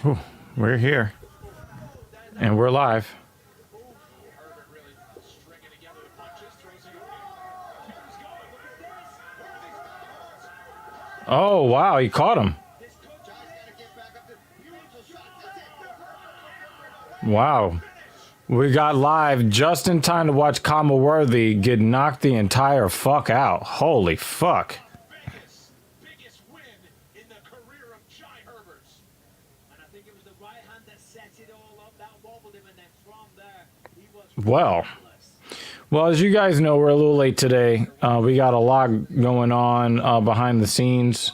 Whew, we're here. And we're live. Oh, wow, he caught him. Wow. We got live just in time to watch Kama Worthy get knocked the entire fuck out. Holy fuck. Biggest win in the career of Jai Herbert's. And I think it was the right hand that set it all up. That wobbled him, and then from there, he was Well, as you guys know, we're a little late today. We got a lot going on behind the scenes.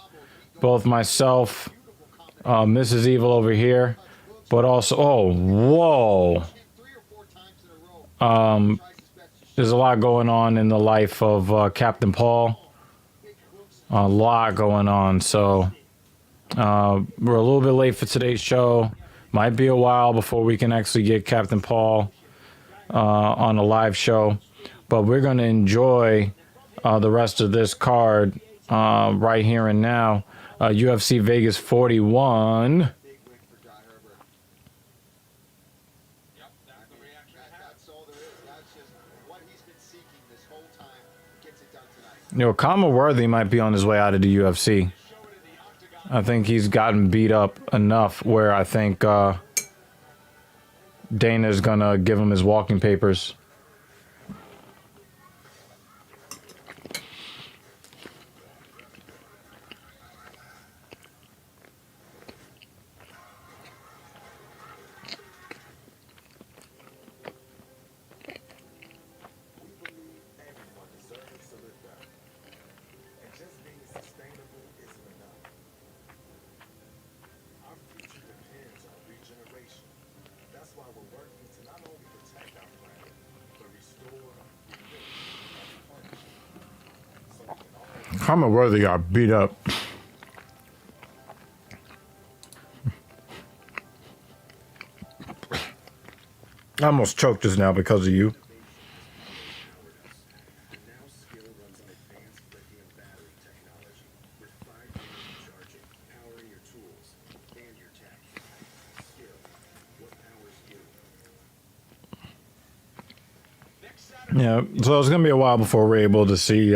Both myself, Mrs. Evil over here, but also, oh, whoa. There's a lot going on in the life of Captain Paul. A lot going on, so we're a little bit late for today's show. Might be a while before we can actually get Captain Paul on a live show, but we're going to enjoy the rest of this card right here and now. UFC Vegas 41. You know, Kama Worthy might be on his way out of the UFC. I think he's gotten beat up enough where I think Dana's gonna give him his walking papers. Kama Worthy got beat up. I almost choked just now because of you. Yeah, so it's going to be a while before we're able to see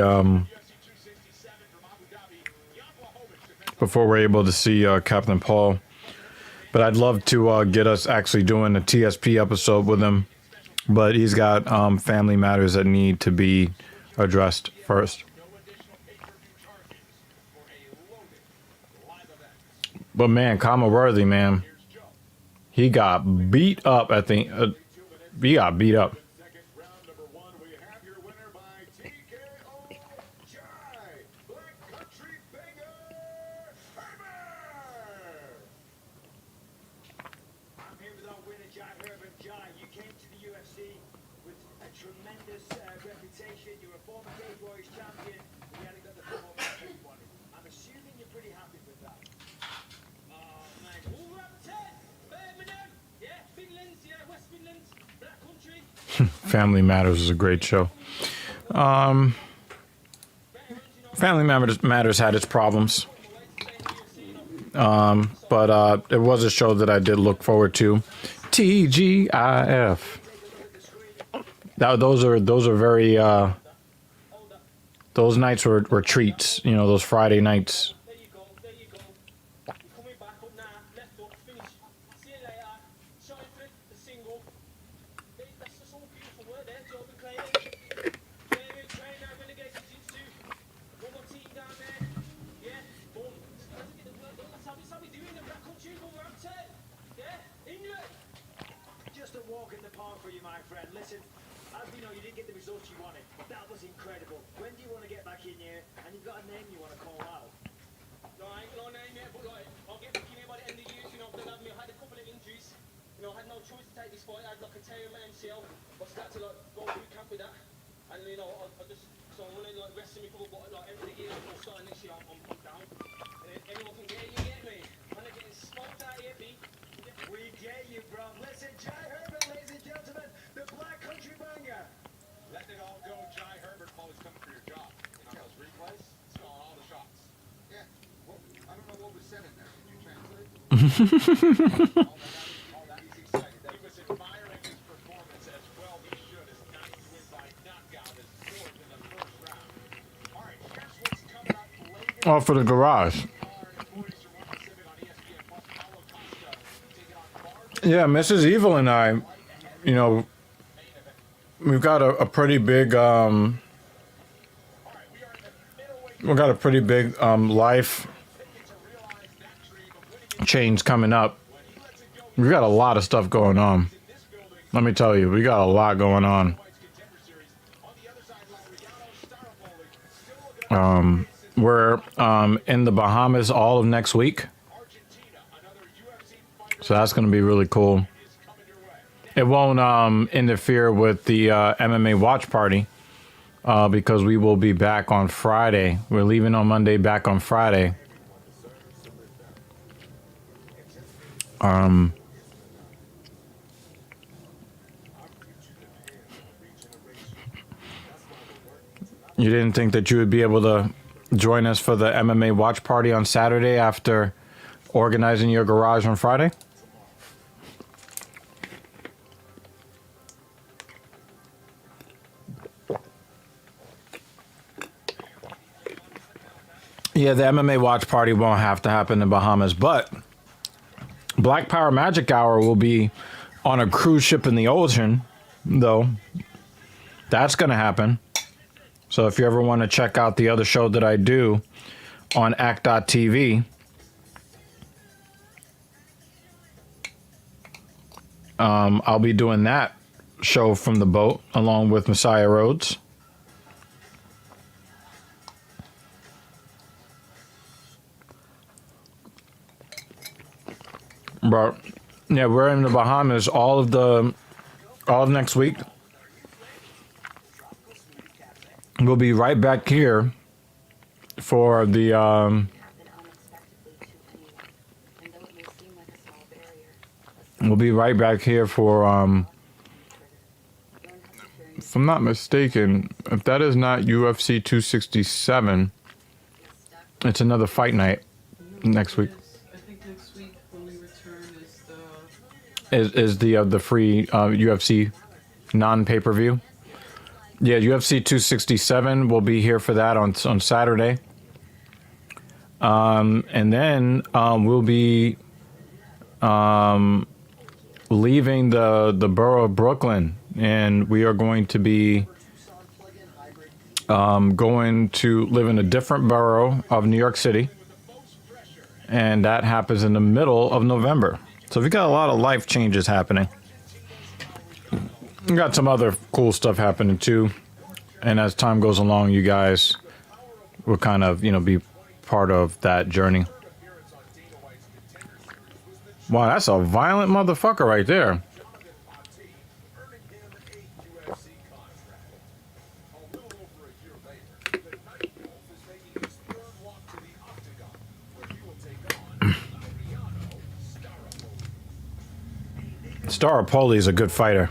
Captain Paul. But I'd love to get us actually doing a TSP episode with him. But he's got family matters that need to be addressed first. But man, Kama Worthy, man, he got beat up at the. He got beat up. Family Matters is a great show. Family Matters had its problems. But it was a show that I did look forward to. TGIF. Those are very those nights were treats, you know, those Friday nights. admiring his performance as well. He should. His ninth win by knockout, his fourth in the first round. All right, here's what's coming up later. Oh, for the garage. Yeah, Mrs. Evil and I, you know, we've got a pretty big life change coming up. We got a lot of stuff going on. Let me tell you, we got a lot going on. We're in the Bahamas all of next week. So that's going to be really cool. It won't interfere with the MMA watch party because we will be back on Friday. We're leaving on Monday, back on Friday. You didn't think that you would be able to join us for the MMA watch party on Saturday after organizing your garage on Friday? Yeah, the MMA watch party won't have to happen in Bahamas, but Black Power Magic Hour will be on a cruise ship in the ocean, though. That's going to happen. So if you ever want to check out the other show that I do on act.tv, I'll be doing that show from the boat along with Messiah Rhodes. But yeah, we're in the Bahamas all of next week. We'll be right back here for the we'll be right back here for if I'm not mistaken, if that is not UFC 267, it's another fight night next week. I think next week when we return Is the free UFC non-pay-per-view. Yeah, UFC 267 will be here for that on Saturday. And then we'll be leaving the borough of Brooklyn, and we are going to be going to live in a different borough of New York City, and that happens in the middle of November. So we got a lot of life changes happening. We got some other cool stuff happening too, and as time goes along, you guys will kind of, be part of that journey. Wow, that's a violent motherfucker right there. Staropoli is a good fighter.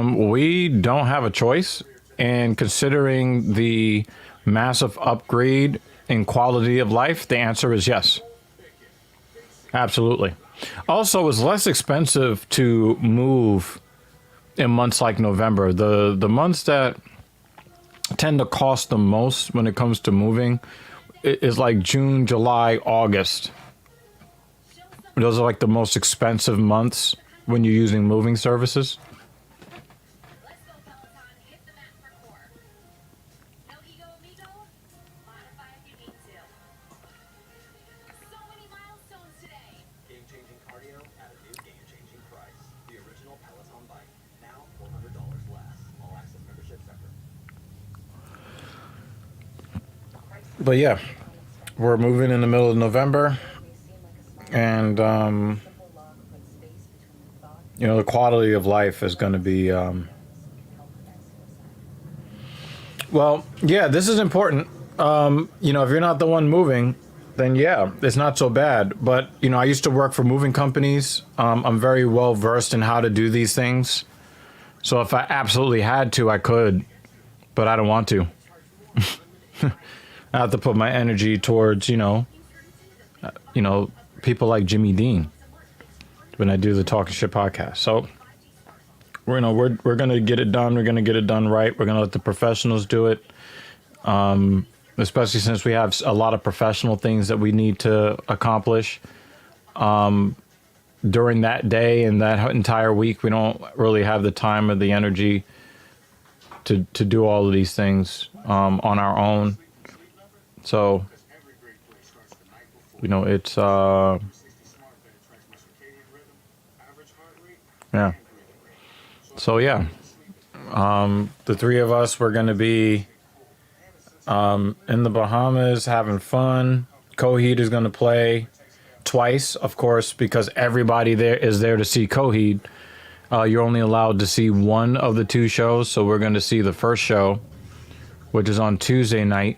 We don't have a choice, and considering the massive upgrade in quality of life, the answer is yes. Absolutely. Also, it's less expensive to move in months like November. The months that tend to cost the most when it comes to moving is like June, July, August. Those are like the most expensive months when you're using moving services. But yeah, we're moving in the middle of November, and the quality of life is going to be well, yeah, this is important. If you're not the one moving, then yeah, it's not so bad. But I used to work for moving companies. I'm very well versed in how to do these things. So if I absolutely had to, I could, but I don't want to. I have to put my energy towards, people like Jimmy Dean when I do the Talking Shit podcast. So we're gonna get it done. We're gonna get it done right. We're gonna let the professionals do it. Especially since we have a lot of professional things that we need to accomplish during that day and that entire week. We don't really have the time or the energy to do all of these things on our own. So, it's yeah. So yeah, the three of us, we're gonna be in the Bahamas having fun. Coheed is gonna play twice, of course, because everybody there is there to see Coheed. You're only allowed to see one of the two shows, so we're going to see the first show, which is on Tuesday night.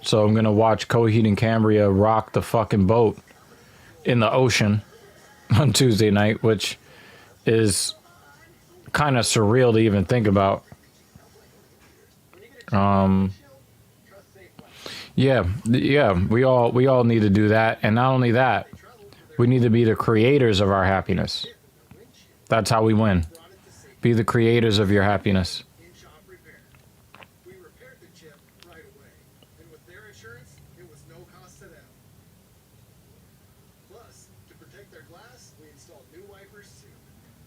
So I'm going to watch Coheed and Cambria rock the fucking boat in the ocean on Tuesday night, which is kind of surreal to even think about. Yeah, we all need to do that, and not only that, we need to be the creators of our happiness. That's how we win. Be the creators of your happiness. We repaired the chip right away, and with their insurance, it was no cost to them. Plus, to protect their glass, we installed new wipers too.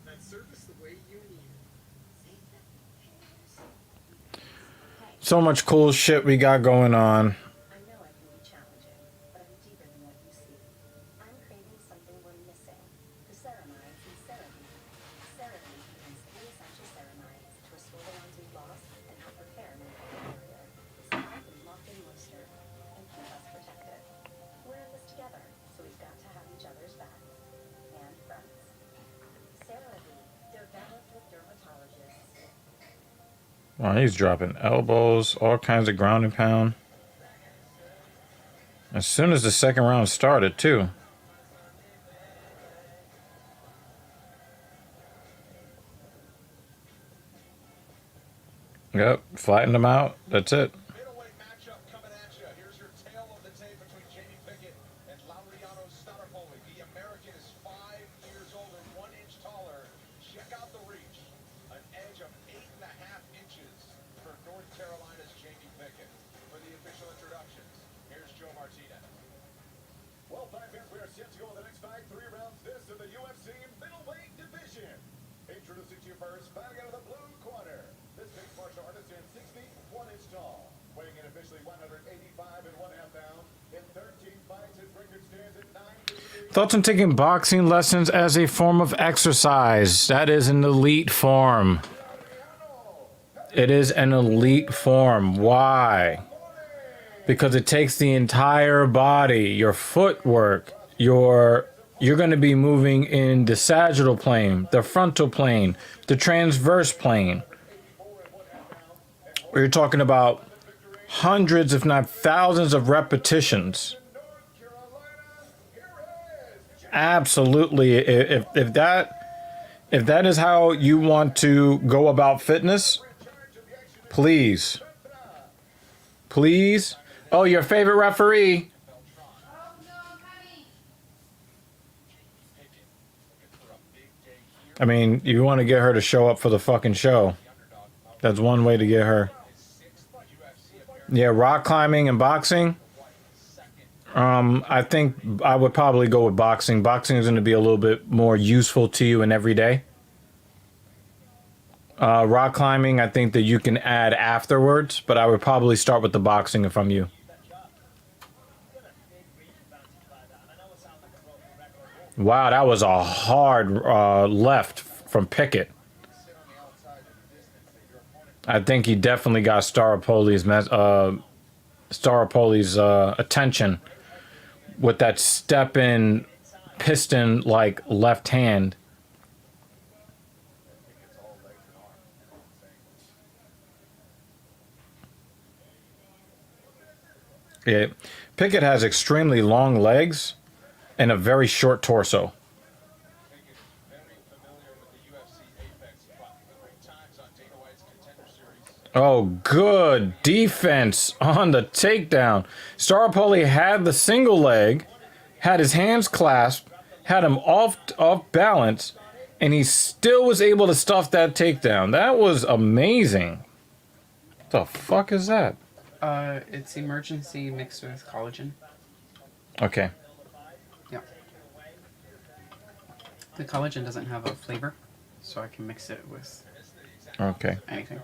That surface the way you need it. So much cool shit we got going on. I know I can be challenging, but I'm deeper than what you see. I'm craving something we're missing. The ceramides and CeraVe. CeraVe contains 3 essential ceramides to restore the ones we've lost and help repair microbial barrier. So I can lock in moisture and keep us protected. We're in this together, so we've got to have each other's back. And friends. CeraVe, developed with dermatologists. Oh, he's dropping elbows, all kinds of ground and pound. As soon as the second round started, too. Yep, flattened him out. That's it. Middleweight matchup coming at you. Here's your tail of the tape between Jamie Pickett and Laureano Staropoli. The American is 5 years older, 1 inch taller. Check out the reach. An edge of 8.5 inches for North Carolina's Jamie Pickett. For the official introductions, here's Joe Martinez. Well, five fans, we are set to go in the next fight. 3 rounds. This in the UFC middleweight division. Introducing to you first, fighting out of the blue corner. This mixed martial artist is 61 inch tall, weighing in officially 185 and 1/2 pounds. In 13 fights, his record stands at 9 victories. Thoughts on taking boxing lessons as a form of exercise. That is an elite form. It is an elite form. Why? Because it takes the entire body, your footwork, you're going to be moving in the sagittal plane, the frontal plane, the transverse plane. We're talking about hundreds, if not thousands, of repetitions. Absolutely. If that is how you want to go about fitness, please. Oh, your favorite referee. I mean, you want to get her to show up for the fucking show. That's one way to get her. Yeah, rock climbing and boxing. I think I would probably go with boxing. Boxing is going to be a little bit more useful to you in every day. Rock climbing, I think that you can add afterwards, but I would probably start with the boxing if I'm you. Wow, that was a hard left from Pickett. I think he definitely got Staropoli's attention with that step-in piston-like left hand. Yeah, Pickett has extremely long legs and a very short torso. Oh, good defense on the takedown. Staropoli had the single leg, had his hands clasped, had him off balance, and he still was able to stuff that takedown. That was amazing. What the fuck is that? It's emergency mixed with collagen. Okay. Yeah. The collagen doesn't have a flavor, so I can mix it with Okay. anything.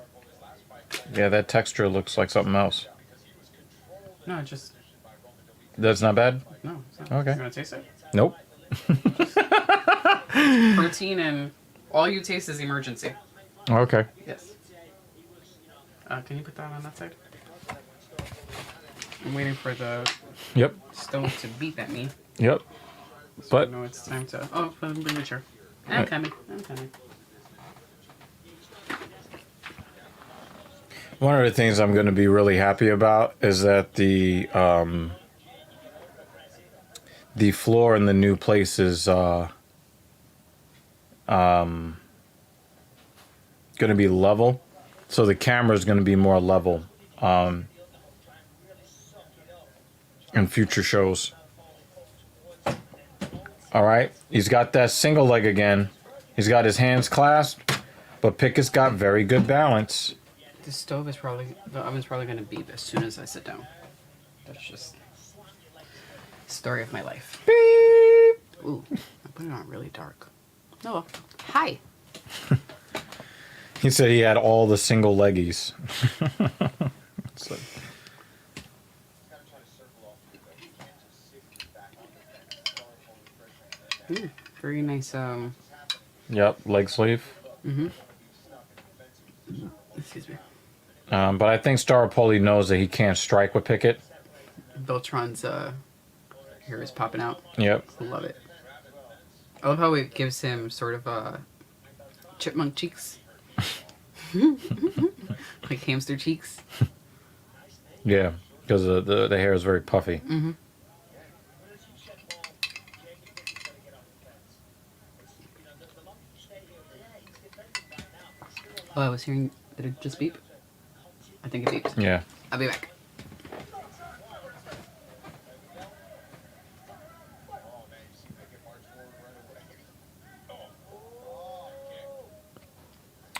Yeah, that texture looks like something else. No, just That's not bad? no. It's not. Okay. You want to taste it? Nope. Protein and all you taste is emergency. Okay. Yes. Can you put that on that side? I'm waiting for the Yep. stove to beep at me. Yep. So But- I know it's time to. Oh, bring the chair. I'm Right. coming. I'm coming. One of the things I'm going to be really happy about is that the floor in the new place is going to be level, so the camera is going to be more level in future shows. All right, he's got that single leg again. He's got his hands clasped, but Pickett's got very good balance. The stove is probably. The oven's probably going to beep as soon as I sit down. That's just. Story of my life. Beep. Ooh, I put it on really dark. Oh, hi. He said he had all the single leggies. So, Ooh, very nice. yep, leg sleeve. Excuse me. But I think Staropoli knows that he can't strike with Pickett. Beltron's hair is popping out. Yep. Love it. I love how it gives him sort of chipmunk cheeks. Like hamster cheeks. Yeah, because the hair is very puffy. Oh, I was hearing. Did it just beep? I think it beeped. Yeah. I'll be back.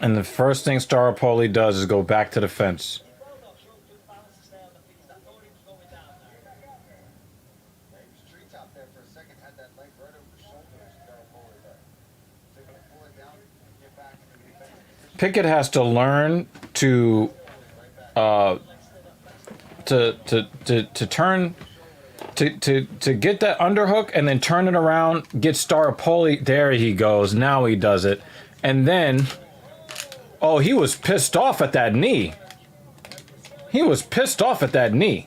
And the first thing Staropoli does is go back to the fence. Streets out there for a second, had that leg right over the shoulders, forward there. So you're gonna pull it down, get back into the defensive position. Pickett has to learn to turn to get that underhook and then turn it around, get Staropoli. There he goes. Now he does it, and then. Oh, he was pissed off at that knee. He was pissed off at that knee.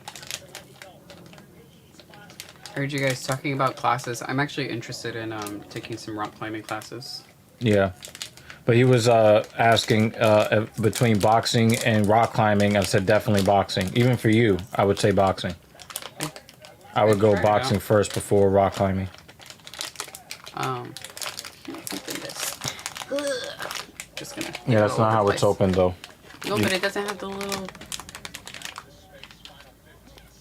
I heard you guys talking about classes. I'm actually interested in taking some rock climbing classes. Yeah. But he was asking between boxing and rock climbing. I said definitely boxing. Even for you, I would say boxing. I would go try it boxing out. first before rock climbing. Can't open this. Just gonna. Yeah, that's not how it's opened though. No, but it doesn't have the little.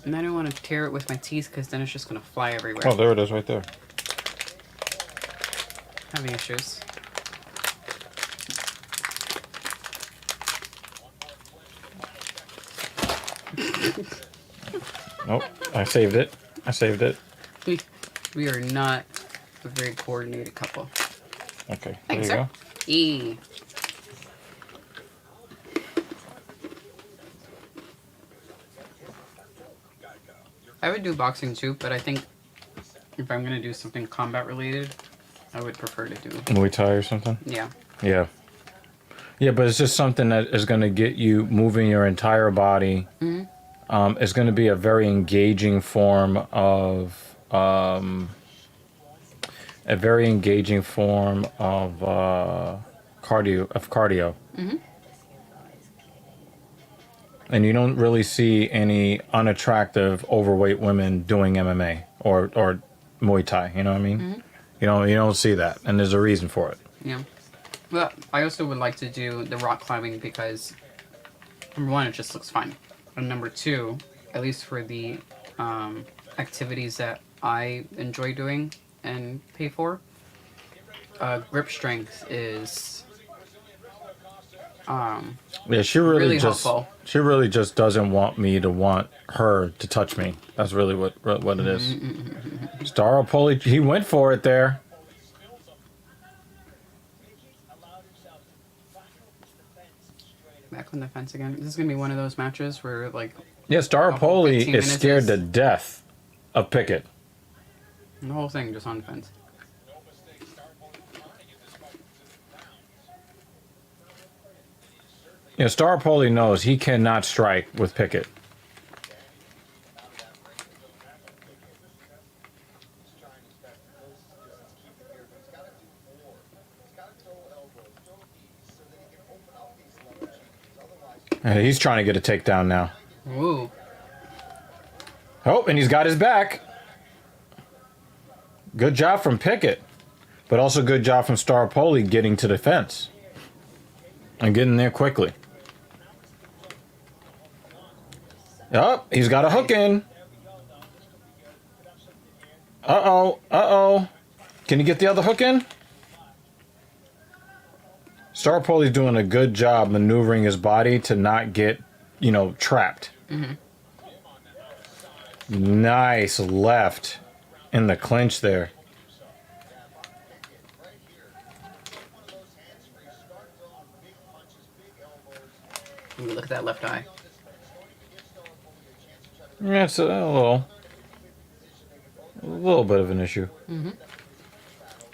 And I don't want to tear it with my teeth because then it's just gonna fly everywhere. Oh, there it is right there. Having issues. Nope, I saved it. I saved it. We are not a very coordinated couple. Okay, there Thanks, you sir. go. E. I would do boxing too, but I think if I'm gonna do something combat related, I would prefer to do. Muay Thai or something? Yeah. Yeah. Yeah, but it's just something that is going to get you moving your entire body. It's going to be a very engaging form of cardio. And you don't really see any unattractive, overweight women doing MMA or Muay Thai. You know what I mean? You don't see that, and there's a reason for it. Yeah. Well, I also would like to do the rock climbing because Number one, it just looks fun. And number two, at least for the activities that I enjoy doing and pay for, grip strength is Yeah, she really just helpful. she really just doesn't want me to want her to touch me. That's really what it is. Staropoli, he went for it there. Back on the fence again. This is gonna be one of those matches where like Yeah, Staropoli 15 is minutes scared is- to death of Pickett. the whole thing just on the fence. You know, Staropoli knows he cannot strike with Pickett. And he's trying to get a takedown now. Ooh. Oh, and he's got his back. Good job from Pickett. But also good job from Staropoli getting to the fence. And getting there quickly. Oh, he's got a hook in. Uh-oh, uh-oh. Can he get the other hook in? Staropoli's doing a good job maneuvering his body to not get, trapped. Mm-hmm. Nice left in the clinch there. Ooh, look at that left eye. Yeah, it's a little bit of an issue. Mm-hmm.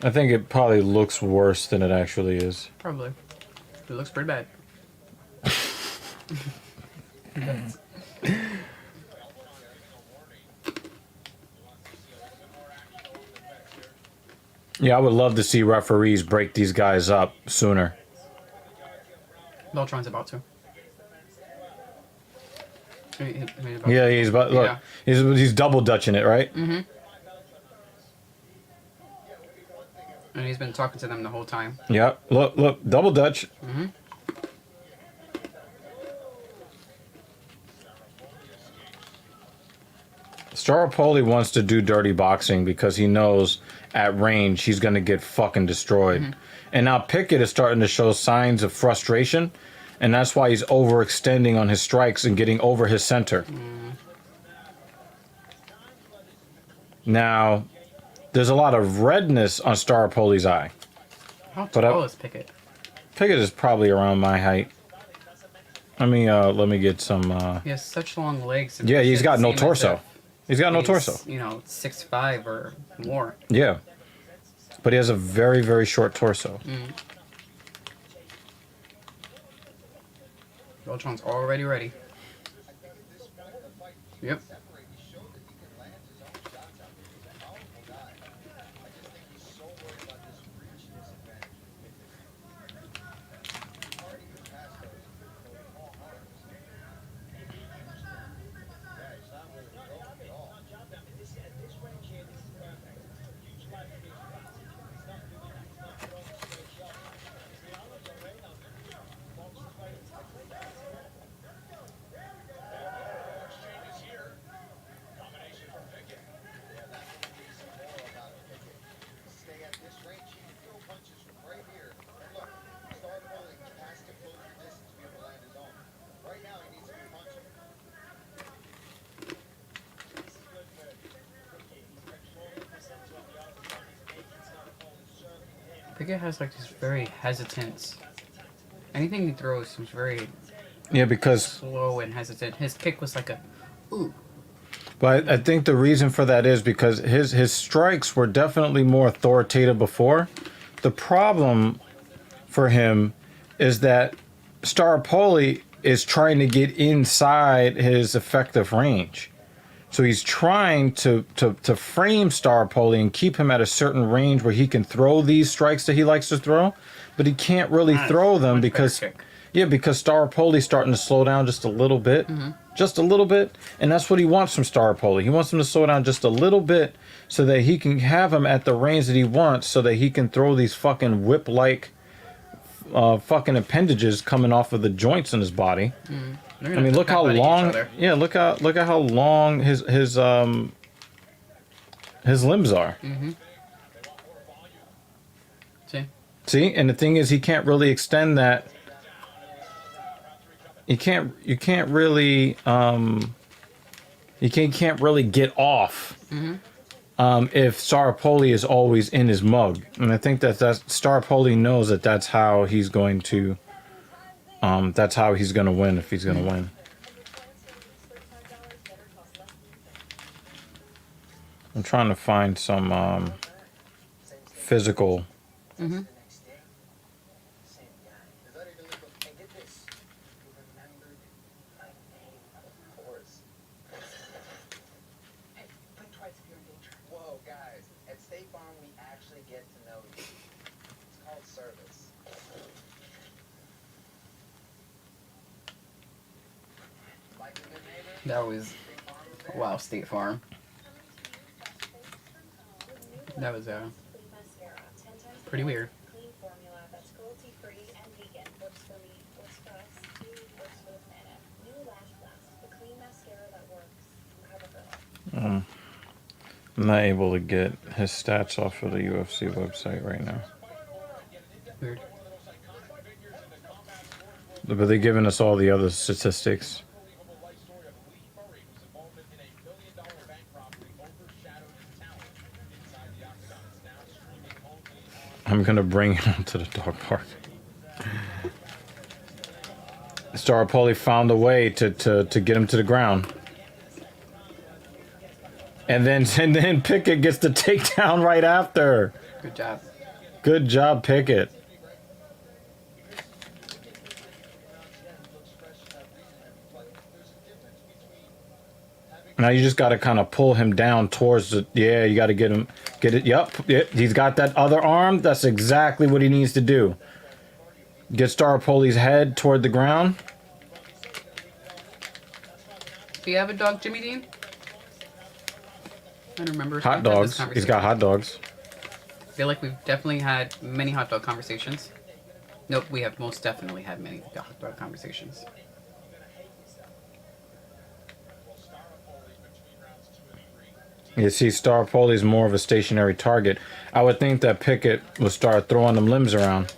I think it probably looks worse than it actually is. Probably. It looks pretty bad. Yeah, I would love to see referees break these guys up sooner. Beltron's about to. Yeah, he's about look. Yeah. He's double dutching it, right? Mm-hmm. And he's been talking to them the whole time. Yep. Look, double dutch. Mm-hmm. Staropoli wants to do dirty boxing because he knows at range he's going to get fucking destroyed. Mm-hmm. And now Pickett is starting to show signs of frustration, and that's why he's overextending on his strikes and getting over his center. Now, there's a lot of redness on Staropoli's eye. How But tall is Pickett? Pickett is probably around my height. Let me get some. He has such long legs. Yeah, he's got no Same as torso. if He's got no he's, torso. 6'5" or more. Yeah, but he has a very, very short torso. Beltron's already ready. Yep. Exchanges here. Combination from Pickett. Stay at this range, he can throw punches from right here. And look, Staropoli has to close the distance to be able to land his own. Right now, he needs to be punching. Pickett has like this very hesitant. Anything he throws seems very Yeah, because slow and hesitant. His kick was like a, ooh. but I think the reason for that is because his strikes were definitely more authoritative before. The problem for him is that Staropoli is trying to get inside his effective range. So he's trying to frame Staropoli and keep him at a certain range where he can throw these strikes that he likes to throw, but he can't really throw them much better because kick. because Staropoli's starting to slow down just a little bit. Just a little bit, and that's what he wants from Staropoli. He wants him to slow down just a little bit so that he can have him at the range that he wants so that he can throw these fucking whip-like fucking appendages coming off of the joints in his body. They're I gonna mean, look how butt each long. other. Yeah, look at how long his limbs are. See? See, and the thing is, he can't really extend that. You can't really can't really get off if Staropoli is always in his mug, and I think that Staropoli knows that that's how he's going to win if he's going to win. I'm trying to find some physical. Whoa, guys. At State Farm, we actually get to know you. It's called service. Like a good neighbor, That was wow, State Farm. That was pretty weird. Clean formula that's cruelty-free and vegan. Works for me, works for us, works for the planet. New Lash Blast, the clean mascara that works from CoverGirl. I'm not able to get his stats off of the UFC website right now. Weird. But they're giving us all the other statistics. unbelievable life story of Vittori, whose involvement in a billion-dollar bank robbery overshadowed his talent inside the octagon. It's now streaming only on I'm gonna bring him to the dog park. Staropoli found a way to get him to the ground. And then Pickett gets the takedown right after. Good job. Good job, Pickett. Now you just got to kind of pull him down towards the. Yeah, you got to get it. Yep, he's got that other arm. That's exactly what he needs to do. Get Staropoli's head toward the ground. Do you have a dog, Jimmy Dean? I don't remember. Hot We've had this dogs. He's got hot dogs. I feel like we've definitely had many hot dog conversations. Nope, we have most definitely had many hot dog conversations. You see, Staropoli's more of a stationary target. I would think that Pickett would start throwing them limbs around.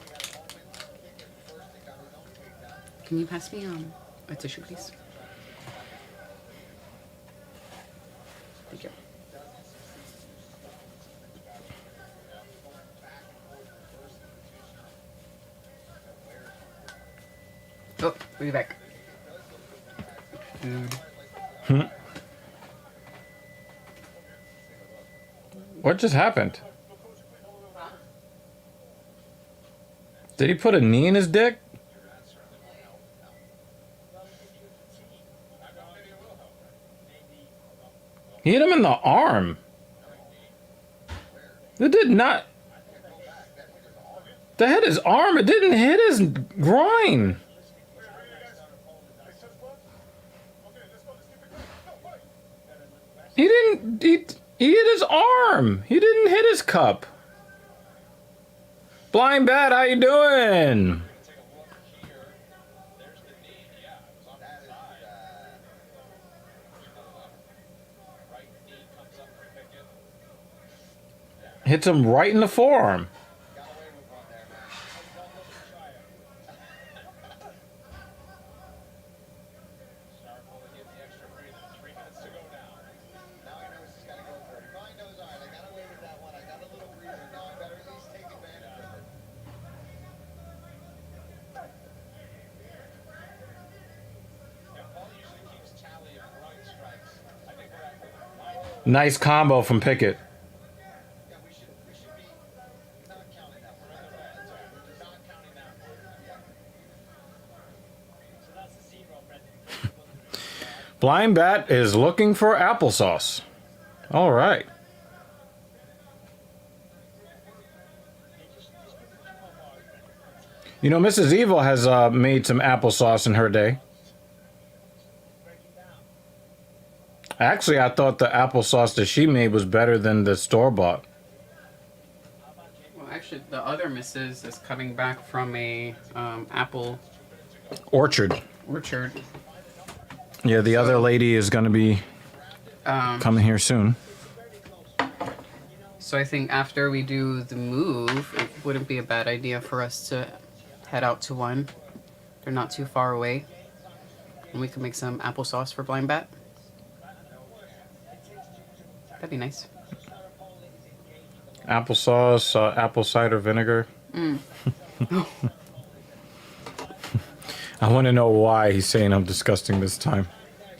Can you pass me a tissue, please? Thank you. Oh, we'll be back. Food. What just happened? Did he put a knee in his dick? He hit him in the arm. It did not. That hit his arm. It didn't hit his groin. He didn't. He hit his arm. He didn't hit his cup. Blind Bat, how you doing? Hits him right in the forearm. Nice combo from Pickett. Blind Bat is looking for applesauce. All right. You know, Mrs. Evil has made some applesauce in her day. Actually, I thought the applesauce that she made was better than the store-bought. actually, the other missus is coming back from a apple Orchard. orchard. Yeah, the other lady is going to be coming here soon. So I think after we do the move, it wouldn't be a bad idea for us to head out to one. They're not too far away. And we can make some applesauce for Blind Bat. That'd be nice. Applesauce, apple cider vinegar. I want to know why he's saying I'm disgusting this time.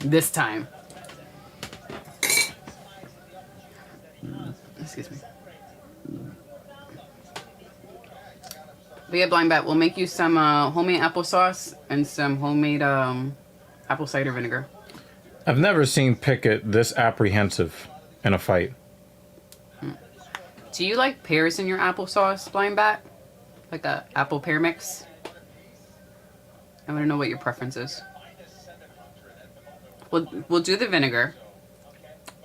This time. Excuse me. But yeah, Blind Bat, we'll make you some homemade applesauce and some homemade apple cider vinegar. I've never seen Pickett this apprehensive in a fight. Do you like pears in your applesauce, Blind Bat? Like a apple pear mix? I want to know what your preference is. We'll do the vinegar.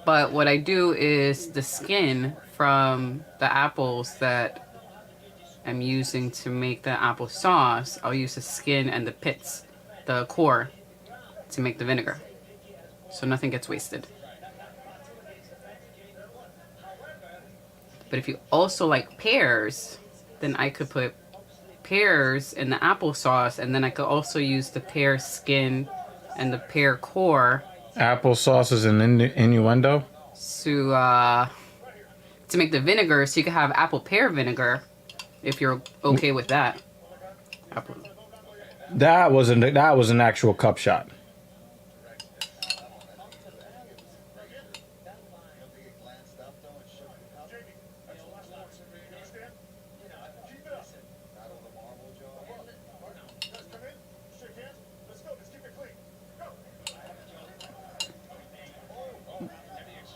But what I do is the skin from the apples that I'm using to make the applesauce, I'll use the skin and the pits, the core, to make the vinegar. So nothing gets wasted. But if you also like pears, then I could put pears in the applesauce, and then I could also use the pear skin and the pear core. Applesauce is an innuendo? To make the vinegar, so you can have apple pear vinegar, if you're okay with that. Apple. That was an actual cup shot.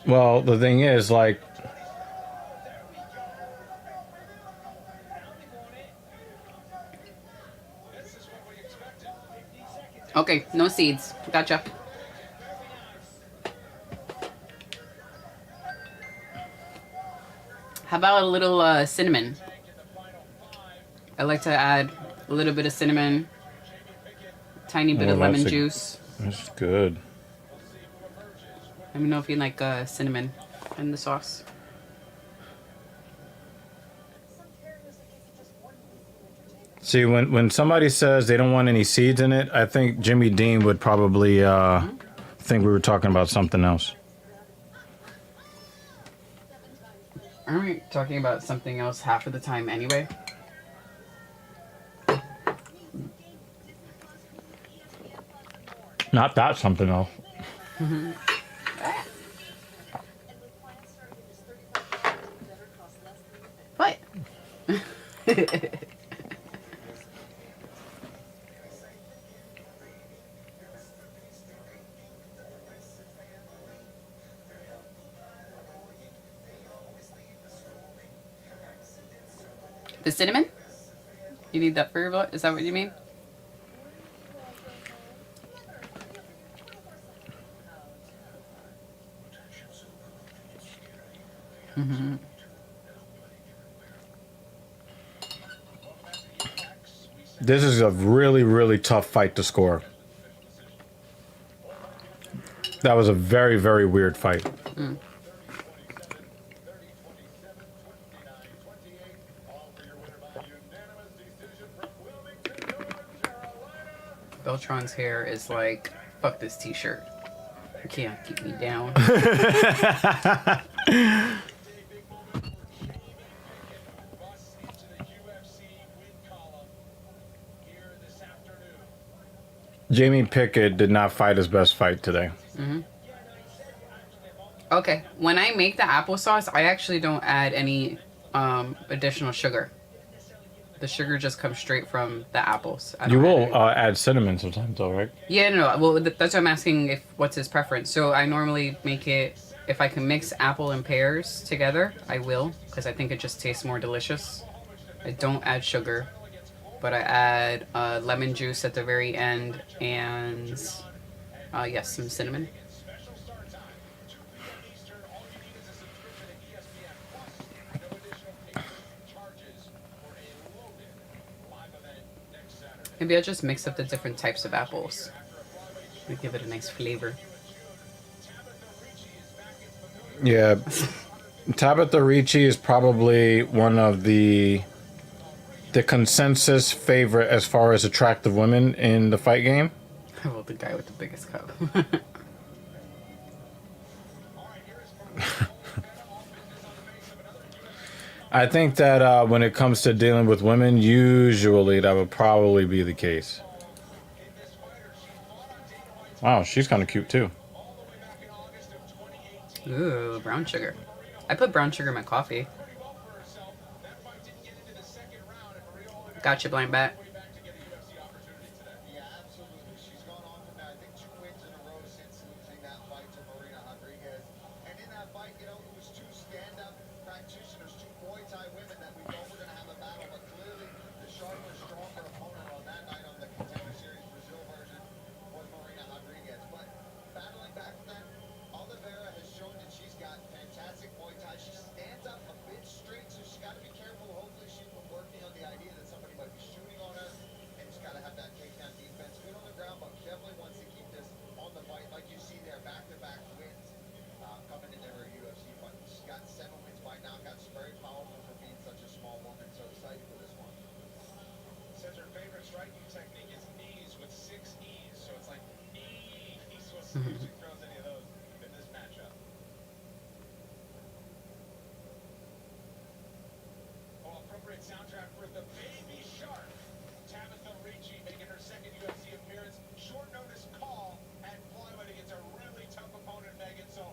Well, the thing is, like, Okay, no seeds. Gotcha. How about a little cinnamon? I like to add a little bit of cinnamon, tiny bit Oh, of lemon that's juice. that's good. Let me know if you like cinnamon in the sauce. See, when somebody says they don't want any seeds in it, I think Jimmy Dean would probably think we were talking about something else. Aren't we talking about something else half of the time anyway? Not that something else. What? The cinnamon? You need that for your blood? Is that what you mean? Mm-hmm. This is a really, really tough fight to score. That was a very, very weird fight. Mm. Beltron's hair is like, fuck this t-shirt. You can't keep me down. Jamie Pickett did not fight his best fight today. Mm-hmm. Okay, when I make the applesauce, I actually don't add any additional sugar. The sugar just comes straight from the apples. I You don't will add add cinnamon sometimes, though, right? Yeah, no. Well, that's what I'm asking. If what's his preference? So I normally make it. If I can mix apple and pears together, I will, because I think it just tastes more delicious. I don't add sugar, but I add lemon juice at the very end and yes, some cinnamon. Maybe I'll just mix up the different types of apples. We give it a nice flavor. Yeah, Tabitha Ricci is probably one of the consensus favorite as far as attractive women in the fight game. Well, the guy with the biggest cup. I think that when it comes to dealing with women, usually that would probably be the case. Wow, she's kind of cute too. Ooh, brown sugar. I put brown sugar in my coffee. Gotcha, blind bat. Yeah, absolutely. She's gone on to, I think, 2 wins in a row since losing that fight to Marina Rodriguez. And in that fight, it was two stand-up practitioners, two Muay Thai women that we thought were going to have a battle, but clearly the sharper, stronger opponent on that night on the Contender Series Brazil version was Marina Rodriguez. But battling back from that, Oliveira has shown that she's got fantastic Muay Thai. She stands up a bit straight, so she's got to be careful. Hopefully she's been working on the idea that somebody might be shooting on her. And she's got to have that takedown defense. Good on the ground, but definitely wants to keep this on the fight. Like you see there, back-to-back wins coming into her UFC fight. She's got 7 wins by knockouts. Very powerful for being such a small woman. So excited for this one. Says her favorite striking technique is knees with 6 E's. So it's like knees. We'll see if she throws any of those in this matchup. Oh, appropriate soundtrack for the Baby Shark. Tabitha Ricci making her second UFC appearance. Short notice call at flyweight against a really tough opponent, Megan. So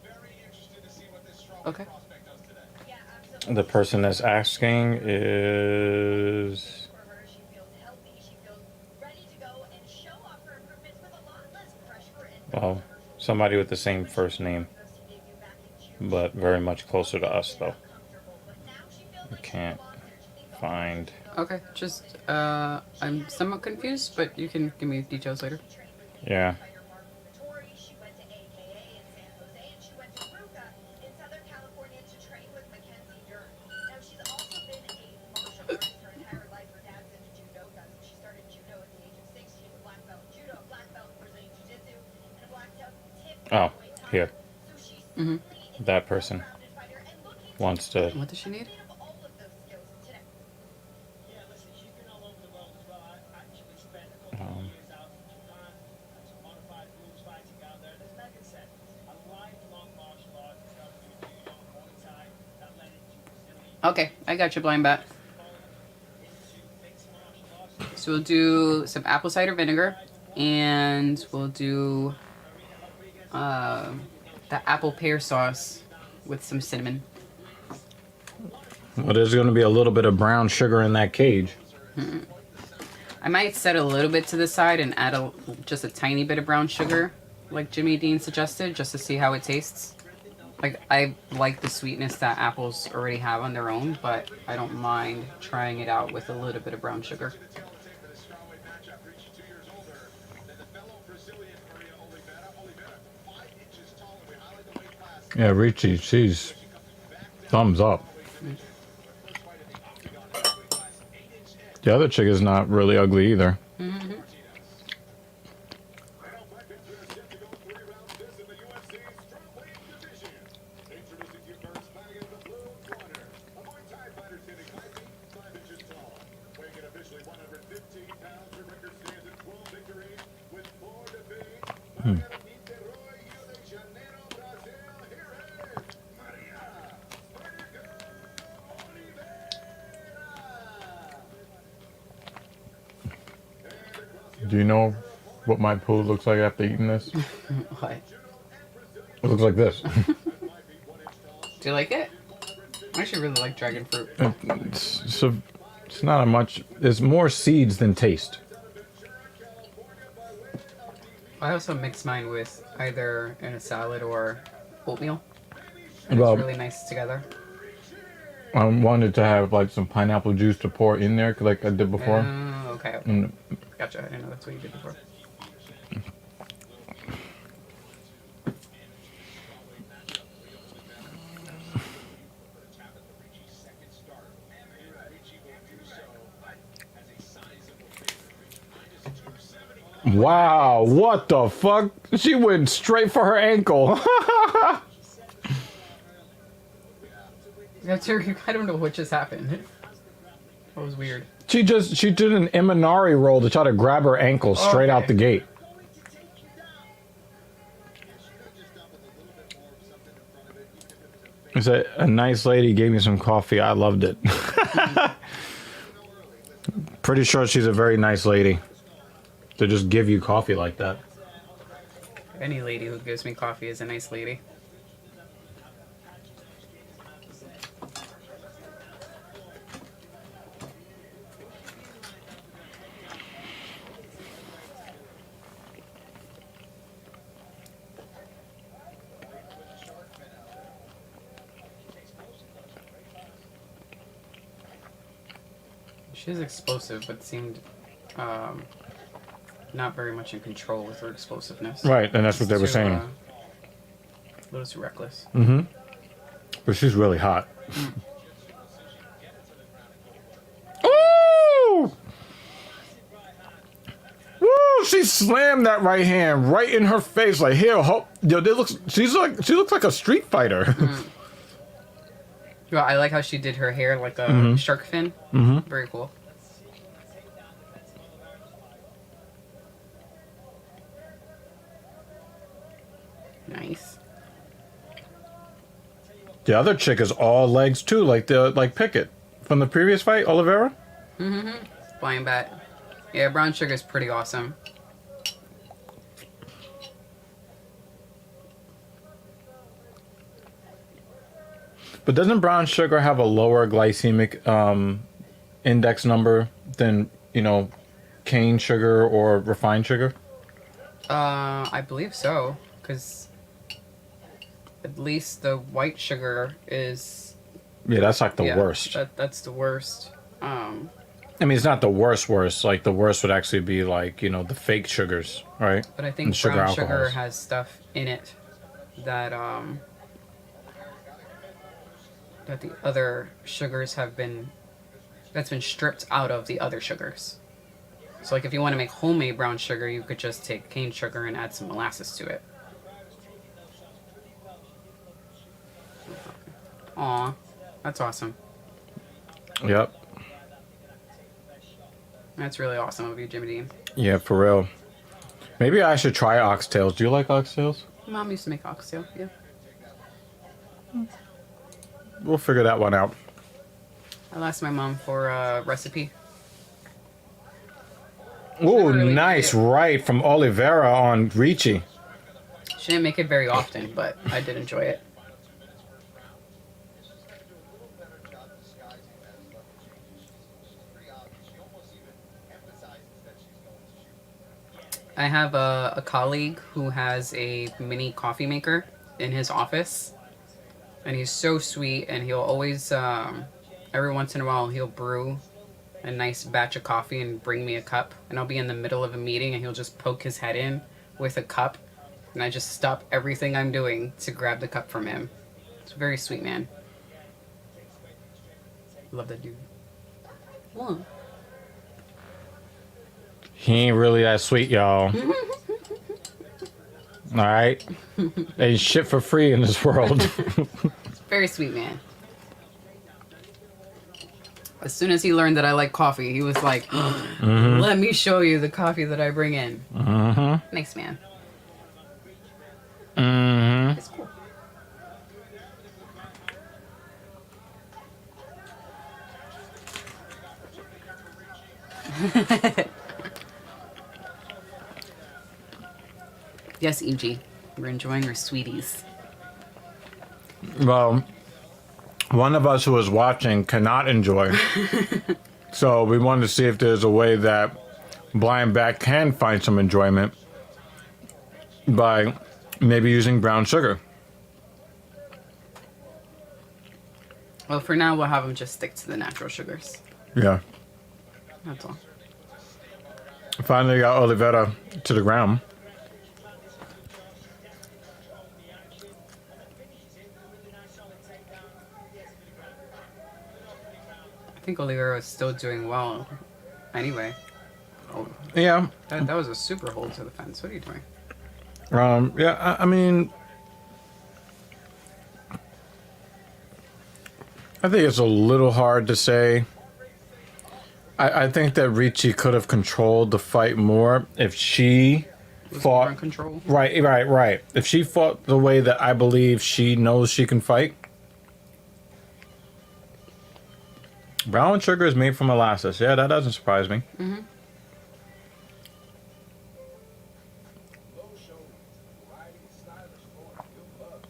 very interested to see what this strawweight Okay. prospect does today. Yeah, absolutely. The person that's asking is For her, she feels healthy. She feels ready to go and show off her improvements with a lot less pressure and well, somebody with the same first name, UFC debut back in June. but very much closer to us though. Comfortable, but now she feels I like can't she belongs there. She thinks find. Okay, just, I'm somewhat confused, but you can give me details later. she trained with Yeah. fighter Vittori. She went to AKA in San Jose, and she went to Ruka in Southern California to train with Mackenzie Dern. Now, she's also been a martial artist her entire life. Her dad's into judoka, so she started judo at the age of 6. She's a black belt in judo, a black belt in Brazilian jiu-jitsu, and a black belt tip in Oh, Muay Thai. here. So she's Mhm. certainly That person a well-rounded fighter and looking wants to. What does she need? of all of those skills today. Yeah, listen, she's been all over the world as well. I actually spent a couple of years out in Japan, had some modified rules fighting out there. As Megan said, a lifelong martial arts, started with judo, Muay Thai, that led into Brazilian, Okay, I got you, blind bat. into mixed martial arts. So we'll do some apple cider vinegar, and we'll do the apple pear sauce with some cinnamon. Well, there's going to be a little bit of brown sugar in that cage. I might set a little bit to the side and add just a tiny bit of brown sugar, like Jimmy Dean suggested, just to see how it tastes. Like, I like the sweetness that apples already have on their own, but I don't mind trying it out with a little bit of brown sugar. For this strawweight matchup, Ricci 2 years older than the fellow Brazilian Maria Oliveira. Oliveira 5 inches taller. We highlight the weight class. Yeah, Ricci, she's thumbs up. The other chick is not really ugly either. Now, fight fans, we are set to go 3 rounds. This in the UFC strawweight division. Introducing to you first, fighting in the blue corner. A Muay Thai fighter standing 5 feet 5 inches tall. Weighing in officially 115 pounds. Her record stands at 12 victories with 4 defeats. Fighting out of Niterói, Rio de Janeiro, Brazil. Here is Maria Spartaco Oliveira. Do you know what my poo looks like after eating this? What? It looks like this. Do you like it? I actually really like dragon fruit. It's not a much. It's more seeds than taste. I also mix mine with either in a salad or oatmeal. Well, It's really nice together. I wanted to have like some pineapple juice to pour in there, like I did before. Oh, okay. And Gotcha. I didn't know that's what you did before. wow, what the fuck? She went straight for her ankle. That's her, I don't know what just happened. That was weird. She did an Imanari roll to try to grab her ankle straight out the gate. It's a nice lady gave me some coffee. I loved it. Pretty sure she's a very nice lady to just give you coffee like that. Any lady who gives me coffee is a nice lady. She's explosive, but seemed not very much in control with her explosiveness. Right, and that's what they were Too, saying. a little too reckless. But she's really hot. Ooh! Woo! She slammed that right hand right in her face. Like, here, yo, she looks like a street fighter. Well, I like how she did her hair like a shark fin. Very cool. Nice. The other chick is all legs too, like Pickett from the previous fight, Oliveira. Flying bat. Yeah, brown sugar's pretty awesome. But doesn't brown sugar have a lower glycemic index number than, cane sugar or refined sugar? I believe so, because at least the white sugar is... Yeah, that's like the worst. That's the worst. I mean, it's not the worst. Like, the worst would actually be like, the fake sugars, right? But I think And brown sugar alcohols. has stuff in it that that the other sugars that's been stripped out of the other sugars. So like if you want to make homemade brown sugar, you could just take cane sugar and add some molasses to it. Aw, that's awesome. Yep. That's really awesome of you, Jimmy Dean. Yeah, for real. Maybe I should try oxtails. Do you like oxtails? Mom used to make oxtail, yeah. We'll figure that one out. I'll ask my mom for a recipe. Ooh, really nice. good. Right, from Oliveira on Ricci. She didn't make it very often, but I did enjoy it. I have a colleague who has a mini coffee maker in his office. And he's so sweet, and he'll always, every once in a while, he'll brew a nice batch of coffee and bring me a cup. And I'll be in the middle of a meeting, and he'll just poke his head in with a cup. And I just stop everything I'm doing to grab the cup from him. It's a very sweet man. Love that dude. What? He ain't really that sweet, y'all. All right? Ain't shit for free in this world. Very sweet man. As soon as he learned that I like coffee, he was like, let me show you the coffee that I bring in. Nice man. It's cool. Yes, EG. We're enjoying our sweeties. Well, one of us who was watching cannot enjoy. So we wanted to see if there's a way that Blind Bat can find some enjoyment by maybe using brown sugar. Well, for now, we'll have him just stick to the natural sugars. Yeah. That's all. Finally got Oliveira to the ground. I think Oliveira is still doing well anyway. Oh, Yeah. that was a super hold to the fence. What are you doing? Yeah, I mean, I think it's a little hard to say. I think that Ricci could have controlled the fight more if she Was fought. more in control. Right. If she fought the way that I believe she knows she can fight. Brown sugar is made from molasses. Yeah, that doesn't surprise me. Mm-hmm. Low shoulders, variety of stylish form, you'll love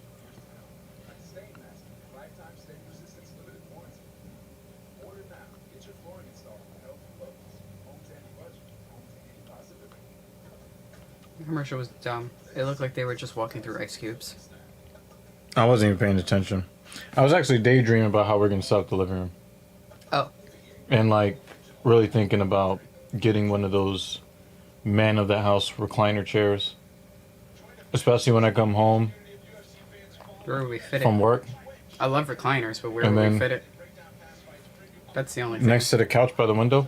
Stainmaster, lifetime stain resistance, limited warranty. Order now. Get your flooring installed with healthy flows. Home to any budget, home to any possibility. The commercial was dumb. It looked like they were just walking through ice cubes. I wasn't even paying attention. I was actually daydreaming about how we're gonna set up the living room. Oh, And like really thinking about getting one of those man of the house recliner chairs. Especially when I come home where would we fit from it? work. I love recliners, but where And would we then- fit it? That's the only thing. Next to the couch by the window.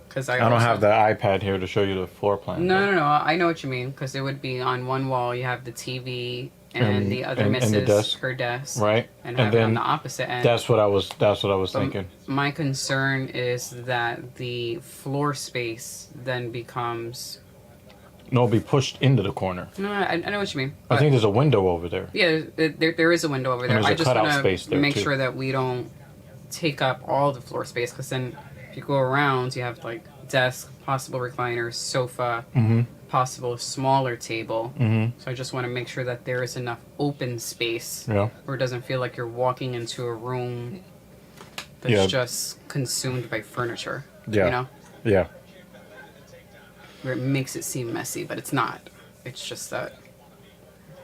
Because I don't have the iPad here to show you the floor plan. No. I know what you mean. Because it would be on one wall. You have the TV, and And- the other and misses the desk. her desk, Right? and And have it on then the opposite end. that's what I was But thinking. my concern is that the floor space then becomes. No, it'll be pushed into the corner. No, I know what you mean. I But think there's a window over there. yeah, there is a window over there. there's I a just cutout want space to there, make too. sure that we don't take up all the floor space. Because then, if you go around, you have like desk, possible recliners, sofa, possible smaller table. So I just want to make sure that there is enough open space Yeah. where it doesn't feel like you're walking into a room that's Yeah. just consumed by furniture. Yeah. You know, Yeah. where it makes it seem messy, but it's not. It's just that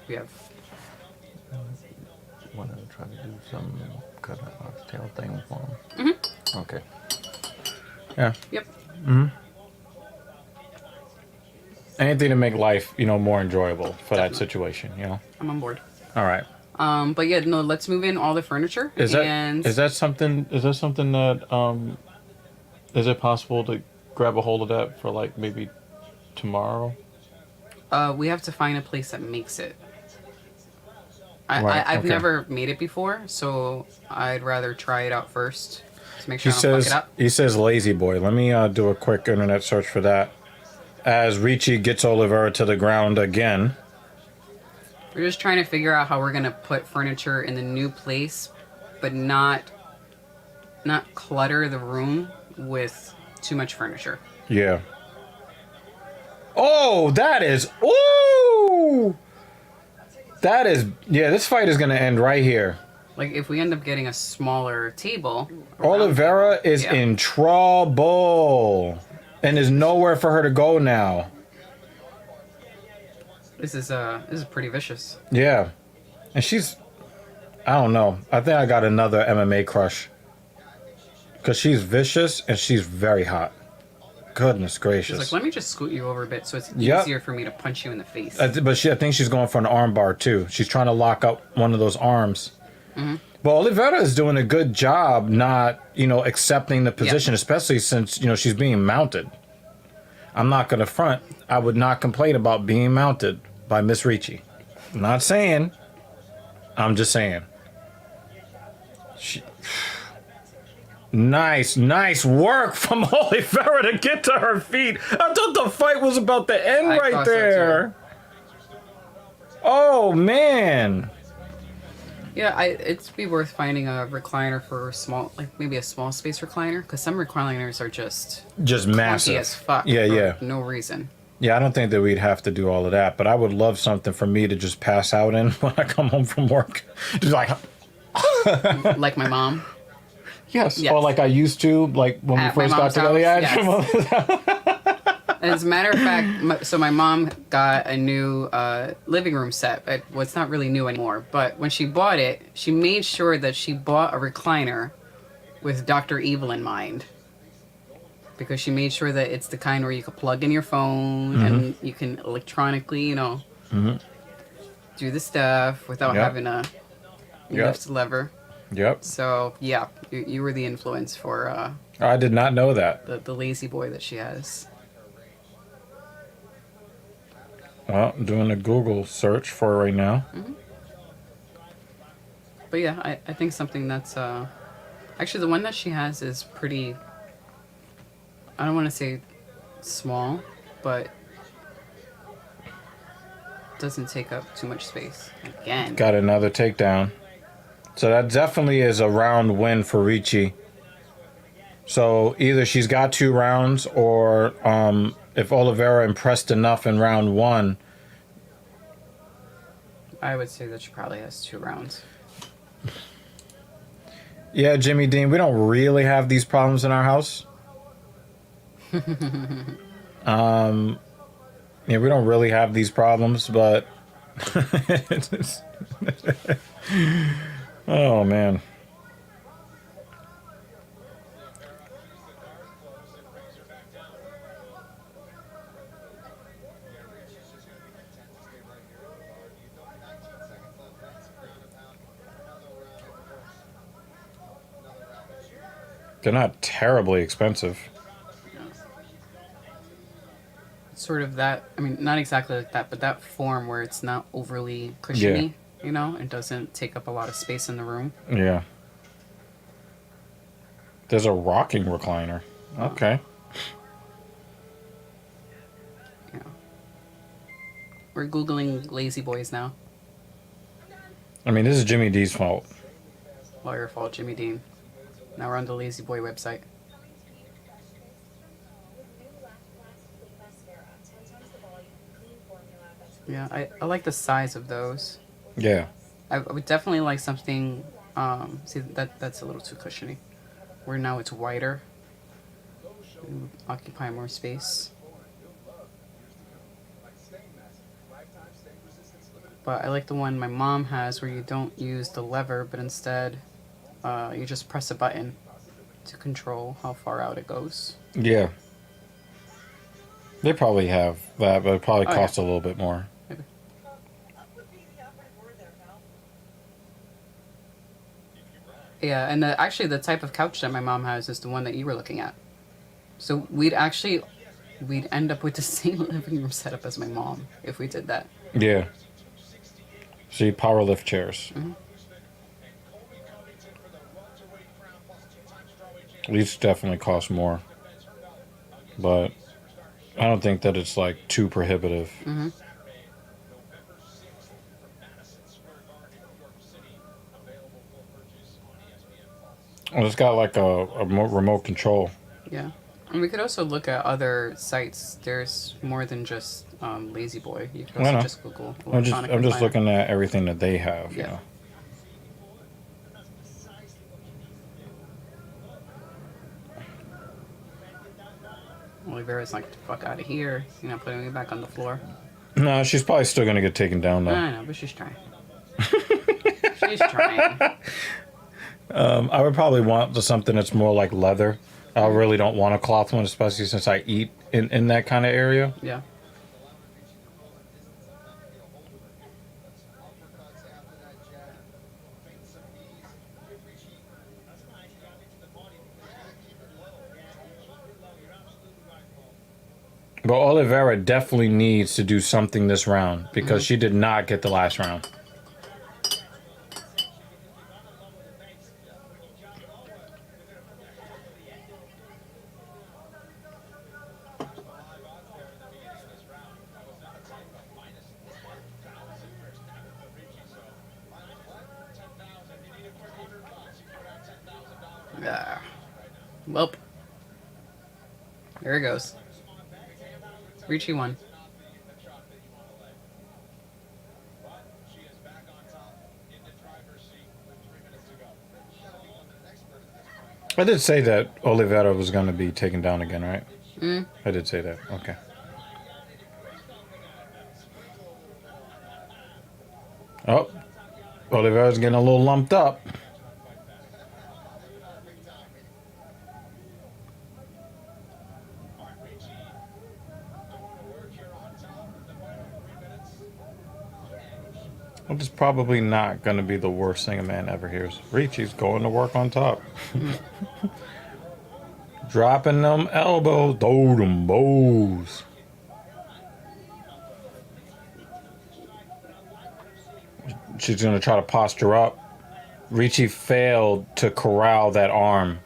we have. Want to try to do some kind of oxtail thing for him? Okay. Yeah. Yep. Anything to make life, more enjoyable for that situation, I'm on board. All right. But yeah, no. Let's move in all the furniture. Is that and something that is it possible to grab a hold of that for like maybe tomorrow? we have to find a place that makes it. Right, I've okay. never made it before, so I'd rather try it out first to make sure I don't fuck it up. He says lazy boy. Let me do a quick internet search for that. As Ricci gets Oliveira to the ground again. We're just trying to figure out how we're gonna put furniture in the new place, but not clutter the room with too much furniture. Yeah. Oh, that is. Ooh! That is. Yeah, this fight is going to end right here. Like if we end up getting a smaller table, Oliveira is Yeah. in trouble. And there's nowhere for her to go now. this is pretty vicious. Yeah. And she's. I don't know. I think I got another MMA crush. Because she's vicious and she's very hot. Goodness She's gracious. like, let me just scoot you over a bit so it's Yep. easier for me to punch you in the face. I think she's going for an arm bar too. She's trying to lock up one of those arms. But Oliveira is doing a good job not, accepting the position, especially since, she's being mounted. I'm not going to front. I would not complain about being mounted by Miss Ricci. I'm not saying. I'm just saying. Nice work from Oliveira to get to her feet. I thought the fight was about to end I right thought so, there. Oh, man. Yeah, it'd be worth finding a recliner for maybe a small space recliner, because some recliners are just Just clunky massive. as fuck. Yeah, for yeah. No reason. Yeah, I don't think that we'd have to do all of that, but I would love something for me to just pass out in when I come home from work. Just like, Like my mom. yes. Yes. Or like I used to, like when At we my first got mom's together. house, Yeah, As a matter of fact, my mom got a new living room set. Well, it's not really new anymore, but when she bought it, she made sure that she bought a recliner with Dr. Evil in mind. Because she made sure that it's the kind where you can plug in your phone and you can electronically, do the stuff without Yep. having to Yep. lift the lever. Yep. So yeah, you were the influence for I did not know that. the lazy boy that she has. Well, I'm doing a Google search for it right now. But yeah, I think something that's actually the one that she has is pretty. I don't want to say small, but doesn't take up too much space. Again, Got another takedown. So that definitely is a round win for Ricci. So either she's got 2 rounds, or if Oliveira impressed enough in round 1. I would say that she probably has 2 rounds. Yeah, Jimmy Dean, we don't really have these problems in our house. Yeah, we don't really have these problems, but oh man. They're not terribly expensive. Sort of that. I mean, not exactly like that, but that form where it's not overly cushiony. You know, it doesn't take up a lot of space in the room. Yeah. There's a rocking recliner. Okay. Yeah. We're Googling lazy boys now. I mean, this is Jimmy D's fault. All your fault, Jimmy Dean. Now we're on the lazy boy website. Yeah, I like the size of those. Yeah. I would definitely like something. See, that's a little too cushiony. Where now it's wider. It would occupy more space. But I like the one my mom has where you don't use the lever, but instead you just press a button to control how far out it goes. Yeah. They probably have that, but it probably Oh, costs yeah. a little bit more. Maybe. Yeah, and actually the type of couch that my mom has is the one that you were looking at. So we'd end up with the same living room setup as my mom if we did that. Yeah. See, power lift chairs. These definitely cost more. But I don't think that it's like too prohibitive. Well, it's got like a remote control. Yeah. And we could also look at other sites. There's more than just Lazy Boy. You could I also know. just Google I'm just recliner. looking at everything that they have. Yeah. You know. Oliveira's like, the fuck out of here. You know, putting me back on the floor. No, she's probably still gonna get taken down though. I know, but she's trying. She's trying. I would probably want something that's more like leather. I really don't want a cloth one, especially since I eat in that kind of area. Yeah. But Oliveira definitely needs to do something this round because she did not get the last round. Yeah. Welp. There it goes. Ricci won. I did say that Oliveira was going to be taken down again, right? I did say that. Okay. Oh, Oliveira's getting a little lumped up. Well, it's probably not going to be the worst thing a man ever hears. Ricci's going to work on top. Dropping them elbows. Throw them bows. She's going to try to posture up. Ricci failed to corral that arm.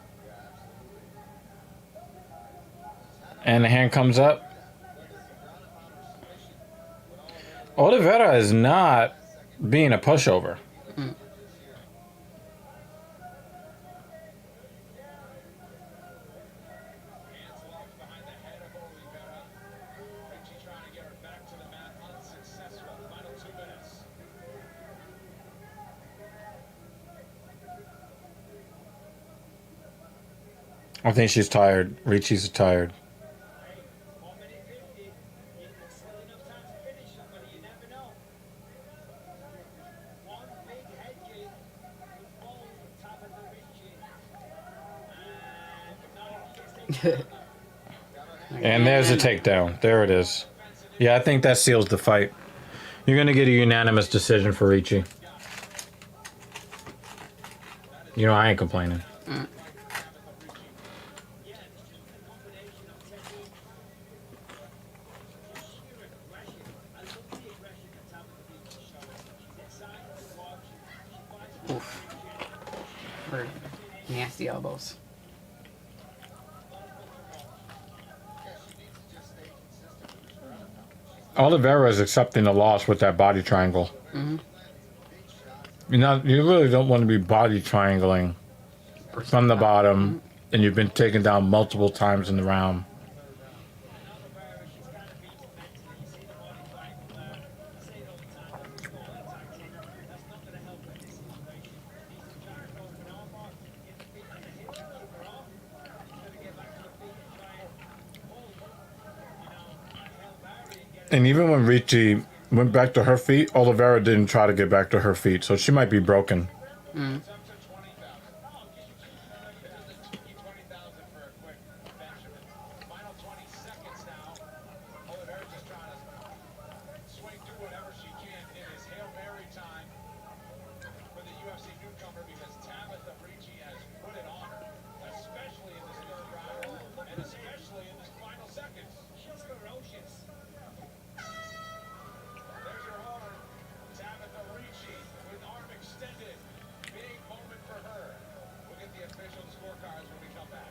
And the hand comes up. Oliveira is not being a pushover. Hands locked behind the head of Oliveira. Ricci trying to get her back to the mat. Unsuccessful. Final 2 minutes. I think she's tired. Ricci's tired. 1:50. It's still enough time to finish somebody. You never know. One big head kick would fall from Tabitha Ricci. And Vittori gets taken. And there's a takedown. There it is. Yeah, I think that seals the fight. You're going to get a unanimous decision for Ricci. You know, I ain't complaining. Oof. Or nasty elbows. Oliveira is accepting the loss with that body triangle. You really don't want to be body triangling from the bottom, and you've been taken down multiple times in the round. And even when Ricci went back to her feet, Oliveira didn't try to get back to her feet, so she might be broken. It's up to 20,000. This is a cheeky 20,000 for a quick Benjamin. Final 20 seconds now. Oliveira just trying to swing through whatever she can. It is Hail Mary time for the UFC newcomer because Tabitha Ricci has put it on her, especially in this third round and especially in this final seconds. She's ferocious. There's your horn. Tabitha Ricci with arm extended. Big moment for her. We'll get the official scorecards when we come back.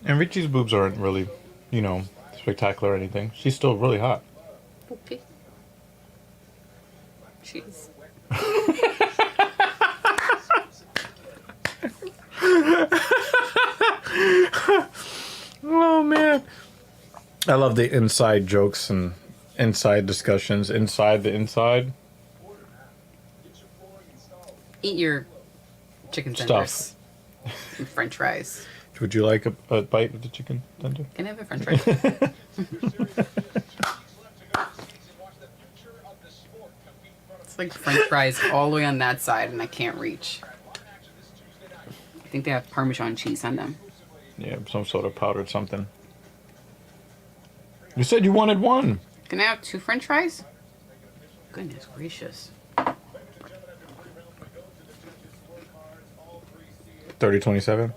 And Ricci's boobs aren't really, spectacular or anything. She's still really hot. Okay. Jeez. Oh, man. I love the inside jokes and inside discussions inside the inside. Eat your chicken Stuff. tenders. And French fries. Would you like a bite of the chicken tender? Can I have a French fry? It's like French fries all the way on that side, and I can't reach. I think they have Parmesan cheese on them. Yeah, some sort of powdered something. You said you wanted one. Can I have 2 French fries? Goodness gracious. 30-27.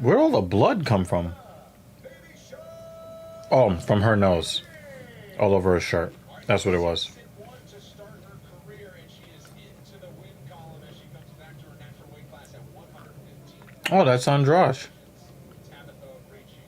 Where'd all the blood come from? Oh, from her nose. All over her shirt. That's what it was. To start her career, and she is into the win column as she comes back to her natural weight class at 115. Oh, that's Andrade. Tabitha Ricci.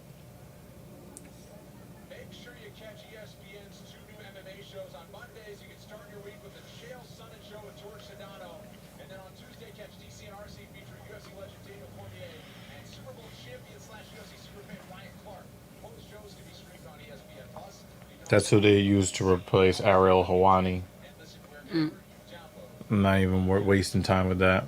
Make sure you catch ESPN's 2 new MMA shows on Mondays. You can start your week with the Chael Sonnen Show with George Sedano, and then on Tuesday catch DCNRC featuring UFC legend Daniel Cormier and Super Bowl champion / UFC superfan Ryan Clark. Both shows can be streamed on ESPN Plus. That's who they used to replace Ariel Hawani. I'm not even wasting time with that.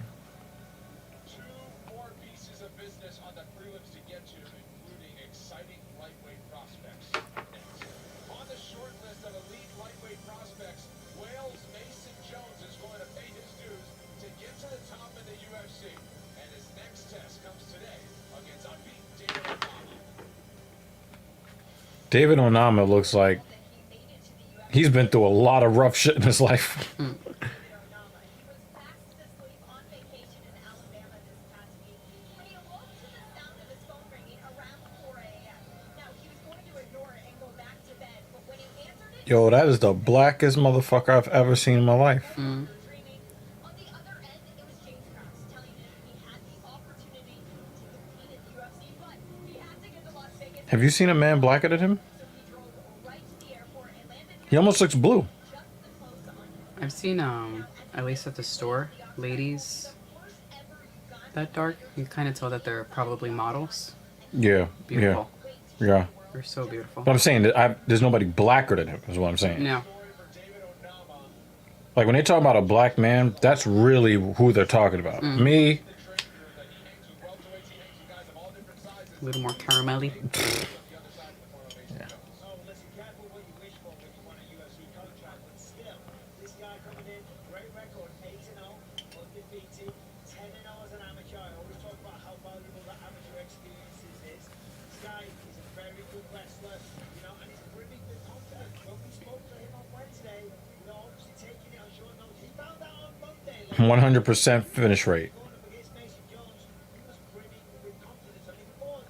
2 more pieces of business on the prelims to get to, including exciting lightweight prospects. Next. On the short list of elite lightweight prospects, Wales' Mason Jones is going to pay his dues to get to the top in the UFC. And his next test comes today against unbeaten David Obama. David Onama looks like he's been through a lot of rough shit in his life. He was fast asleep on vacation in Alabama this past week when he awoke to the sound of his phone ringing around 4 a.m. Now, he was going to ignore it and go back to bed, but when he answered it, Yo, that is the blackest motherfucker I've ever seen in my life. dreaming. On the other end, it was James Krause telling him he had the opportunity to compete in the UFC, but he had to get to Las Vegas. Have you seen a man blacker than him? So he drove right to the airport and landed He almost looks blue. just the clothes on. I've seen at least at the store, ladies that dark. You kind of tell that they're probably models. Yeah, Beautiful. yeah. They're so beautiful. But I'm saying that there's nobody blacker than him, is what I'm saying. No. Like when they talk about a black man, that's really who they're talking about. Me, A little more caramelly. Oh, listen, careful what you wish for when you want a UFC contract, but still, this guy coming in, great record, 8-0, undefeated, 10-0 as an amateur. I always talk about how valuable that amateur experience is. This guy is a very good wrestler, you know, and he's brimming with confidence. When we spoke to him on Wednesday, you know, obviously taking it on short notice, he found out on Monday, like, 100% finish rate. going up against Mason Jones, he was brimming with confidence. I mean, before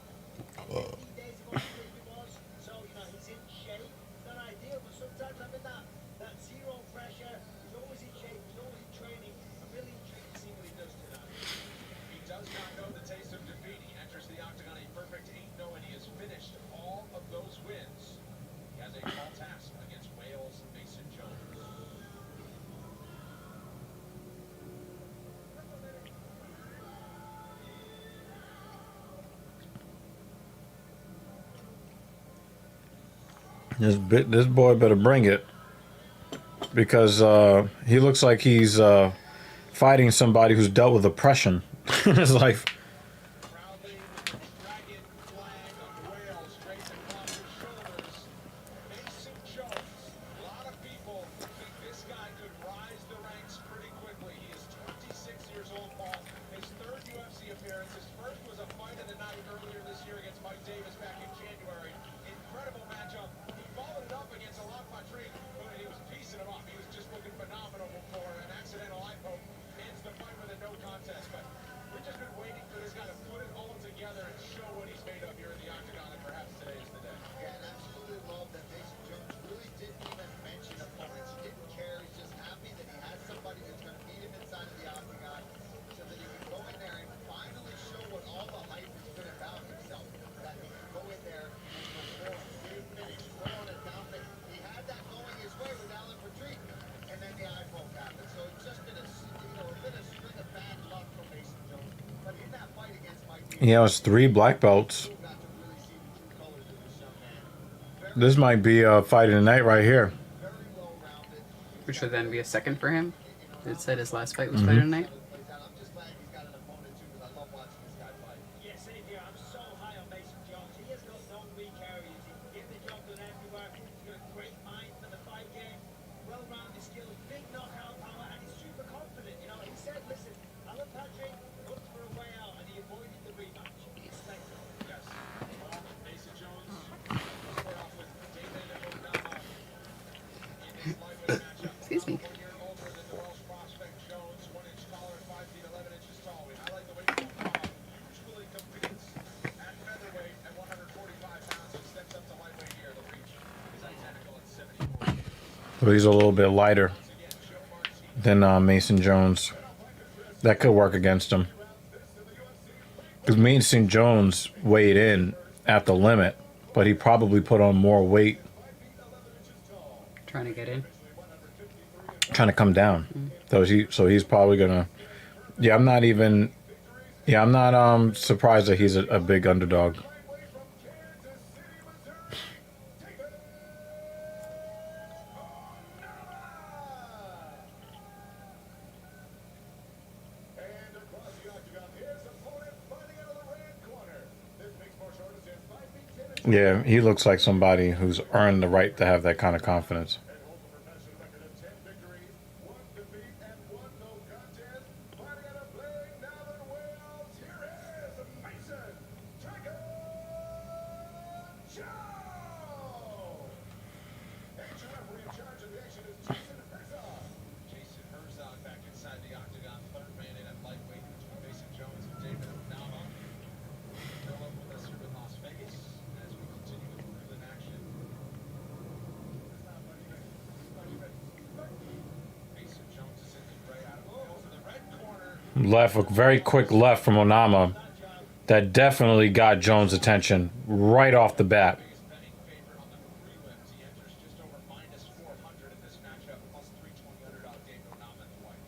15 days ago, I believe it was. So, you know, he's in shape. It's not ideal, but sometimes having that zero pressure, he's always in shape, he's always in training. I'm really intrigued to see what he does tonight. He does not know the taste of defeat. He enters the octagon a perfect 8-0, and he has finished all of those wins. He has a tall task against Wales Mason Jones. This boy better bring it, because he looks like he's fighting somebody who's dealt with oppression in his life. Proudly, dragon flag of Wales draped across his shoulders. Mason Jones. A lot of people think this guy could rise the ranks pretty quickly. He is 26 years old, Paul. His third UFC appearance. His first was a fight of the night earlier this year against Mike Davis back in January. Incredible matchup. He followed it up against Alap Patrick, but he was piecing him up. He was just looking phenomenal before an accidental eye poke ends the fight with a no contest. But we've just been waiting for this guy to put it all together and show what he's made of here in the octagon, and perhaps today is the day. Yeah, and absolutely love that Mason Jones really didn't even mention opponents. He didn't care. He's just happy that he has somebody that's going to beat him inside of the octagon so that he can go in there and finally show what all the hype has been about himself. That he can go in there and perform, big finish, throw on a dominant. He had that going his way with Alan Patrick, and then the eye poke happened. So it's just been a string of bad luck for Mason Jones. But in that fight against Mike Davis, He has 3 black belts. got to really see the true colors of this young man. This might be a fight of the night right here. Very well rounded. Which would then be a second for him. It said his last fight was fight of the night. I'm just glad he's got an opponent too, because I love watching this guy fight. Yeah, same here. I'm so high on Mason Jones. He has got no weak areas. He can get the job done everywhere. He's got a great mind for the fight game, well-rounded skills, big knockout power, and he's super confident. You know, he said, listen, Alan Patrick looked for a way out, and he avoided the rematch. Expect it. Yes. Mason Jones. Start off with David Onama in his lightweight matchup. Excuse me. 1 year older than the Welsh prospect Jones, 1 inch taller, 5 feet 11 inches tall. We highlight the weight Onama usually competes at featherweight at 145 pounds and steps up to lightweight here. The reach is identical at 74. So he's a little bit lighter than Mason Jones. That could work against him. Because Mason Jones weighed in at the limit, but he probably put on more weight Trying to get in. trying to come down. So he's probably gonna. Yeah, I'm not even. Yeah, I'm not surprised that he's a big underdog. And across the octagon, his opponent fighting out of the red corner. This mixed martial artist is 5 feet 10 inches Yeah, he looks like somebody who's earned the right to have that kind of confidence. and holds a professional record of 10 victories, 1 defeat, and 1 no contest. Fighting out of Blaine, Northern Wales, here is Mason Dragon Jones. Left, a very quick left from Onama. That definitely got Jones' attention right off the bat. Betting favorite on the prelims. He enters just over -400 in this matchup, +320 underdog David Onama at the white.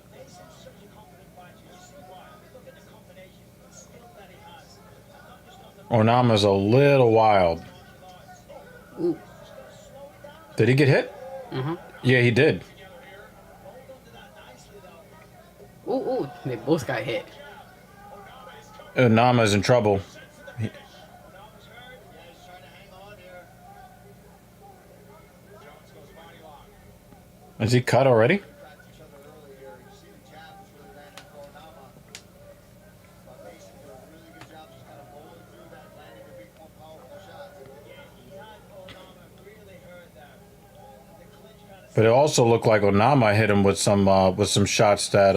Mason's such a confident fighter. You see why? I mean, look at the combination, the skill that he has. And not just on the Onama's a little wild. Ooh. Did he get hit? Yeah, he did. Ooh, ooh. They both got hit. Onama's in trouble. Onama's hurt. Yeah, he's trying to hang on here. Jones goes body lock. Is he cut already? Cracked each other early here. You see the jab was really landing for Onama. But Mason did a really good job just kind of rolling through that, landing the big, more powerful shots. Yeah, he had Onama really hurt there. The clinch kind of But it also looked like Onama hit him with some shots that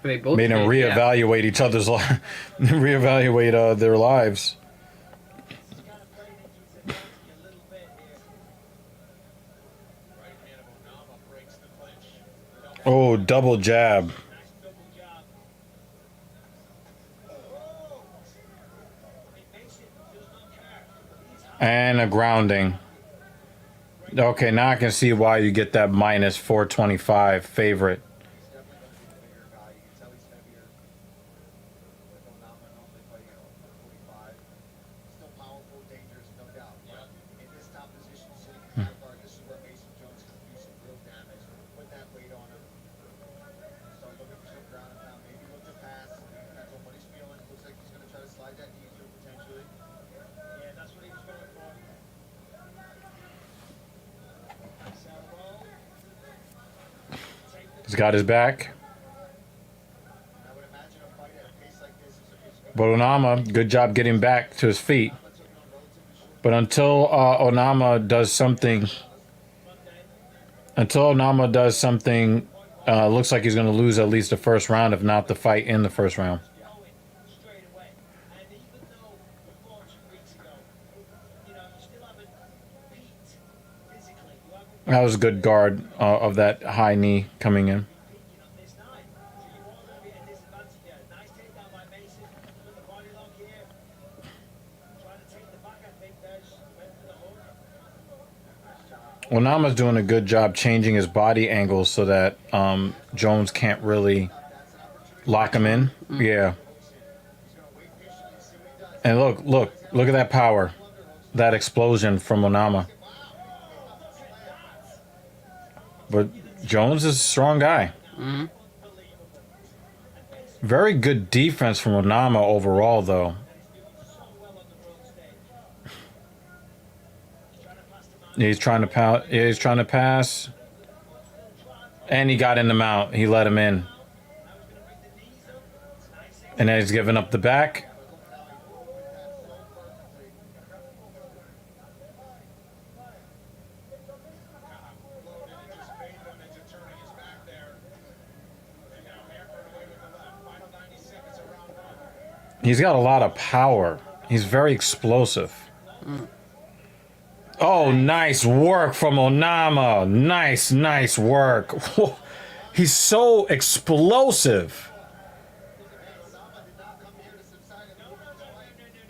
They both made him hit, yeah. reevaluate each other's reevaluate their lives. kind of played into his advantage a little bit here. Right hand of Onama breaks the clinch. Oh, double jab. Nice double job. Oh! I mean, Mason does not care. He's high. And a grounding. Okay, now I can see why you get that minus 425 favorite. He's definitely going to be the bigger guy. You can tell he's heavier. With Onama normally fighting at 145. Still powerful, dangerous, no doubt. But in this top position, sitting in the guard, this is where Mason Jones can do some real damage. Put that weight on him. Start looking for some ground and pound. Maybe look to pass. Depends on what he's feeling. Looks like he's going to try to slide that knee through potentially. Yeah, that's what he was going for. Nice elbow. He's got his back. And I would imagine a fight at a pace like this is going to But Onama, good job getting back to his feet. But until Onama does something, looks like he's going to lose at least the first round, if not the fight in the first round. Going straight away. And even though you fought 2 weeks ago, you know, you still haven't peaked physically. You haven't That was a good guard of that high knee coming in. peaking on this night. So you are going to be at a disadvantage here. Nice takedown by Mason. With the body lock here. Trying to take the back, I think. There's went for the hook. Onama's doing a good job changing his body angles so that Jones can't really lock him in. Yeah. And look at that power, that explosion from Onama. But Jones is a strong guy. Very good defense from Onama overall, though. So well on the world stage. He's trying to pass the man. Yeah, he's trying to pound. Yeah, he's trying to pass. And he got in the mount. He let him in. Now he's going to bring the knees up. It's nice. And then he's giving up the back. Loaded and just baited him into turning his back there. And now hammered away with the left. Final 90 seconds of round one. He's got a lot of power. He's very explosive. Oh, nice work from Onama. Nice work. He's so explosive.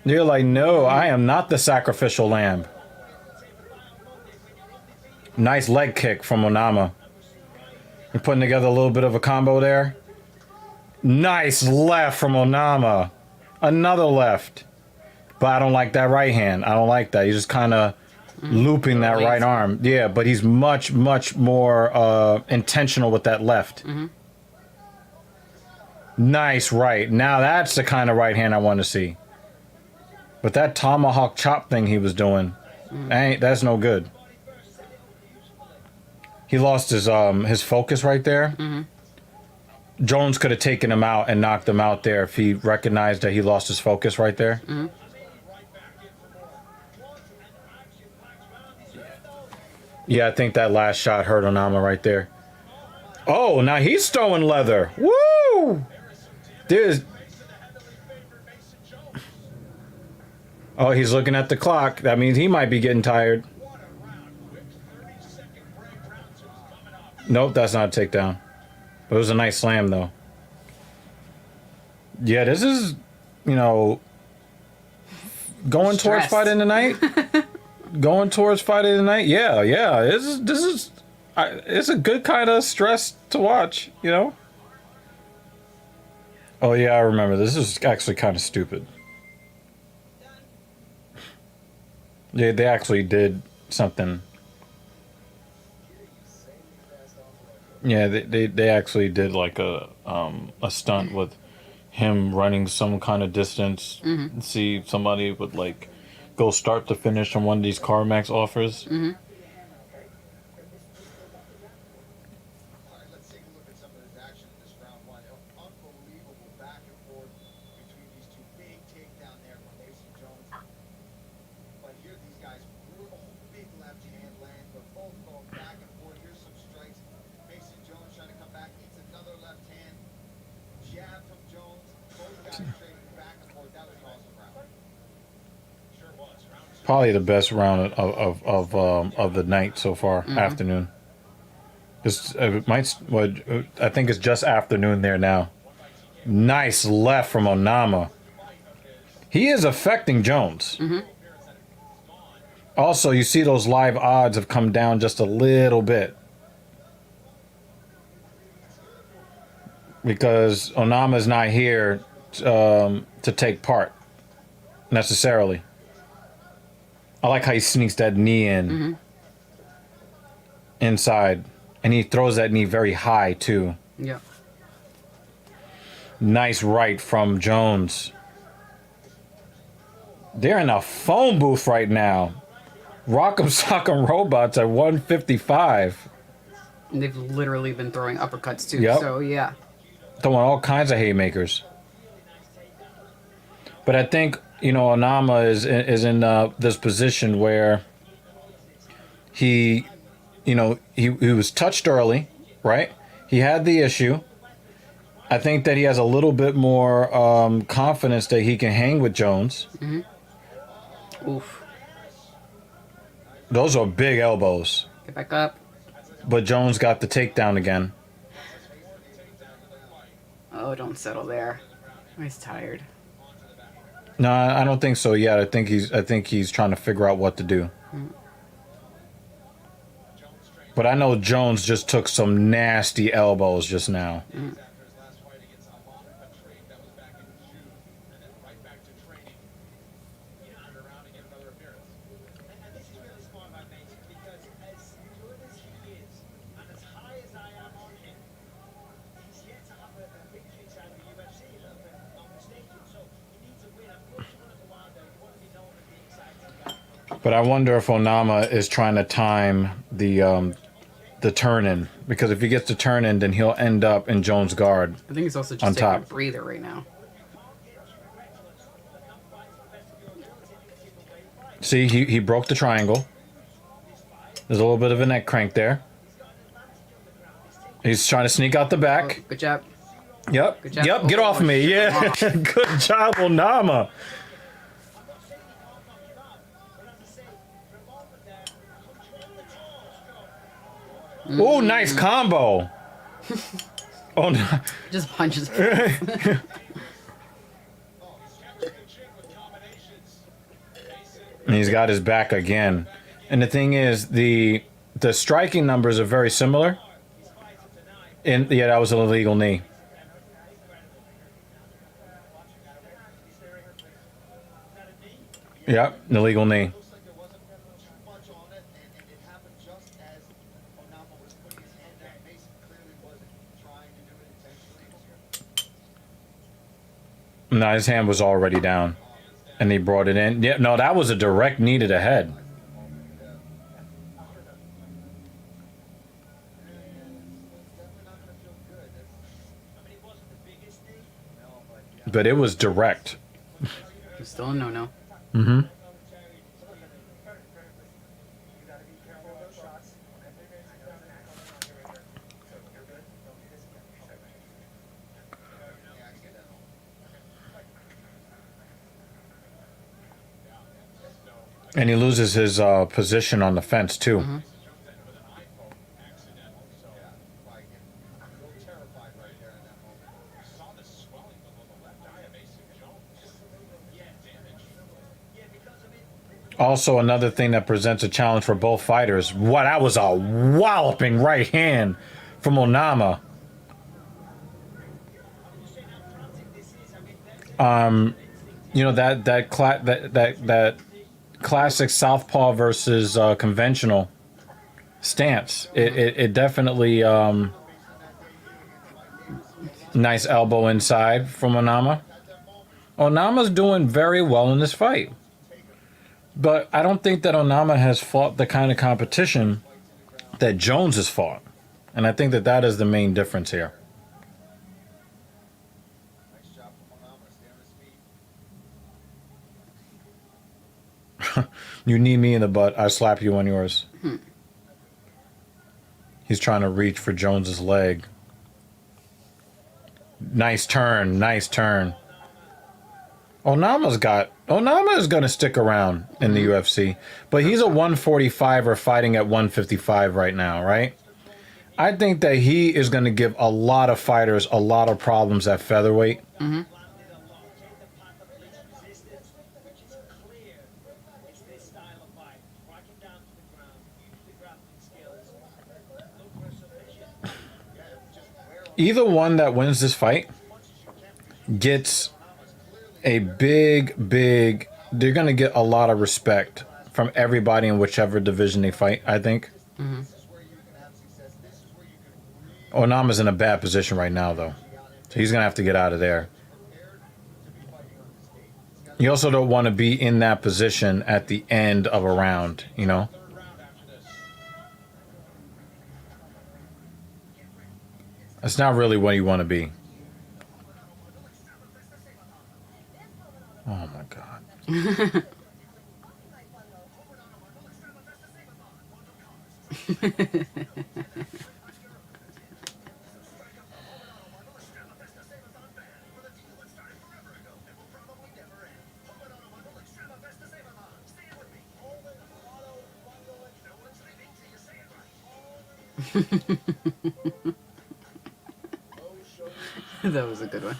You're like, no, I am not the sacrificial lamb. Nice leg kick from Onama. You're putting together a little bit of a combo there. Nice left from Onama. Another left. But I don't like that right hand. I don't like that. He's just kind of looping that right arm. Yeah, but he's much more intentional with that left. Nice right. Now that's the kind of right hand I want to see. But that tomahawk chop thing he was doing, that's no good. He lost his focus right there. Jones could have taken him out and knocked him out there if he recognized that he lost his focus right there. Yeah, I think that last shot hurt Onama right there. Oh, now he's throwing leather. Woo! Oh, he's looking at the clock. That means he might be getting tired. Nope, that's not a takedown. But it was a nice slam, though. Yeah, this is, you know, going towards Stressed. fight in the night. Going towards fight of the night. Yeah, yeah. It's a good kind of stress to watch, you know? Oh, yeah, I remember. This is actually kind of stupid. Yeah, they actually did something. Yeah, they actually did like a stunt with him running some kind of distance. See if somebody would like go start to finish on one of these CarMax offers. All right, let's take a look at some of this action in this round one. Unbelievable back and forth between these two. Big takedown there from Mason Jones. But here these guys, big left hand land, but both going back and forth. Here's some strikes. Mason Jones trying to come back. It's another left hand. Jab from Jones. Both guys trading back and forth. That was an awesome round. Sure was. Round two. Probably the best round of the night so far. Afternoon. It might. What I think it's just afternoon there now. Nice left from Onama. He is affecting Jones. Also, you see those live odds have come down just a little bit. Because Onama's not here to take part, necessarily. I like how he sneaks that knee in inside. And he throws that knee very high, too. Yeah. Nice right from Jones. They're in a phone booth right now. Rock'em Sock'em Robots at 155. And they've literally been throwing uppercuts too. Yep. So yeah. Throwing all kinds of haymakers. But I think, you know, Onama is in this position where he, you know, he was touched early, right? He had the issue. I think that he has a little bit more confidence that he can hang with Jones. Oof. Those are big elbows. Get back up. But Jones got the takedown again. Oh, don't settle there. He's tired. No, I don't think so yet. I think he's trying to figure out what to do. But I know Jones just took some nasty elbows just now. After his last fight against Vittori, that was back in June, and then right back to training. Turned around and get another appearance. And this is really smart by Mason because as good as he is, and as high as I am on him, he's yet to have a victory inside the UFC, if I'm not mistaken. So he needs a win. Of course, you want to go out there, you want to be known as the exciting guy. But I wonder if Onama is trying to time the turn-in. Because if he gets the turn-in, then he'll end up in Jones' guard. I think he's also On just taking a top. breather right now. See, he broke the triangle. There's a little bit of a neck crank there. He's trying to sneak out the Oh, back. good job. Yep. Good job. Yep. Get off of me. Yeah. Good job, Onama. Oh, nice combo. Oh, no. Just punches. And he's got his back again. And the thing is, the striking numbers are very similar. And yeah, that was an illegal knee. Yep, an illegal knee. Looks like there wasn't too much on it, and it happened just as Onama was putting his hand down. Mason clearly wasn't trying to do it intentionally. No, his hand was already down. And he brought it in. Yeah, no, that was a direct knee to the head. But it was direct. It's still a no-no. Mm-hmm. And he loses his position on the fence, too. Mm-hmm. Also, another thing that presents a challenge for both fighters. What, that was a walloping right hand from Onama. You know that classic southpaw versus conventional stance. It definitely nice elbow inside from Onama. Onama's doing very well in this fight, but I don't think that Onama has fought the kind of competition that Jones has fought, and I think that that is the main difference here. Nice job from Onama. Stay on his feet. You knee me in the butt, I slap you on yours. He's trying to reach for Jones's leg. Nice turn, nice turn. Onama is going to stick around in the UFC, but he's a 145er fighting at 155 right now, right? I think that he is going to give a lot of fighters a lot of problems at featherweight. Landed a lot. Take the path of least resistance, which is clear. It's this style of fight. Strike him down to the ground. Use the grappling skills. Look for a submission. Either one that wins this fight gets a big, they're going to get a lot of respect from everybody in whichever division they fight, I think. Onama's in a bad position right now, though. So he's going to have to get out of there. You also don't want to be in that position at the end of a round, you know? That's not really what you want to be. Oh, my God. That was a good one.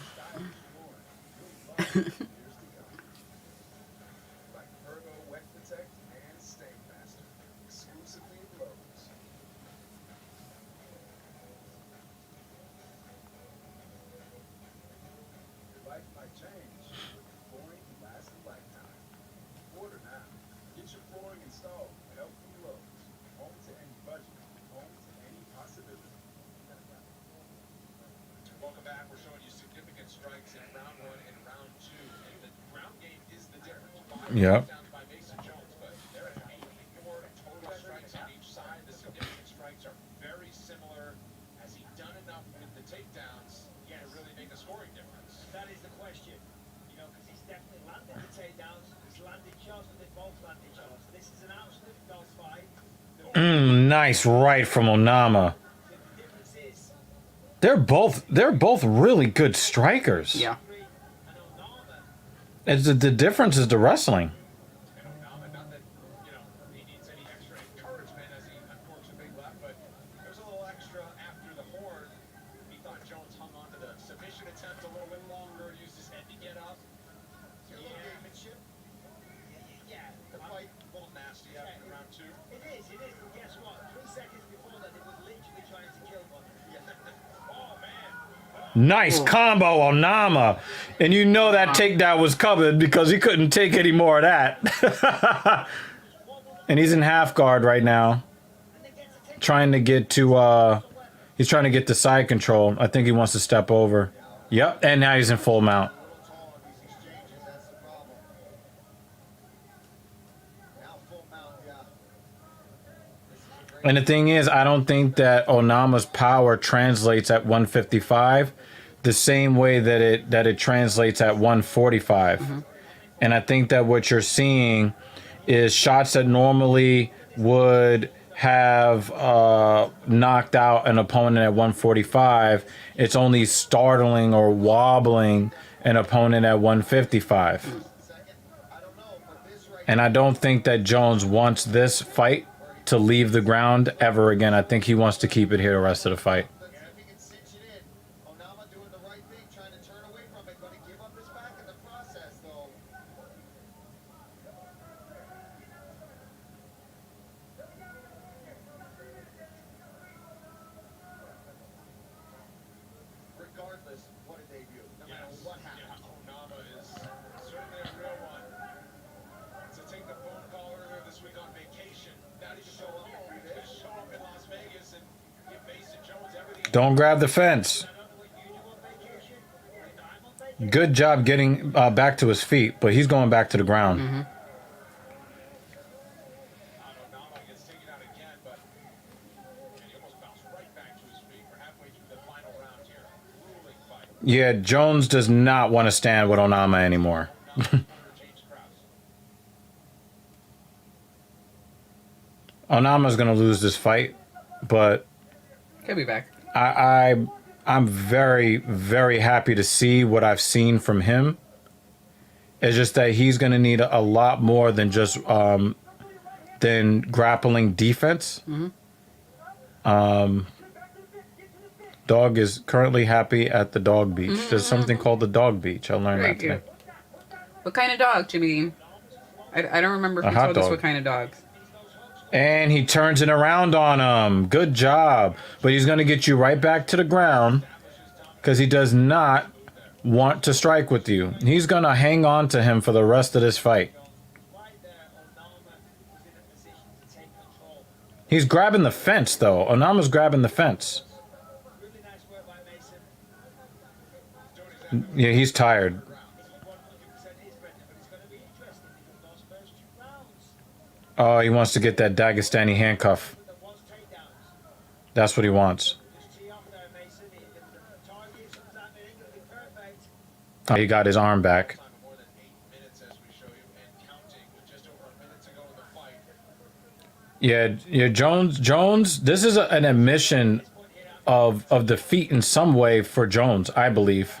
Like Ergo Wet Protect and Stay Faster. Exclusively at Lowe's. Your life might change, but your flooring can last a lifetime. Order now. Get your flooring installed with help from Lowe's. Home to any budget. Home to any possibility. Welcome back. We're showing you significant strikes in round one and round two. And the ground game is the difference. Yep. Down by Mason Jones, but there are 84 total strikes on each side. The significant strikes are very similar. Has he done enough with the takedowns to really make a scoring difference? That is the question. You know, because he's definitely landed the takedowns. He's landed shots, and they both landed shots. This is an absolute dog fight. Nice right from Onama. The difference is, They're both really good strikers. Yeah. and Onama, It's the difference is the wrestling. And Onama, not that, you know, he needs any extra encouragement as he uncorks a big left, but there's a little extra after the horn. He thought Jones hung on to the submission attempt a little bit longer, used his head to get up. Your little gamemanship. yeah, The fight a little nasty after round two. it is. But guess what? 3 seconds before that, they were literally trying to kill one. Oh, man. Nice combo, Onama. And you know that takedown was coming because he couldn't take any more of that. And he's in half guard right now. Trying to get to he's trying to get the side control. I think he wants to step over. Yep, and now he's in full mount. Tall in these exchanges, that's the problem. Now full mount, yeah. And the thing is, I don't think that Onama's power translates at 155 the same way that it translates at 145. And I think that what you're seeing is shots that normally would have knocked out an opponent at 145. It's only startling or wobbling an opponent at 155. Second, I don't know, but this right And I don't think that Jones wants this fight to leave the ground ever again. I think he wants to keep it here the rest of the fight. let's see if he can cinch it in. Onama doing the right thing, trying to turn away from it. Going to give up his back in the process, though. Don't grab the fence. Good job getting back to his feet, but he's going back to the ground. Mm-hmm. Onama gets taken out again, but he almost bounced right back to his feet. We're halfway through the final round here. Grueling fight. Yeah, Jones does not want to stand with Onama anymore. Onama's going to lose this fight, but He'll be back. I'm very, very happy to see what I've seen from him. It's just that he's going to need a lot more than just than grappling defense. Mm-hmm. Dog is currently happy at the dog beach. There's something called the dog beach. I learned Very that today. cute. What kind of dog, Jimmy? I don't remember if A you hot told us dog. what kind of dog. And he turns it around on him. Good job. But he's going to get you right back to the ground because he does not want to strike with you. He's going to hang on to him for the rest of this fight. Right there, Onama was in a position to take control. He's grabbing the fence, though. Onama's grabbing the fence. Really nice work by Mason. Yeah, he's tired. This is 100% his, Brendan, but it's going to be interesting because those first 2 rounds, Oh, he wants to get that Dagestani handcuff. there was takedowns. That's what he wants. Just tee off there, Mason. The target sometimes it ain't going to be perfect. Oh, he got his arm back. Time of more than 8 minutes as we show you and counting with just over a minute to go in the fight. Yeah, Jones, this is an admission of defeat in some way for Jones, I believe.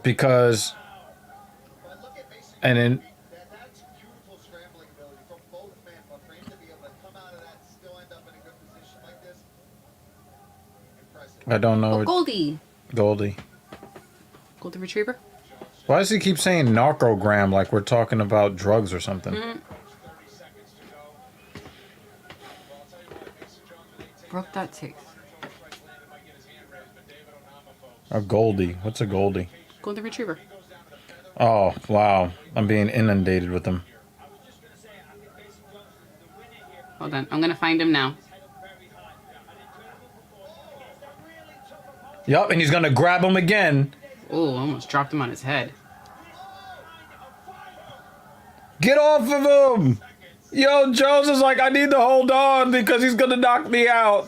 Because, But look at Mason. and then, That's beautiful scrambling ability from both men, but for him to be able to come out of that, still end up in a good position like this, impressive. I don't know Oh, what, Goldie. Goldie. Golden Retriever. Why does he keep saying narcogram like we're talking about drugs or something? 30 seconds to go. Well, I'll tell you what, Mason Jones with 8 Broke that tape. shoulder strikes landed might get his hand raised, but David Onama, folks. A Goldie. What's a Goldie? Golden Retriever. Oh, wow. I'm being inundated with them. I was just going to say, I think Mason Jones is the winner here. Hold on. I'm going to find him now. Head up very high. An incredible performance against a really tough opponent. Yup, and he's going to grab him again. Oh, almost dropped him on his head. Get off of him! Yo, Jones is like, I need to hold on because he's going to knock me out.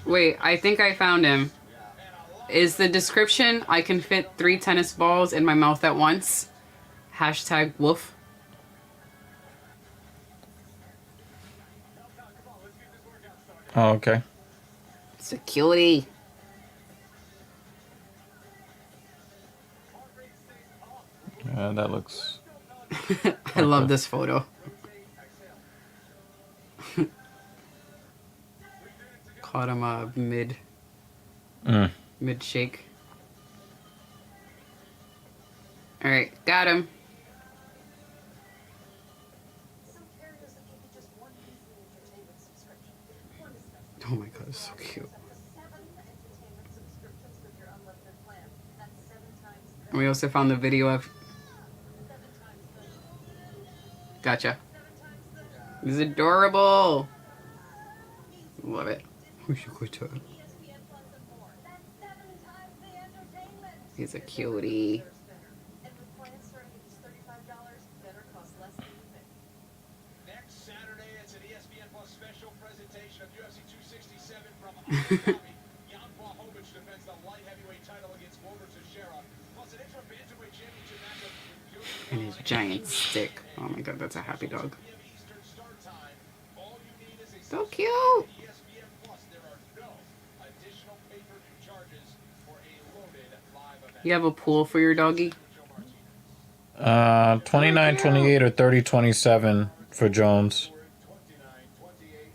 Wait, I think I found him. Is the description, I can fit 3 tennis balls in my mouth at once? Hashtag woof. Oh, okay. Security. Yeah, that looks... I love this photo. Caught him mid shake. All right, got him. Some carriers will give you just one Disney entertainment subscription. One is special. Oh my god, it's so cute. Up to 7 entertainment subscriptions with your unlimited plan. That's 7 times And we also found the video of. 7 times the Gotcha. 7 times the He's adorable. Love it. ESPN Plus and more. That's 7 times the entertainment. He's a cutie. And with plans starting at just $35, better cost less than you think. Next Saturday, it's an ESPN Plus special presentation of UFC 267 from Abu Dhabi. Jan Blachowicz defends the light heavyweight title against Glover Teixeira. Plus an intra-bantamweight championship matchup between Fury And his giant stick. Oh my god, that's a happy dog. Eastern start time. All you need is a So cute. ESPN Plus. There are no additional pay-per-view charges for a loaded live event. You have a pool for your doggy? 29-28 or 30-27 for Jones. 29-28.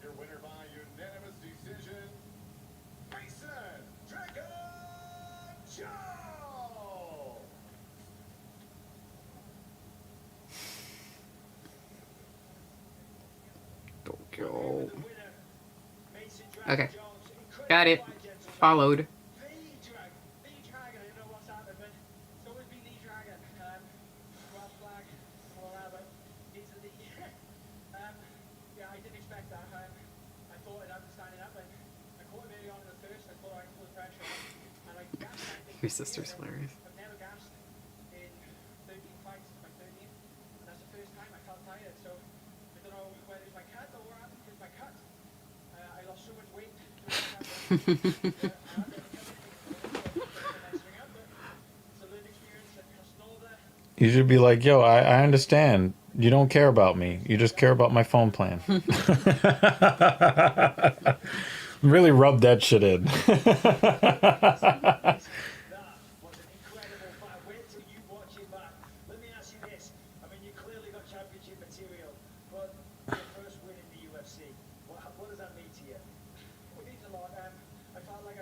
Your winner by unanimous decision, Mason Dragon Jones. Tokyo. Mason Dragon Okay. Jones, incredible Got it. fight, gentlemen. Followed. Lee Dragon, I don't know what's happened, but it's always been Lee Dragon. Rob Flag, Colorado, into the Yeah, I didn't expect that. I thought I'd have him standing up, and I caught him early on in the first. I thought I could put the pressure on, and I gassed that thing. Your sister's hilarious. I've never gassed in 13 fights, my 13th, and that's the first time I felt tired. So I don't know whether it's my cut or what happened because my cut. I lost so much weight. You should be like, yo, I understand. You don't care about me. You just care about my phone plan. Really rub that shit in. That was an incredible fight. Wait till you watch it back. Let me ask you this. I mean, you clearly got championship material, but your first win in the UFC. What does that mean to you? It means a lot. I felt like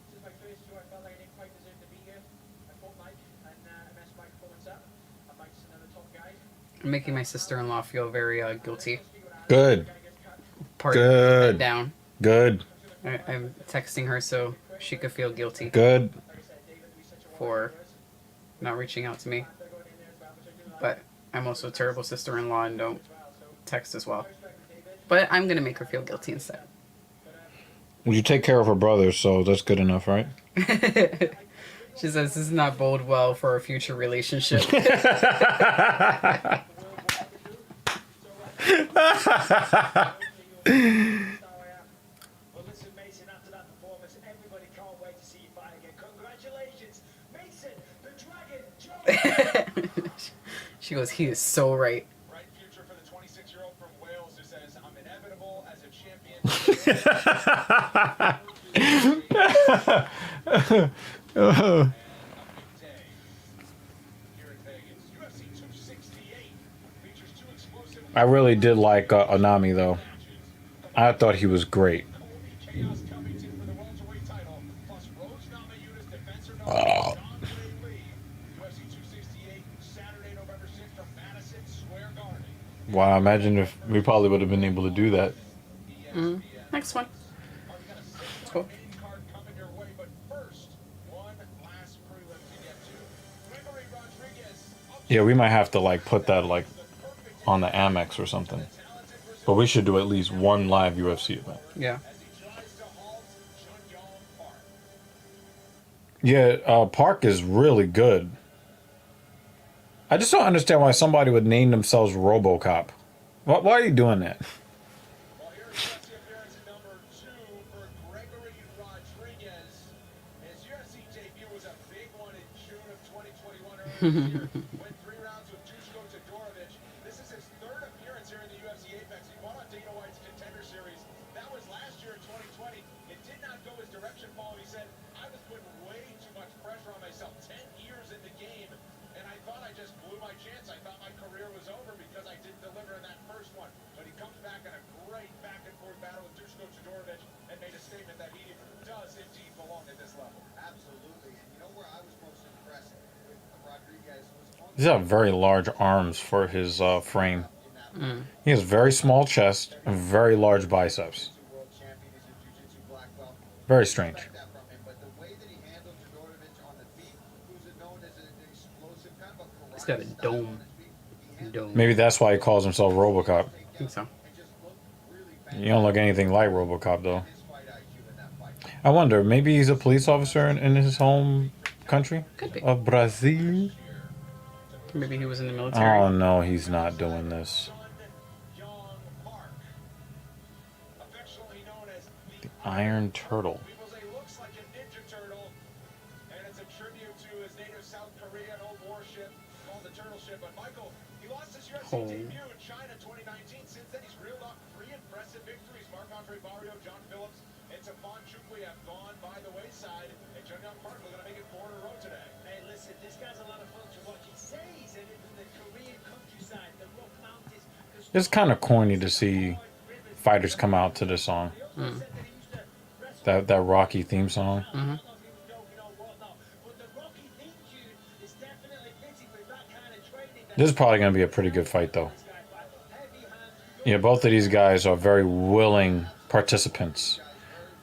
since my first show, I felt like I didn't quite deserve to be here. I fought Mike, and I messed my performance up. And Mike's another top guy. I'm making my sister-in-law feel very guilty. Good. Parting Good. that down. Good. I'm texting her so she could feel guilty Good. for not reaching out to me. But I'm also a terrible sister-in-law and don't text as well. But I'm gonna make her feel guilty instead. Well, you take care of her brother, so that's good enough, right? She says this is not bode well for a future relationship. Well, listen, Mason, after that performance, everybody can't wait to see you fight again. Congratulations, Mason, the Dragon Jones. She goes, he is so right. Bright future for the 26-year-old from Wales who says, I'm inevitable as a champion. Here in Vegas, UFC 268 features two explosive I really did like Anami, though. I thought he was great. Chaos Covington for the welterweight title, plus Rose Namajunas, defensor John Lee. UFC 268, Saturday, November 6th from Madison Square Garden. Wow, imagine if we probably would have been able to do that. Next one. Cool. Main card coming your way, but first, one last prelim to get to. Gregory Rodriguez, Yeah, we might have to like put that like on the Amex or something. But we should do at least one live UFC event. Yeah. as he tries to halt Chun Yong Park. Yeah, Park is really good. I just don't understand why somebody would name themselves RoboCop. Why are you doing that? Well, here's UFC appearance number 2 for Gregory Rodriguez. His UFC debut was a big one in June of 2021 earlier this year. Went 3 rounds with Dushko Todorovic. This is his 3rd appearance here in the UFC Apex. He fought on Dana White's Contender Series. That was last year in 2020. It did not go his direction, Paul. He said, I was putting way too much pressure on myself. 10 years in the game, and I thought I just blew my chance. I thought my career was over because I didn't deliver in that first one. But he comes back in a great back-and-forth battle with Dushko Todorovic and made a statement that he does indeed belong at this level. Absolutely. And you know where I was most impressed with Rodriguez was on He's got very large arms for his frame. in that He has very small chest and very large biceps. Jiu-Jitsu world champion. He's a jiu-jitsu black belt. Very strange. Expect that from him, but the way that he handled Todorovic on the feet, who's known as an explosive kind of a karate He's got a style dome. on his feet, he handled Dome. Maybe that's why he calls himself RoboCop. I think so. and just looked really You don't look anything like RoboCop, though. his fight IQ in that fight. I wonder, maybe he's a police officer in his home country Could be. of Brazil. Maybe he was in the military. Oh no, he's not doing this. Chun Yong Park, affectionately known as the Iron Turtle. People say he looks like a Ninja Turtle, and it's a tribute to his native South Korean old warship called the Turtle Ship. But Michael, he lost his UFC Oh. debut in China 2019. Since then, he's reeled off 3 impressive victories. Marc-Andre Barrio, John Phillips, and Stefan Chukwi have gone by the wayside. And Chun Yong Park, we're going to make it 4 in a row today. Hey, listen, this guy's a lot of fun to watch. He says he's in the Korean countryside, the rough mountains. It's kind of corny to see fighters come out to this song. That Rocky theme song. This is probably going to be a pretty good fight, though. Yeah, both of these guys are very willing participants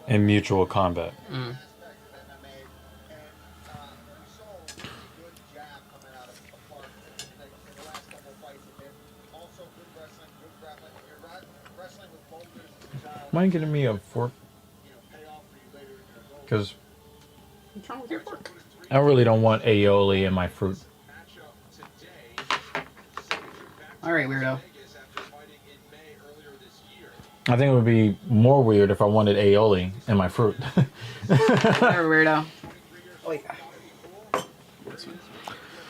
in mutual combat. Aspect of MMA, and we saw a really good jab coming out of Park in the last couple of fights with him. Also good wrestling, good grappling. Your wrestling Mind getting me a fork? Because What's wrong with your fork? I really don't want aioli in my fruit. All right, weirdo. I think it would be more weird if I wanted aioli in my fruit. Whatever, weirdo. Oh, yeah.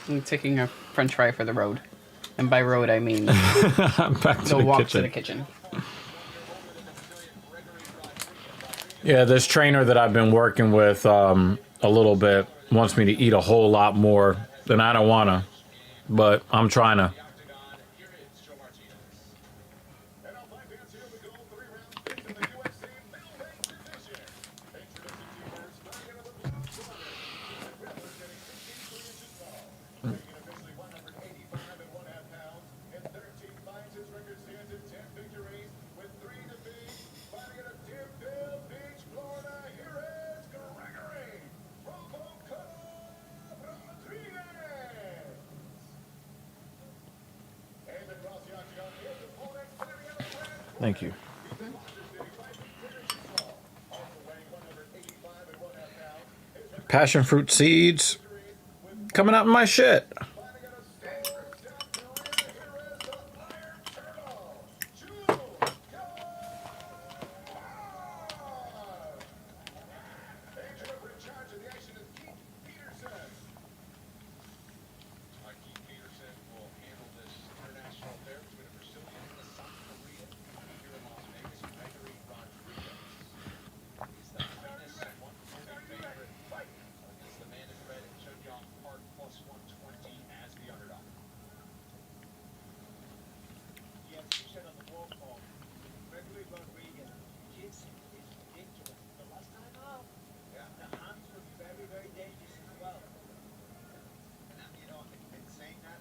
I'm taking a French fry for the road, and by road I mean Back to the the walk kitchen. to the kitchen. Yeah, this trainer that I've been working with a little bit wants me to eat a whole lot more than I don't wanna, but I'm trying to. And our fight fans, here we go. 3 rounds picked in the UFC middleweight division. Introducing to you first, fighting out of the blue corner. Wrestler getting 63 inches tall. Weighing officially 185 and 1/2 pounds. In 13 fights, his record stands at 10 victories with 3 defeats. Fighting out of Deerfield Beach, Florida, here is Gregory Roboco Rodriguez. And across the octagon, his opponent, fighting out of the red corner. Thank you. Passion fruit seeds coming out in my shit. Keith Peterson will handle this international affair between a Brazilian and a South Korean here in Las Vegas. Gregory Rodriguez is the minus 140 favorite against the man in red at Chunhyang Park plus 120 as the underdog. Yes, you said on the wall call. Gregory Rodriguez, jiu-jitsu is ridiculous. The last time out, the hands were very, very dangerous as well. And you know, in saying that,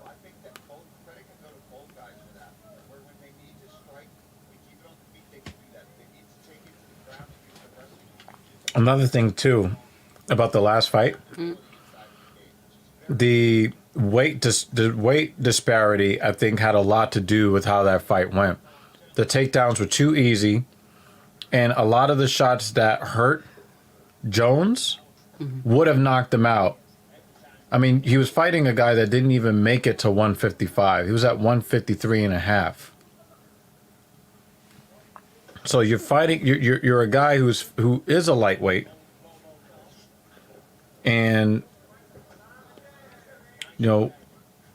I think that both credit can go to both guys for that. Where when they need to strike, we keep it on the feet, they can do that. If they need to take it to the ground and use the wrestling, Another thing too about the last fight, the weight disparity I think had a lot to do with how that fight went. The takedowns were too easy, and a lot of the shots that hurt Jones would have knocked him out. I mean, he was fighting a guy that didn't even make it to 155. He was at 153 and a half. So you're fighting. You're a guy who is a lightweight, and you know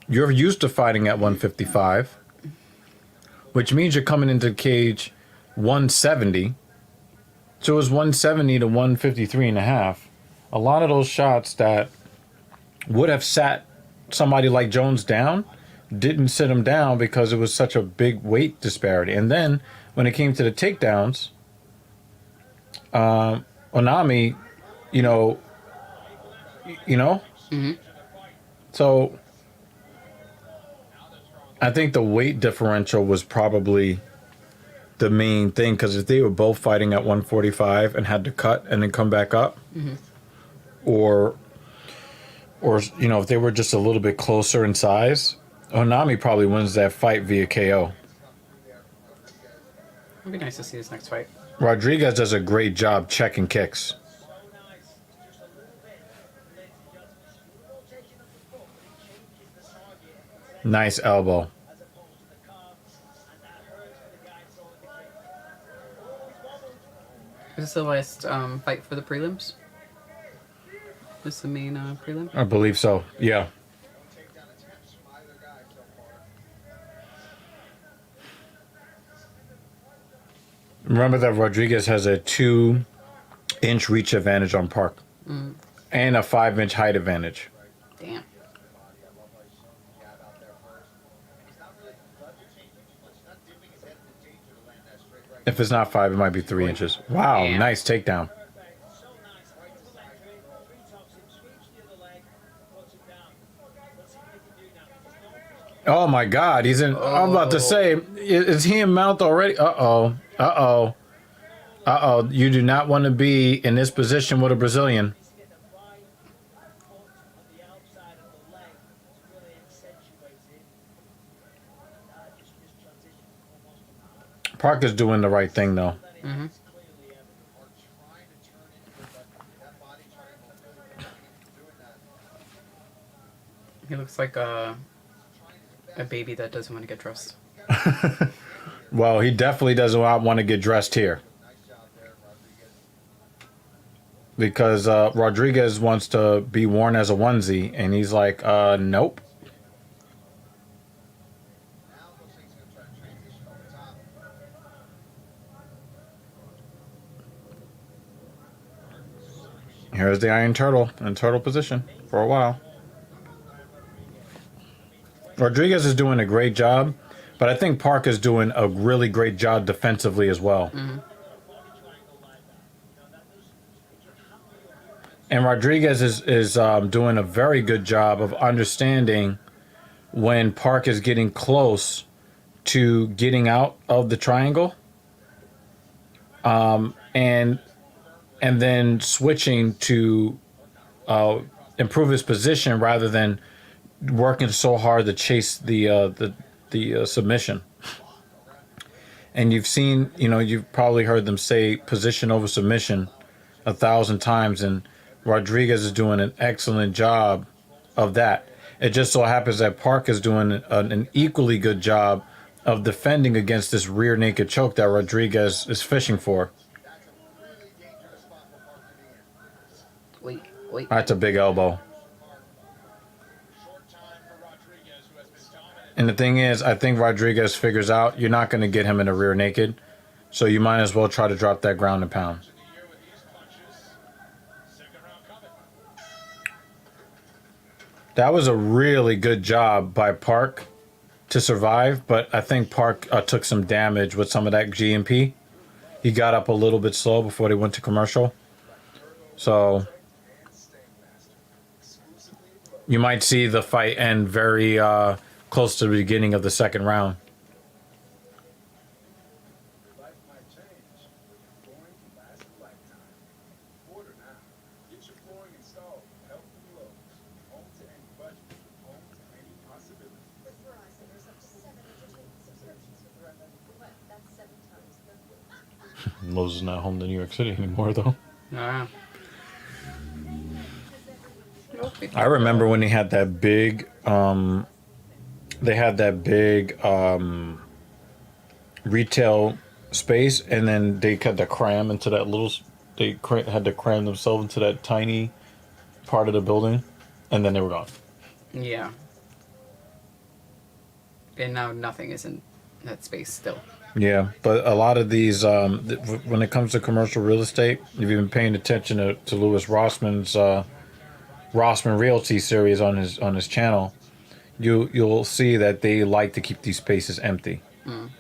you're used to fighting at 155, which means you're coming into the cage 170. So it was 170 to 153 and a half. A lot of those shots that would have sat somebody like Jones down didn't sit him down because it was such a big weight disparity. And then when it came to the takedowns, Onami, you know, so I think the weight differential was probably the main thing, because if they were both fighting at 145 and had to cut and then come back up, or you know, if they were just a little bit closer in size, Onami probably wins that fight via KO. It'd be nice to see this next fight. Rodriguez does a great job checking kicks. So nice, just a little bit, ladies and gentlemen. Smooth rotation of the foot, but it changes the target Nice elbow. as opposed to the calf, and that hurts for the guy throwing the kick. Is this the last fight for the prelims? This is the main prelim? I believe so. Yeah. takedown attempts from either guy so far. Remember that Rodriguez has a 2-inch reach advantage on Park, and a 5-inch height advantage. Damn. If it's not 5, it might be 3 inches. Wow, Damn. nice takedown. So nice, right to the leg, three tops him, sweeps the other leg, puts him down. Let's see what he can do now. He's Oh my God, he's in. I'm about to say, is he in mount already? You do not want to be in this position with a Brazilian. to get the right foot on the outside of the leg to really accentuate it. Just transition almost. Parker's doing the right thing though. That Mm-hmm. are trying to turn into that body triangle really doing that. He looks like a baby that doesn't want to get dressed. Well, he definitely doesn't want to get dressed here. Nice job there, Rodriguez. Because Rodriguez wants to be worn as a onesie, and he's like, nope. Now it looks like he's going to try to transition over top. Here's the Iron Turtle in turtle position for a while. Rodriguez is doing a great job, but I think Park is doing a really great job defensively as well. Mm-hmm. And Rodriguez is doing a very good job of understanding when Park is getting close to getting out of the triangle, and then switching to improve his position rather than working so hard to chase the submission. And you've probably heard them say position over submission 1,000 times, and Rodriguez is doing an excellent job of that. It just so happens that Park is doing an equally good job of defending against this rear naked choke that Rodriguez is fishing for. That's a really dangerous spot for Park to be in. Wait. That's a big elbow. Short time for Rodriguez, who has been dominant. And the thing is, I think Rodriguez figures out you're not going to get him in a rear naked, so you might as well try to drop that ground and pound. The year with these punches. Second round coming. That was a really good job by Park to survive, but I think Park took some damage with some of that GMP. He got up a little bit slow before they went to commercial. So you might see the fight end very close to the beginning of the second round. Life might change, but flooring can last a lifetime. Order now. Get your flooring installed. Healthy Lowe's. Home to any budget. Home to any possibility. With Verizon, there's up to 7 entertainment subscriptions with Verizon. What? That's 7 times the... Lowe's is not home to New York City anymore, though. Ah. I remember when they had that big, retail space, and then they had to cram into that little. Had to cram themselves into that tiny part of the building, and then they were gone. Yeah. And now nothing is in that space still. Yeah, but a lot of these, when it comes to commercial real estate, if you've been paying attention to Louis Rossman's Rossman Realty series on his channel, you'll see that they like to keep these spaces empty. Mm.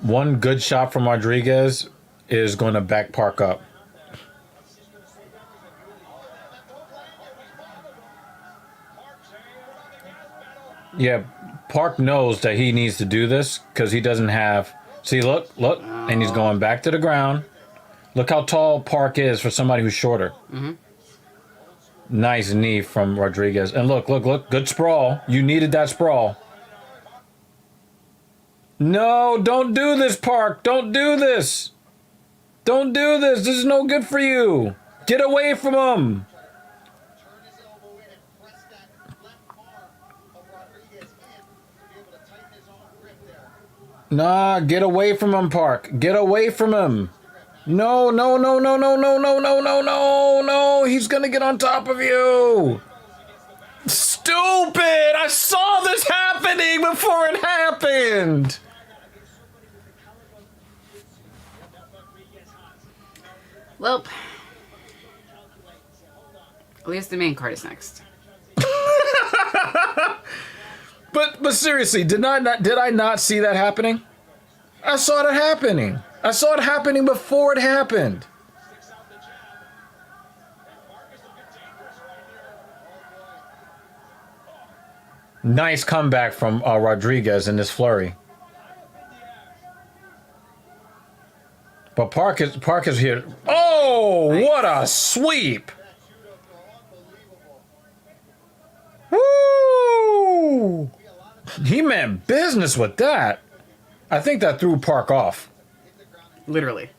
One good shot from Rodriguez is going to back Park up. Yeah, Park knows that he needs to do this because he doesn't have... See, look, and he's going back to the ground. Look how tall Park is for somebody who's shorter. Mm-hmm. Nice knee from Rodriguez. And look, good sprawl. You needed that sprawl. No, don't do this, Park. Don't do this. Don't do this. This is no good for you. Get away from him. Turn his elbow in and press that left arm of Rodriguez in to be able to tighten his own grip there. Nah, get away from him, Park. Get away from him. No. He's going to get on top of you. Stupid. I saw this happening before it happened. Well, at least the main card is next. But seriously, did I not see that happening? I saw it happening. I saw it happening before it happened. Nice comeback from Rodriguez in this flurry. But Park is here. Oh, Nice. What a sweep! Woo! He meant business with that. I think that threw Park off. Literally.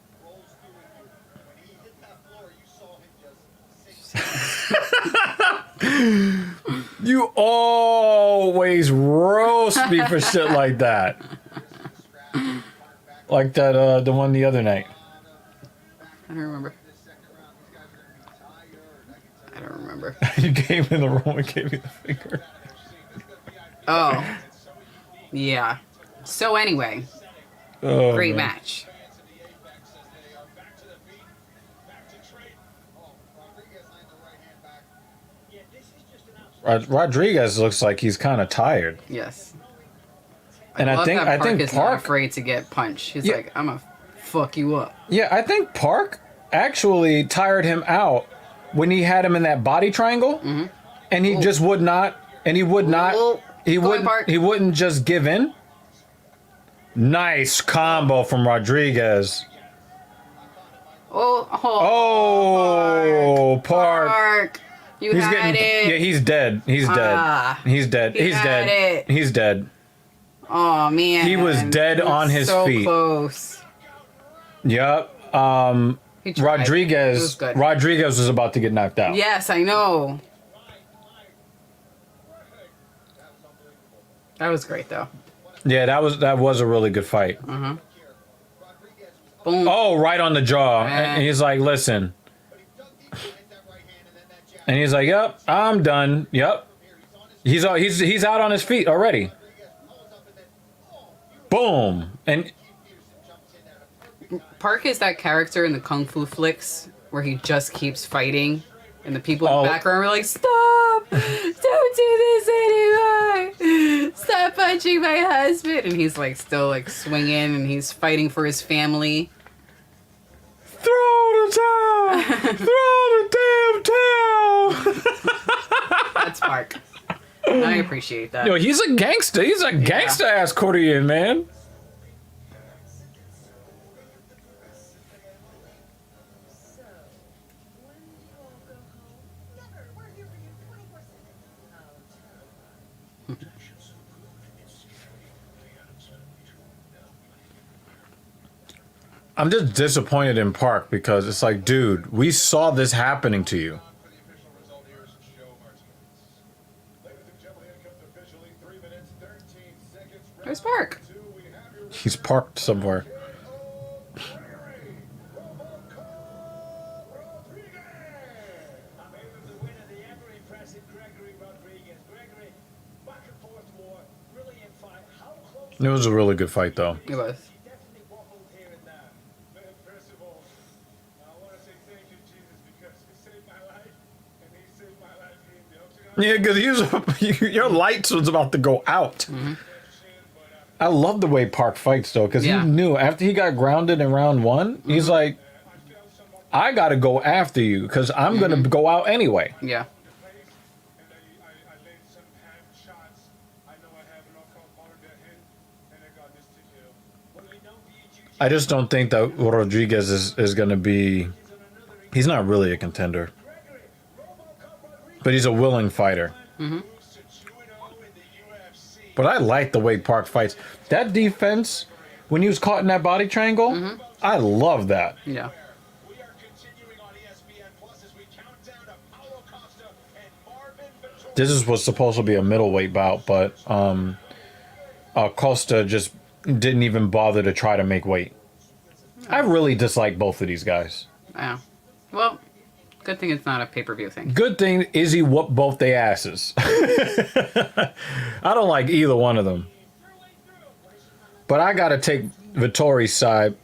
You always roast me for shit like that. Like that, the one the other night. I don't remember. I don't remember. You came in the room and gave me the finger. Oh. Yeah. So anyway, Oh, great man. match. Rodriguez looks like he's kind of tired. Yes. And I love think that Park is not Park. afraid to get punched. He's Yeah. like, I'm gonna fuck you up. Yeah, I think Park actually tired him out when he had him in that body triangle, and he just would not. And he would not. Ooh. He Go ahead, wouldn't. Park. He wouldn't just give in. Nice combo from Rodriguez. Oh, Park. Park. You He's had getting. it. Yeah, he's dead. He's dead. Ah, He's dead. he He's had dead. it. He's dead. Oh man. He was dead He was on his so feet. Close. Yep. He tried. It was Rodriguez. good. Rodriguez was about to get knocked out. Yes, I know. That was great though. Yeah, that was a really good fight. Boom. Oh, right on the jaw. Man. And he's like, listen. And he's like, yep, I'm done. Yep. He's out on his feet already. Boom. And Park is that character in the kung fu flicks where he just keeps fighting, and the people in Oh. the background are like, "Stop! Don't do this anymore! Stop punching my husband!" And he's like still like swinging, and he's fighting for his family. throw the towel. Throw the damn towel. That's Park. I appreciate that. Yo, he's a gangster. He's a gangster ass Korean man. So, when do you all go home? Never. We're here for you 24/7. Oh, I'm just disappointed in Park because it's like, dude, we saw this happening to you. For the official result here is Joe Martinez. Ladies and gentlemen, here comes officially 3 minutes, 13 seconds. Where's Park? We have your He's parked somewhere. I'm here with the winner, the ever impressive Gregory Rodriguez. Gregory, back and forth war, brilliant fight. How close? It was a really good fight, though. It was. He definitely wobbled here and there. First of all, I want to say thank you, Jesus, because he saved my life, and he saved my life here in the octagon. Yeah, because your lights was about to go out. I love the way Park fights, though, because Yeah. he knew after he got grounded in round one, he's like, I got to go after you because I'm going to go out anyway. Yeah. And I laid some hand shots. I know I have knockout on their head, and I got this to kill. Well, you know, for your jiu-jitsu, I just don't think that Rodriguez is going to be. He's not really a contender, but he's a willing fighter. But I like the way Park fights. That defense, when he was caught in that body triangle, I love that. Yeah. We are continuing on ESPN Plus as we count down to Paulo Costa and Marvin Vittori. This was supposed to be a middleweight bout, but Costa just didn't even bother to try to make weight. I really dislike both of these guys. Yeah. Well, good thing it's not a pay-per-view thing. Good thing Izzy whooped both their asses. I don't like either one of them. But I gotta take Vittori's side.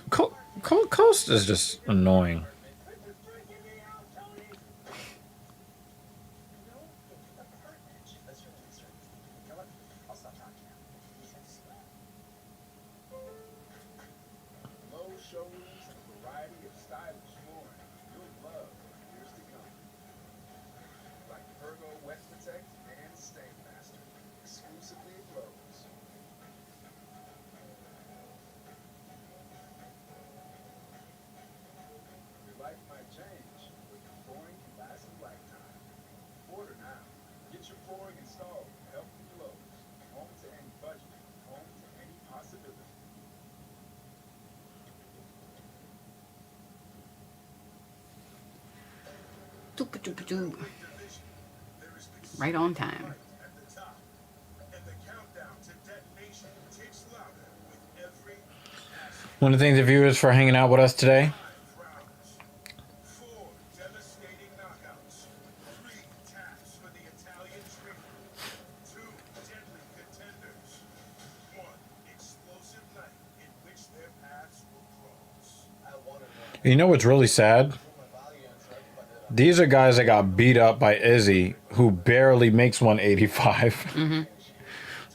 Costa's just annoying. Low shoulders and a variety of stylish flooring you'll love in the years to come. Like Ergo West Protect and Stain Master, exclusively at Lowe's. Your life might change, but your flooring can last a lifetime. Order now. Get your flooring installed. Help from Lowe's. Home to any budget. Right on time. At the top, and the countdown to detonation ticks louder with every passing Want to thank the viewers for hanging out with us today. 5 rounds. 4 devastating knockouts. 3 taps for the Italian dreamer. 2 deadly contenders. 1 explosive night in which their paths will cross. You know what's really sad? These are guys that got beat up by Izzy, who barely makes 185.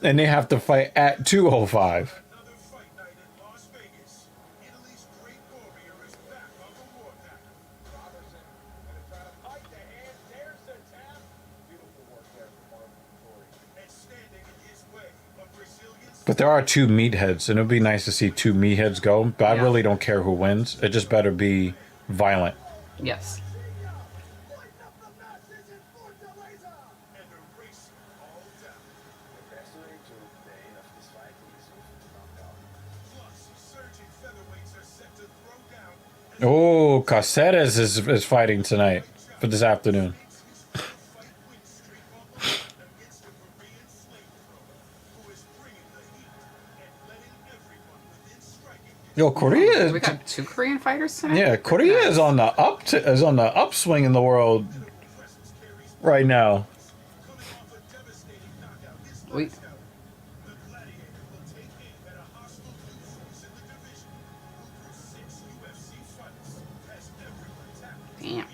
And they have to fight at 205. Another fight night in Las Vegas. Italy's great warrior is back on the warpath. Robertson gonna try to fight the hand, dares the tap. Beautiful work there from Marvin Vittori. And standing in his way, a Brazilian But there are 2 meatheads, and it would be nice to see 2 meatheads go. But I Yeah. really don't care who wins. It just better be violent. Yes. lighten up the masses in Fortaleza and erase all doubt. The best way to the end of this fight is with knockout. Plus, surging featherweights are set to throw down as Oh, Caceres is fighting tonight for this afternoon. his 4-fight win streak on the line against a Korean flamethrower who is bringing the heat and letting everyone within striking distance. Yo, Korea. We got 2 Korean fighters tonight. Yeah, Korea is on the is on the upswing in the world Presence carries right now. coming off a devastating knockout. His We- last out. The gladiator will take aim at a hostile new force in the division who through 6 UFC fights has everyone tapped. Damn.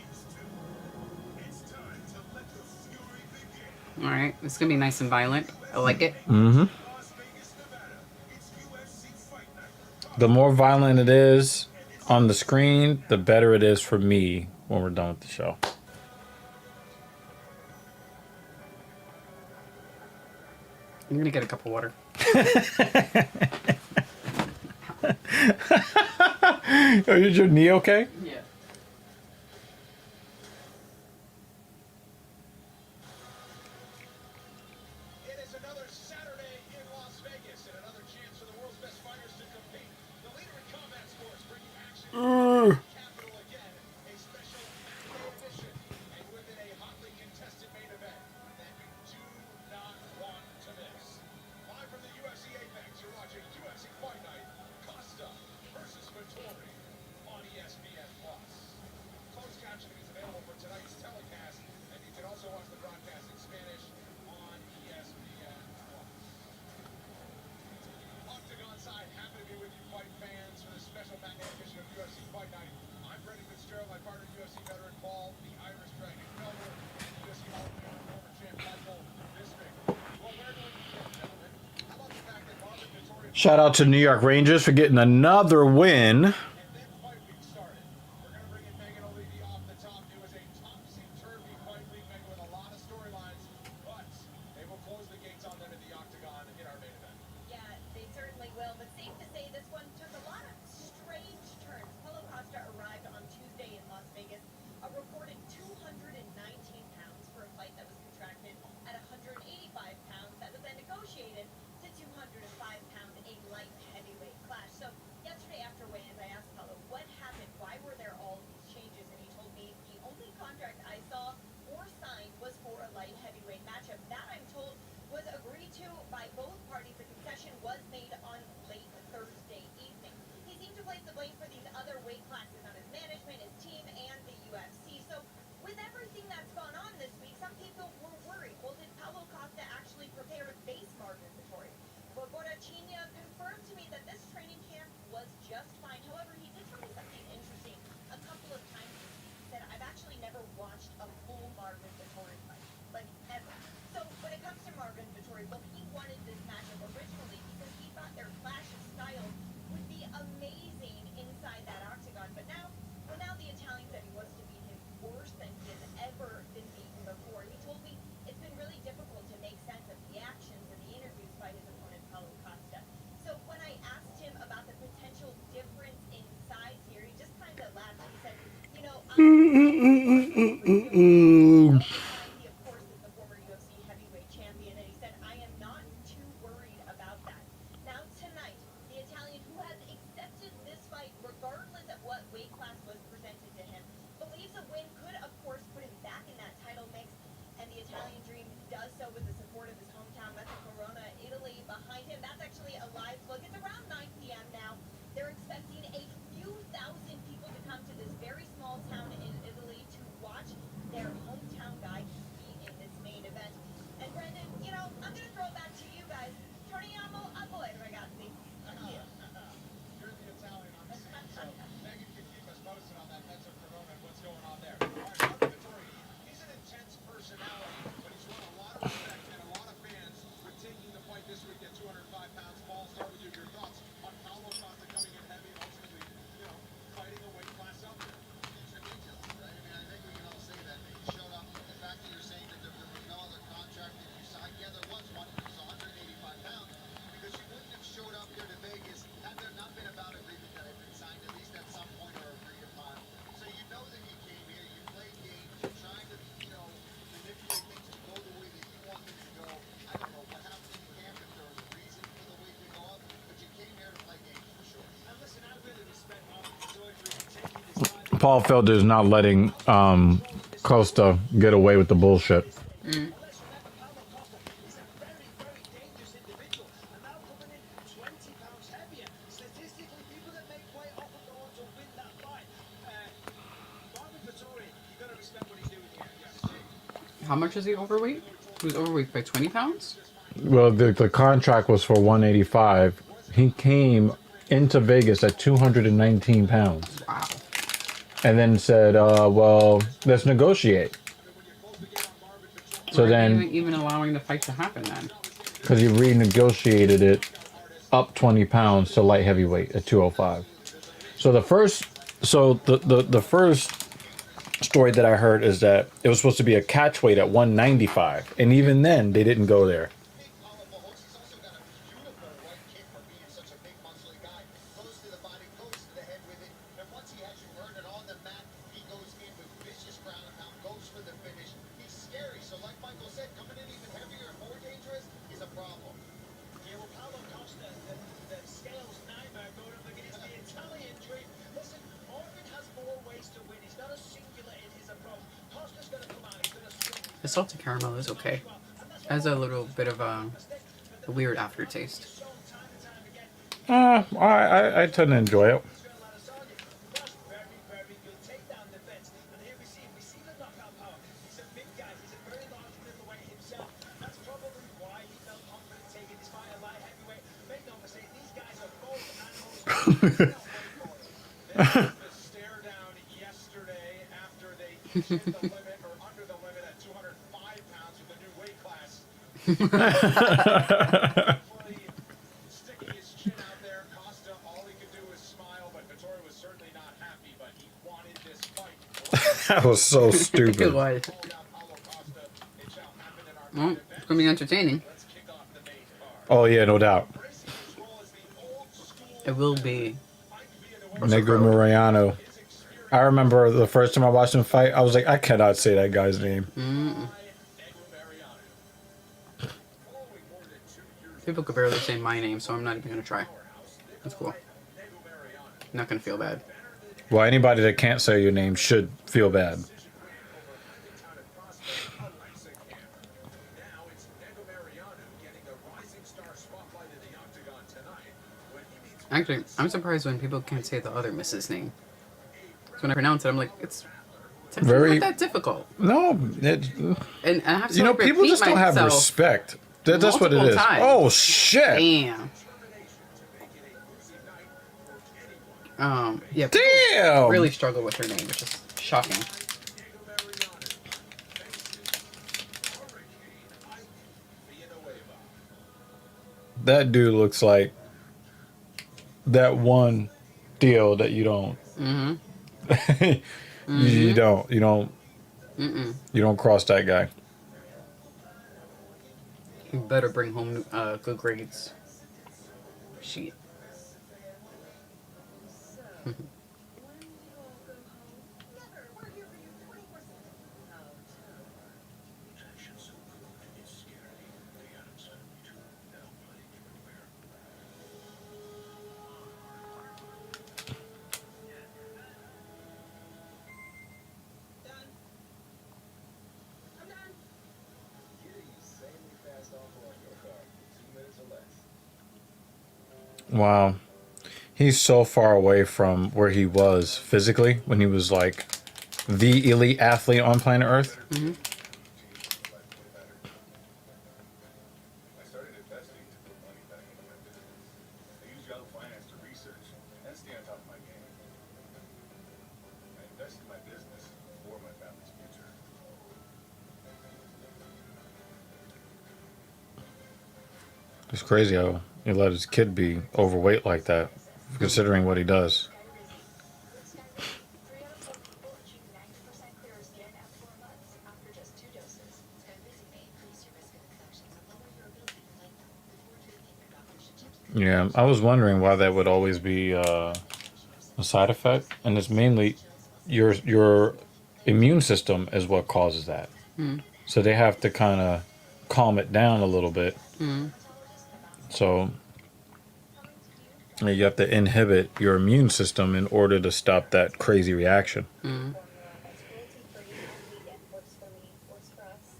It's time to let the fury begin. All right. This is gonna be nice and violent. I like it. Mm-hmm. Las Vegas, Nevada. It's UFC Fight Night. The more violent it is on the screen, the better it is for me when we're done with the show. I'm gonna get a cup of water. Is your knee okay? Yeah. It is another Saturday in Las Vegas and another chance for the world's best fighters to compete. The leader in combat sports bringing action to the capital again, a special Saturday edition, and with it a hotly contested main event that you do not want to miss. Live from the UFC Apex, you're watching UFC Fight Night, Costa versus Vittori on ESPN+. Closed captioning is available for tonight's telecast, and you can also watch the broadcast in Spanish on ESPN+. Octagon side, happy to be with you, fight fans, for this special matinee edition of UFC Fight Night. I'm Brendan Fitzgerald, my partner, UFC veteran Paul, the Irish Dragon Felder, and UFC Hall of Famer, former champ Michael Bisping. Well, where do we begin, gentlemen? How about the fact that Marvin Vittori Shout out to New York Rangers for getting another win. and then fight week started. We're going to bring in Megan O'Leary off the top. It was a topsy-turvy fight week, Megan, with a lot of storylines, but they will close the gates on them in the Octagon in our main event. Yeah, they certainly will, but safe to say this one took a lot of strange turns. Paulo Costa arrived on Tuesday in Las Vegas, a reported 219 pounds for a fight that was contracted at 185 pounds, that was then negotiated to 205 pounds, a light heavyweight clash. So yesterday after weigh-ins, I asked Paulo, what happened? Why were there all these changes? And he told me the only contract I saw or signed was for a light heavyweight matchup. That, I'm told, was agreed to by both parties. The concession was made on late Thursday evening. He seemed to place the blame for these other weight classes on his management, his team, and the UFC. So with everything that's gone on this week, some people were worried. Well, did Paulo Costa actually prepare to face Marvin Vittori? But Borrachina confirmed to me that this training camp was just fine. However, he did tell me something interesting. A couple of times he said, I've actually never watched a full Marvin Vittori fight, like ever. So when it comes to Marvin Vittori, well, he wanted this matchup originally because he thought their clash of styles would be amazing inside that octagon. But now, well, now the Italian said he wants to beat him worse than he has ever been beaten before. He told me it's been really difficult to make sense of the actions and the interviews by his opponent, Paulo Costa. So when I asked him about the potential difference in size here, he just kind of laughed. He said, you know, he, of course, is the former UFC heavyweight champion, and he said, I am not too worried about that. Now, tonight, the Italian, who has accepted this fight regardless of what weight class was presented to him, believes a win could, of course, put him back Paul Felder is not letting Costa get away with the bullshit. Listen, Paulo Costa is a very, very dangerous individual. And now coming in 20 pounds heavier. Statistically, people that make weight often go on to win that fight. Vittori, you got to respect what he's doing here. How much is he overweight? He was overweight by 20 pounds? Well, the contract was for 185. He came into Vegas at 219 pounds. Wow. And then said, well, let's negotiate. So Why are then, you even allowing the fight to happen then? because he renegotiated it up 20 pounds to light heavyweight at 205. So the first story that I heard is that it was supposed to be a catch weight at 195. And even then, they didn't go there. Yeah, well, Paulo Costa, the scales nightmare going up against the Italian dream. Listen, Orban has more ways to win. He's not as singular in his approach. Costa's going to come out. He's going to swing. The salted caramel is okay. It has a little bit of a weird aftertaste. Shown time and time again. I tend to enjoy it. He's going to let us argue. That's very, very good takedown defense. And here we see the knockout power. He's a big guy. He's a very large middleweight himself. That's probably why he felt confident taking this fight at light heavyweight. Make no mistake, these guys are both animals. The stare down yesterday after they hit the limit or under the limit at 205 pounds with the new weight class. Sticking his chin out there, Costa, all he could do was smile, but Vittori was certainly not happy, but he wanted this fight. That was so It stupid. was. Hold out Paulo Costa. It shall happen in our Well, main it's event. going to be entertaining. Let's kick off the main card. Oh, yeah, no doubt. Bracing his role as the old school It will be. fight via the Negro Mariano. I remember the first time I watched him fight, I was like, I cannot say that guy's name. People could barely say my name, so I'm not even going to try. That's cool. I'm not going to feel bad. Well, anybody that can't say your name should feel bad. Now it's Nego Mariano getting a rising star spotlight in the octagon tonight when he meets Actually, I'm surprised when people can't say the other Mrs. name. So when I pronounce it, I'm like, it's actually Very- not that difficult. No, And I have to you know, like, people repeat just don't have myself. respect. That's what it multiple is. times. Oh, shit. Damn. Yeah. people Damn. Really struggle with her name, which is shocking. That dude looks like that one deal that you don't. Mm-hmm. You don't. Mm-mm. You don't cross that guy. You better bring home good grades. Shit. Wow. He's so far away from where he was physically when he was like the elite athlete on planet Earth. Mm-hmm. I started investing to put money back into my business. I use Yahoo Finance to research and stay on top of my game. I invest in my business for my family's future. It's crazy how he let his kid be overweight like that, considering what he does. 3 out of 4 people achieve 90% clear skin at 4 months after just 2 doses. Skyvision may increase your risk of infections and lower your ability to fight them. Before treatment, your doctor should check you. Yeah, I was wondering why that would always be a side effect, and it's mainly your immune system is what causes that. So they have to kind of calm it down a little bit. So You have to inhibit your immune system in order to stop that crazy reaction. Mm. It's cruelty free and vegan. Works for me, works for us,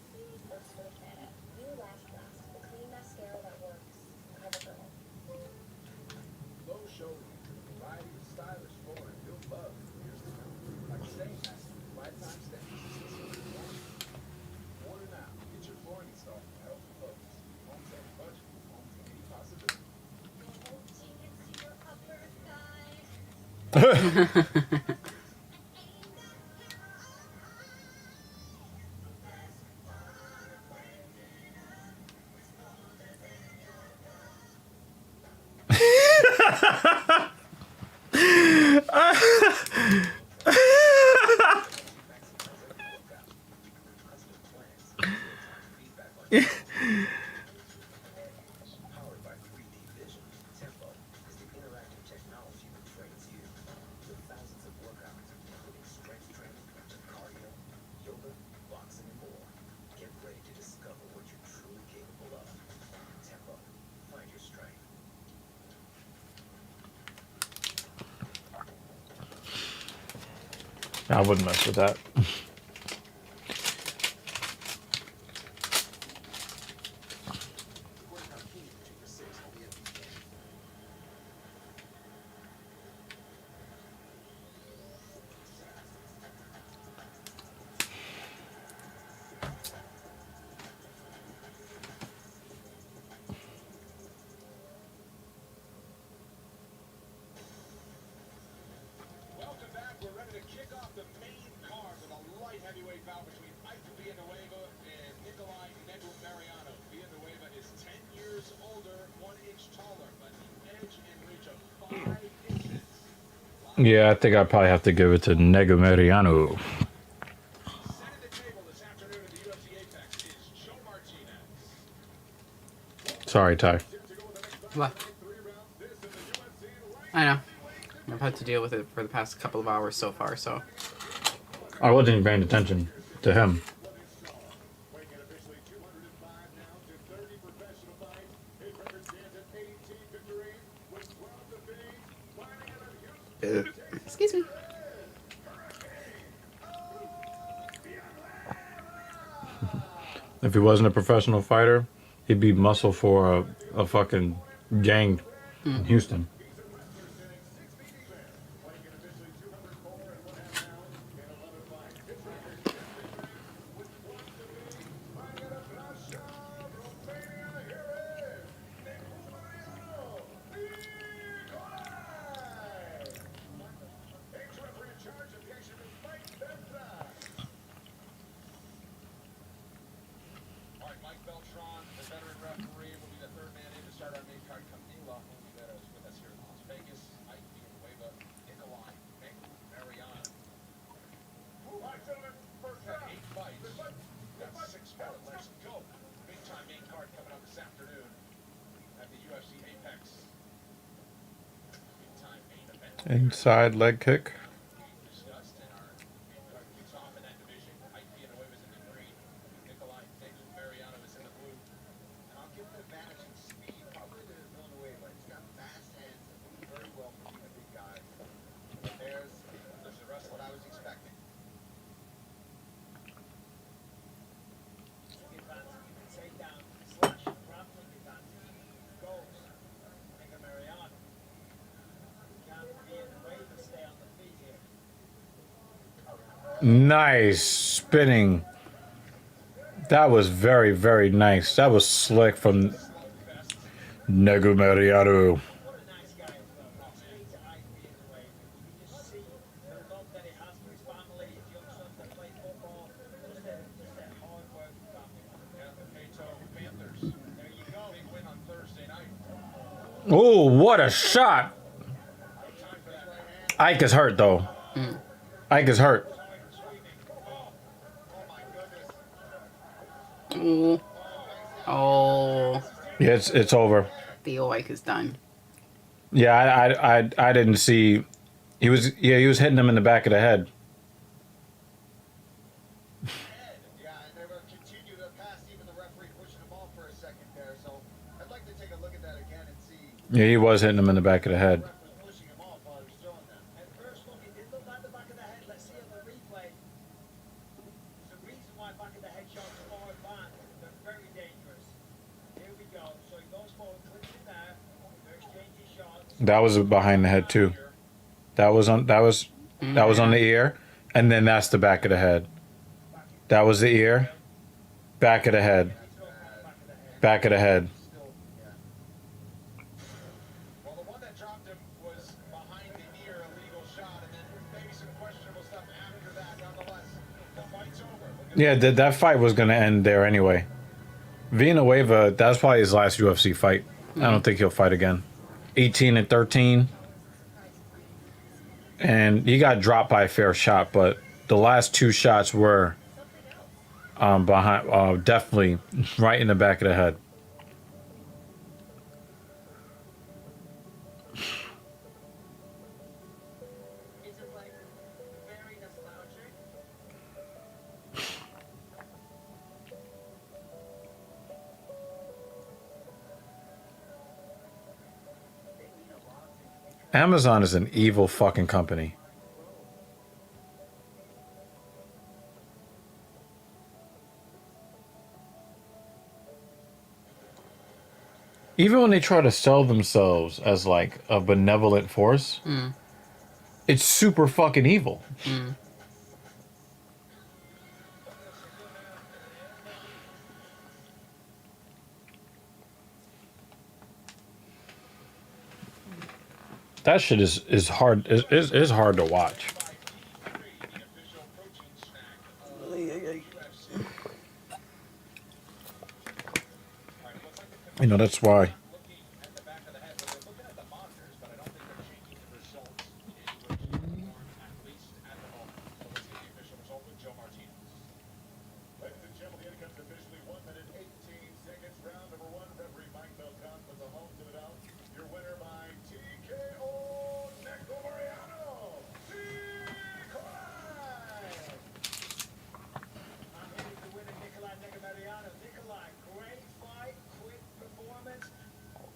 works for the planet. New Lash Blast, the clean mascara that works. CoverGirl. Low shoulder, a variety of stylish form you'll love for years to come. Like staying massive, lifetime stains. Order now. Get your flooring installed from Healthy Focus. Homes any budget, homes any possibility. Powered by 3D vision, Tempo is the interactive technology that trains you. With thousands of workouts, including strength training, cardio, yoga, boxing, and more. Get ready to discover what you're truly capable of. Tempo, find your strength. I wouldn't mess with that. Welcome back. We're ready to kick off the main card with a light heavyweight bout between Ike Villanueva and Nikolai Mariano. Villanueva is 10 years older, 1 inch taller, but the edge and reach of 5 inches. Yeah, I think I probably have to give it to Negumeriano. Setting the table this afternoon at the UFC Apex is Joe Martinez. Sorry, Ty. What? I know. I've had to deal with it for the past couple of hours so far, so. I wasn't even paying attention to him. Weighing in officially 205 now to 30 professional fights. His record stands at 18 victories with 12 defeats. Fighting out of Houston. Excuse me. If he wasn't a professional fighter, he'd be muscle for a fucking gang in Houston. Weighing in officially 204 and 1/2 pounds in 11 fights. His record 10 victories with 1 defeat. Fighting out of Russia, Romania, here is Nicolai. Ex-referee in charge of the action of this fight, Costa. All right, Mike Beltran, the veteran referee, will be the third man in to start our main card. Camila Oliveira is with us here in Las Vegas. Ike Villanueva, Nikolai Mariano. All right, gentlemen, first Had round. 8 fights. Got 6 more. Let's go. Big time main card coming up this afternoon at the UFC Apex. Big time main event. Inside leg kick. Discussed in our main card kicks off in that division. Ike Villanueva is in the green. Nikolai Mariano is in the blue. And I'll give him an advantage in speed, probably to Villanueva. He's got fast hands and moves very well for being a big guy. There's the rest of what I was expecting. Takedown, slash, grappling advantage. Goes. Mega Mariano. Can Villanueva stay on the feet here? Nice spinning. That was very, very nice. That was slick from Negumeriano. What a nice guy as well. Speak to Ike Villanueva. You can just see the love that he has for his family, his young sons that play football. Just a hard working family. Yeah, the Pato Panthers. There you go. Big win on Thursday night. Oh, what a shot. Time for that. Ike is hurt, though. Ike is hurt. Ooh. Oh. Yeah, it's over. Theo Ike is done. Yeah, I didn't see. He was hitting him in the back of the head. Yeah, and they were continue to pass, even the referee pushing him off for a second there. So I'd like to take a look at that again and see Yeah, he was hitting him in the back of the head. Ref was pushing him off while he was doing that. At first look, it did look like the back of the head. Let's see on the replay. There's a reason why back of the head shots are banned. They're very dangerous. Here we go. So he goes forward, clicks in there. They're exchanging shots. That was behind the head too. That was on the ear, and then that's the back of the head. That was the ear, back of the head, back of the head. Well, the one that dropped him was behind the ear, a legal shot, and then maybe some questionable stuff after that. Nonetheless, the fight's over. Yeah, that fight was gonna end there anyway. Villanueva, that's probably his last UFC fight. I don't think he'll fight again. 18-13, and he got dropped by a fair shot, but the last two shots were behind, definitely right in the back of the head. Is it like very nostalgic? Amazon is an evil fucking company. Even when they try to sell themselves as like a benevolent force, it's super fucking evil. That shit is hard is hard to watch. You know, that's why. Looking at the back of the head, but they're looking at the monitors, but I don't think they're changing the results in which at least at the moment. So let's see the official result with Joe Martinez. Ladies and gentlemen, the comes officially 1 minute 18 seconds. Round number one. Referee Mike Belcon puts a home to the bell. Your winner by TKO, Nico Mariano. I'm here with the winner, Nikolai Negamariano. Nikolai, great fight, quick performance.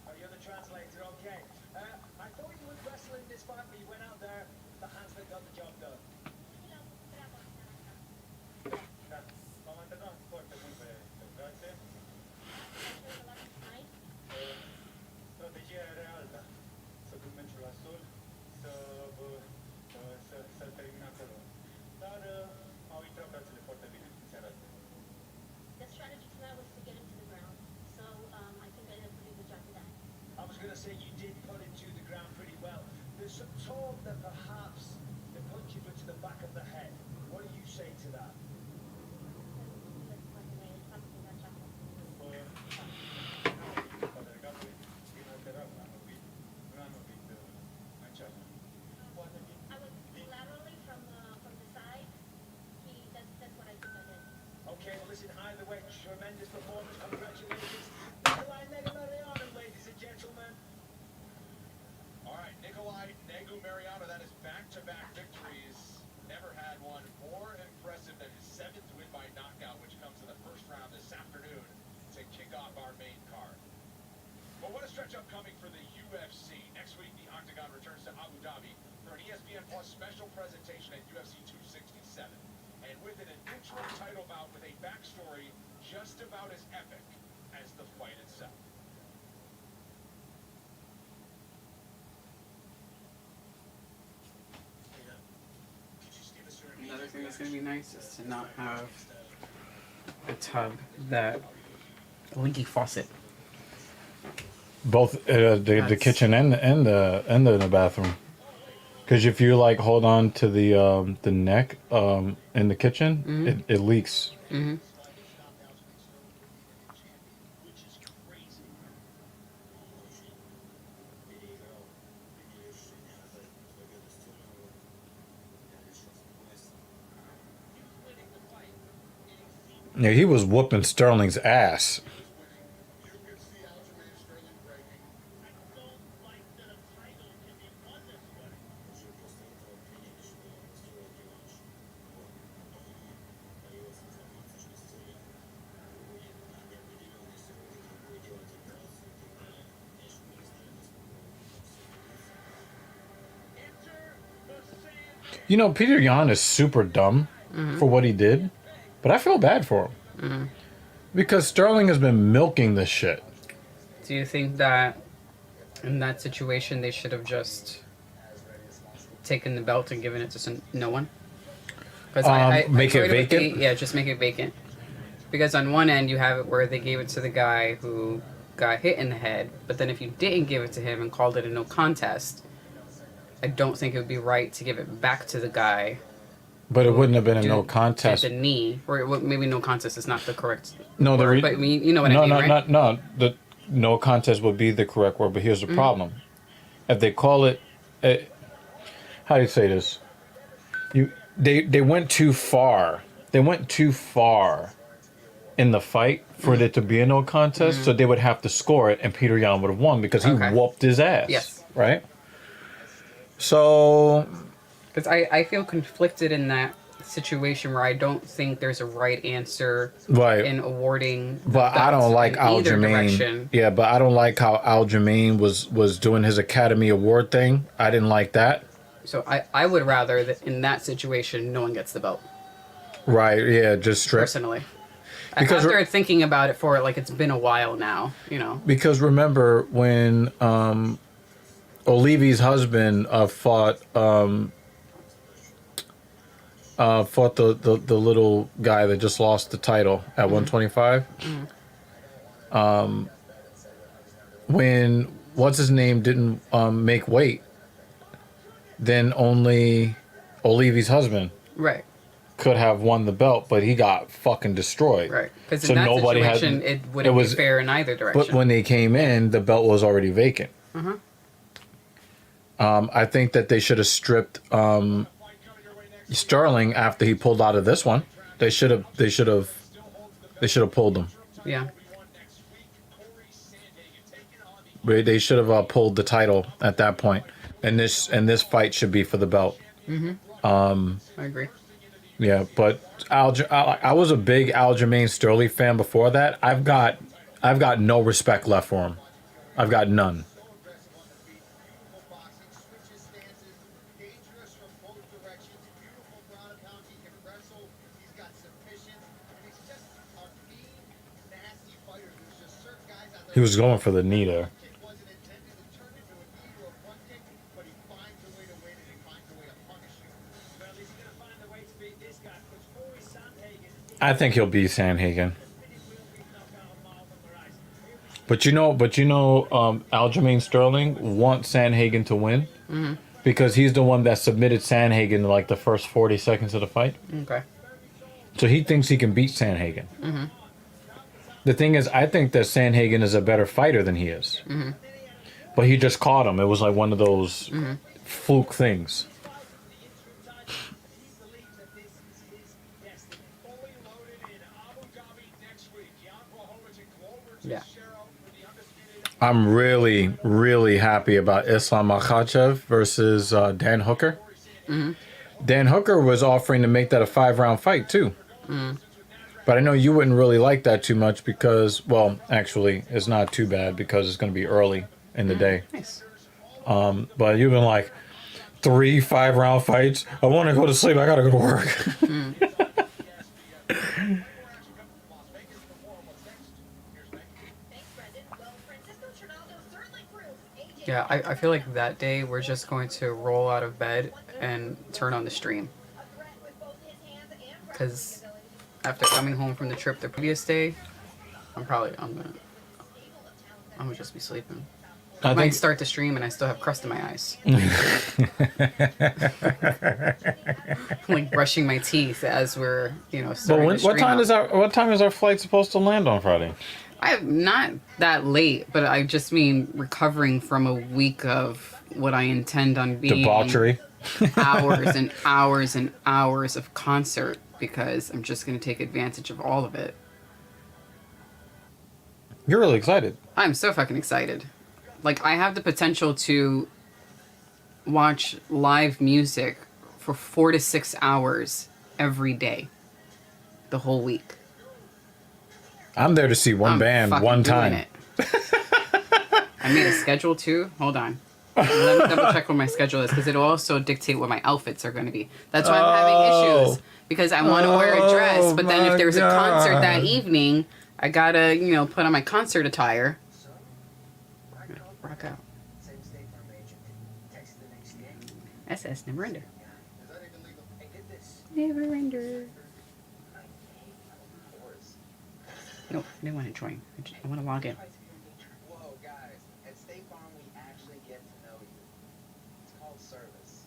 Oh, you're the translator, okay. I thought you would wrestle in this fight, but you went out there, the hands that got the job done. Vamos a entrar fuerte, muy bien. Gracias. Strategia era alta. Să duc meciul la sol, să termin acolo. Dar au intrat brațele foarte bine în seara asta. The strategy tonight was to get him to the ground, so I think I did a pretty good job of that. I was going to say you did put it to the ground pretty well. There's some talk that perhaps the punches were to the back of the head. What do you say to that? I was laterally from the side. That's what I think I did. Okay, well listen, either way, tremendous performance. Congratulations. Nikolai Negamariano, ladies and gentlemen. All right, Nikolai Negu Mariano, that is back-to-back victories. Never had one more impressive than his 7th win by knockout, which comes in the first round this afternoon to kick off our main card. But what a stretch upcoming for the UFC. Next week, the Octagon returns to Abu Dhabi for an ESPN Plus special presentation at UFC 267. And with it, an interim title bout with a backstory just about as epic as the fight itself. Another thing that's gonna be nice is to not have a tub that a leaky faucet. Both the That's- kitchen and the bathroom. Because if you like hold on to the neck in the kitchen, it leaks. Mm-hmm. Yeah, he was whooping Sterling's ass. You can see Aljamain Sterling breaking. You know, Peter Yan is super dumb for what he did, but I feel bad for him. Because Sterling has been milking this shit. Do you think that in that situation they should have just taken the belt and given it to no one? Because Make it vacant? Yeah, just make it vacant. Because on one end you have it where they gave it to the guy who got hit in the head, but then if you didn't give it to him and called it a no contest, I don't think it would be right to give it back to the guy. But it wouldn't have been a Dude, no contest. At the knee, or maybe no contest is not the correct. No, word, but I mean, you know what I mean, right? No. The no contest would be the correct word, but here's the problem: if they call it, how do you say this? They went too far. They went too far in the fight for it to be a no contest, so they would have to score it, and Peter Yan would have won because he whooped his ass. Yes. Right. So. Because I feel conflicted in that situation where I don't think there's a right answer in awarding. But I don't like Aljamain. Direction. Yeah, but I don't like how Aljamain was doing his Academy Award thing. I didn't like that. So I would rather that in that situation no one gets the belt. Right. Yeah. Just strip. Personally. Because after thinking about it for like it's been a while now, you know. Because remember when Olivi's husband fought the little guy that just lost the title at 125. When what's his name didn't make weight, then only Olivi's husband could have won the belt, but he got fucking destroyed. Right. Because in that situation, it wouldn't be fair in either direction. But when they came in, the belt was already vacant. I think that they should have stripped Sterling after he pulled out of this one. They should have pulled him. Yeah. They should have pulled the title at that point. And this fight should be for the belt. I agree. Yeah, but I was a big Aljamain Sterling fan before that. I've got no respect left for him. I've got none. He was going for the knee there. I think he'll beat Sandhagen. But you know, Aljamain Sterling wants Sandhagen to win because he's the one that submitted Sandhagen in like the first 40 seconds of the fight. Okay. So he thinks he can beat Sandhagen. The thing is, I think that Sandhagen is a better fighter than he is. But he just caught him. It was like one of those fluke things. Yeah. I'm really, really happy about Islam Makhachev versus Dan Hooker. Dan Hooker was offering to make that a 5-round fight, too. But I know you wouldn't really like that too much because, well, actually, it's not too bad because it's going to be early in the day. Nice. But you've been like, 3 5-round fights? I want to go to sleep. I got to go to work. Yeah, I feel like that day we're just going to roll out of bed and turn on the stream. Because after coming home from the trip the previous day, I'm gonna just be sleeping. I might start the stream and I still have crust in my eyes. Like brushing my teeth as we're, starting the stream. What time is our flight supposed to land on Friday? I'm not that late, but I just mean recovering from a week of what I intend on being debauchery. Hours and hours and hours of concert because I'm just going to take advantage of all of it. You're really excited. I'm so fucking excited. Like, I have the potential to watch live music for 4 to 6 hours every day. The whole week. I'm there to see one band one time. I made a schedule too. Hold on. Let me double check what my schedule is because it'll also dictate what my outfits are going to be. That's why I'm having issues because I want to wear a dress, but then if there's a concert that evening, I gotta, put on my concert attire. Rock out. Same State Farm agent. Text the next day. SS, never ender. Is that even legal? Hey, get this. Never ender. Force. No, I didn't want to join. I want to log in. Whoa, guys. At State Farm, we actually get to know you. It's called service.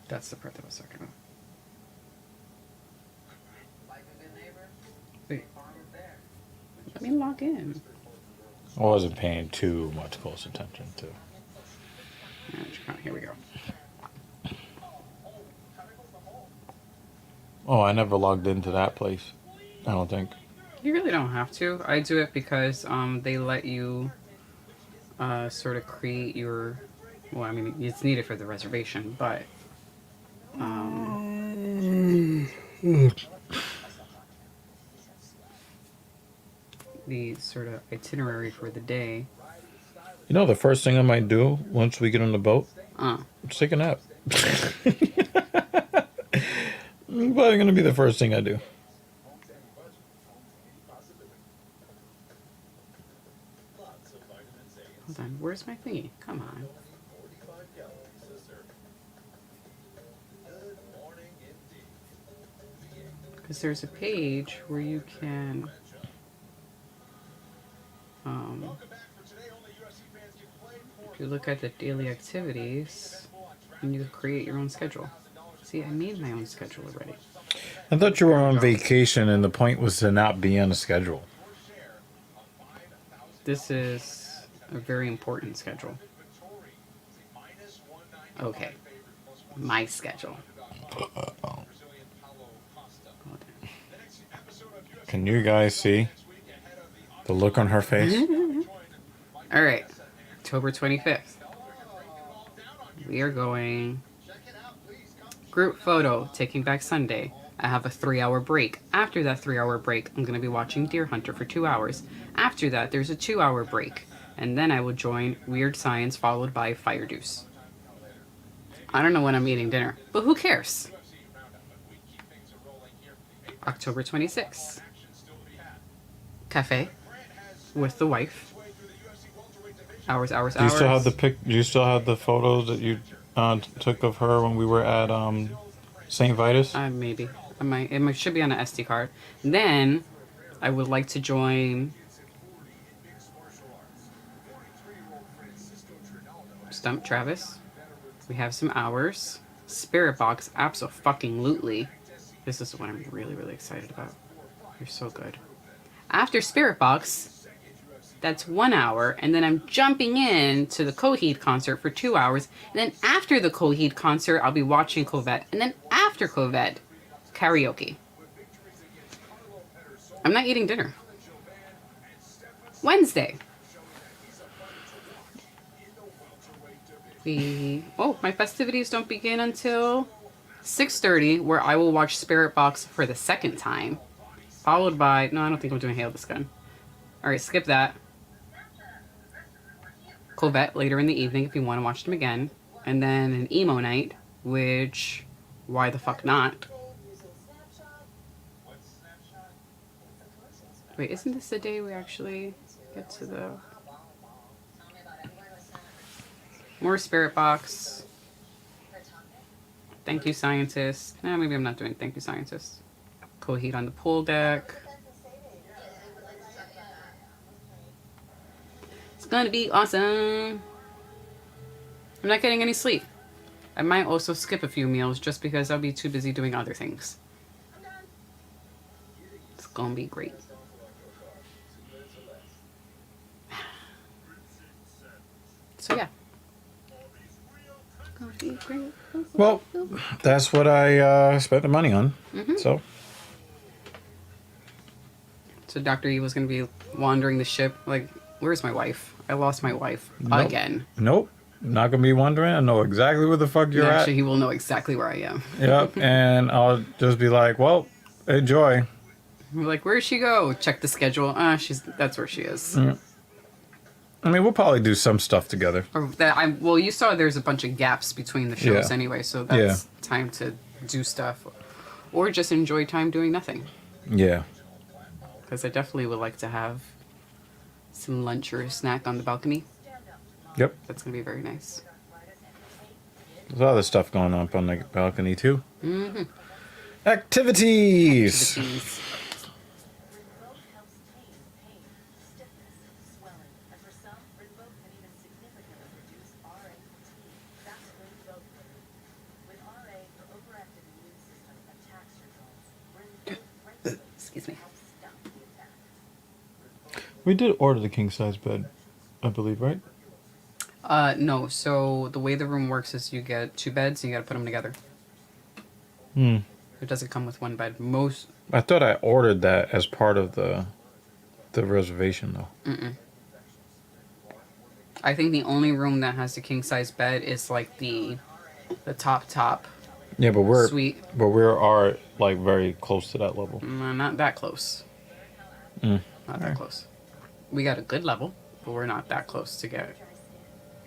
That's the part that I was talking about. Like a good neighbor, Wait, State Farm is there. let me log in. I wasn't paying too much close attention to. Here we go. Oh, I never logged into that place. I don't think. You really don't have to. I do it because they let you sort of create your. Well, I mean, it's needed for the reservation, but the sort of itinerary for the day. You know, the first thing I might do once we get on the boat, Uh, just take a nap. It's probably gonna be the first thing I do. hold on. Where's my thingy? Come on. 45 calories a serving. Good morning indeed. Because there's a page where you can. Welcome back for today. Only UFC fans can play for If you look at the daily activities, and you can create your own schedule. See, I made my own schedule already. I thought you were on vacation, and the point was to not be on a schedule. This is a very important schedule. Vittori. Minus 190 Okay, favorite, my schedule. Brazilian Paulo Costa. Hold on. The next episode of UFC Can you guys see next week ahead of the the look on her face? All right, October 25th. We are going group photo, Taking Back Sunday. I have a 3-hour break. After that 3-hour break, I'm going to be watching Deer Hunter for 2 hours. After that, there's a 2-hour break. And then I will join Weird Science, followed by Fire Deuce. I don't know when I'm eating dinner, but who cares? October 26th. Cafe with the wife. Hours. Do you still have the pic? Do you still have the photos that you took of her when we were at St. Vitus? Maybe. I might. It should be on an SD card. Then, I would like to join Stump Travis. We have some hours. Spirit Box, abso-fucking-lutely. This is what I'm really, really excited about. You're so good. After Spirit Box, that's 1 hour, and then I'm jumping in to the Coheed concert for 2 hours. And then after the Coheed concert, I'll be watching Covette. And then after Covette, karaoke. I'm not eating dinner. Wednesday. My festivities don't begin until 6:30, where I will watch Spirit Box for the second time. Followed by, no, I don't think I'm doing Hail the Gun. Alright, skip that. Covette later in the evening if you want to watch them again. And then an emo night, which, why the fuck not? Wait, isn't this the day we actually get to the... More Spirit Box. Thank you, Scientist. Maybe I'm not doing Thank you, Scientist. Coheed on the pool deck. It's gonna be awesome. I'm not getting any sleep. I might also skip a few meals just because I'll be too busy doing other things. It's gonna be great. So yeah. Gonna be great. Well, that's what I spent the money on. So Dr. Evil's gonna be wandering the ship. Like, where's my wife? I lost my wife Nope. again. nope, not gonna be wondering. I know exactly where the fuck you're Actually, he will know exactly where I am. at. Yep, and I'll just be like, well, enjoy. We're like, where'd she go? Check the schedule. That's where she is. Mm. I mean, we'll probably do some stuff together. Or that I well, you saw there's a bunch of gaps between the shows Yeah. anyway, so that's time to do stuff, or just enjoy time doing nothing. Yeah. Because I definitely would like to have some lunch or a snack on the balcony. Yep. That's gonna be very nice. There's other stuff going on up on the balcony too. Mm-hmm. Activities. Activities. Rinvoq helps tame pain, stiffness, swelling, and for some, Rinvoq can even significantly reduce RA fatigue. That's Rinvoq. With RA, your overactive immune system attacks your joints. Rinvoq breaks them. Excuse me. Helps stop the attack. We did order the king size bed, I believe, right? No. So the way the room works is you get 2 beds and you got to put them together. Hmm. It doesn't come with 1 bed. I thought I ordered that as part of the reservation though. I think the only room that has the king size bed is like the top Yeah, but suite. we are like very close to that level. Not that close. Mm. Not that close. We got a good level, but we're not that close to get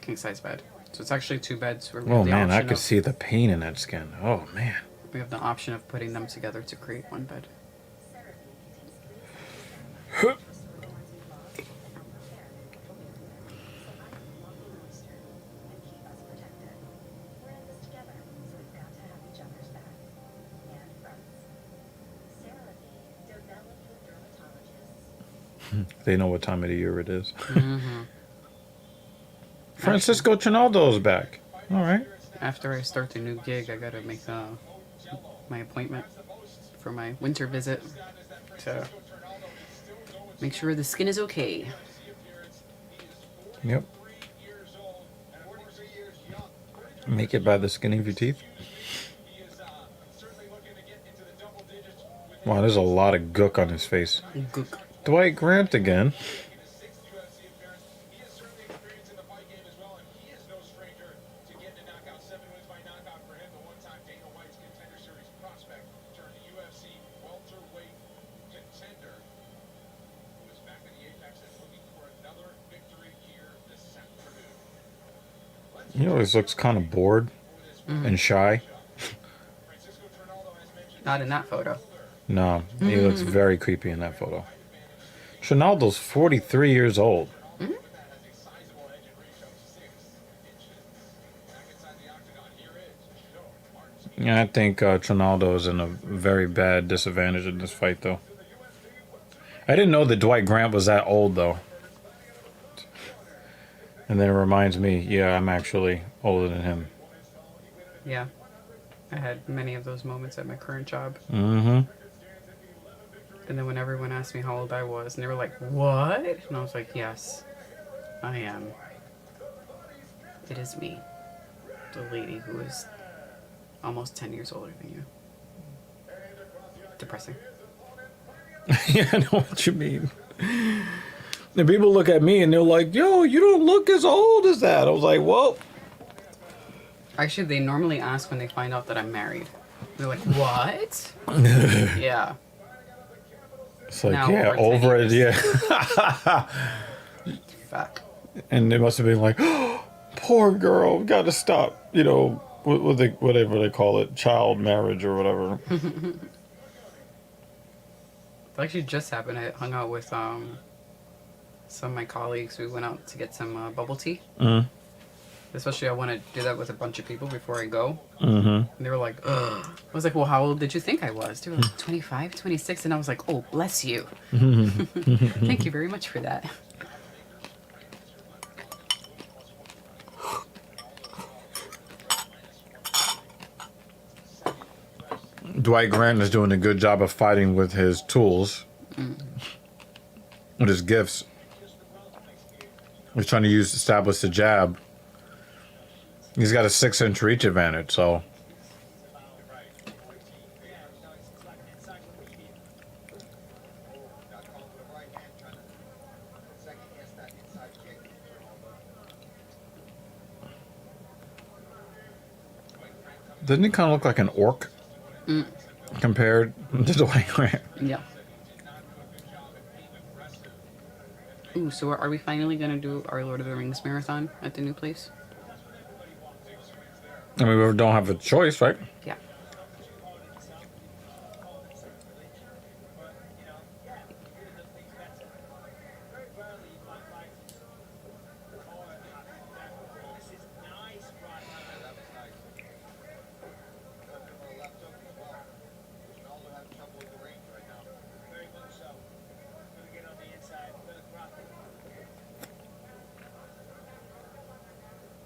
king size bed. So it's actually 2 beds where we Oh have the man, I option could of, see the pain in that skin. Oh man. we have the option of putting them together to create 1 bed. Therapy contains 3 essential steps to restore the ones we lost and help repair what we can. So I can love you moisture and keep us protected. We're in this together, so we've got to have each other's back. And friends. Therapy, developed with dermatologists. They know what time of the year it is. Mm-hmm. Francisco Trinaldo's back. All right. After I start the new gig, I gotta make my appointment for my winter visit to make sure the skin is okay. Yep. Make it by the skin of your teeth. Wow, there's a lot of gook on his face. Gook. Dwight Grant again. He always looks kind of bored and shy. Not in that photo. No, he looks very creepy in that photo. Trinaldo's 43 years old. Yeah, I think Trinaldo is in a very bad disadvantage in this fight, though. I didn't know that Dwight Grant was that old, though. And then it reminds me, yeah, I'm actually older than him. Yeah. I had many of those moments at my current job. Mm-hmm. And then when everyone asked me how old I was, and they were like, "What?" And I was like, "Yes, I am. It is me, the lady who is almost 10 years older than you." Depressing. Yeah, I know what you mean. And people look at me and they're like, "Yo, you don't look as old as that." I was like, "Well." Actually, they normally ask when they find out that I'm married. They're like, "What?" Yeah. It's like, Now yeah, over 10 over it, years. yeah. Fuck. And they must have been like, oh, poor girl, got to stop, you know, whatever they call it, child marriage or whatever. It actually just happened. I hung out with some of my colleagues. We went out to get some bubble tea. Mm-hmm. Especially, I want to do that with a bunch of people before I go. Mm-hmm. And they were like, ugh. I was like, well, how old did you think I was? They were like, 25, 26. And I was like, oh, bless you. Thank you very much for that. Dwight Grant is doing a good job of fighting with his tools, with his gifts. He's trying to establish the jab. He's got a 6-inch reach advantage, so. Doesn't he kind of look like an orc compared to Dwight Grant? Yeah. Ooh, so are we finally gonna do our Lord of the Rings marathon at the new place? I mean, we don't have a choice, right? Yeah. That was nice. Left him a left hook as well. Ronaldo having trouble with the range right now. Very much so. Gonna get on the inside, gonna drop it.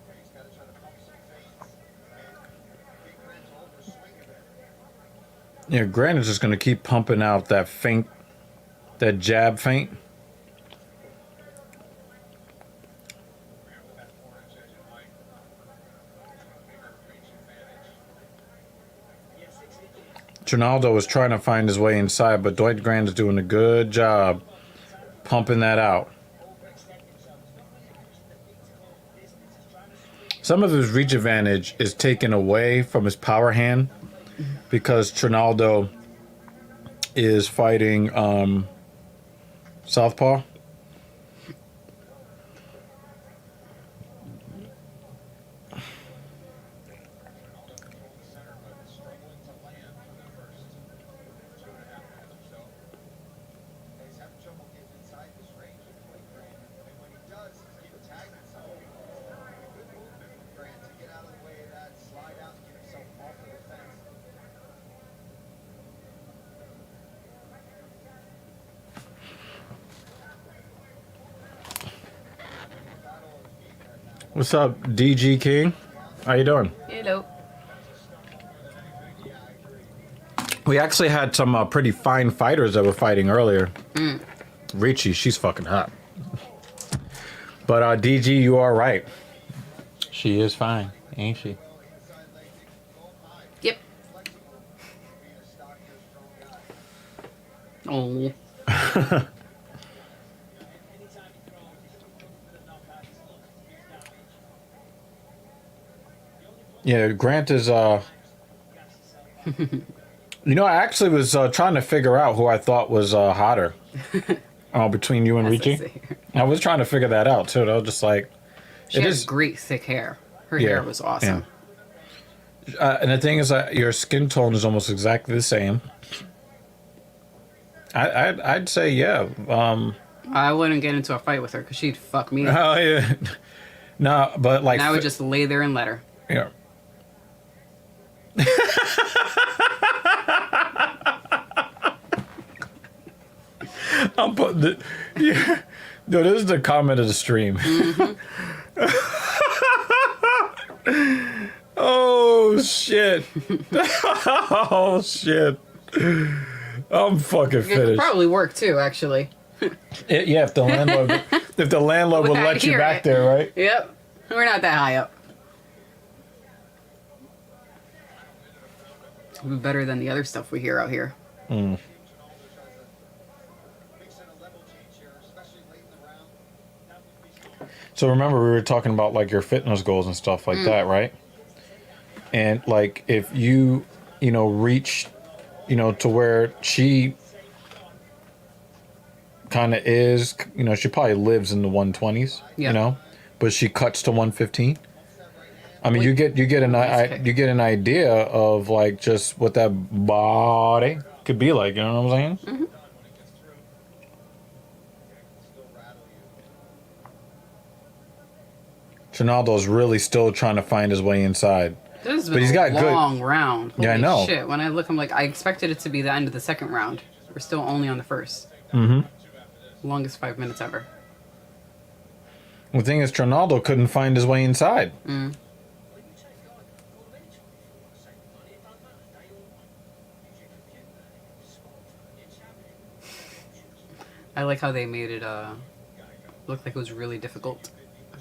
Yeah, he's got to try to pump some feints and get Grant to overswing a bit. Yeah, Grant is just going to keep pumping out that feint, that jab feint. Grant with that 4-inch edge in height. Bigger reach advantage. Yeah, 6 inches. Trinaldo was trying to find his way inside, but Dwight Grant is doing a good job pumping that out. Overextend himself. He's not really using the feet to go the distance. He's trying to swing. Some of his reach advantage is taken away from his power hand because Trinaldo is fighting Southpaw. Ronaldo controlled the center, but struggling to land for the first 2.5 minutes or so. And he's having trouble getting inside this range with Dwight Grant. And when he does, he's getting tagged himself. Good movement from Grant to get out of the way of that, slide out, and get himself off of the fence. Battle of feet right now. What's up, DG King? How you doing? Hello. We actually had some pretty fine fighters that were fighting earlier. Richie, she's fucking hot. But DG, you are right. She is fine, ain't she? Inside leg kick go up high. Yep. Flexible. Being a stockier, strong guy. Oh. Anytime he throws, he's looking for the knockout. He's looking to get damage. Yeah, Grant is Gas yourself. You know, I actually was trying to figure out who I thought was hotter between you and That's Richie. a sick. I was trying to figure that out too. I was just like, She it had is. great thick hair. Her Yeah, hair was awesome. And the thing is that your skin tone is almost exactly the same. I'd say yeah. I wouldn't get into a fight with her because she'd fuck me up. Oh yeah. No, but like And I would just lay there and let her. yeah. I'm putting the yeah. No, this is the comment of the stream. Oh shit. Oh shit. I'm fucking It could finished. probably work too, actually. Yeah, if the landlord will Would I let you hear back it? there, right? Yep. We're not that high up. It'd be better than the other stuff we hear out here. Mm. Ronaldo tries to mix in a level change here, especially late in the round. So remember we were talking about like your fitness goals and stuff like that, right? And like if you reach to where she kind of is, she probably lives in the 120s, Yeah. but she cuts to 115. I mean, Wait. you get Nice pick. you get an idea of like just what that body could be like, you know what I'm saying? When it gets through, it can still rattle you. Trinaldo's really still trying to find his way inside. This has But been he's a got good- long round. Yeah, I Holy know. Shit. When I look, I'm like, I expected it to be the end of the second round. We're still only on the first. Mm-hmm. Longest 5 minutes ever. The thing is, Trinaldo couldn't find his way inside. Mm. I like how they made it look like it was really difficult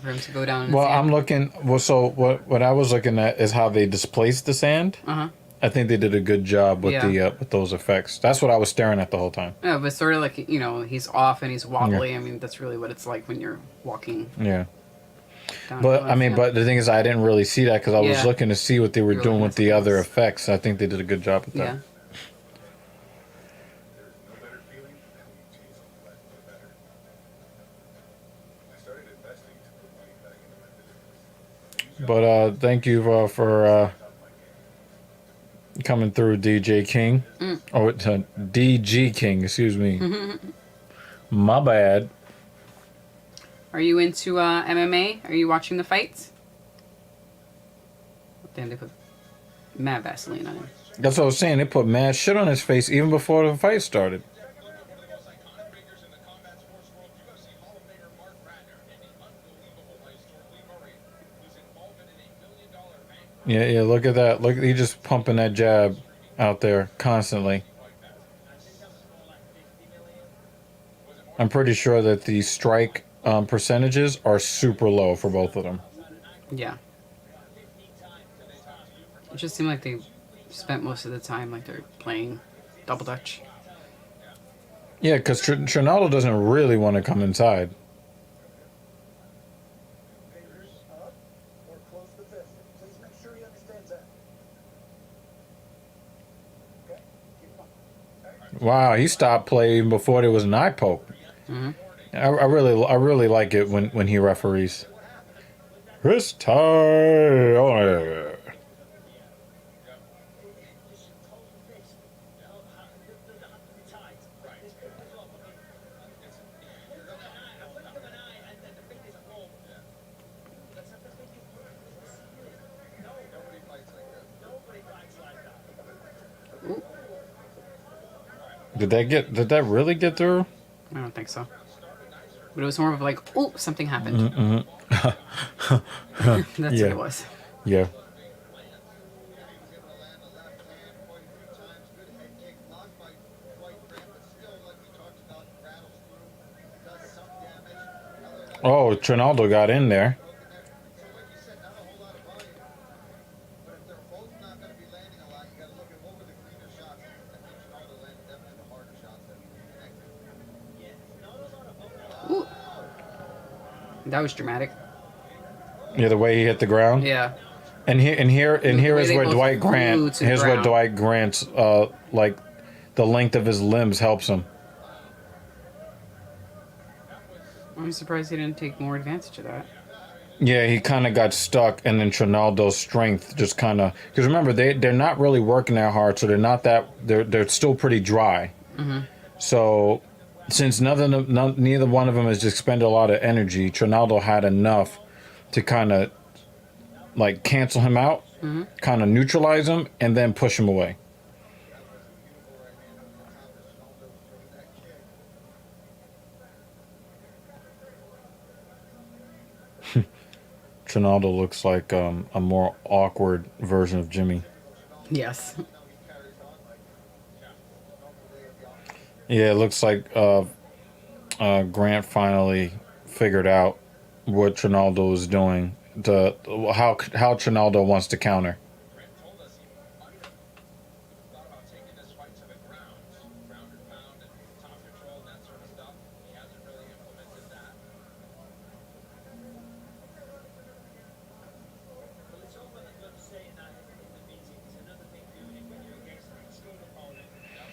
for him to go down. Well, I'm looking. Well, so what I was looking at is how they displaced the sand. Uh-huh. I think they did a good job with Yeah. the with those effects. That's what I was staring at the whole time. Yeah, but sort of like, he's off and he's wobbly. I mean, that's really what it's like when you're walking Yeah. down. But I mean, but the thing is, I didn't really see that because I was Yeah. looking to see what they were You're doing looking with at the something other else. effects. I think they did a good job with that. Yeah. There's no better feeling than when you chase a threat to better. But thank you for coming through, DJ King. Oh, it's DG King. Excuse me. My bad. Are you into MMA? Are you watching the fights? Damn, they put mad Vaseline on him. That's what I was saying. They put mad shit on his face even before the fight started. One of the most iconic figures in the combat sports world, UFC Hall of Famer Mark Ratner, and the unbelievable maestro Vittori, whose involvement in $1 million bank. Yeah, look at that. Look, he just pumping that jab out there constantly. I'm pretty sure that the strike percentages are super low for both of them. Yeah. It just seemed like they spent most of the time like they're playing double dutch. Yeah, because Trinaldo doesn't really want to come inside. Fingers up or close the fist. Please make sure he understands that. Okay, keep him up. Wow, he stopped playing before there was an eye poke. I really like it when he referees. This time. Oh, did that really get through? I don't think so. But it was more of like, oh, something happened. That's what it was. Yeah. Oh, Trinaldo got in there. Ooh. That was dramatic. Yeah, the way he hit the ground. Yeah. And here is they where both Dwight flew Grant. to the Here's where ground. Dwight Grant's like the length of his limbs helps him. I'm surprised he didn't take more advantage of that. Yeah, he kind of got stuck, and then Trinaldo's strength just kind of, because remember they're not really working that hard, so they're still pretty dry. So since neither one of them has expended a lot of energy, Trinaldo had enough to kind of like cancel him out, kind of neutralize him, and then push him away. Trinaldo looks like a more awkward version of Jimmy. Yes. Yeah, it looks like Grant finally figured out what Trinaldo is doing, how Trinaldo wants to counter. Grant told us he might have thought about taking this fight to the ground and pound, and top control and that sort of stuff. He hasn't really implemented that. Well, it's all well and good saying that in the meeting. It's another thing doing it when you're against an skilled opponent.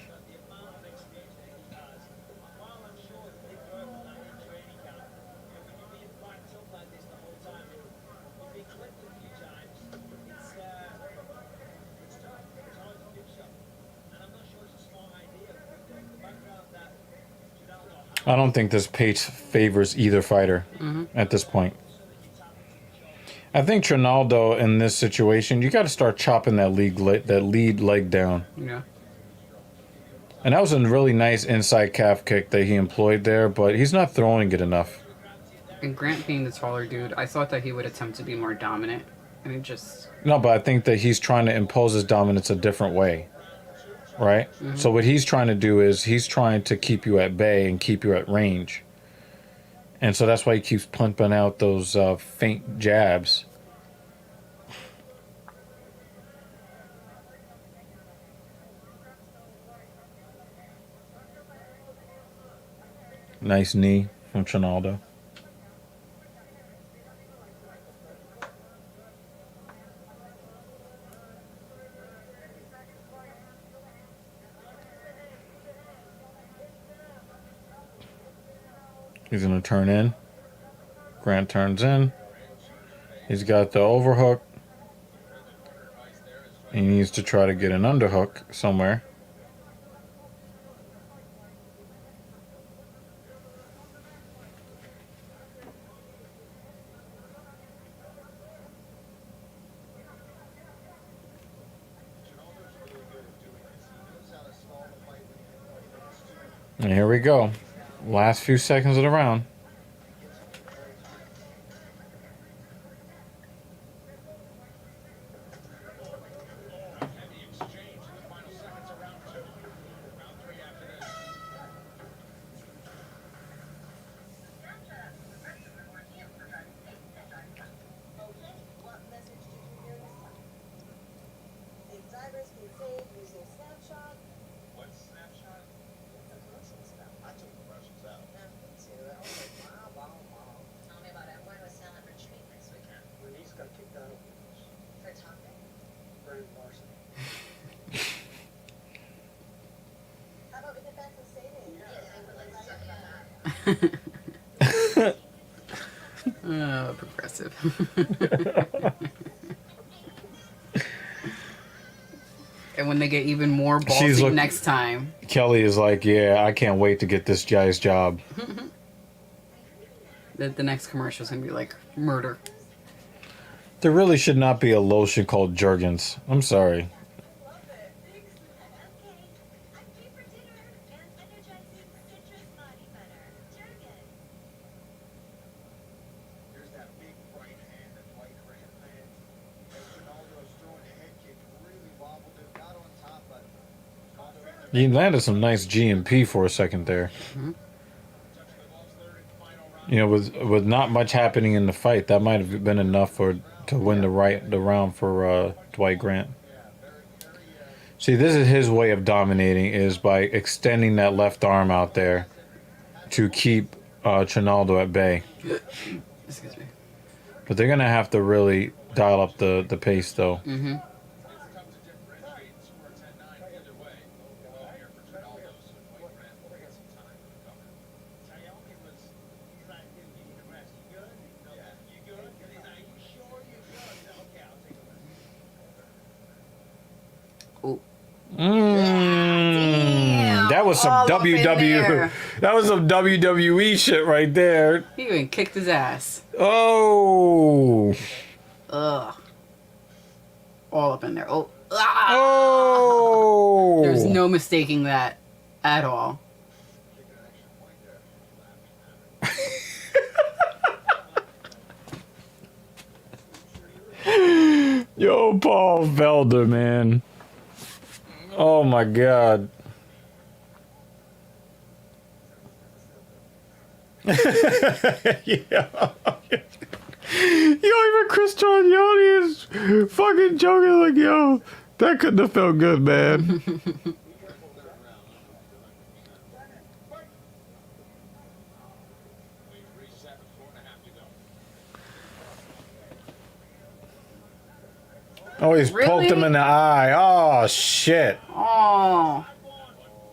But the amount of experience that he has, while I'm sure that they've worked on that in training camp, when you're being backed up like this the whole time, and you've been clipped a few times, it's tough. It's hard to fix up. And I'm not sure it's a smart idea with the background that Ronaldo has. I don't think this pace favors either fighter at this point. I think Trinaldo in this situation, you got to start chopping that lead leg down. Yeah. And that was a really nice inside calf kick that he employed there, but he's not throwing it enough. And Grant being the taller dude, I thought that he would attempt to be more dominant. And it just... No, but I think that he's trying to impose his dominance a different way. Right? So what he's trying to do is he's trying to keep you at bay and keep you at range. And so that's why he keeps pumping out those faint jabs. Nice knee from Trinaldo. He's going to turn in. Grant turns in. He's got the overhook. He needs to try to get an underhook somewhere. And here we go. Last few seconds of the round. Heavy exchange in the final seconds of round 2. Round 3 after this. Okay, what message did you hear this time? If drivers can save using Snapshot, What's Snapshot? it's a commercial stuff. I took commercials out. Me too. I was like, wow, wow, wow. Tell me about it. Where was Salem retreat next weekend? Bernice got kicked out of business. For talking? Brand larceny. How about we get back to saving? Let's talk about that. Progressive. And when they get even more She's ballsy look- next time. Kelly is like, yeah, I can't wait to get this guy's job. The next commercial is going to be like murder. There really should not be a lotion called Jergens. I'm sorry. Love it. Thanks. Okay, I'm free for dinner and energizing citrus body butter. Jergens. Here's that big right hand that Dwight Grant lands. As Ronaldo's throwing a head kick, really wobbled it, got on top, but Ronaldo in the He landed some nice GMP for a second there. You know, with not much happening in the fight, that might have been enough to win the round for Dwight Grant. See, this is his way of dominating, is by extending that left arm out there to keep Trinaldo at bay. Excuse me. But they're gonna have to really dial up the pace, though. Mm-hmm. It's tough to differentiate and score 10-9 either way. Well, here for Ronaldo, so Dwight Grant will get some time to recover. Naomi was, he's like, dude, you need a rest. You good? No, you good? And he's like, you sure you're good? He's like, okay, I'll take a rest. That was some All up in there. That was some WWE shit right there. He even kicked his ass. Oh. Ugh. All up in there. Oh. Ah! Oh. There's no mistaking that at all. Yo, Paul Felder, man. Oh my God. Yeah. Yo, even Chris Gianni is fucking joking like, yo, that couldn't have felt good, man. We've reset, 4.5 to go. Oh, he's poked Really? him in the eye. Oh, shit. Oh.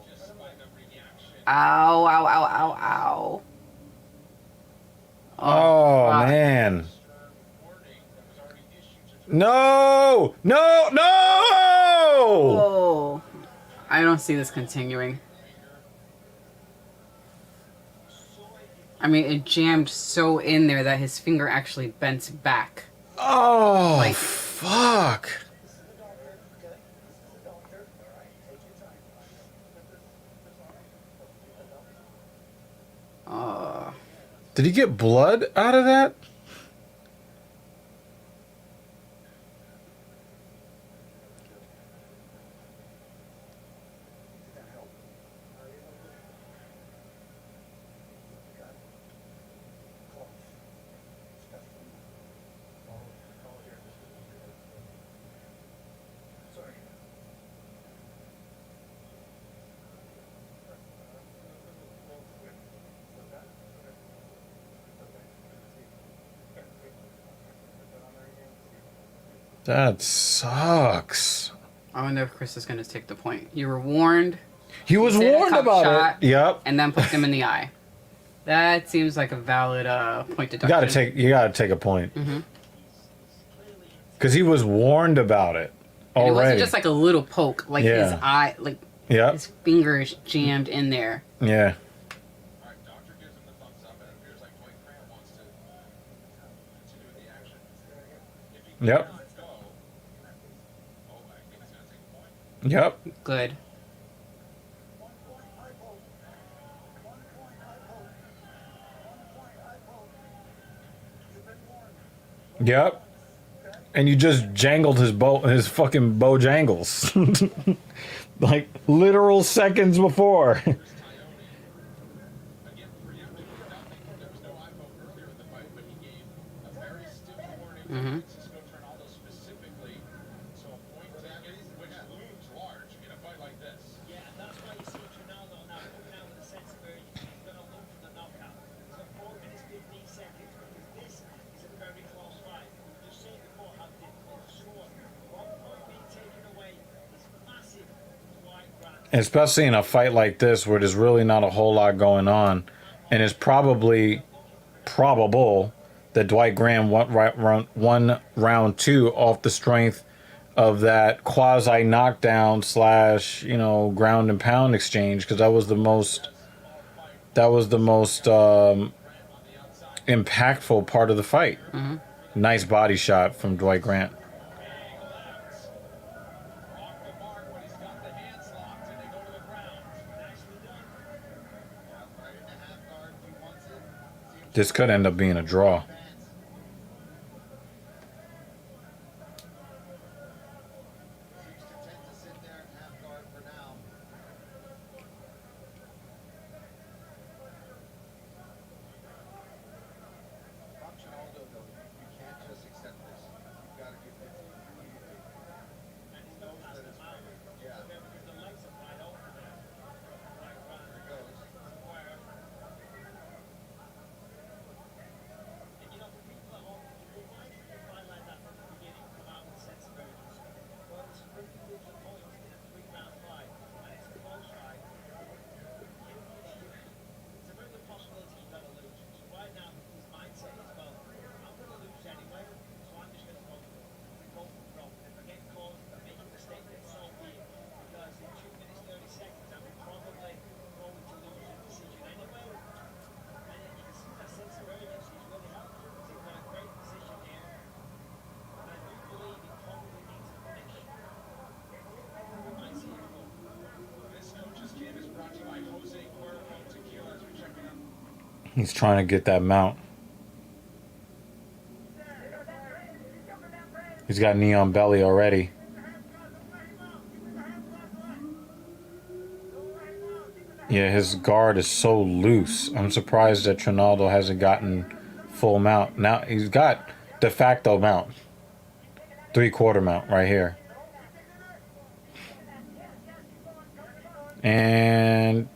Just by the reaction. Ow, ow, ow, ow, ow. Oh, fuck. man. Warning that was already issued to No! No! No! Oh. I don't see this continuing. I mean, it jammed so in there that his finger actually bent back. Oh, Like- fuck. Did he get blood out of that? That sucks. I wonder if Chris is going to take the point. You were warned, He was Did a warned cup about shot. it. Yep. and then put him in the eye. That seems like a valid point deduction. You gotta take a point. Mm-hmm. Because he was warned about it And it wasn't already. just like a little poke, like his Yeah. eye, like Yep. his fingers jammed in there. Yeah. All right, doctor gives him the thumbs up, and it appears like Dwight Graham wants to continue with the action. If he Yep. cannot go, oh, I think he's gonna take a point. Yep. Good. Yep. And you just jangled his fucking Bojangles. Like literal seconds before. Again, preemptively nothing. There was no eye poke earlier in the fight, but he gave a very stiff warning to Francisco Trinaldo specifically. So a point to him, which looms large in a fight like this. Yeah, and that's why you see Ronaldo now coming out with a sense of urgency. He's going to look for the knockout. So 4 minutes 15 seconds, because this is a very close fight. We just said before how difficult to score. 1 point being taken away is massive to Dwight Grant. Especially in a fight like this where there's really not a whole lot going on. And it's probably probable that Dwight Graham won round 2 off the strength of that quasi knockdown / ground and pound exchange, because that was the most impactful part of the fight. Nice body shot from Dwight Grant. Off the mark, but he's got the hands locked, and they go to the ground. Nicely done. Yeah, right in the half guard if he wants it. This could end up being a draw. Seems content to sit there in half guard for now. From Trinaldo, though, you can't just accept this. You've got to give it to him immediately. And he's not passed him out. Yeah. Because the legs are wide open there. Dwight Grant. There it goes. Where, and you know, for people at home, why didn't you fight like that from the beginning? Come out with a sense of urgency. Well, it's pretty good to points in a 3-round fight, and it's a close fight. It's a very good possibility you're going to lose. So right now, his mindset is, well, I'm going to lose anyway, so I'm just going to go for it. If I get caught, if I make a mistake, then so be it. Because in 2 minutes, 30 seconds, I'm probably going to lose the decision anyway. And you can see that sense of urgency is really helpful because he's got a great position here. And I do believe he probably needs to finish. We might see it go. This coach's game is brought to you by Jose Cuervo Tequila as we check it out. He's trying to get that mount. He's got neon belly already. Yeah, his guard is so loose. I'm surprised that Trinaldo hasn't gotten full mount. Now he's got de facto mount. 3/4 mount right here. And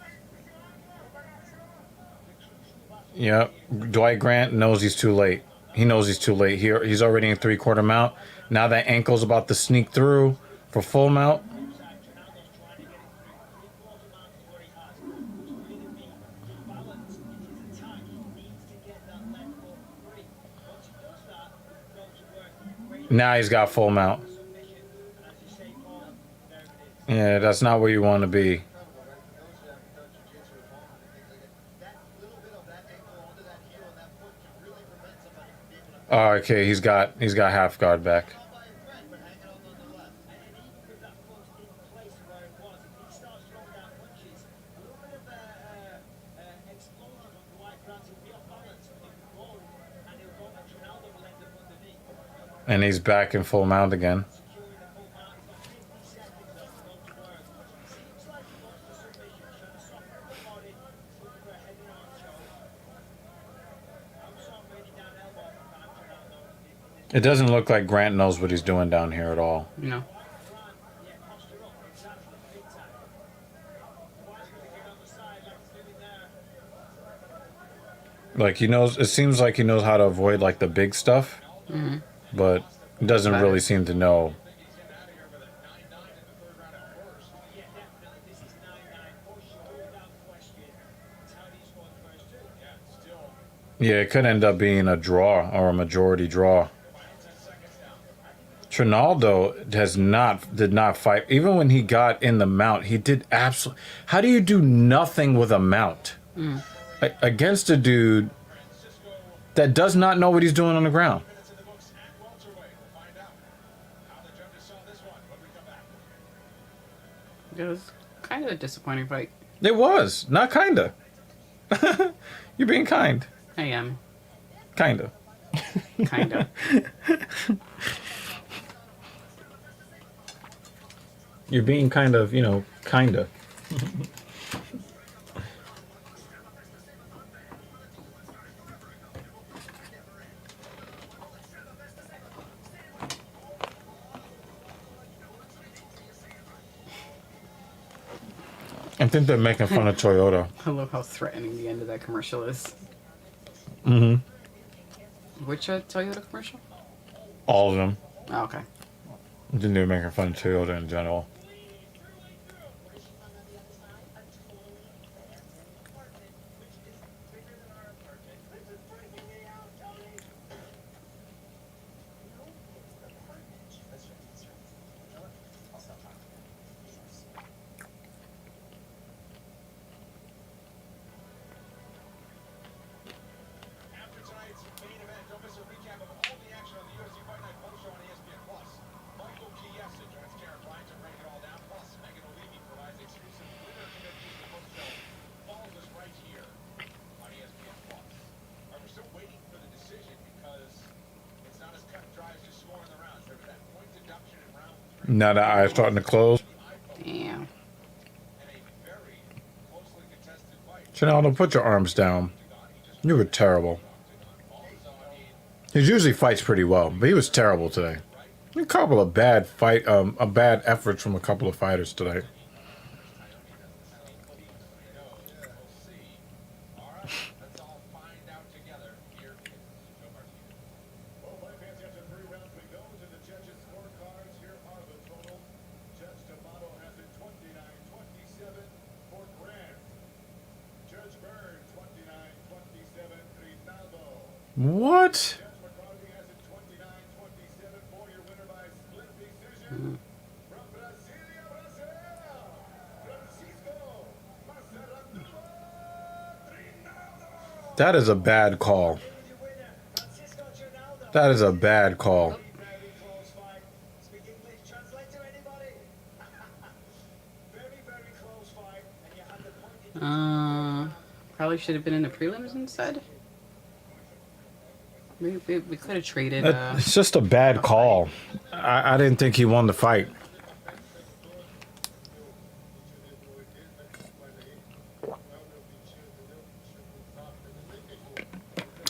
yep, Dwight Grant knows he's too late. He knows he's too late. He's already in 3/4 mount. Now that ankle's about to sneak through for full mount. Ronaldo's trying to get it through 3/4 mount is where he has to really be balanced in his attack. He needs to get that left foot free. Once he does that, he goes to work. Great Now he's got full mount. submission. And as you say, Paul, there it is. Yeah, that's not where you want to be. Incredible, right? He knows you haven't done jiu-jitsu at home and things like that. That little bit of that ankle onto that heel and that foot can really prevent somebody from being able to Oh, okay, he's got half guard back. come by a thread, but hanging on nonetheless. And even with that foot in place where it was, if he starts throwing out punches, a little bit of explosion on Dwight Grant, he'll be off balance and he'll go, and he'll go, and Ronaldo will end up underneath. And he's back in full mount again. Securing the full mount, he's got 50 seconds though to go to work. Seems like he wants the submission, trying to soften the body, looking for a heavy arm choke. I'm sort of ready down elbow from Ronaldo. It doesn't look like Grant knows what he's doing down here at all. No. Grant, yeah, Costa up, exactly, big time. Dwight's going to get on the side like he's doing there. Like he knows, it seems like he knows how to avoid like the big stuff, but doesn't really seem to know. He's getting out of here with a 9-9 in the third round at first. Yeah, definitely. This is 9-9 for sure, without question. It's how these scored the first two. Yeah, still Yeah, it could end up being a draw or a majority draw. final 10 seconds now. Trinaldo did not fight. Even when he got in the mount, he did absolutely. How do you do nothing with a mount against a dude that does not know what he's doing on the ground? Minutes in the books at welterweight. We'll find out how the judges saw this one when we come back. It was kind of a disappointing fight. It was not kinda. You're being kind. I am. Kinda. Kind of. You're being kind of, kinda. I think they're making fun of Toyota. I love how threatening the end of that commercial is. Mm-hmm. Which Toyota commercial? All of them. Oh, okay. I think they're making fun of Toyota in general. After tonight's main event, don't miss a recap of all the action on the UFC Fight Night post show on ESPN+. Michael Chiesa joins Karen Bryant to break it all down. Plus, Megan O'Leary provides exclusive winner interviews to the post show. Follows us right here on ESPN+. We're still waiting for the decision because it's not as cut and dry as just scoring the rounds. There was that point deduction in round 3. Now the eye is starting to close. Damn. And a very closely contested fight. Ronaldo, put your arms down. You were terrible. He usually fights pretty well, but he was terrible today. A couple of bad efforts from a couple of fighters today. Let's all find out together. Here is Joe Martinez. Well, fight fans, after 3 rounds, we go to the judges' scorecards. Here are the totals. Judge D'Amato has it 29-27 for Grant. Judge Byrne, 29-27, Rinaldo. What? Judge McCarthy has it 29-27 for your winner by split decision. From Brasilia, Brazil, Francisco Macerantulo Rinaldo. That is a bad call. That is a bad call. Very close fight. Speak English, translator, anybody? Very, very close fight. And you had the point in Probably should have been in the prelims instead. We could have traded. It's just a bad call. I didn't think he won the fight.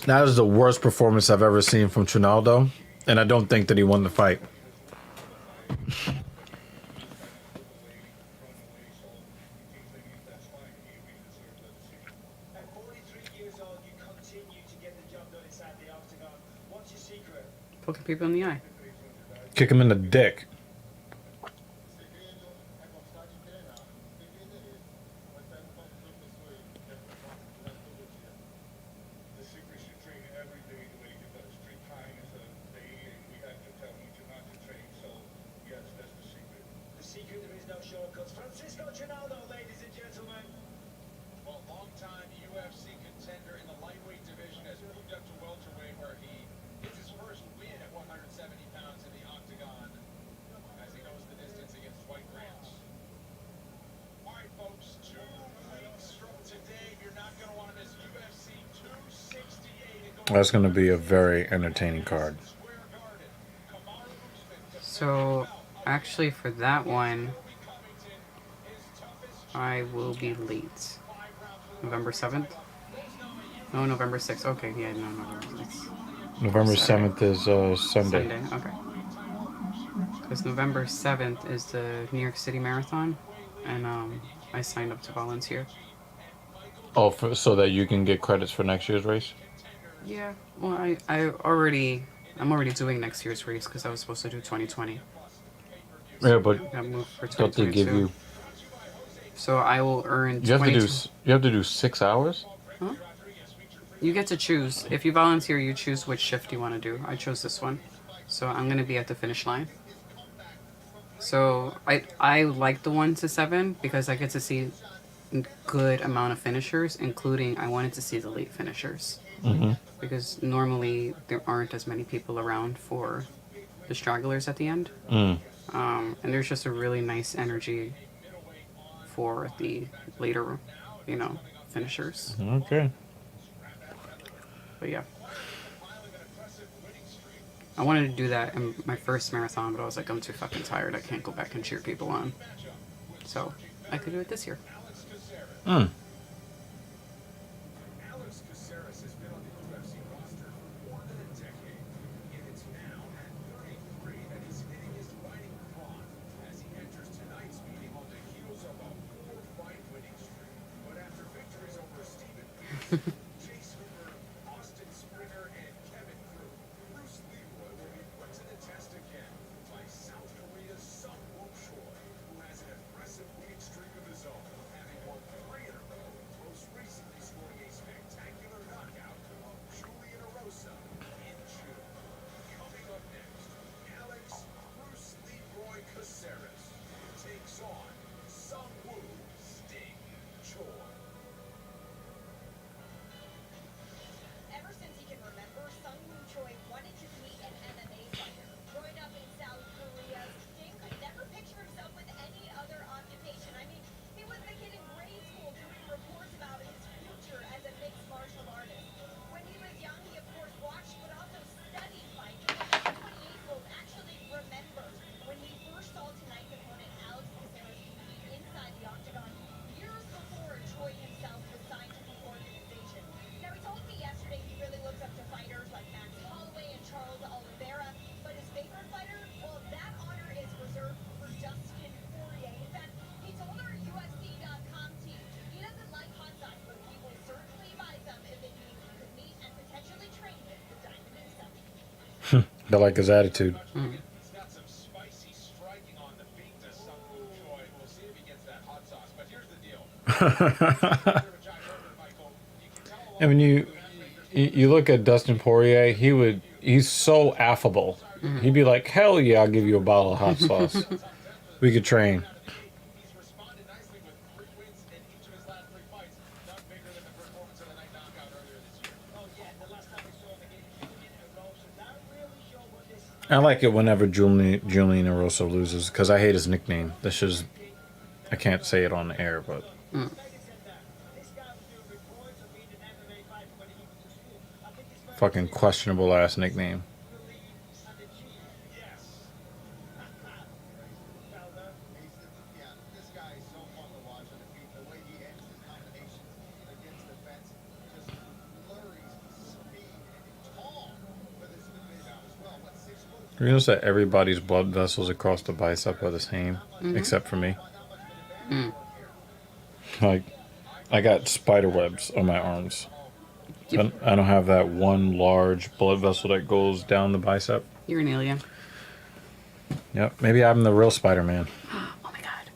That is the worst performance I've ever seen from Trinaldo, and I don't think that he won the fight. At 43 years old, you continue to get the job done inside the octagon. What's your secret? Poking people in the eye. Kick him in the dick. The secret is to train every day the way you does. 3 times a day, and we have to tell each not to train. So, yes, that's the secret. The secret, there is no shortcuts. Francisco Trinaldo, ladies and gentlemen. Well, longtime UFC contender in the lightweight division has moved up to welterweight where he gets his first win at 170 pounds in the octagon as he goes the distance against White Grant. All right, folks, 2 weeks from today, you're not going to want to miss UFC 268. That's going to be a very entertaining card. Square Garden. Kamaru Usman So, actually, for that one, Covington, his toughest I will be late. November 7th? No, November 6th. Okay, yeah, no, November 6th. November 7th is Sunday. Sunday, okay. Because November 7th is the New York City Marathon, and I signed up to volunteer. Oh, so that you can get credits for next year's race? Yeah, well, I'm already doing next year's race because I was supposed to do 2020. Yeah, but Got moved for don't they 2022. give you... So I will earn. You have to do 6 hours? Huh? You get to choose. If you volunteer, you choose which shift you want to do. I chose this one. So I'm gonna be at the finish line. So I like the 1 to 7 because I get to see a good amount of finishers, including I wanted to see the late finishers because normally there aren't as many people around for the stragglers at the end. And there's just a really nice energy for the later, finishers. Okay. But yeah. I wanted to do that in my first marathon, but I was like, I'm too fucking tired. I can't go back and cheer people on. So I could do it this year. Mm. Alex Caceres has been on the UFC roster for more than a decade. Yet it's now at 33 that he's hitting his fighting prime as he enters tonight's meeting on the heels of a 4-fight winning streak. But after victories over Stephen Pearce, Chase Hooper, Austin Springer, and Kevin Crew, Bruce Leroy will be put to the test again by South Korea's Sung Woo Choi, who has an impressive winning streak of his own, having won 3 in a row, most recently scoring a spectacular knockout of Julian Erosa in June. Coming up next, Alex Bruce Leroy Caceres takes on Sung Woo Sting Choi. Ever since he can remember, Sung Woo Choi wanted to be an MMA fighter. Growing up in South Korea, Sting could never picture himself with any other occupation. I mean, he was the kid in grade school doing reports about his future as a mixed martial artist. When he was young, he of course watched but also studied fighting. And as a 28-year-old actually remembers when he first saw tonight's opponent, Alex Caceres, compete inside the octagon years before Choi himself was signed to the organization. Now, he told me yesterday he really looks up to fighters like Max Holloway and Charles Oliveira, but his favorite fighter, well, that honor is reserved for Dustin Poirier. In fact, he told our UFC.com team he doesn't like hot sauce, but he will certainly buy some if it means he could meet and potentially train with the Diamond himself. I like his attitude. He's got some spicy striking on the feet to Sung Woo Choi. We'll see if he gets that hot sauce. But here's the deal. I mean, you look at Dustin Poirier. He's so affable. He'd be like, "Hell yeah, I'll give you a bottle of hot sauce. We could train." He's responded nicely with 3 wins in each of his last 3 fights. None bigger than the performance of the night knockout earlier this year. Oh yeah, the last time we saw him against Julian Erosa, that really showed what this I like it whenever Julian Erosa loses because I hate his nickname. This is, I can't say it on the air, but Megan said that. This guy was doing reports of being an MMA fighter when he was in school. I think his first fucking questionable ass nickname. relief and the cheese. Yes. Felder. Yeah, this guy is so fun to watch on the feet. The way he ends his combinations against the fence, just flurries, speed, and tall for this division as well. What, 6 foot? You notice that everybody's blood vessels across the bicep are the same, except for me. Like, I got spider webs on my arms. I don't have that one large blood vessel that goes down the bicep. You're an alien. Yep, maybe I'm the real Spider-Man. Oh my god.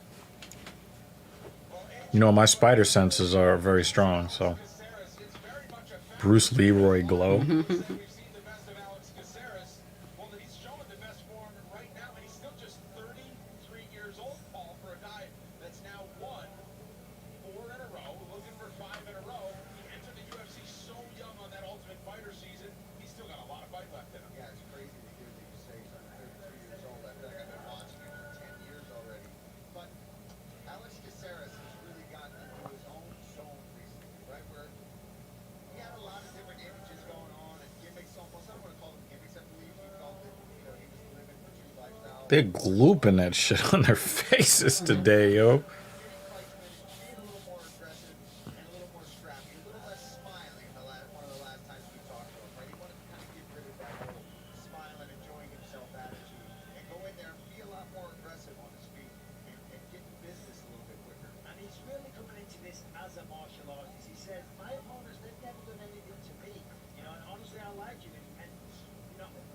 You know, my spider senses are very strong, so. Bruce Leroy glow. We've seen the best of Alex Caceres. Well, that he's showing the best form right now, and he's still just 33 years old, Paul, for a guy that's now won 4 in a row, looking for 5 in a row. He entered the UFC so young on that Ultimate Fighter season. He's still got a lot of fight left in him. Yeah, it's crazy to hear that you say he's only 33 years old. I feel like I've been watching him for 10 years already. But Alex Caceres has really gotten into his own zone recently, right? Where he had a lot of different images going on and gimmicks almost. I don't want to call them gimmicks. I believe he felt that, he was living the true lifestyle. They're glooping that shit on their faces today, yo. Being a little more aggressive and a little more scrappy, a little less smiling. One of the last times we talked to him, right? He wanted to kind of get rid of that whole smiling, enjoying himself attitude and go in there and be a lot more aggressive on his feet and get in business a little bit quicker. And he's really coming into this as a martial artist. He says, my opponents, they've never done anything to me. And honestly, I like you. And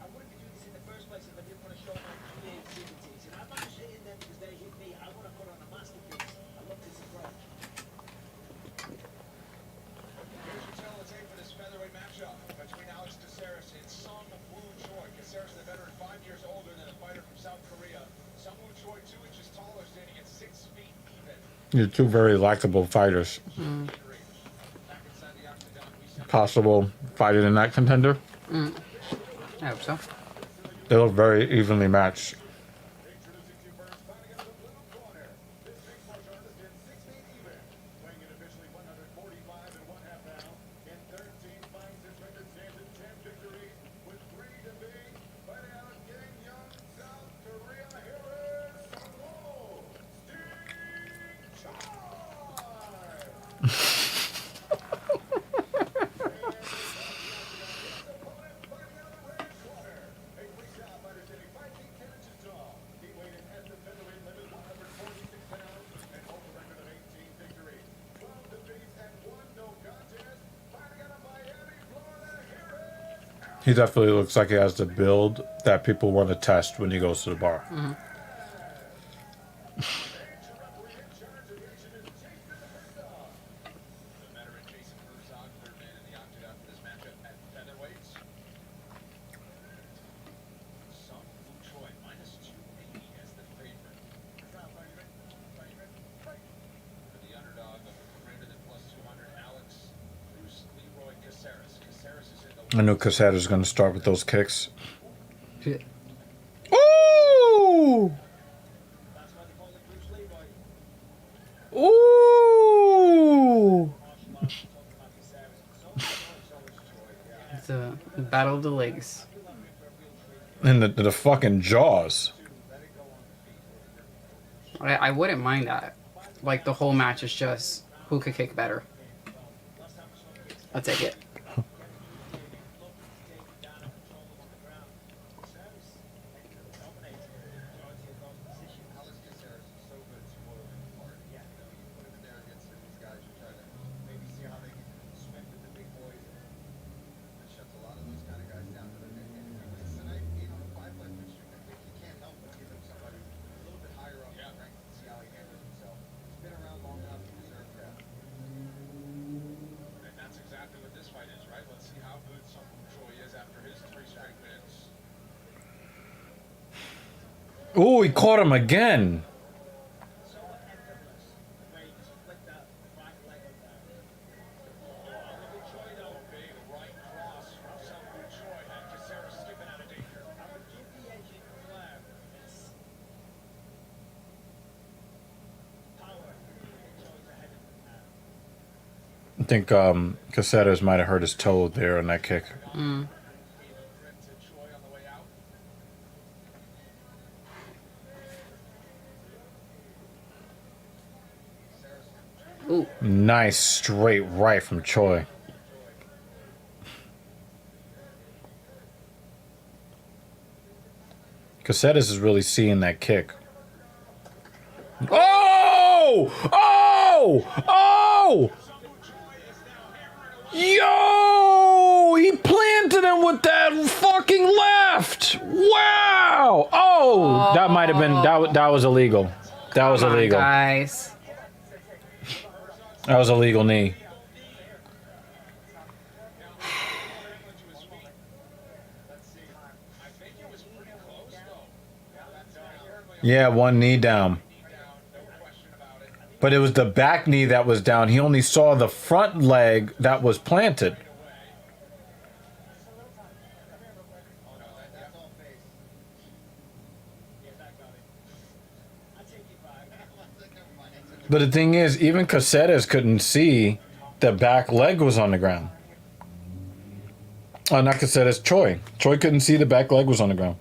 I wouldn't be doing this in the first place if I didn't want to show my creativities. And I'm not just hitting them because they hit me. I want to put on a masterpiece. I love this approach. Here's your teletape for this featherweight matchup between Alex Caceres and Sung Woo Choi. Caceres, the veteran 5 You're two very likable fighters. Possible fight of the night contender. I hope so. They look very evenly matched. Introducing to you first, fighting out of the blue corner. This mixed martial artist is 6 feet even, weighing in officially 145 and 1/2 pounds. In 13 fights, his record stands at 10 victories, with 3 defeats. Fighting out of Gangneung, South Korea, here is Whoa, Steve Choi! He definitely looks like he has the build that people want to test when he goes to the bar. The veteran Jason Herzog, third man in the octagon for this matchup at featherweights. Sung Woo Choi minus 280 as the favorite. For the underdog of greater than plus 200, Alex Bruce Leroy Caceres. Caceres is in the I knew Casada was going to start with those kicks. Shit. Ooh! That's why they call it Bruce Leroy. Ooh! Martial arts, talking about Caceres. So is Choi. Yeah. It's a battle of the legs. And the fucking jaws. I wouldn't mind that. Like the whole match is just who could kick better. I'll take it. Alex Caceres is so good spoiling the part. Yeah. You know, you put him in there against these guys, you try to maybe see how they can swim with the big boys. And it shuts a lot of those kind of guys down. But it's tonight, being on a 5-fight win streak, I think he can't help but give him somebody a little bit higher up in the ranks and see how he handles himself. He's been around long enough to deserve that. And that's exactly what this fight is, right? Let's see how good Sung Woo Choi is after his 3 straight wins. Ooh, he caught him again. So effortless. The way he just flicked that right leg up there. Look at Choi though. Big right cross from Sung Woo Choi and Caceres skipping out of danger. I would give the edge in flair. It's power. Choi's ahead of him now. I think Caceres might have hurt his toe there on that kick. Gave a grip to Choi on the way out. Ooh. Nice straight right from Choi. Caceres is really seeing that kick. Oh! Oh! Oh! Yo! He planted him with that fucking left! Wow! Oh! That might have been that was illegal. That was Come on, illegal. guys. That was a legal knee. I think it was pretty close, though. Yeah, one knee down. No question about it. But it was the back knee that was down. He only saw the front leg that was planted. Oh no, that's all face. Get back on it. I take you back. Never mind. But the thing is, even Caceres couldn't see the back leg was on the ground. Oh, not Caceres, Choi. Choi couldn't see the back leg was on the ground.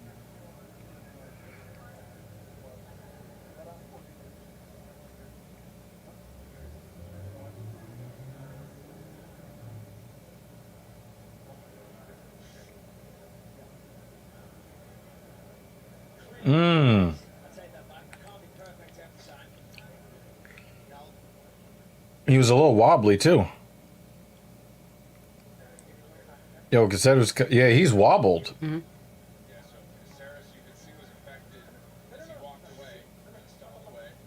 Mmm. I take that back. I can't be perfect every time. He was a little wobbly too. Yo, Caceres, yeah, he's wobbled. Yeah, so Caceres, you could see, was affected as he walked away, stumbled away. I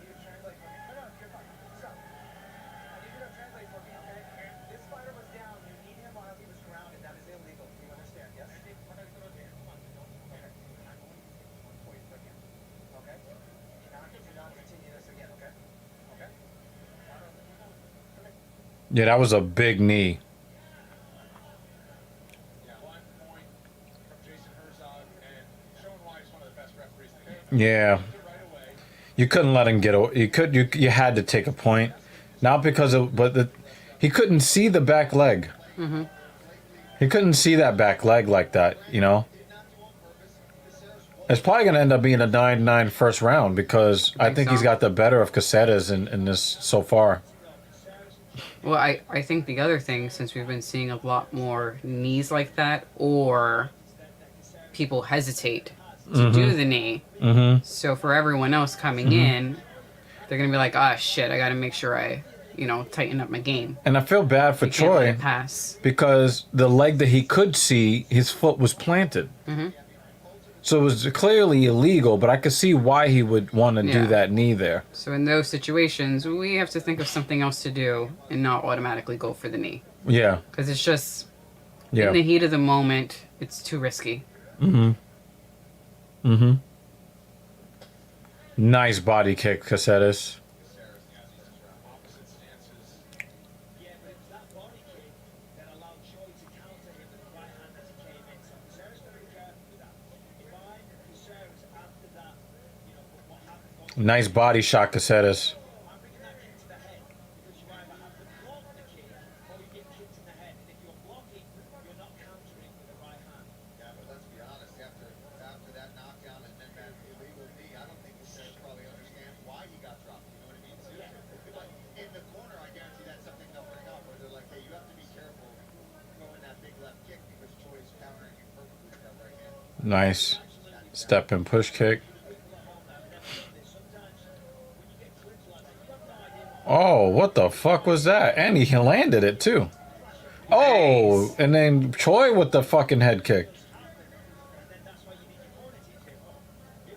need to translate for me. No, you're fine. Stop. I need you to translate for me, okay? This fighter was down. You need him while he was grounded. That is illegal. You understand, yes? Okay. I'm only using one point, but Yeah, that was a big knee. Yeah, 1 point from Jason Herzog, and showing why he's one of the best referees in the game. Yeah. Flipped it right away. You couldn't let him get away. You had to take a point. Not because of, but he couldn't see the back leg. He couldn't see that back leg like that, you know? It's probably going to end up being a 9-9 first round because I think he's so. got the better of Caceres in this so far. Well, I think the other thing, since we've been seeing a lot more knees like that, or people hesitate to do the knee. So for everyone else coming in, they're going to be like, ah, shit, I got to make sure I, tighten up my game. And I feel bad for You can't let Troy it pass. because the leg that he could see, his foot was planted. So it was clearly illegal, but I could see why he would want to Yeah. do that knee there. So in those situations, we have to think of something else to do and not automatically go for the knee. Yeah. Because it's just, Yeah. in the heat of the moment, it's too risky. Nice body kick, Caceres. Opposite stances. Yeah, but it was that body kick that allowed Choi to counter him with the right hand as he came in. So Caceres very careful with that. If I'm Caceres after that, what happened, Nice body shot, Caceres. I'm bringing that kick to the head because you either have to block the kick or you get kicked in the head. And if you're blocking, you're not countering with the right hand. Yeah, but let's be honest. After that knockdown and then that illegal knee, I don't think Caceres probably understands why he got dropped. You know what I mean? But in the corner, I guarantee that's something they'll bring up where they're like, "Hey, you have to be careful throwing that big left kick because Choi is countering you perfectly with that right hand." Nice. Step and push kick. Oh, what the fuck was that? And he landed it too. Oh, and then Troy with the fucking head kick. And then that's why you need your corner team to go, you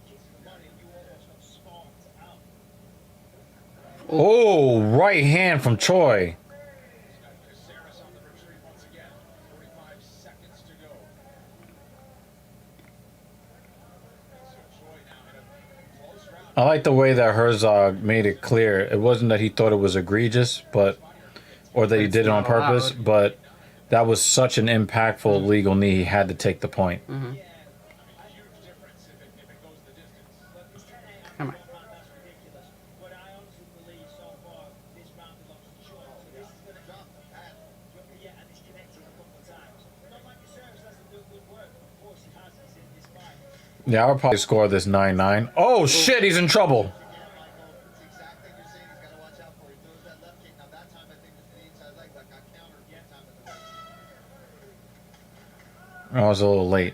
kick the body and you almost got sparked out. Oh, right hand from Troy. Caceres on the retreat once again. 45 seconds to go. So Troy now in a close round. I like the way that Herzog made it clear. It wasn't that he thought it was egregious, or that he It's did it on not purpose, allowed. but that was such an impactful legal knee. He had to take the point. Huge difference if it goes the distance. But this 10-8 Come on. that's ridiculous. But I honestly believe so far this round belongs to Choi. So this is going to yeah, and it's connected a couple of times. Not like Caceres doesn't do good work. Of course he has. He's in this fight. Yeah, I would probably score this 9-9. Oh, shit, he's in trouble. It's the exact thing you're saying. He's got to watch out for. He throws that left kick. Now that time I think it's the inside leg, like got countered one time with the right. I was a little late.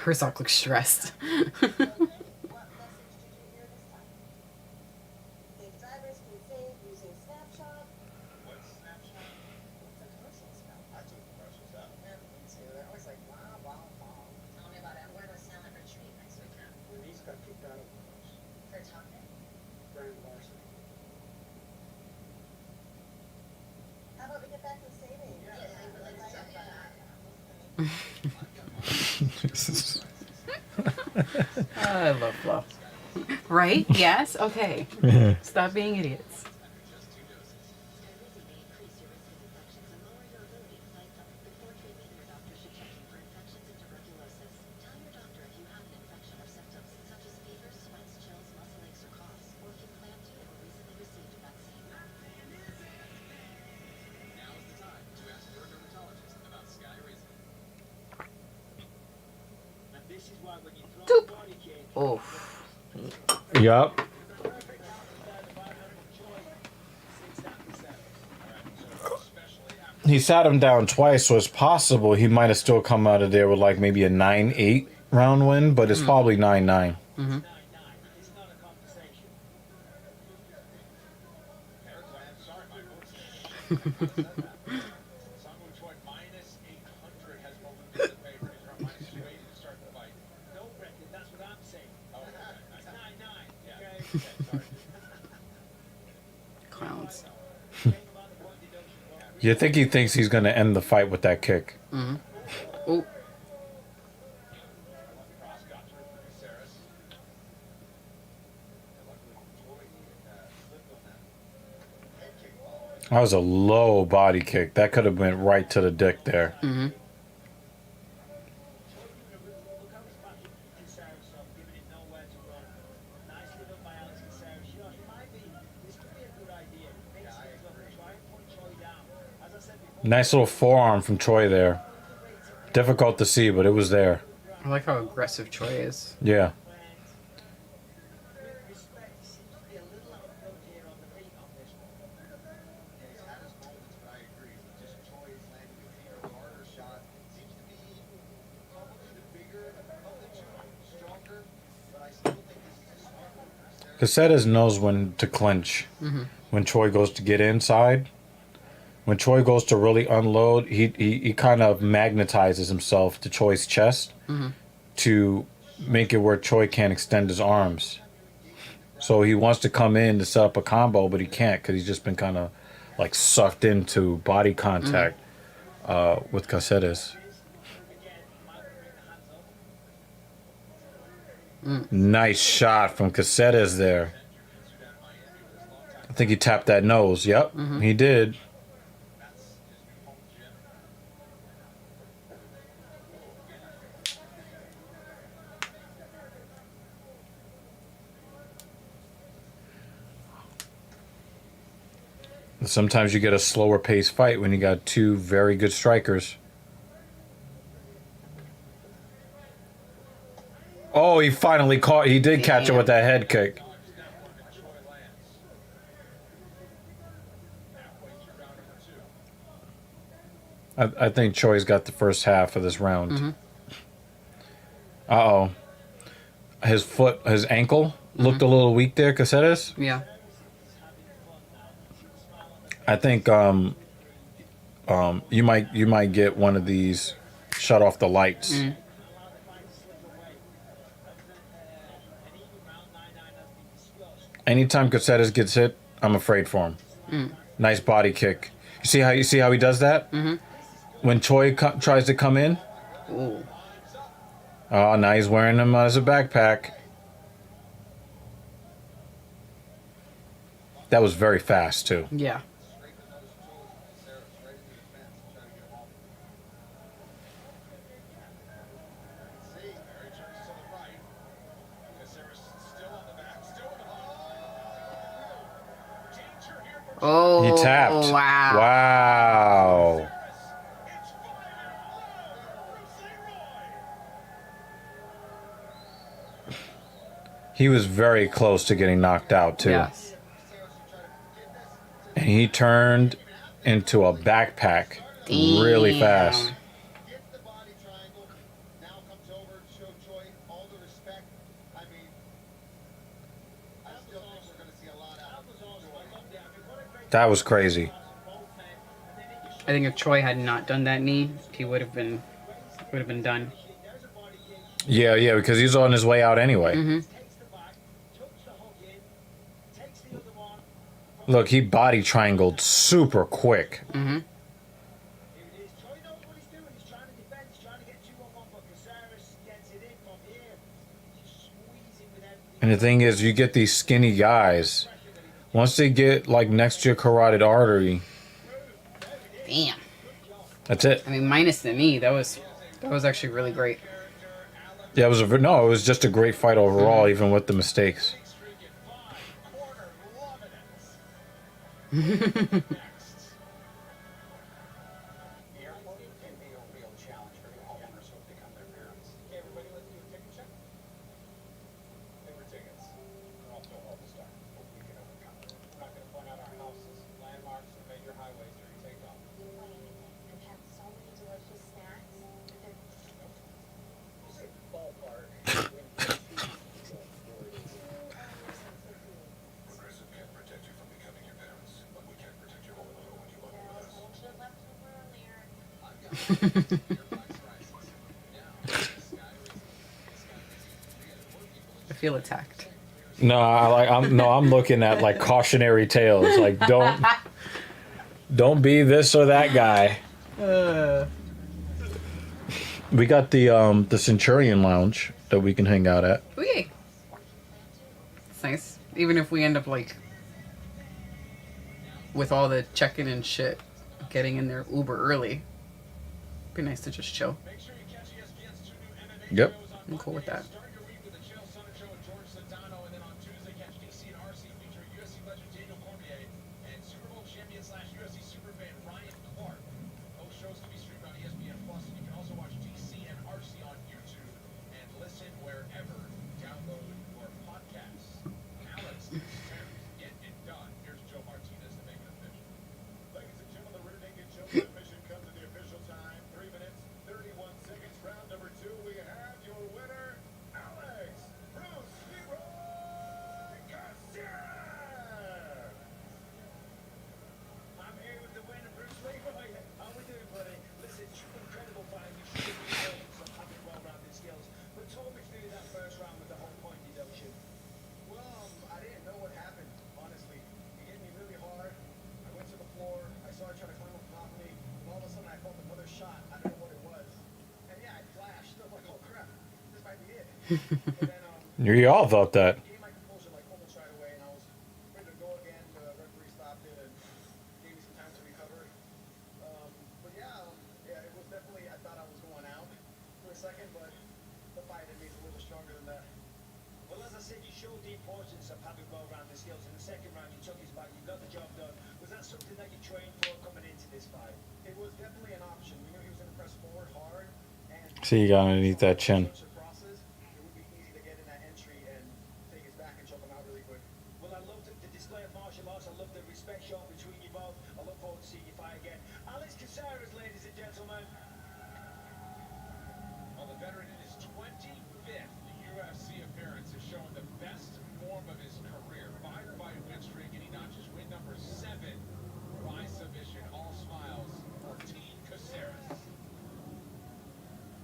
Herzog looks stressed. What message did you hear this time? If drivers can save using Snapshot, What's Snapshot? it's a commercials spell. I took commercials out. Yeah, me too. They're always like, wow, wow, wow. Tell me about it. I'm going to a silent retreat next weekend. He's got kicked out of the house. For talking? Grand larceny. How about we get back to saving? Yeah, let's talk about that. I love fluff. Right? Yes? Okay. Stop being idiots. Now is the time to ask your dermatologist about Sky Reason. And this is why when you throw a body kick, Oof. Yup. perfect counter there, the bad hand from Choi sits down Caceres. So especially after He sat him down twice, so it's possible he might have still come out of there with like maybe a 9-8 round win, but it's probably 9-9. 9-9. It's not a conversation. Sorry, Michael. Sangwoo Choi minus 800 has ballooned in the favor. He's around minus 280 to start the fight. Don't reckon, that's what I'm saying. Oh, okay. It's 9-9, Yeah. okay? Okay, sorry. Clowns. Think about the point deduction, bro. You think he thinks he's going to end the fight with that kick? Oh, Cross got through for Caceres. Luckily, Choi slipped on that head kick. That was a low body kick. That could have went right to the dick there. Mm-hmm. Look how he's backing Caceres up, giving him nowhere to run. Nicely done by Alex Caceres. You know, it might be, this could be a good idea. Mix things up and try and put Choi down. As I said before, Nice little forearm from Choi there. Difficult to see, but it was there. I like how aggressive Choi is. Yeah. respect seems to be a little outdone here on the feet on this one. Yeah, he's had his moments, but I agree. Just Choi is landing a cleaner, harder shot. Seems to be probably the bigger of the two, stronger, but I still think this is a smart move for Caceres. Caceres knows when to clinch. Mm-hmm. When Choi goes to get inside. When Choi goes to really unload, he kind of magnetizes himself to Choi's chest Mm-hmm. to make it where Choi can't extend his arms. So he wants to come in to set up a combo, but he can't because he's just been kind of like sucked into body contact with Caceres. Nice shot from Caceres there. I think he tapped that nose. Yep, he did. Sometimes you get a slower paced fight when you got two very good strikers. Oh, he finally caught. He did catch it with that head kick. I think Choi's got the first half of this round. Uh-oh. His ankle looked a little weak there, Caceres. Yeah. I think you might get one of these shut off the lights. Anytime Caceres gets hit, I'm afraid for him. Nice body kick. You see how he does that? When Choi tries to come in. Ooh. Oh, now he's wearing him as a backpack. That was very fast too. Yeah. Oh. He tapped. Wow. Wow. He was very close to getting knocked out too. Yes. And he turned into a backpack really fast. Gets the body triangle, now comes over to show Choi all the respect. I mean, I still think we're going to see a lot out of Choi. That was crazy. I think if Choi had not done that knee, he would have been done. Yeah, because he's on his way out anyway. Look, he body triangled super quick. And the thing is, you get these skinny guys. Once they get like next to your carotid artery, Damn. that's it. I mean, minus the knee, that was actually really great. Yeah, it was just a great fight overall, even with the mistakes. The airport can be a real challenge for new homeowners who become their parents. Okay, everybody, let's do a ticket check. Paper tickets. They're all filled all this time, but we can overcome it. We're not going to point out our houses, landmarks, or major highways during takeoff. I've had so many delicious snacks. Just a ballpark. Progressive can't protect you from becoming your parents, but we can protect your home when you bundle with us. Should have left them earlier. I've got airbox prices. Now, I feel attacked. No, I'm looking at like cautionary tales. Like don't be this or that guy. We got the Centurion Lounge that we can hang out at. Oh, yay. It's nice. Even if we end up like with all the check-in and shit, getting in there uber early. Be nice to just chill. Make sure you catch ESPN's 2 new MMA Yep. shows on I'm cool with Monday. that. Start your week with the Chael Sonnen Show with George Sedano, and then on Tuesday catch DC and RC featuring UFC legend Daniel Cormier and Super Bowl champion / UFC superfan Ryan Clark. Both shows can be streamed on ESPN Plus, and you can also watch DC and RC on YouTube and listen wherever you download your podcasts. Alex, Terry, get it done. Here's Joe Martinez to make it official. Ladies and gentlemen, the rear naked Joe submission comes at the official time. 3 minutes, 31 seconds. Round number 2. We have your winner, Alex Bruce Leroy Garcia. I'm here with the winner, Bruce Leroy. How we doing, buddy? Listen, incredible fight. You should be showing some having well-rounded skills. But talk me through that first round with the whole point deduction. Well, I didn't know what happened, honestly. He hit me really hard. I went to the floor. I saw her trying to climb up top of me. And all of a sudden, I felt another shot. I don't know what it was. And yeah, I flashed. I'm like, oh crap, this might be it. And then, You all thought that. gained my composure like almost right away, and I was ready to go again. The referee stopped it and gave me some time to recover. But yeah, it was definitely. I thought I was going out for a second, but the fight in me is a little stronger than that. Well, as I said, you showed the importance of having well-rounded skills. In the second round, you took his back. You got the job done. Was that something that you trained for coming into this fight? It was definitely an option. We knew he was going to press forward hard, and See, you got underneath that chin. crosses, it would be easy to get in that entry and take his back and choke him out really quick. Well, I love the display of martial arts. I love the respect shown between you both. I look forward to seeing you fight again. Alex Caceres, ladies and gentlemen. Well, the veteran in his 25th UFC appearance is showing the best form of his career. 5-fight win streak, and he notches win number 7 by submission. All smiles for Team Caceres.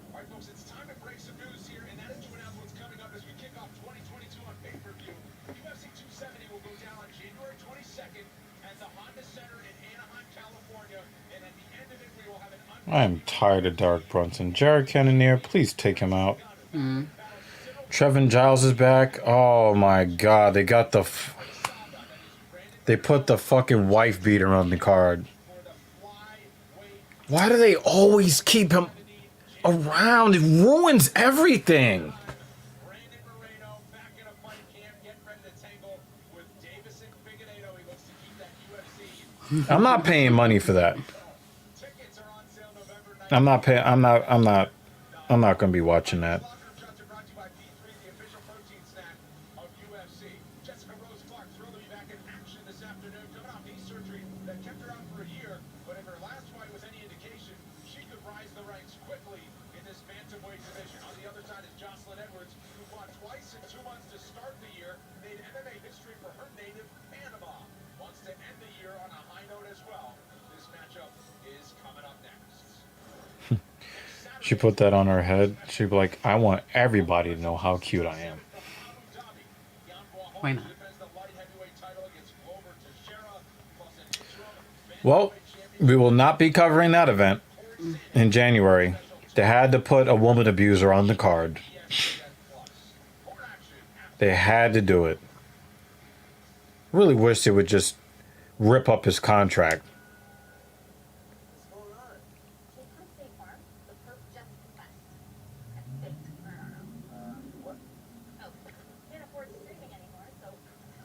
All right, folks, it's time to break some news here, and that is to announce what's coming up as we kick off 2022 on pay-per-view. UFC 270 will go down on January 22nd at the Honda Center in Anaheim, California, and at the end of it, we will have an I'm tired of Derek Brunson. Jared Cannonier, please take him out. Trevin Giles is back. Oh my god, they got the. They put the fucking wife beater on the card. Why do they always keep him around? It ruins everything. Brandon Moreno back in a fight camp, getting ready to tangle with Davison Figueiredo. He looks to keep that UFC. I'm not paying money for that. Tickets are on sale November 9th. I'm not paying. I'm not gonna be watching that. Locker shots are brought to you by B3, the official protein snack of UFC. Jessica Rose Clark thrilled to be back in action this afternoon, coming off knee surgery that kept her out for a year. But if her last fight was any indication, she could rise the ranks quickly in this bantamweight division. On the other side is Jocelyn Edwards, who fought twice in 2 months to start the year, made MMA history for her native Panama. Wants to end the year on a high note as well. This matchup is coming up next. She put that on her head. She'd be like, I want everybody to know how cute I am. Why not? Well, we will not be covering that event in January. They had to put a woman abuser on the card. They had to do it. Really wish they would just rip up his contract. What's going on? Can't come State Farm. The perp just confessed. That's fake. What? Oh, can't afford streaming anymore, so here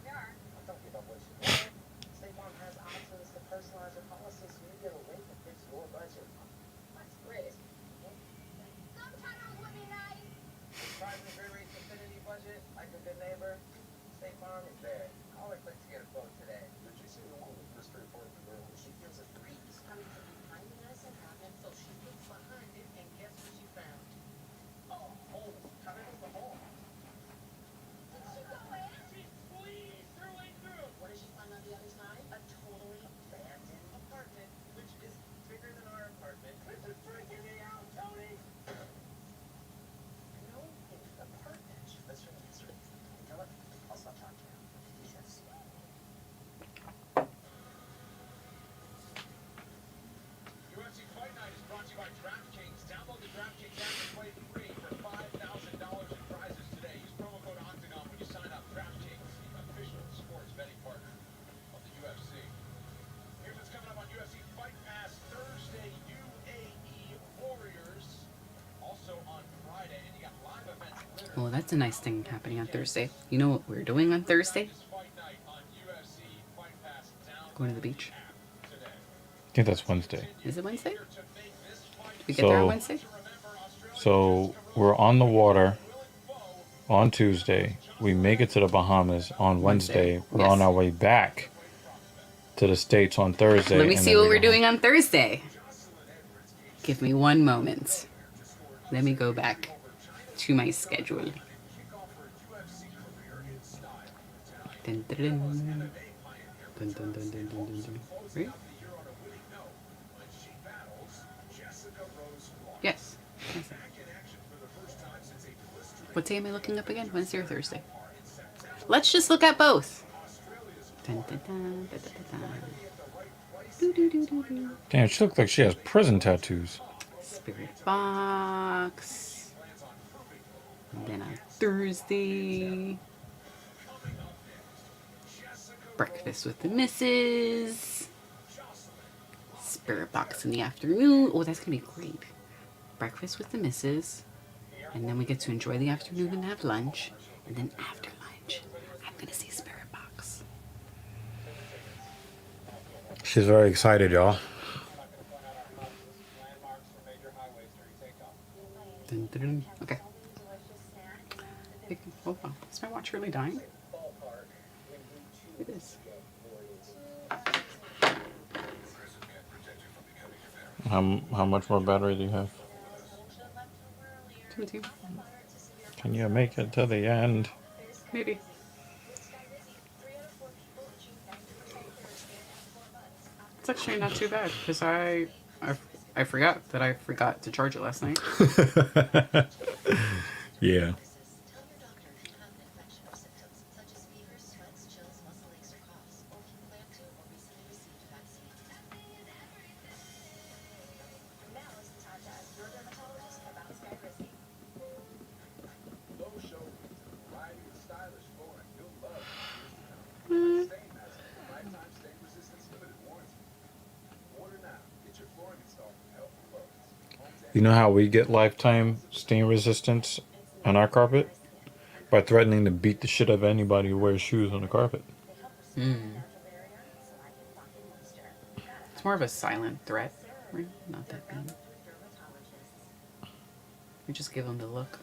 we are. I'm talking about what you want. State Farm has options to personalize your policy so you get a rate that fits your budget. That's great. Sometimes would be nice. Private very rate infinity budget, like a good neighbor. State Farm is there. Call or click to get a quote today. Did you see the one with Mr. Report the girl? She feels a breeze coming from behind the medicine cabinet, so she looks behind it, and guess what she found? Oh, hole. How big was the hole? Did she go in? She squeezed her way through. What did she find on the other side? A totally abandoned apartment, which is bigger than our apartment. This is freaking me out, Tony. No, it's the apartment. Let's ring it. Tell her. I'll stop talking to you. He's gonna see. Oh, that's a nice thing happening on Thursday. You know what we're doing on Thursday? Going to the beach. I think that's Wednesday. Is it Wednesday? We get there on So, Wednesday? so we're on the water on Tuesday. We make it to the Bahamas on Wednesday. We're on Yes. our way back to the States on Thursday. Let me and see then what we we're go home. doing on Thursday. Give me one moment. Let me go back to my schedule. Dun, dun, dun. Dun, dun, dun, dun, dun, dun, dun. Right? Yes. What day am I looking up again? Wednesday or Thursday? Let's just look at both. Dun, dun, dun, dun, dun, dun. Doo, doo, doo, doo, doo. Damn, she looks like she has prison tattoos. Spirit box. And then on Thursday, breakfast with the missus. Spirit box in the afternoon. Oh, that's gonna be great. Breakfast with the missus, and then we get to enjoy the afternoon and have lunch. And then after lunch, I'm gonna see Spirit box. She's very excited, y'all. Dun, dun, dun. Okay. Oh wow, is my watch really dying? It is. How much more battery do you have? 17. Can you make it to the end? Maybe. It's actually not too bad because I forgot that I forgot to charge it last night. Yeah. Now is the time to ask your dermatologist about Skyrizi. Low shoulders, variety of stylish flooring you'll love in years to come. Stain Master, lifetime stain resistance limited warranty. Order now. Get your flooring installed from Healthy Clothes. You know how we get lifetime stain resistance on our carpet? By threatening to beat the shit out of anybody who wears shoes on the carpet. It's more of a silent threat, right? Not that big. We just give them the look.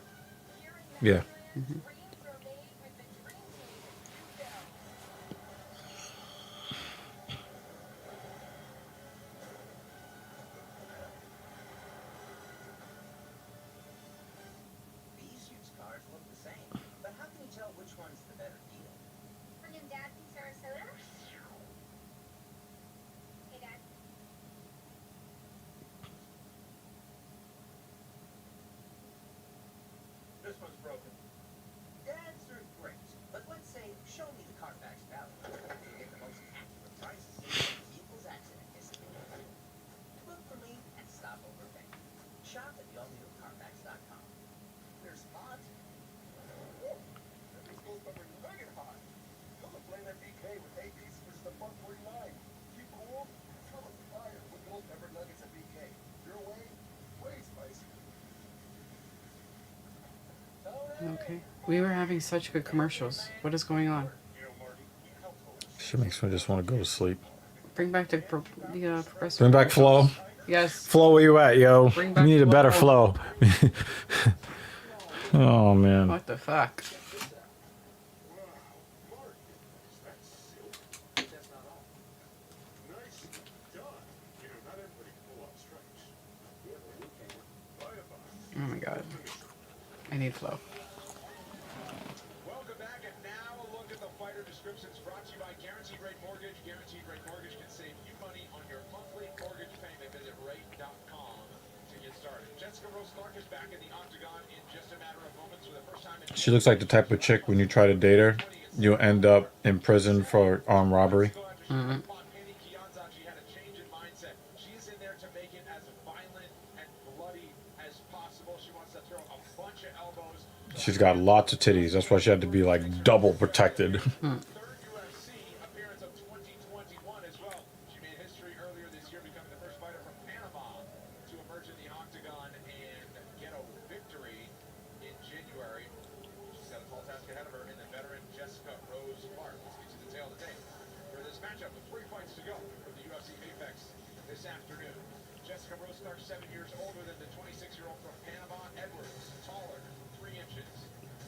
Yeah. These used cars look the same, but how can you tell which one's the better deal? Bring him Dad from Sarasota. Hey, Dad. This one's broken. Dads are great, but let's say, show me the Carfax value. You get the most accurate prices. Equals accident history. Look for me at Stopover Bank. Shop at the all-new Carfax.com. They're smart. That thing's close to nugget hot. You'll have playing that BK with 8 pieces for just $1.49. Keep cool. Throw a fire with Ghost Pepper Nuggets at BK. Your way, way spicy. Okay. We were having such good commercials. What is going on? She makes me just want to go to sleep. Bring back the progressive. Bring back commercials. flow. Yes. Flo, where you at, yo? Bring We back need a better Flo. flow. Oh, man. What the fuck? Nice done. You know, not everybody can pull off stripes. Oh my god. I need flow. Welcome back, and now a look at the fighter descriptions brought to you by Guaranteed Rate Mortgage. Guaranteed Rate Mortgage can save you money on your monthly mortgage payment. Visit rate.com to get started. Jessica Rose Clark is back in the octagon in just a matter of moments for the first time in She looks like the type of chick when you try to date her, you'll end up in prison for armed robbery. Mm-hmm. She had a change in mindset. She's in there to make it as violent and bloody as possible. She wants to throw a bunch of elbows. She's got lots of titties. That's why she had to be like double protected. Third UFC appearance of 2021 as well. She made history earlier this year, becoming the first fighter from Panama to emerge in the octagon and get a victory in January. Next matchup with 3 fights to go for the UFC Apex this afternoon. Jessica Rostar, 7 years older than the 26-year-old from Panama. Edwards, taller, 3 inches,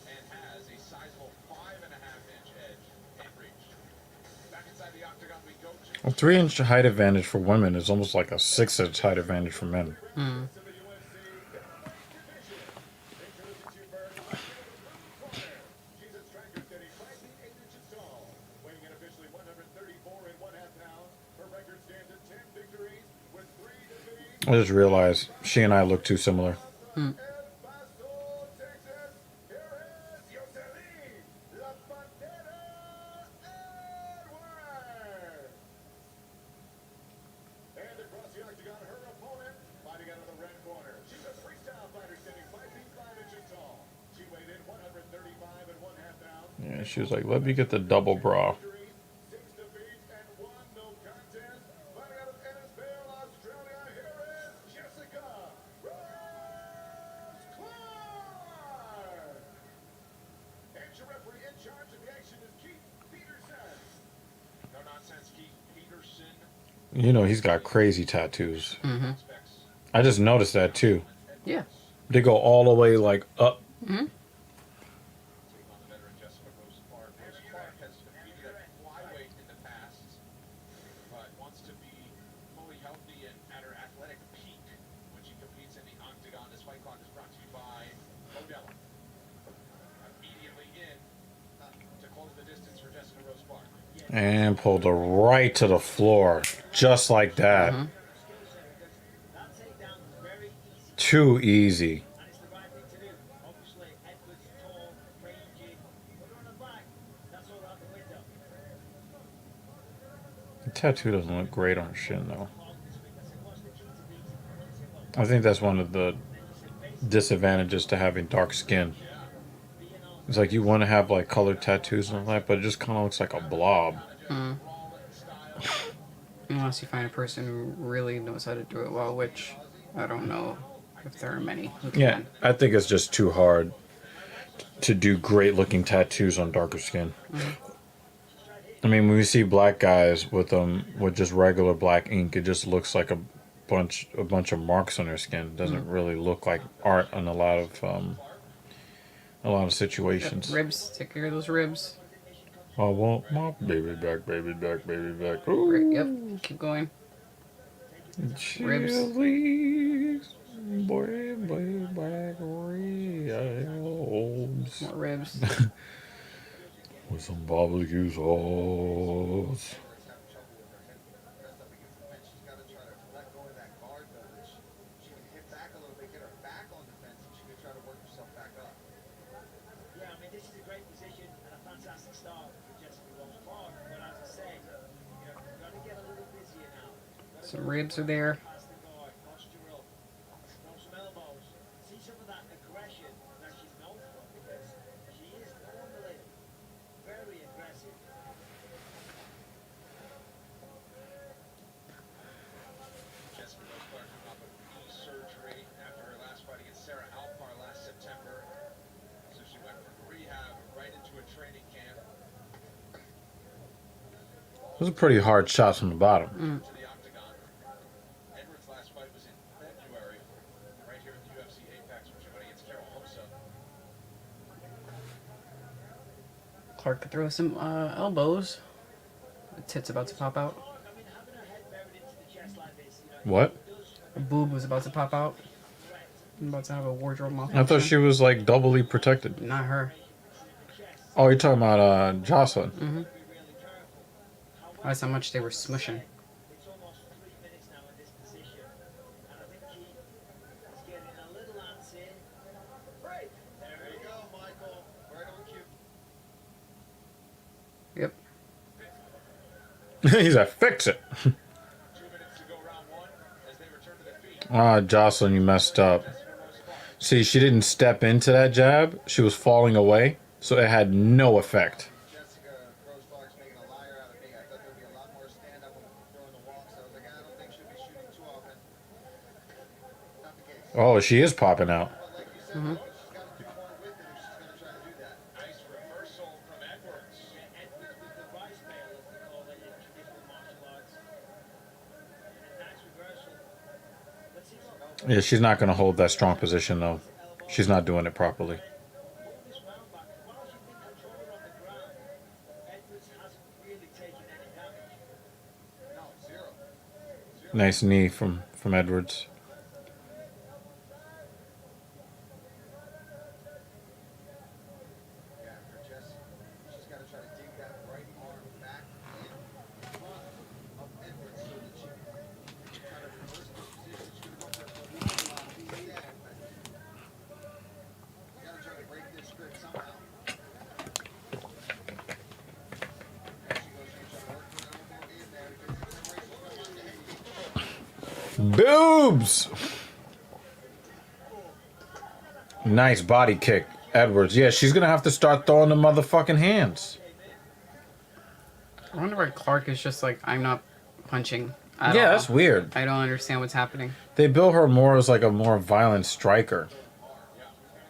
and has a sizable 5.5-inch edge and reach. Back inside the octagon we go to. A 3-inch height advantage for women is almost like a 6-inch height advantage for men. She's a striker standing 5 feet 8 inches tall, weighing in officially 134 1/2 pounds. Her record stands at 10 victories with 3 defeats. I just realized she and I look too similar. El Paso, Texas. Here is Jocelyn La Pantera Edwards. And across the octagon, her opponent fighting out of the red corner. She's a freestyle fighter standing 5 feet 5 inches tall. She weighed in 135 1/2 pounds. Yeah, she was like, let me get the double bra. 6 defeats and 1 no contest. Fighting out of Ennisvale, Australia, here is Jessica Rose Clark. And your referee in charge of the action is Keith Peterson. No nonsense, Keith Peterson. You know, he's got crazy tattoos. Prospects. I just noticed that too. Yeah. They go all the way like up. Take on the veteran Jessica Rose Clark. Rose Clark has competed at flyweight in the past, but wants to be fully healthy and at her athletic peak when she competes in the octagon. This fight clock is brought to you by Modelo. Immediately in to close the distance for Jessica Rose Clark. And pulled her right to the floor. Just like that. That takedown was very easy, Too easy. and it's the right thing to do. Obviously, Edwards is tall, rangy, but on the back, that's all out the window. The tattoo doesn't look great on her shin though. Well, this week, I said, what's the key to beating? She said, well, I think that's one of the then you said, basically, disadvantages to having dark skin. being on It's like you want to have like colored tattoos and all that, but it just kind of looks like a blob. Unless you find a person who really knows how to do it well, which I don't know if there are many who can. Yeah, I think it's just too hard to do great looking tattoos on darker skin. I mean, when we see black guys with just regular black ink, it just looks like a bunch of marks on their skin. It doesn't really look like art in a lot of situations. Ribs, take care of those ribs. I want my baby back, baby back, baby back. Yep, keep going. Ribs. Chili's, boy, back ribs. More ribs. With some barbecue sauce. Press up against the fence. She's got to try to let go of that guard, though. Which she can hit back a little bit, get her back on the fence, and she can try to work herself back up. Yeah, I mean, this is a great position and a fantastic start for Jessica Rose Clark. But as I say, you've got to get a little busier now. Some ribs are there. Past the guard, postural, throw some elbows. See some of that aggression that she's known for, because she is normally very aggressive. Jessica Rose Clark coming off of knee surgery after her last fight against Sarah Alpar last September. So she went from rehab right into a training camp Those are pretty hard shots from the bottom. to the octagon. Edwards' last fight was in February, right here at the UFC Apex, where she went against Carol Costa. Clark could throw some elbows. The tit's about to pop out. I mean, having her head buried into the chest like this, What? A boob was about to pop out. I'm about to have a wardrobe malfunction. I thought she was like doubly protected. Not her. Oh, you're talking about Jocelyn. That's how much they were smushing. it's almost 3 minutes now in this position. And I think he is getting a little antsy. Break! There you go, Michael. Right on cue. Yep. He's like, fix it. 2 minutes to go, round one, as they return to their feet. Jocelyn, you messed up. See, she didn't step into that jab. She was falling away, so it had no effect. Jessica Rose Clark's making a liar out of me. I thought there'd be a lot more stand up when throwing the walks. I was like, I don't think she'll be shooting too often. Not the case. Oh, she is popping out. But like you said, she's got to do more with it if she's going to try to do that. Nice reversal from Edwards. Edwards with the rice pail, as they call it in traditional Yeah, she's not going to hold that strong position, though. She's not doing it properly. Move this round back. As well as you've been controlling on the ground, Edwards hasn't really taken any damage. No, zero. Nice knee from Edwards. Yeah, for Jess, she's got to try to dig that right arm back in front of Edwards so that she can try to reverse the position. She's going to go for a squeeze lock instead, but you got to try to break this grip somehow. There she goes. She's trying to work her elbow in there to get some separation from underneath. Boobs! Nice body kick, Edwards. Yeah, she's going to have to start throwing the motherfucking hands. I wonder why Clark is just like, I'm not punching at Yeah, all. that's weird. I don't understand what's happening. They bill her more as like a more violent striker.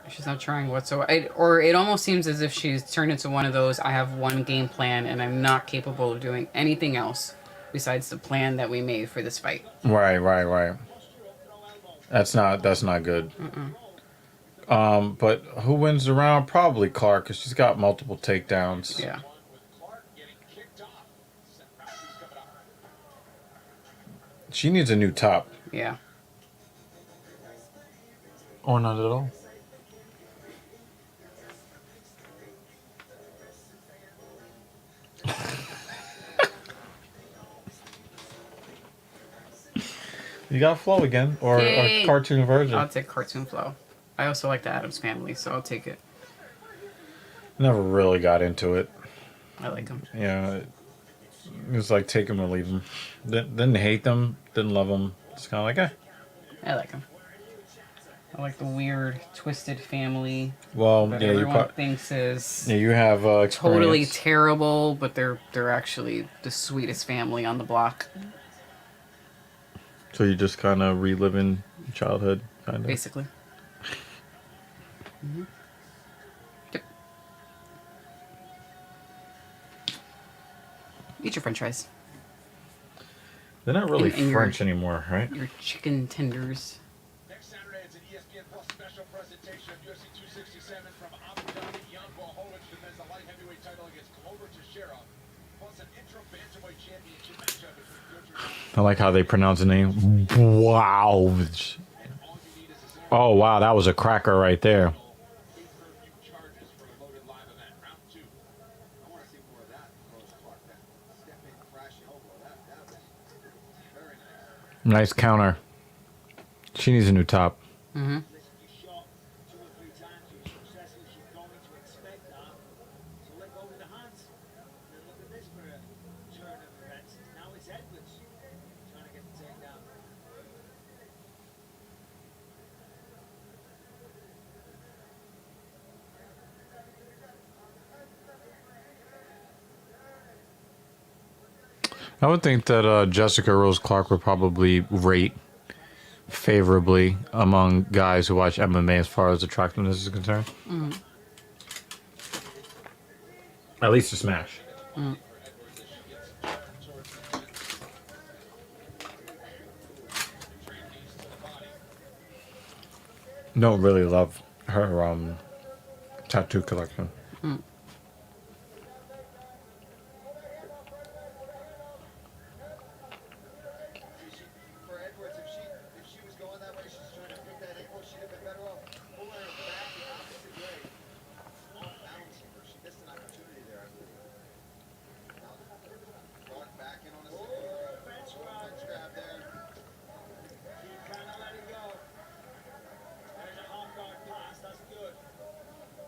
She's not trying whatsoever. It almost seems as if she's turned into one of those, I have one game plan and I'm not capable of doing anything else besides the plan that we made for this fight. Right. That's not good. But who wins the round? Probably Clark, because she's got multiple takedowns. Yeah. Clark getting kicked off. Matthews coming up. She needs a new top. Yeah. Or not at all. You got Flow again, or Yay. a cartoon version. I'll take Cartoon Flow. I also like the Addams Family, so I'll take it. Never really got into it. I like them. Yeah, it was like take them or leave them. Didn't hate them, didn't love them. It's kind of like, I like them. I like the weird, twisted family well, that yeah, you everyone thinks is you have experience. totally terrible, but they're actually the sweetest family on the block, So you just kind of reliving childhood, kind of. basically. Yep. Eat your French fries. They're not really And your- French anymore, right? Your chicken tenders. Next Saturday, it's an ESPN Plus special presentation of UFC 267 from Abu Dhabi. Jan Blachowicz defends the light heavyweight title against Glover Teixeira, plus an interim bantamweight championship matchup between Vittori I like how they pronounce the name. Wow. and all you need is a Oh, wow, that was a cracker right there. pay-per-view charges for a loaded live event. Round 2. I want to see more of that from Rose Clark. That stepping, crashing elbow. That was very nice. Nice counter. She needs a new top. Mm-hmm. Listen, you shot 2 or 3 times, you're successful, she's going to expect that. So let go with the hands. And then look at this for a turn of events. Now it's Edwards trying to get the takedown. I would think that Jessica Rose Clark would probably rate favorably among guys who watch MMA as far as attractiveness is concerned. At least a smash. Don't really love her tattoo collection. For Edwards, if she was going that way, she's trying to pick that ankle, she'd have been better off pulling her back the opposite way. Off balancing her. She missed an opportunity there, I believe. Now, Clark back in on a single fence grab there. He cannot let it go. There's a half guard pass, that's good.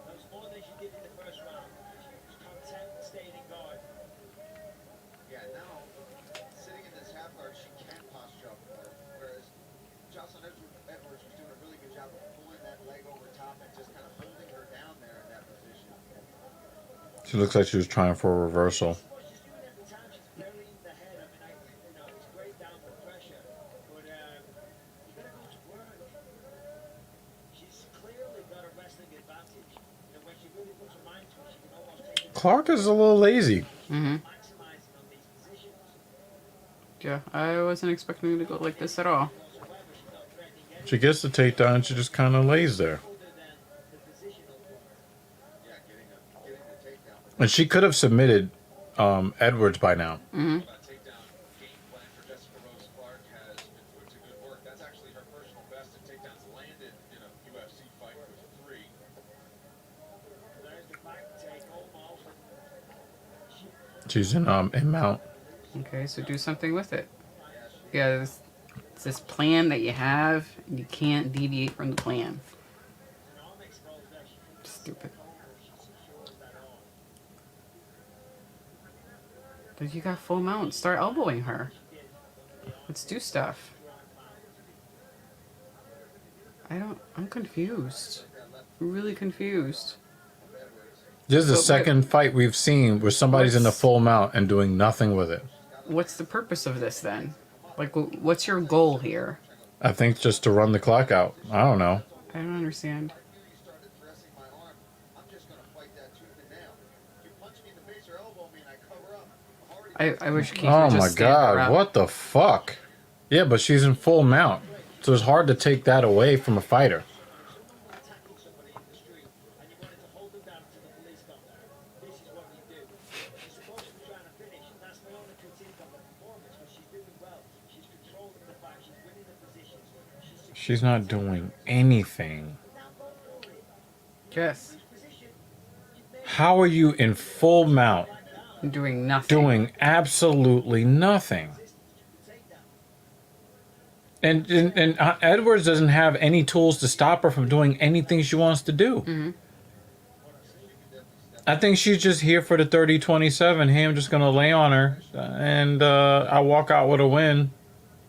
That was more than she did in the first round. She was content staying in guard. Yeah, now, sitting in this half guard, she can posture up more. Whereas Jocelyn Edwards was doing a really good job of pulling that leg over top and just kind of holding her down there in that position. She looks like she was trying for a reversal. What she's doing every time, she's burying the head. I mean, it's great downward pressure, but you gotta go to work. She's clearly got a wrestling advantage. When she really puts her mind to it, she can almost take it Clark is a little lazy. Mm-hmm. maximizing on these positions. Yeah, I wasn't expecting it to go like this at all. Whatsoever, she's not threatening She gets the takedown and she just kind of lays there. Other than the positional corner. Yeah, getting the takedown. And she could have submitted Edwards by now. Mm-hmm. That takedown game plan for Jessica Rose Clark has been put to good work. That's actually her personal best in takedowns landed in a UFC fight with 3. There's the back take almost. She's in mount. Okay, so do something with it. Yeah, it's this plan that you have, and you can't deviate from the plan. Stupid. But you got full mount. Start elbowing her. Let's do stuff. I'm confused. I'm really confused. This is the So, second fight we've seen where somebody's in the what's- full mount and doing nothing with it. What's the purpose of this then? Like, what's your goal here? I think just to run the clock out. I don't know. I don't understand. I knew you started pressing my arm. I'm just gonna fight that tooth and nail. If you punch me in the face or elbow me and I cover up, I'm already I wish Keith Oh would just my stand her god, up. what the fuck? Yeah, but she's in full mount. So it's hard to take that away from a fighter. Attacking somebody in the street and you wanted to hold them down until the police got there. This is what you do. She's supposed to be trying to finish. That's my only critique of the performance, but she's doing well. She's controlling the fight. She's winning the positions. She's not doing anything. Yes. How are you in full mount Doing nothing. doing absolutely nothing? And Edwards doesn't have any tools to stop her from doing anything she wants to do. Mm-hmm. I think she's just here for the 30-27. Hey, I'm just going to lay on her. And I walk out with a win.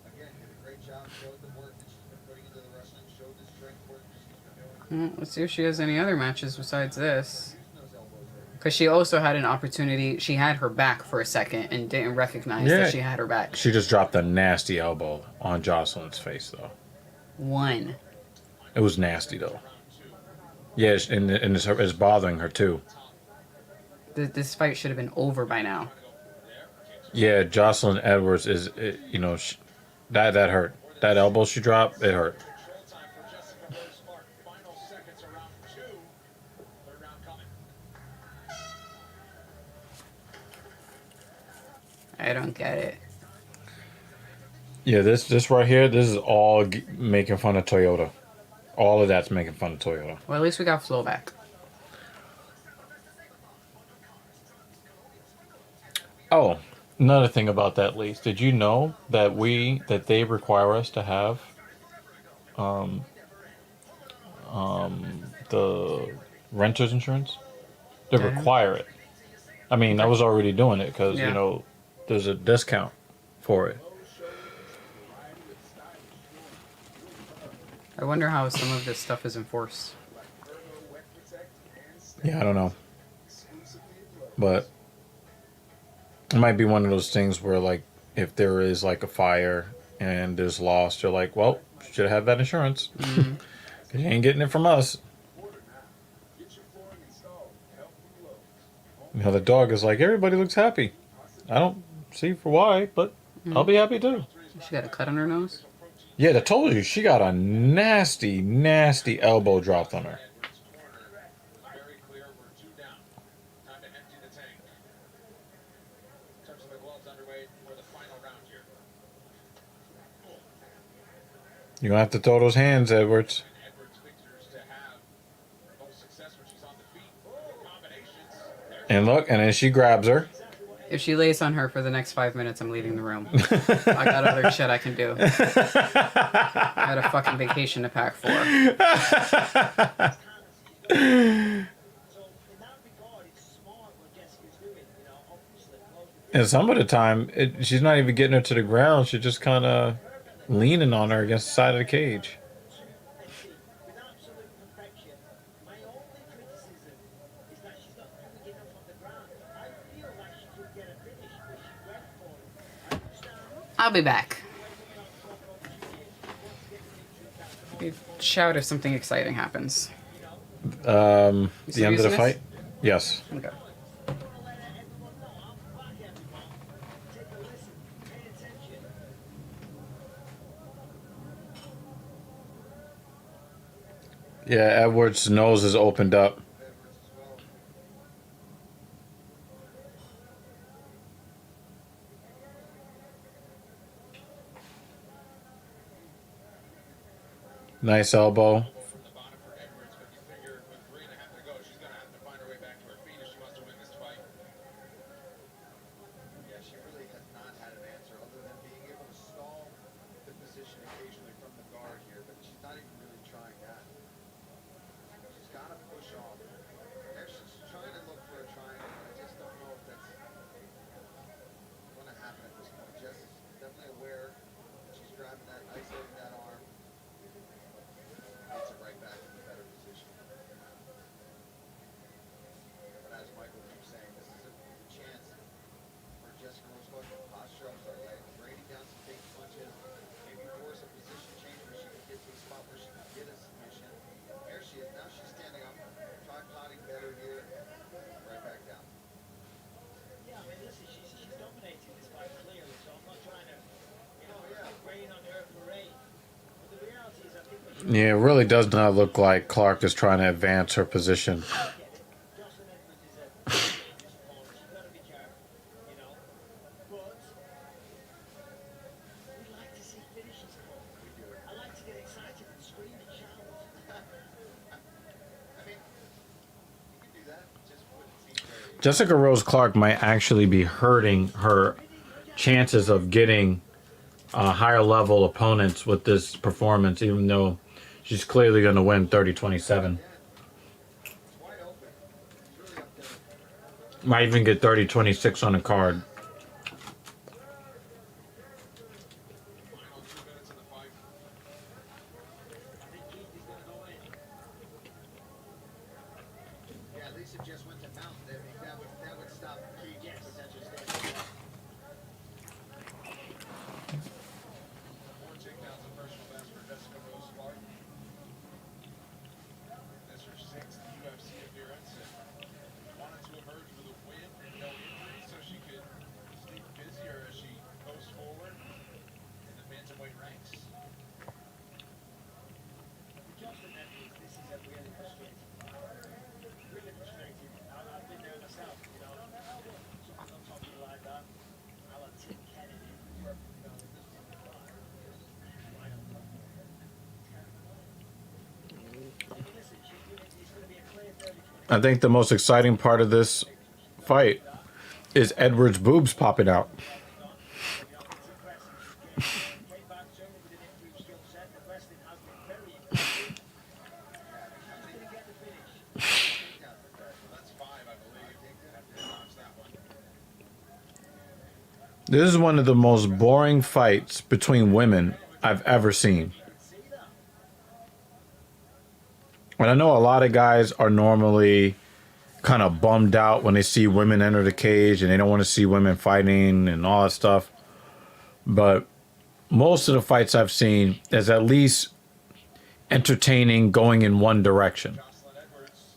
again did a great job, showed the work that she's been putting into the wrestling, showed the strength work that she's been doing. Let's see if she has any other matches besides this. Using those elbows there. Because she also had an opportunity. She had her back for a second and didn't recognize Yeah. that she had her back. She just dropped a nasty elbow on Jocelyn's face, though. One. It was nasty, though. Yeah, and it's bothering her, too. This fight should have been over by now. Yeah, Jocelyn Edwards is, that hurt. That elbow she dropped, it hurt. Control time for Jessica Rose Clark. Final seconds of round 2. Third round coming. I don't get it. Yeah, this right here, this is all making fun of Toyota. All of that's making fun of Toyota. Well, at least we got Flo back. Oh, another thing about that lease. Did you know that they require us to have the renter's insurance? They Okay. require it. I mean, I was already doing it because, Yeah. there's a discount for it. I wonder how some of this stuff is enforced. Yeah, I don't know. But it might be one of those things where, like, if there is, like, a fire and there's loss, you're like, well, should have that insurance. Mhm. 'Cause you ain't getting it from us. The dog is like, everybody looks happy. I don't see for why, but I'll be happy too. She got a cut on her nose. Yeah, I told you, she got a nasty, nasty elbow dropped on her. Edwards' corner was very clear. We're 2 down. Time to empty the tank. Touch of the gloves underway for the final round here. You're going to have to throw those hands, Edwards. Edwards figures to have the most success when she's on the feet. Combinations. There's And look, and then she grabs her. If she lays on her for the next 5 minutes, I'm leaving the room. I got other shit I can do. I got a fucking vacation to pack for. So in that regard, it's smart what Jessica's doing. Obviously, And some of the time, she's not even getting her to the ground. She's just kind of leaning on her against the side of the cage. let's see, with absolute perfection, my only criticism is that she's not doing enough on the ground. I feel like she could get a finish, but she went for it. I understand. I'll be back. You shout if something exciting happens. The still end of the using this? fight? Yes. Okay. Yeah, Edwards' nose is opened up. Edwards as well. Nice elbow. Elbow from the bottom for Edwards, but you figure with 3.5 to go, she's going to have to find her way back to her feet if she wants to win this fight. Yeah, she really has not had an answer other than being able to stall the position occasionally from the guard here, but she's not even really trying that. She's got to push off. There she's trying to look for a triangle, but I just don't know if that's going to happen at this point. Jess is definitely aware that she's grabbing that, isolating that arm. Gets it right back in the better position. But as Michael keeps saying, this is a chance for Jessica Rose Clark to posture up, start laying Brady down some big punches, maybe force a position change where she can get to a spot where she can get a submission. There she is. Now she's standing up, tripoding better here. Right back down. Yeah, I mean, listen, she's dominating this fight clearly, so I'm not trying to, rain on her parade. But the reality is, I think we should Yeah, it really does not look like Clark is trying to advance her position. get it. Jocelyn Edwards is a dangerous opponent. You've got to be careful, But we like to see finishes come. I like to get excited and scream and shout. I mean, you can do that. Just wouldn't seem very. Jessica Rose Clark might actually be hurting her chances of getting higher level opponents with this performance, even though she's clearly going to win 30-27. It's wide open. It's really up there. Might even get 30-26 on the card. Final 2 minutes of the fight. I think Keith is going to go in. Yeah, at least if Jess went to mount, I mean, that would stop Keith Yes. potential standing. Four takedowns, a personal best for Jessica Rose Clark. This is her 6th UFC appearance and wanted to emerge with a win and no injuries so she could stay busier as she goes forward in the bantamweight ranks. For Jocelyn Edwards, this is a really frustrating fight. Really frustrating. I've been there myself, Something on top of you like that. I like Tim Kennedy. Listen, it's going to be a clear 30. I think the most exciting part of this fight is Edwards' boobs popping out. It's impressive. Came back certainly with an improved skill set. The wrestling has been very impressive. She's going to get the finish. That's 5, I believe. Have to watch that one. This is one of the most boring fights between women I've ever seen. See that? And I know a lot of guys are normally kind of bummed out when they see women enter the cage and they don't want to see women fighting and all that stuff. But most of the fights I've seen is at least entertaining, going in one direction. Jocelyn Edwards.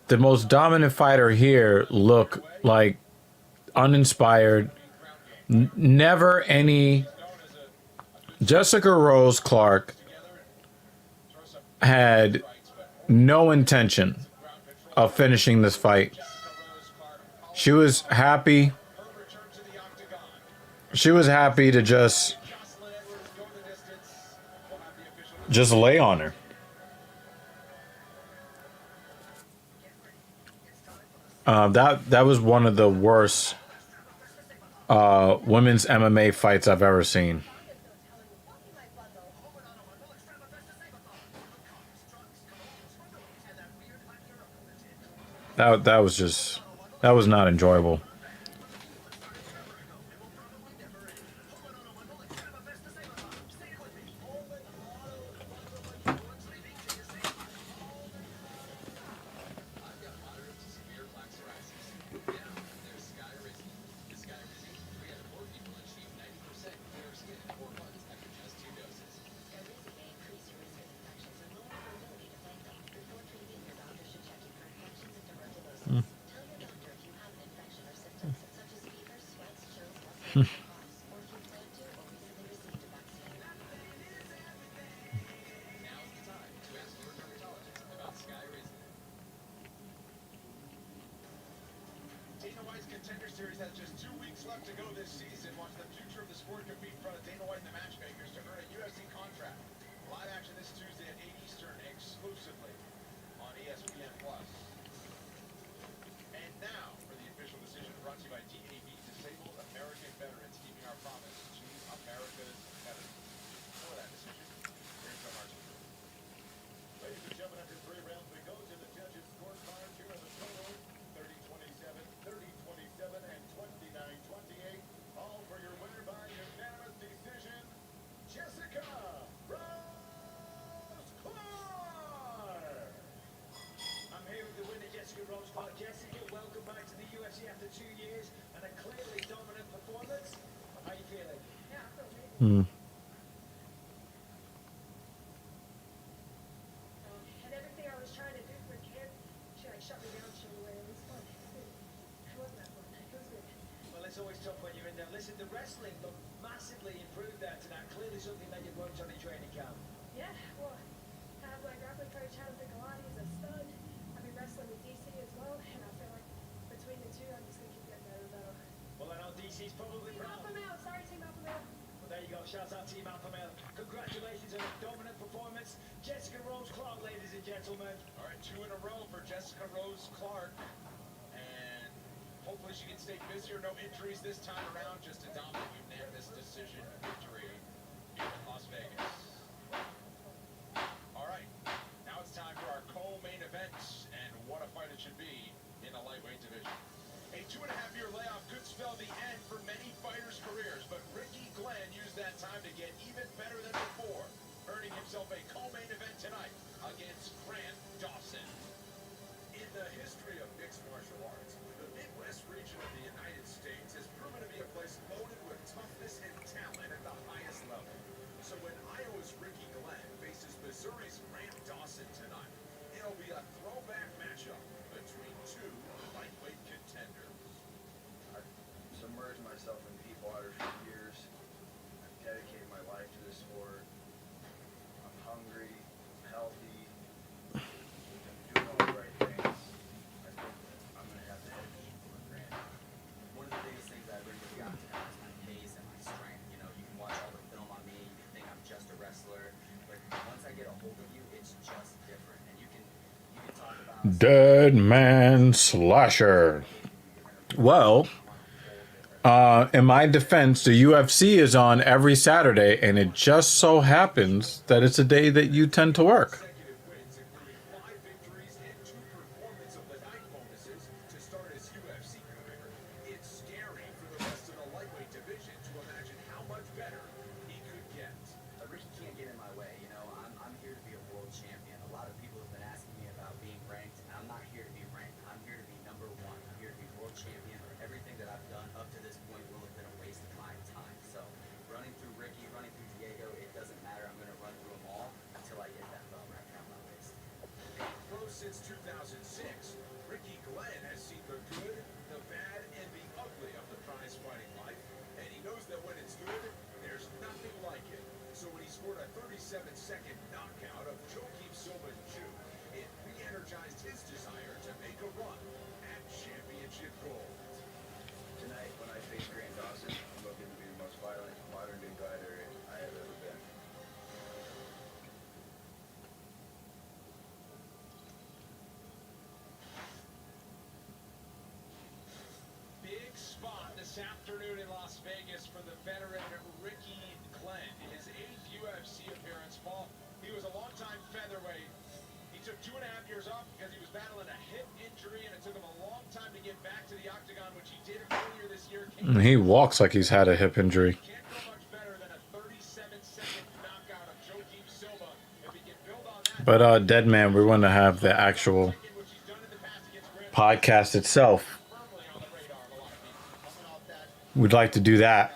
The most dominant fighter here looked like uninspired. Never any. Jessica Rose Clark had no intention of finishing this fight. She was happy. She was happy to just lay on her. That was one of the worst women's MMA fights I've ever seen. That was not enjoyable. Dana White's Contender Series has just 2 weeks left to go this season. Watch the future of the sport compete in front of Dana White and the matchmakers to earn a UFC contract. Live action this Tuesday at 8 Eastern exclusively on ESPN+. And now for the official decision brought to you by DAV, Disabled American Veterans, keeping our promise to America's veterans. For that decision, here's Joe Martin. Ladies and gentlemen, after 3 rounds, we go to the judges' scorecard. Here are the totals: 30-27, 30-27, and 29-28. All for your winner by unanimous decision, Jessica Rose Clark. I'm here with the winner, Jessica Rose Clark. Jessica, welcome back to the UFC after 2 years and a clearly dominant performance. How are you feeling? Yeah, I feel amazing. And everything I was trying to do for Kim, she like shut me down, shut me away. It was fun. It wasn't that fun. It was good. Well, it's always tough when you're in there. Listen, the wrestling looked massively improved there tonight. Clearly something that you worked on in training camp. Yeah, well, I have my grappling coach, Jonathan Galani, he's a stud. I've been wrestling with DC as well, and I feel like between the two, I'm just gonna keep getting better and better. Well, I know DC's probably Team proud. Alpha Male, sorry, Team Alpha Male. Well, there you go. Shouts out Team Alpha Male. Congratulations on a dominant performance. Jessica Rose Clark, ladies and gentlemen. All right, 2 in a row for Jessica Rose Clark. And hopefully she can stay busier. No injuries this time around. Just a dominant unanimous decision victory here in Las Vegas. All right, now it's time for our co-main event. And what a fight it should be in the lightweight division. A 2.5-year layoff could spell the end for many fighters' careers, but Ricky Glenn used that time to get even better than before, earning himself a co-main event tonight against Grant Dawson. In the history of mixed martial arts, the Midwest region of the United States has proven to be a place loaded with toughness and talent at the highest level. So when Iowa's Ricky Glenn faces Missouri's Grant Dawson tonight, it'll be a throwback matchup between 2 lightweight contenders. I've submerged myself in deep water for years. I've dedicated my life to this sport. I'm hungry, I'm healthy, I'm doing all the right things. I think I'm going to have to head for Grant. One of the biggest things I bring to the octagon is my pace and my strength. You know, you can watch all the film on me, you can think I'm just a wrestler, but once I get a hold of you, it's just different. And you can talk about Dead Man Slasher. Well, in my defense, the UFC is on every Saturday, and it just so happens that it's a day that you tend to work. Consecutive wins, including 5 victories and 2 performance of the night bonuses to start his UFC career. It's scary for the rest of the lightweight division to imagine how much better he could get. Ricky can't get in my way. You know, I'm here to be a world champion. A lot of people have been asking me about being ranked, and I'm not here to be ranked. I'm here to be number 1. I'm here to be world champion. Everything that I've done up to this point will have been a waste of my time. So running through Ricky, running through Diego, it doesn't matter. I'm going to run through them all until I get that belt wrapped around my waist. Pro since 2006, Ricky Glenn has seen the good, the bad, and the ugly of the prize fighting life, and he knows that when it's good, there's nothing like it. So when he scored a 37-second knockout of Joaquim Silva Jr., it re-energized his desire to make a run at championship gold. Tonight, when I face Grant Dawson, I'm looking to be the most violent modern-day fighter I have ever been. Big spot this afternoon in Las Vegas for the veteran Ricky Glenn. His 8th UFC appearance, Paul. He was a longtime featherweight. He took 2.5 years off because he was battling a hip injury, and it took him a long time to get back to the octagon, which he did earlier this year. He walks like he's had a hip injury. Can't go much better than a 37-second knockout of Joaquim Silva. If he can build on that, But Dead Man, we want to have the actual which he's done in the past against Grant, podcast itself. firmly on the radar of a lot of people. Coming off that We'd like to do that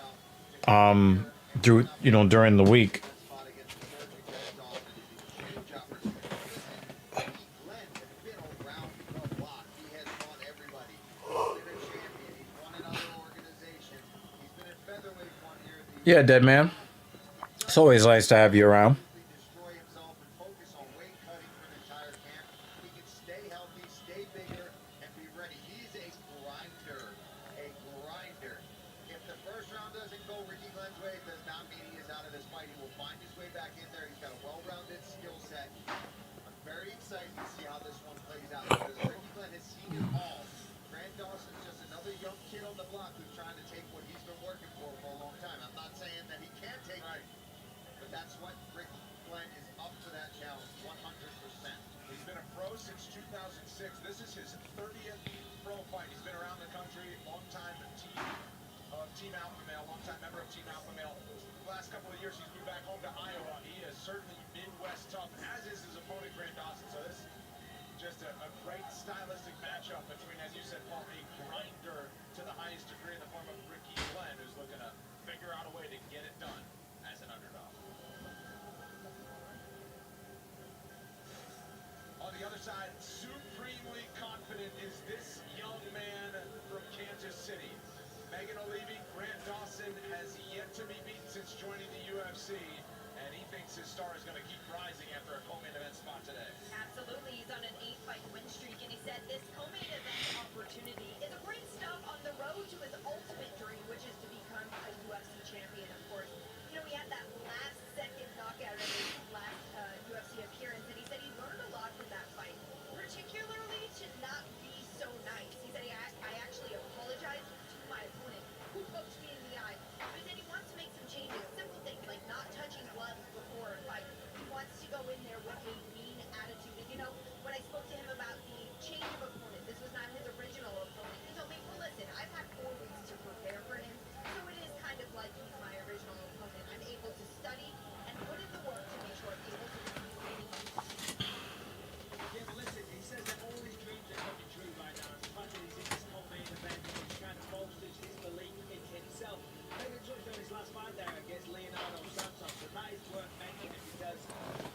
during the week. spot against emerging Grant Dawson is a huge opportunity. Ricky Glenn has been around the block. He has won everybody. He's been a champion. He's won in other organizations. He's been a featherweight one year. Yeah, Dead Man. It's always nice to have you around. Destroy himself and focus on weight cutting for the entire camp. He can stay healthy, stay bigger, and be ready. He's a grinder. kid on the block who's trying to take what he's been working for a long time. I'm not saying that he can't take it, but that's what Ricky Glenn is up for that challenge, 100%. He's been a pro since 2006. This is his 30th pro fight. He's been around the country, long-time Team Alpha Male, long-time member of Team Alpha Male. The last couple of years, he's moved back home to Iowa. He is certainly Midwest tough, as is his opponent, Grant Dawson. So this is just a great stylistic matchup between, as you said, Paul, a grinder to the highest degree in the form of Ricky Glenn, who's looking to figure out a way to get it done as an underdog. On the other side, supremely confident is this young man from Kansas City. Megan O'Leary, Grant Dawson has yet to be beaten since joining the UFC, and he thinks his star is going to keep rising after a co-main event spot today. Absolutely, he's on an 8-fight win streak, and he said this co-main event opportunity is a great stop on the road to his ultimate dream, which is to become a UFC champion, of course. You know, he had that last-second knockout in his last UFC appearance, and he said he learned a lot from that fight, particularly to not be so nice. He said, I actually apologized to my opponent who poked me in the eye. But he said he wants to make some changes, simple things like not touching gloves before a fight. He wants to go in there with a mean attitude. And you know, when I spoke to him about the change of opponent, this was not his original opponent. He told me, well, listen, I've had 4 weeks to prepare for him, so it is kind of like he's my original opponent. I'm able to study and put in the work to make sure I'm able to win. Yeah, but listen, he says that all his dreams are coming true right now. The fact that he's in this co-main event, he's kind of bolsters his belief in himself. Maybe touched on his last fight there against Leonardo Santos, but that is worth mentioning because,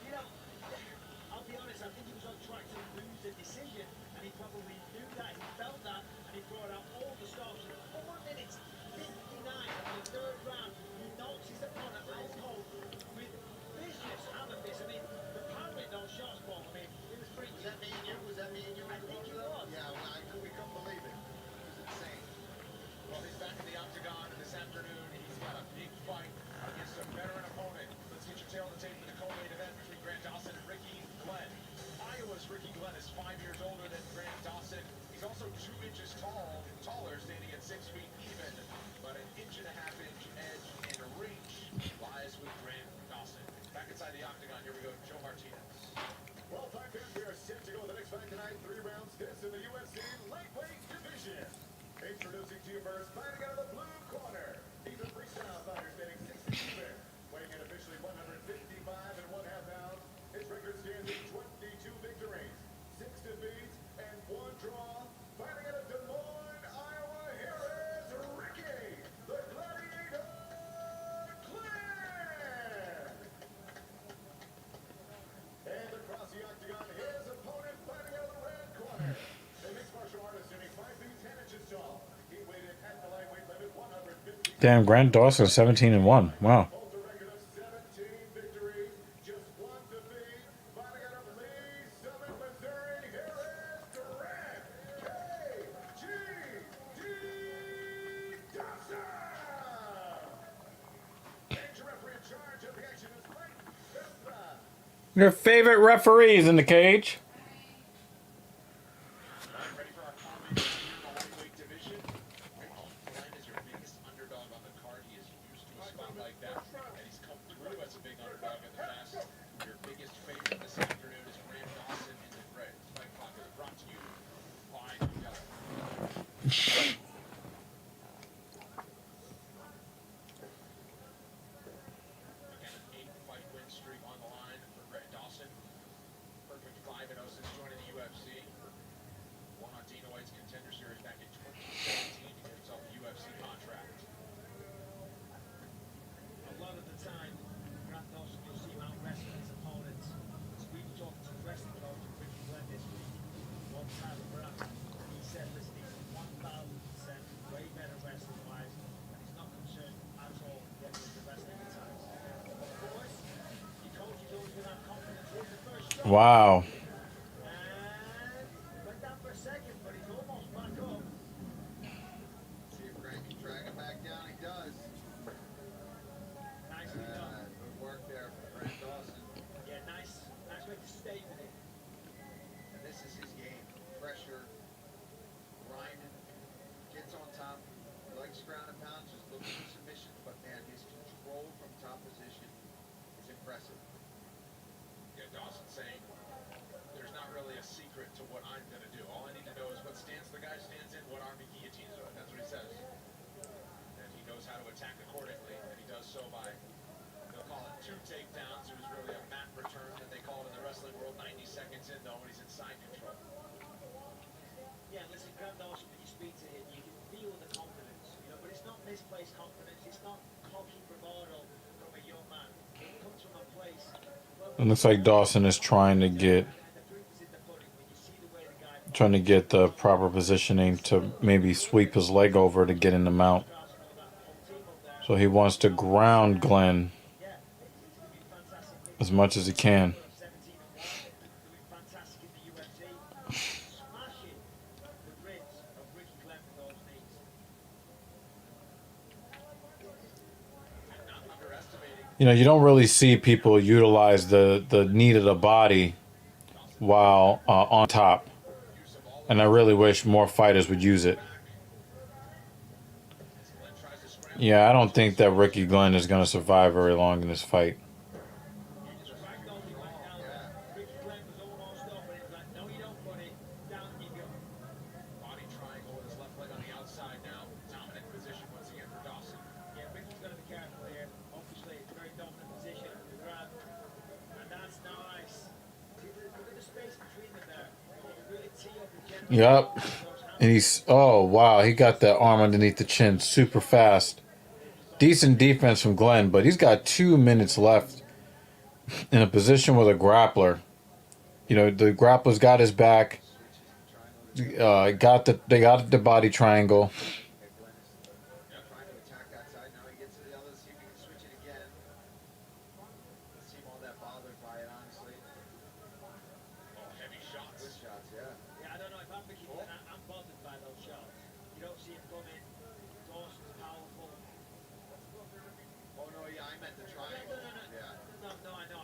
you know, I'll be honest, I think he was on track to lose the decision, and he probably knew that, he felt that, and he brought out all the stops. 4 minutes 59 of the 3rd round, he knocks his opponent out cold with vicious hammer fists. I mean, the power with those shots, Paul, I mean, it was pretty. Was that me and you? Was that me and you? I think it was. Yeah, we couldn't believe it. It was insane. Well, he's back in the octagon this afternoon. He's got a big fight against a veteran opponent. Let's get your tail on the tape for the co-main event between Grant Dawson and Ricky Glenn. Iowa's Ricky Glenn is 5 years older than Grant Dawson. He's also 2 inches taller, standing at 6 feet even, but an 1.5 inch edge in reach lies with Grant Dawson. Back inside the octagon, here we go, Joe Martinez. Well, five fans, we are set to go with the next fight tonight. 3 rounds, this in the UFC lightweight division. Introducing to you first, fighting out of the blue corner. He's a freestyle fighter standing 6 feet even, weighing in officially 155.5 pounds. His record stands at 22 victories, 6 defeats, and 1 draw. Fighting out of Des Moines, Iowa, here is Ricky, the Gladiator Glenn. And across the octagon, his opponent fighting out of the red corner. A mixed martial artist standing 5 feet 10 inches tall. He weighed in at the lightweight limit 150. Damn, Grant Dawson 17-1. Wow. Holds a record of 17 victories, just 1 defeat. Fighting out of Lee Summit, Missouri, here is Grant KGD Dawson. Major referee in charge of the action is Mike Costa. Your favorite referees in the cage. Ready for our co-main event here in the lightweight division. Ricky Glenn is your biggest underdog on the card. He is used to a spot like that, and he's come through as a big underdog in the past. Your biggest favorite this afternoon is Grant Dawson in the red. Fight Clock is brought to you by Yellow. Again, an 8-fight win streak on the line for Grant Dawson. Perfect 5-0 since joining the UFC. Won on Dana White's Contender Series back in 2017 to get himself a UFC contract. A lot of the time, Grant Dawson, you'll see him out wrestling his opponents. So we were talking to the wrestling coach of Ricky Glenn this week, one time Brown. He said, listen, he's 1,000% way better wrestling-wise, and he's not concerned at all getting into wrestling at times. Of course, he coaches always with that confidence. Here's the first shot. Wow. And went down for a second, but he's almost back up. See if Grant can drag him back down. He does. Nicely done. Good work there from Grant Dawson. Yeah, nice way to stay with it. And this is his game. Pressure, grinding, gets on top, impressive. Yeah, Dawson saying there's not really a secret to what I'm going to do. All I need to know is what stance the guy stands in, what army guillotines are. That's what he says. And he knows how to attack accordingly, and he does so by, they'll call it 2 takedowns. It was really a mat return that they call it in the wrestling world. 90 seconds in, though, when he's in side control. Yeah, listen, Graham Dawson, when you speak to him, you can feel the confidence, you know, but it's not misplaced confidence. It's not cocky bravado from a young man. It comes from a place. It looks like Dawson is trying to get the proper positioning to maybe sweep his leg over to get in the mount. So he wants to ground Glenn as much as he can. You know, you don't really see people utilize the knee to the body while on top. And I really wish more fighters would use it. Yeah, I don't think that Ricky Glenn is going to survive very long in this fight. Body triangle with his left leg on the outside now. Dominant position once again for Dawson. Yeah, Ricky's got to be careful here. Obviously, it's a very dominant position for the grab. And that's nice. Look at the space between them there. Really tee up and generate. Yep. And he's, oh, wow, he got that arm underneath the chin super fast. Decent defense from Glenn, but he's got 2 minutes left in a position with a grappler. You know, the grappler's got his back. They got the body triangle. Trying to attack that side. Now he gets to the other, see if he can switch it again. Doesn't seem all that bothered by it, honestly. Oh, heavy shots. Good shots, yeah. Yeah, I don't know if I'm Ricky Glenn, I'm bothered by those shots. You don't see him coming. Dawson's powerful. Oh, no, yeah, I meant the triangle. Yeah. No, I know.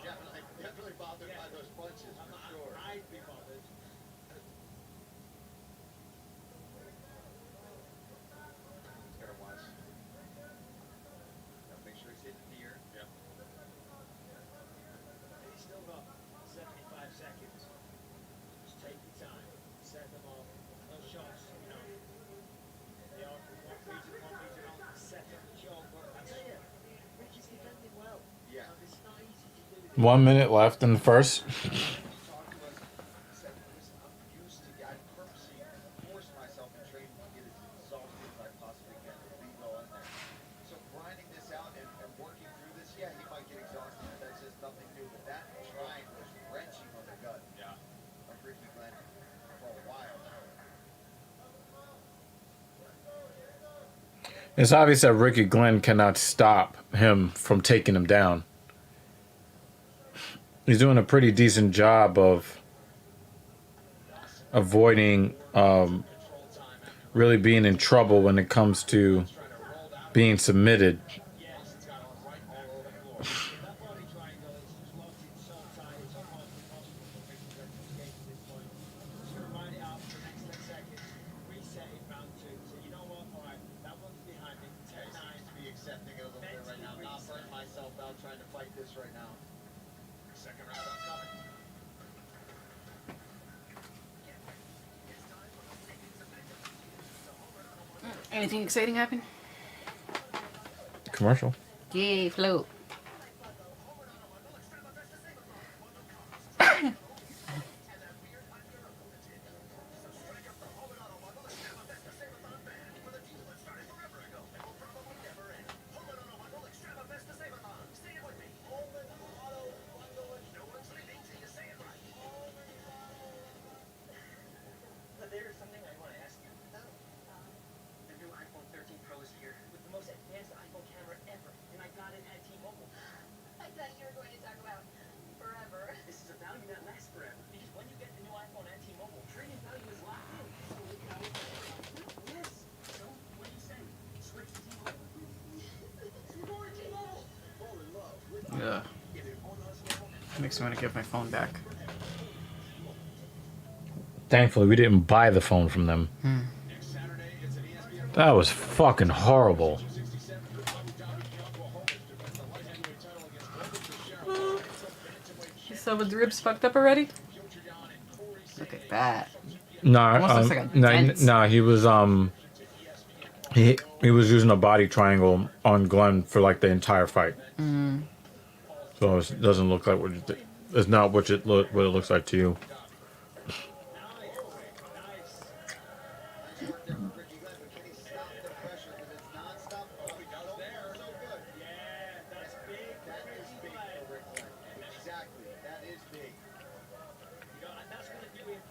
Definitely bothered by those punches, for sure. I'd be bothered. He's gotta watch. Gotta make sure he's hitting here. Yep. He's still got 75 seconds. Just take your time. Set them off. Those shots, you know, they are from one region on, set up the choke. But I tell you, Ricky's defending well. Yeah. And it's not easy to do. 1 minute left in the first. Talked to us, said, listen, I'm used to, I purposely force myself to train to get as exhausted as I possibly can to be well in there. So grinding this out and working through this, yeah, he might get exhausted, but that's just nothing new. But that triangle is wrenching on the gut of Ricky Glenn for a while now. It's obvious that Ricky Glenn cannot stop him from taking him down. He's doing a pretty decent job of avoiding really being in trouble when it comes to being submitted. That body triangle is just locked in so tight, it's almost impossible for Ricky Glenn to escape at this point. Just going to ride it out for the next 10 seconds, reset it round 2. So you know what, all right, that one's behind me. 10-9. Seems to be accepting it a little bit right now. Not burning myself out trying to fight this right now. Second round upcoming. Anything exciting happen? Commercial. Yay, float. But there is something I want to ask you. The new iPhone 13 Pro is here with the most advanced iPhone camera ever, and I got it at T-Mobile. I thought you were going to talk about forever. This is a value that lasts forever because when you get the new iPhone at T-Mobile, trade-in value is locked in. Yes. So what do you say? Switch to T-Mobile. More T-Mobile. Fall in love with Yeah. Get it on us now. Makes me want to give my phone back. Thankfully, we didn't buy the phone from them. Next Saturday, it's an ESPN That was fucking horrible. 267 for Abu Dhabi. Count to a homage defends the light heavyweight title against Golden Teixeira. himself with the ribs fucked up already? Look at that. Nah, Almost looks like a nah, dent. nah, he was he was using a body triangle on Glenn for like the entire fight. So it doesn't look like what it's not what what it looks like to you. Nice work there from Ricky Glenn, but can he stop the pressure? Because it's non-stop. Oh, he does there. So good. Yeah, that's big. That is big for Rick Glenn. Exactly. That is big. You know, and that's going to do him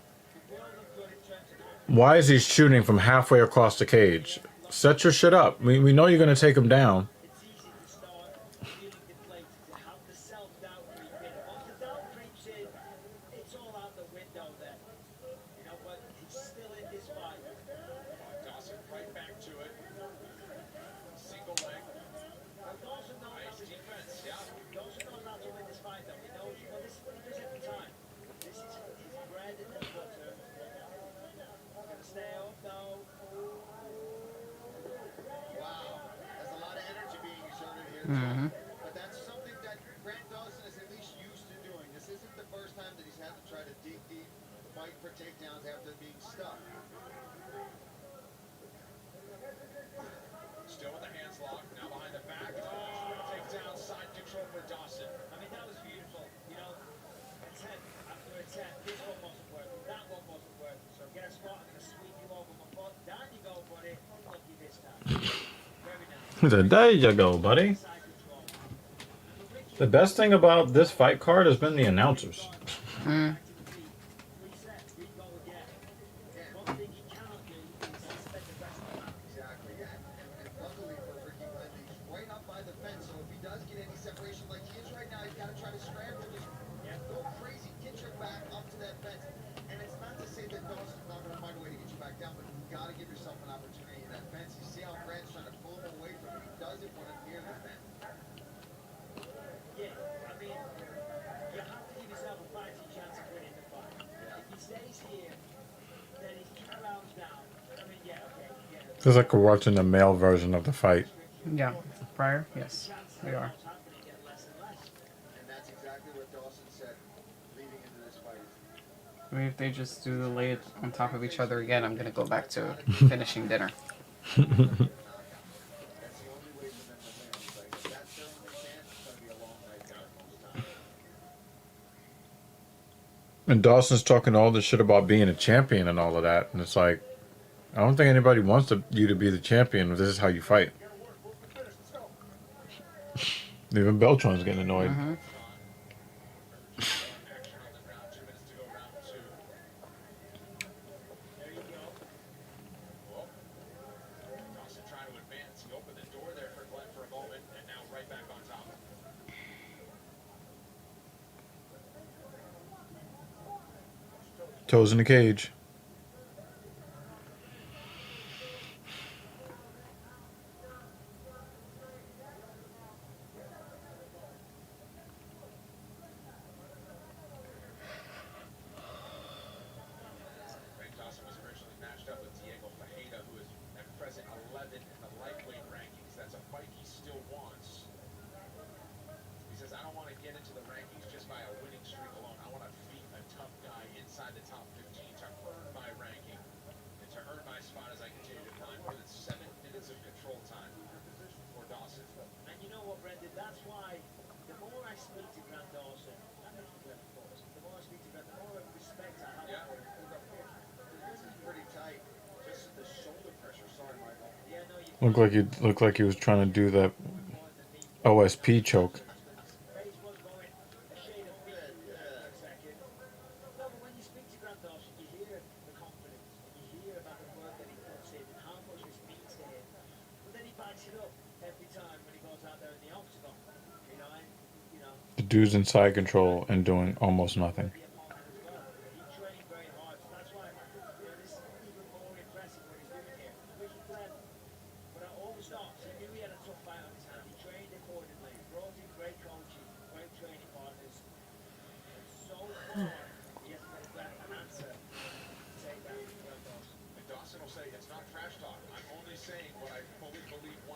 the world of good in terms of Why is he shooting from halfway across the cage? Set your shit up. We know you're gonna take him down. it's easy to start feeling deflated, to have the self-doubt creep in. Once the doubt creeps in, it's all out the window then. You know, but he's still in this fight. Dawson right back to it. Single leg. Now, Dawson knows how Nice to defense. Yeah. Dawson knows how to win this fight, though. He knows, well, this is what he does every time. This is his bread and butter. He's gonna stay up, though. Wow. That's a lot of energy being exerted here. Mm-hmm. But that's something that Grant Dawson is at least used to doing. This isn't the first time that he's had to try to dig deep, fight for takedowns after being stuck. Still with the hands locked. Now behind the back. Oh, takes down side control for Dawson. I mean, that was beautiful. You know, attempt after attempt. This one wasn't working. That one wasn't working. So guess what? I'm gonna sweep you over my foot. Down you go, buddy. Lucky this time. Very nice. He said, "There you go, buddy." Side control. The best thing about this fight card has been the announcers. Mm. Reset. We go again. One thing he cannot do is suspend the rest of the match. Exactly. And luckily for Ricky Glenn, he's right up by the fence. So if he does get any separation like he is right now, he's got to try to scramble. Just go crazy. Get your back up to that fence. And it's not to say that Dawson's not going to find a way to get you back down, but you've got to give yourself an opportunity in that fence. You see how Grant's trying to pull him away from it. He doesn't want to near the fence. Yeah, I mean, you have to give yourself a fighting chance of winning the fight. If he stays here, then he's 2 rounds down. I mean, yeah, okay, yeah. It's like we're watching the male version of the fight. Yeah. Prior? Yes. We are. What's happening get less and less. And that's exactly what Dawson said leading into this fight. I mean, if they just do the lay it on top of each other again, I'm gonna go back to finishing dinner. That's the only way for them to win. It's like, if that's their only chance, it's going to be a long night there most times. And Dawson's talking all this shit about being a champion and all of that, and it's like, I don't think anybody wants you to be the champion if this is how you fight. Even Beltran's getting annoyed. Mm-hmm. Action on the ground. 2 minutes to go, round 2. There you go. Whoa. Dawson trying to advance. He opened the door there for Glenn for a moment, and now right back on top. Toes in the cage. Grant Dawson was originally matched up with Diego Fajeda, who is at present 11 in the lightweight rankings. That's a fight he still wants. He says, I don't want to get into the rankings just by a winning streak alone. I want to beat a tough guy inside the top 15 to earn my ranking and to earn my spot as I continue to climb. More than 7 minutes of control time for Dawson. And you know what, Brendan? That's why the more I speak to Grant Dawson, and Glenn, of course, the more I speak to Grant, the more respect I have Yeah. for him. This is pretty tight. Just the shoulder pressure. Sorry, Michael. Yeah, no, you Looked like he was trying to do that OSP choke. face was going a shade of pink for a second. No, but when you speak to Grant Dawson, you hear the confidence, and you hear about the work that he puts in and how much this means to him. But then he backs it up every time when he goes out there in the octagon. You know, and, you know, The dude's in side control and doing almost nothing. the opponent as well. He trained very hard, so that's why, you know, this is even more impressive what he's doing here. Ricky Glenn, but at all the stops, he knew he had a tough fight on his hand. He trained accordingly, brought in great coaching, great training partners. And so far, he hasn't got an answer to take that from Grant Dawson. And Dawson will say, it's not trash talk. I'm only saying what I fully believe 100%,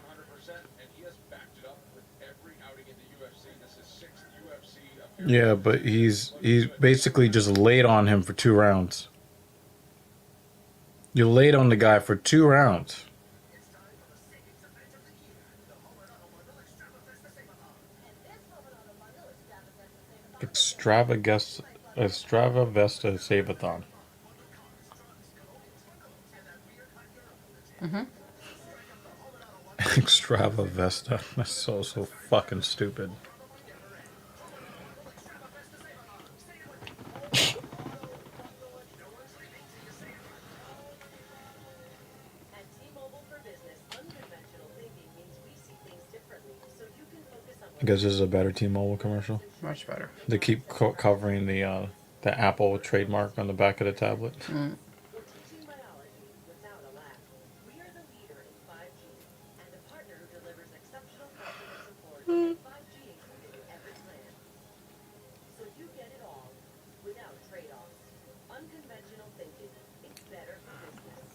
and he has backed it up with every outing in the UFC. This is 6th UFC Yeah, but he's basically just laid on him for 2 rounds. You laid on the guy for 2 rounds. Extravagest Extravesta Savathon. Extravesta. That's so fucking stupid. At T-Mobile for Business, unconventional thinking means we see things differently, so you can focus on I guess this is a better T-Mobile commercial. Much better. They keep covering the Apple trademark on the back of the tablet. Mm. we're teaching biology without a lab. We are the leader in 5G and a partner who delivers exceptional customer support and 5G included in every plan. So you get it all without trade-offs. Unconventional thinking. It's better for business.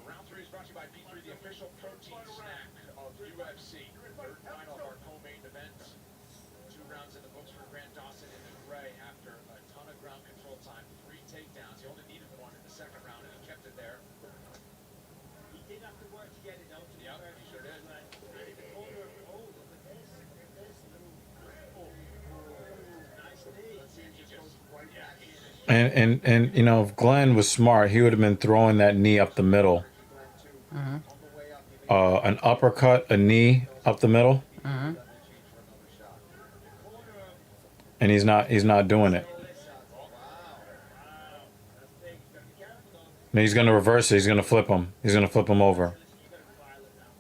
Round 3 is brought to you by B3, the official protein snack of UFC. Third night of our co-main event. 2 rounds in the books for Grant Dawson in the gray after a ton of ground control time. 3 takedowns. He only needed 1 in the second round and he kept it there. He did have to work to get it out. Yeah, he sure did. In the corner of oh, look at this. Look at this. Oh, nice knee. Let's see if it just goes right back in. And you know, if Glenn was smart, he would have been throwing that knee up the middle. On the way up, he An uppercut, a knee up the middle, definitely changed for another shot. and he's not doing it. That's big. You gotta be careful though. And he's gonna reverse it. He's gonna flip him. He's gonna flip him over. Listen, you gotta file it now.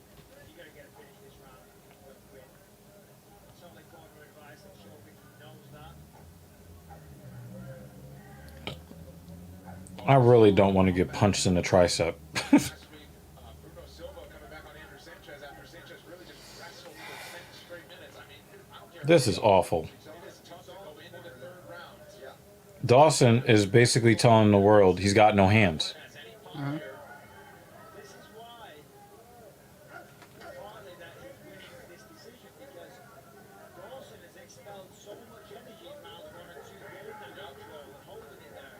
You gotta get a finish this round. You gotta quit. It's not like corner advice. I'm sure Ricky knows that. I really don't want to get punched in the tricep. Last week, Bruno Silva coming back on Andrew Sanchez after Sanchez really just wrestled for 10 straight minutes. I mean, I don't care. This is awful. So it's tough to go into the third round. Yeah. Dawson is basically telling the world he's got no hands. As any pop here, This is why partly that he's winning this decision because Dawson has expelled so much energy in rounds 1 and 2, getting that control and holding it there.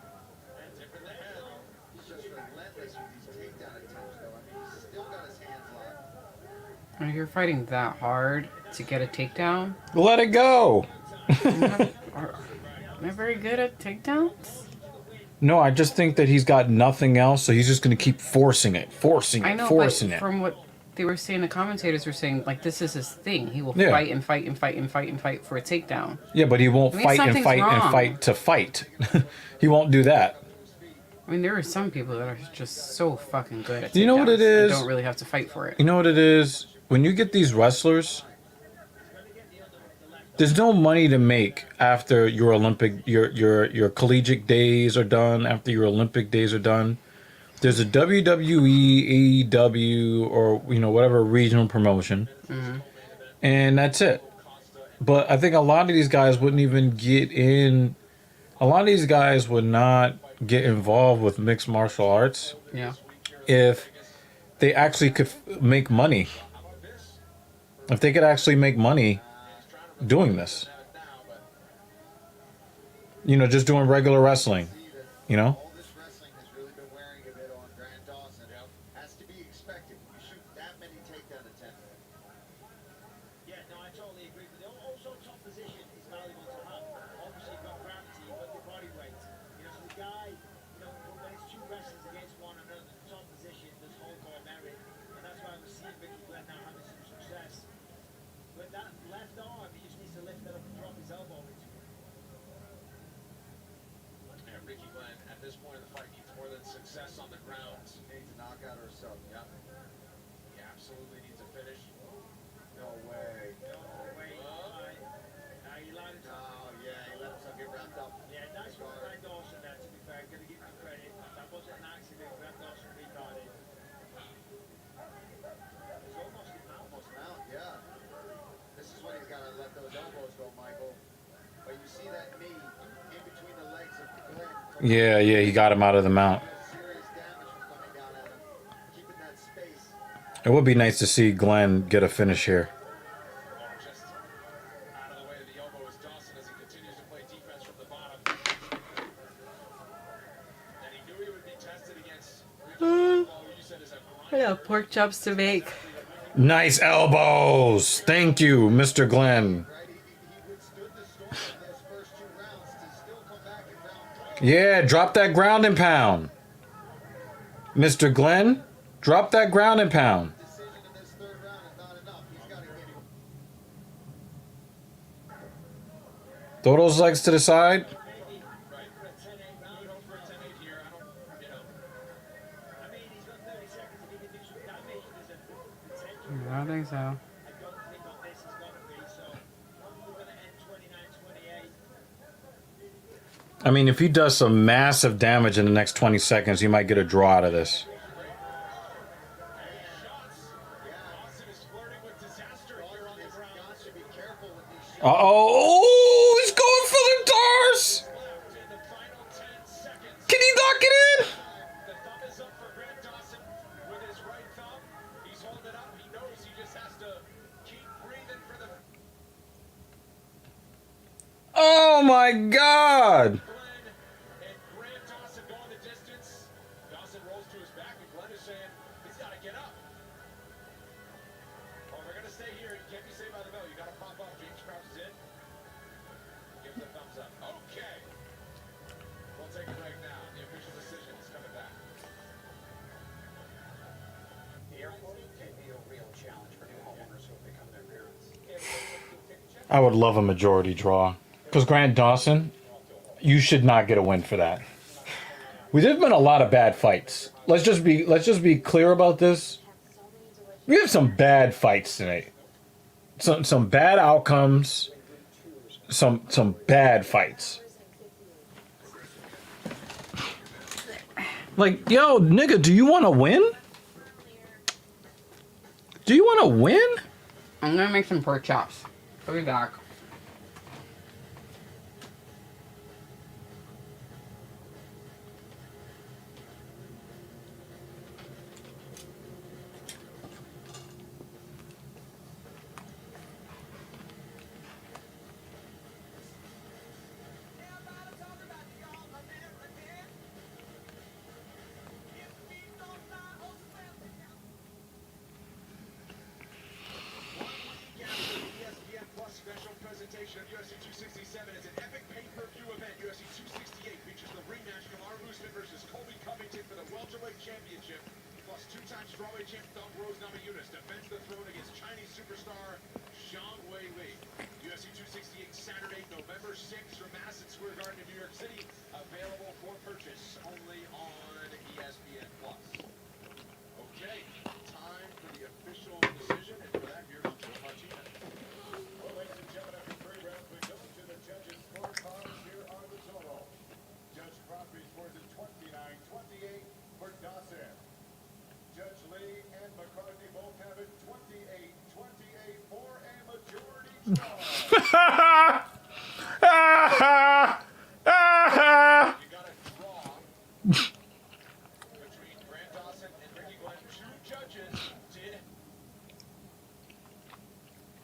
And different than him. He's just relentless with these takedown attempts, though. I mean, he's still got his hands locked. And if you're fighting that hard to get a takedown, Let it go. am I very good at takedowns? No, I just think that he's got nothing else, so he's just gonna keep forcing it, I know, forcing but it. from what they were saying, the commentators were saying, like, this is his thing. He will Yeah. fight and fight and fight and fight and fight for a takedown. Yeah, but he won't I mean, fight and something's fight and wrong. fight to fight. He won't do that. I mean, there are some people that are just so fucking good at takedowns. You know what it and is? don't really have to fight for it. You know what it is? When you get these wrestlers, there's no money to make after your Olympic your collegiate days are done, after your Olympic days are done. There's a WWE, AEW, or whatever regional promotion, and that's it. But I think a lot of these guys wouldn't even get in. A lot of these guys would not get involved with mixed martial arts Yeah. if they actually could make money. If they could actually make money doing this, just doing regular wrestling, All this wrestling has really been wearing a bit on Grant Dawson. Has to be expected. You shoot that many takedown attempts. yeah, no, I totally agree. But also top position is valuable to have. Obviously, you've got gravity, you've got your body weight. So the guy, when it's 2 wrestlers against one another, the top position does hold more merit. And that's why we're seeing Ricky Glenn now having some success. But that left arm, he just needs to lift it up and drop his elbow into it. yeah, Ricky Glenn at this point in the fight needs more than success on the ground. Needs a knockout or sub. Yeah. He absolutely needs a finish. No way. Wait, he lied No, himself. yeah, he let himself get wrapped up. Yeah, nice one by Dawson there, to be fair. Gotta give him credit. That wasn't an accident. Grant Dawson regarded. It's almost a mouth. Almost mount, yeah. This is when he's got to let those elbows go, Michael. But you see that knee in between the legs of Glenn. Yeah, he got him out of the mount. Serious damage from coming down at him. Keeping that space. It would be nice to see Glenn get a finish here. Yeah, pork chops to make. Nice elbows. Thank you, Mr. Glenn. Right? He withstood the storm of those first 2 rounds to still come back in round 3. Yeah, drop that ground and pound. Mr. Glenn, drop that ground and pound. Decision in this 3rd round is not enough. He's got to get him. Throw those legs to the side. Right. For a 10-8 round, you know, for a 10-8 here, I don't, you know. I mean, he's got 30 seconds. If he can do some damage, there's a potential. I don't think so. I don't think on this is going to be. So, probably going to end 29-28. I mean, if he does some massive damage in the next 20 seconds, he might get a draw out of this. Dawson is flirting with disaster here on the Has ground. got to be careful with these shots. Uh-oh. He's going for the Dars. Left in the final 10 seconds. Can he knock it in? The thumb is up for Grant Dawson with his right thumb. He's holding it up. He knows he just has to keep breathing for the Oh, my God. Glenn and Grant Dawson going the distance. Dawson rolls to his back and Glenn is saying he's got to get up. Well, we're going to stay here. You can't be saved by the bell. You got to pop up. James Krause is in. Give the thumbs up. Okay. We'll take a break now. The official decision is coming back. The airport can be a real challenge for new homeowners who have become their parents. I would love a majority draw. Because Grant Dawson, you should not get a win for that. There's been a lot of bad fights. Let's just be clear about this. We have some bad fights tonight. Some bad outcomes. Some bad fights. Like, yo, nigga, do you want to win? Do you want to win? I'm gonna make some pork chops. I'll be back. ESPN Plus special presentation of UFC 267 is an epic pay-per-view event. UFC 268 features the rematch Kamaru Usman versus Colby Covington for the welterweight championship. Plus two-time strawweight champ Thug Rose Namajunas defends the throne against Chinese superstar Zhang Weili. UFC 268 Saturday, November 6th from Madison Square Garden in New York City. Available for purchase only on ESPN Plus. Okay, time for the official decision, and for that, here's Joe Martinez. Well, ladies and gentlemen, after 3 rounds, we go to the judges' scorecards here on the total. Judge Crosby scores it 29-28 for Dawson. Judge Lee and McCarthy both have it 28-28 for a majority draw. You got a draw between Grant Dawson and Ricky Glenn. Two judges did.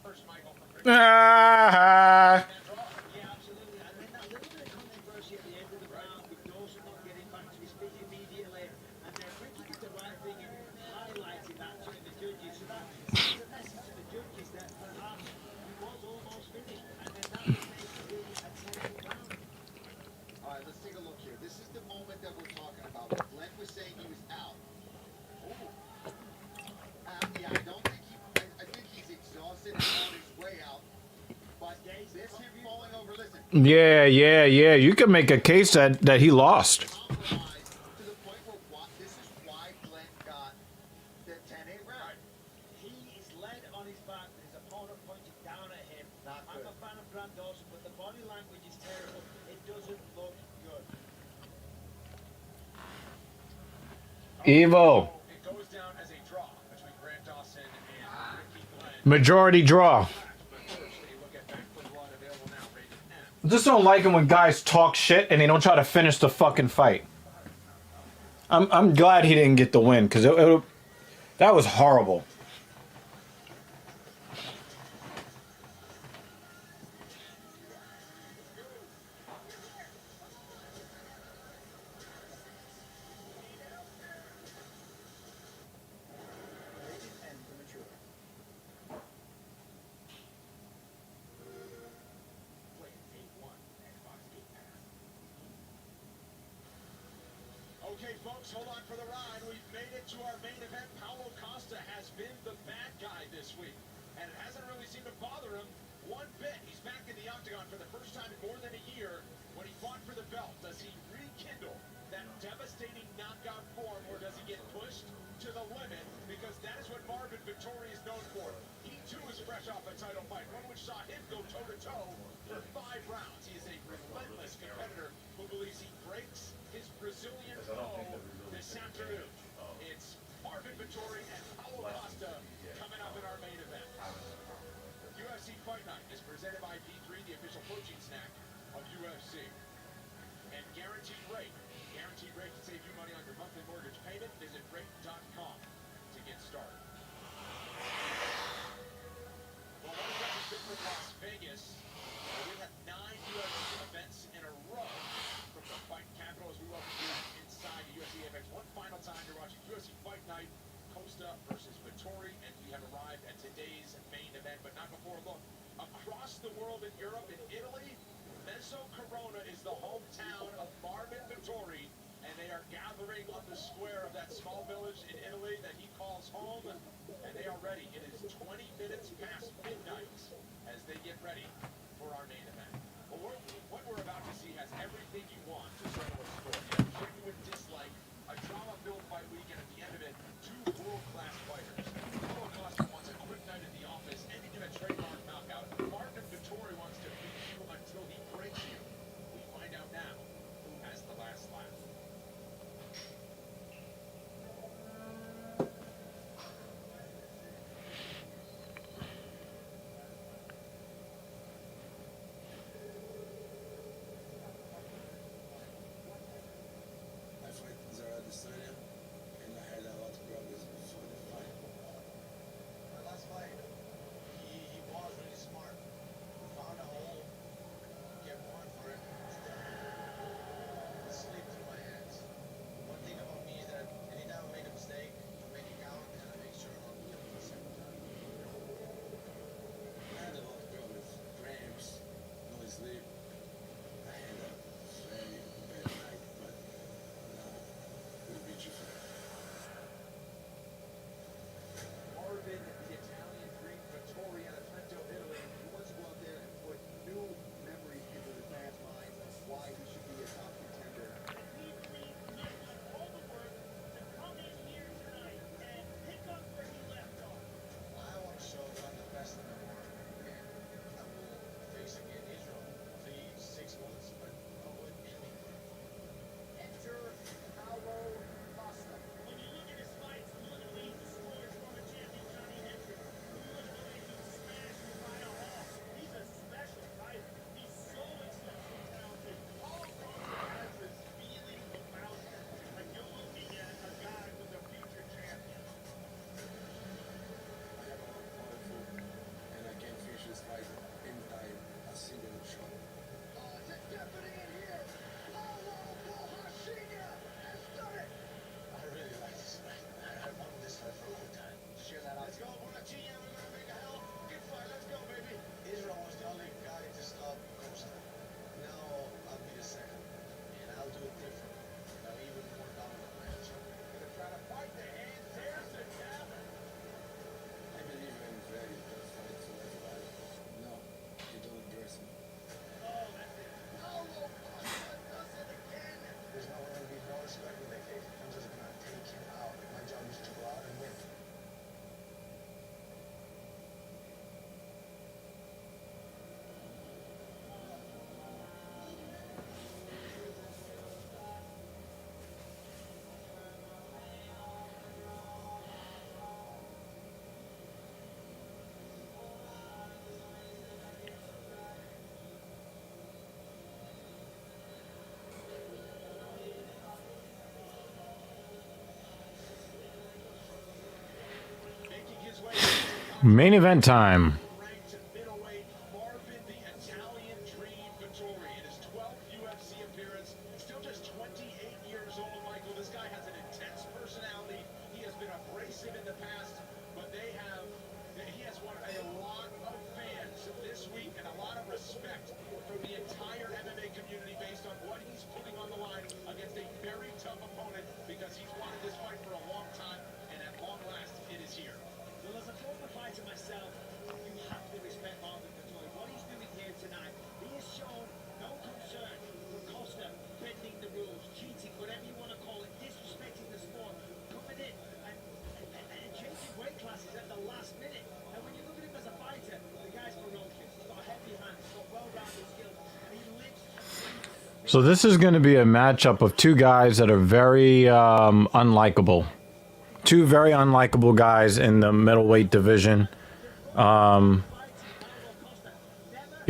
First, Michael. That draw. Yeah, absolutely. And then that little bit of controversy at the end of the round with Dawson not getting back to his feet immediately. And then Ricky did the right thing in highlighting that to the judges. So that sends a message to the judges that perhaps he was almost finished. And then that would make it really a 10 round. All right, let's take a look here. This is the moment that we're talking about. Glenn was saying he was out. Yeah, I don't think I think he's exhausted and on his way out. But this him falling over, listen, Yeah. You can make a case that he lost. compromised to the point where this is why Glenn got the 10-8 round. He is led on his back with his opponent pointing down at him. Not I'm good. a fan of Grant Dawson, but the body language is terrible. It doesn't look good. Evo. It goes down as a draw between Grant Dawson and Ricky Glenn. Majority draw. But first, a look at back foot one available now, rated M. I just don't like it when guys talk shit and they don't try to finish the fucking fight. I'm glad he didn't get the win because that was horrible. Okay, folks, hold on for the ride. We've made it to our main event. Paulo Costa has been the bad guy this week, and it hasn't really seemed to bother him one bit. He's back in the octagon for the first time in more than a year when he fought for the belt. Does he rekindle that devastating knockout form, or does he get pushed to the limit? Because that is what Marvin Vittori is known for. He, too, is fresh off a title fight, one which saw him go toe-to-toe for 5 rounds. He is a relentless competitor who believes he breaks his Brazilian foe this afternoon. It's Marvin Vittori and Paulo Costa coming up in our main event. UFC Fight Night is presented by P3, the official protein snack of UFC. And Guaranteed Rate. Guaranteed Rate can save you money on your monthly mortgage payment. Visit rate.com to get started. Well, what has that been from Las Vegas? Well, we have 9 UFC events in a row from the fight capital as we welcome you inside the UFC Apex. One final time you're watching UFC Fight Night, Costa versus Vittori, and we have arrived at today's main event, but not before a look. Across the world in Europe and Italy, Mezzo Corona is the hometown of Marvin Vittori, and they are gathering on the square of that small village in Italy that he calls home, and they are ready. It is 20 minutes past midnight as they get ready for our main event. Well, what we're about to see has everything you want to settle a score. A genuine dislike, a drama-filled fight week, and at the end of it, 2 world-class fighters. Paulo Costa wants a quick night at the office, ending in a trademark knockout. Marvin Vittori wants to beat you until he breaks you. We find out now who has the last laugh. I fight Zara Adesanya, and I had a lot of problems before the fight. My last fight, he was really smart. He found a hole, kept going for it. It slipped through my hands. One thing about me is that anytime I make a mistake, I make it count and I make sure not to do it the second time. I had a lot of problems, cramps, no sleep. I had a very bad night, but now we'll be different. Marvin, the Italian Greek, Vittori out of Trento, Italy. He wants to go out there and put new memories into the fans' minds of why he should be a top contender. We believe he has done all the work to come in here tonight and pick up where he left off. I want to show that I'm the best in the world, and I will face again Israel 3-6 months, but I would beat me. Enter Paulo Costa. When you look at his fights, you look at the way he destroys former champion Johnny Hendricks, you look at the way he smashed Uriah Hall. He's a special fighter. He's so exceptionally talented. Paulo Costa has this feeling about him, like you're looking at a guy who's a future champion. I am a lot powerful, and I can finish this fight anytime, a single shot. Oh, it's a deputy in here. Paulo Bohashiga has done it. I really like this fight. I've wanted this fight for a long time. Share that out. Let's go, Bohashiga. We're gonna make a hell of a good fight. Let's go, baby. Israel was the only guy to stop Costa. Now I'll be the second, and I'll do it different. I'll even more dominant matchup. Gonna try to fight the hands. There's the jab. I believe I'm very tough fight for everybody. No, you don't dress me. Paulo Costa does it again. There's no going to be no respect in that case. I'm just going to take him out. My job is to go out and win. Making his way Main event time. ranked middleweight, Marvin, the Italian Dream Vittori. In his 12th UFC appearance, still just 28 years old, Michael. This guy has an intense personality. He has been abrasive in the past, but he has won a lot of fans this week and a lot of respect from the entire MMA community based on what he's putting on the line against a very tough opponent So this is going to be a matchup of two guys that are very unlikable. Two very unlikable guys in the middleweight division. You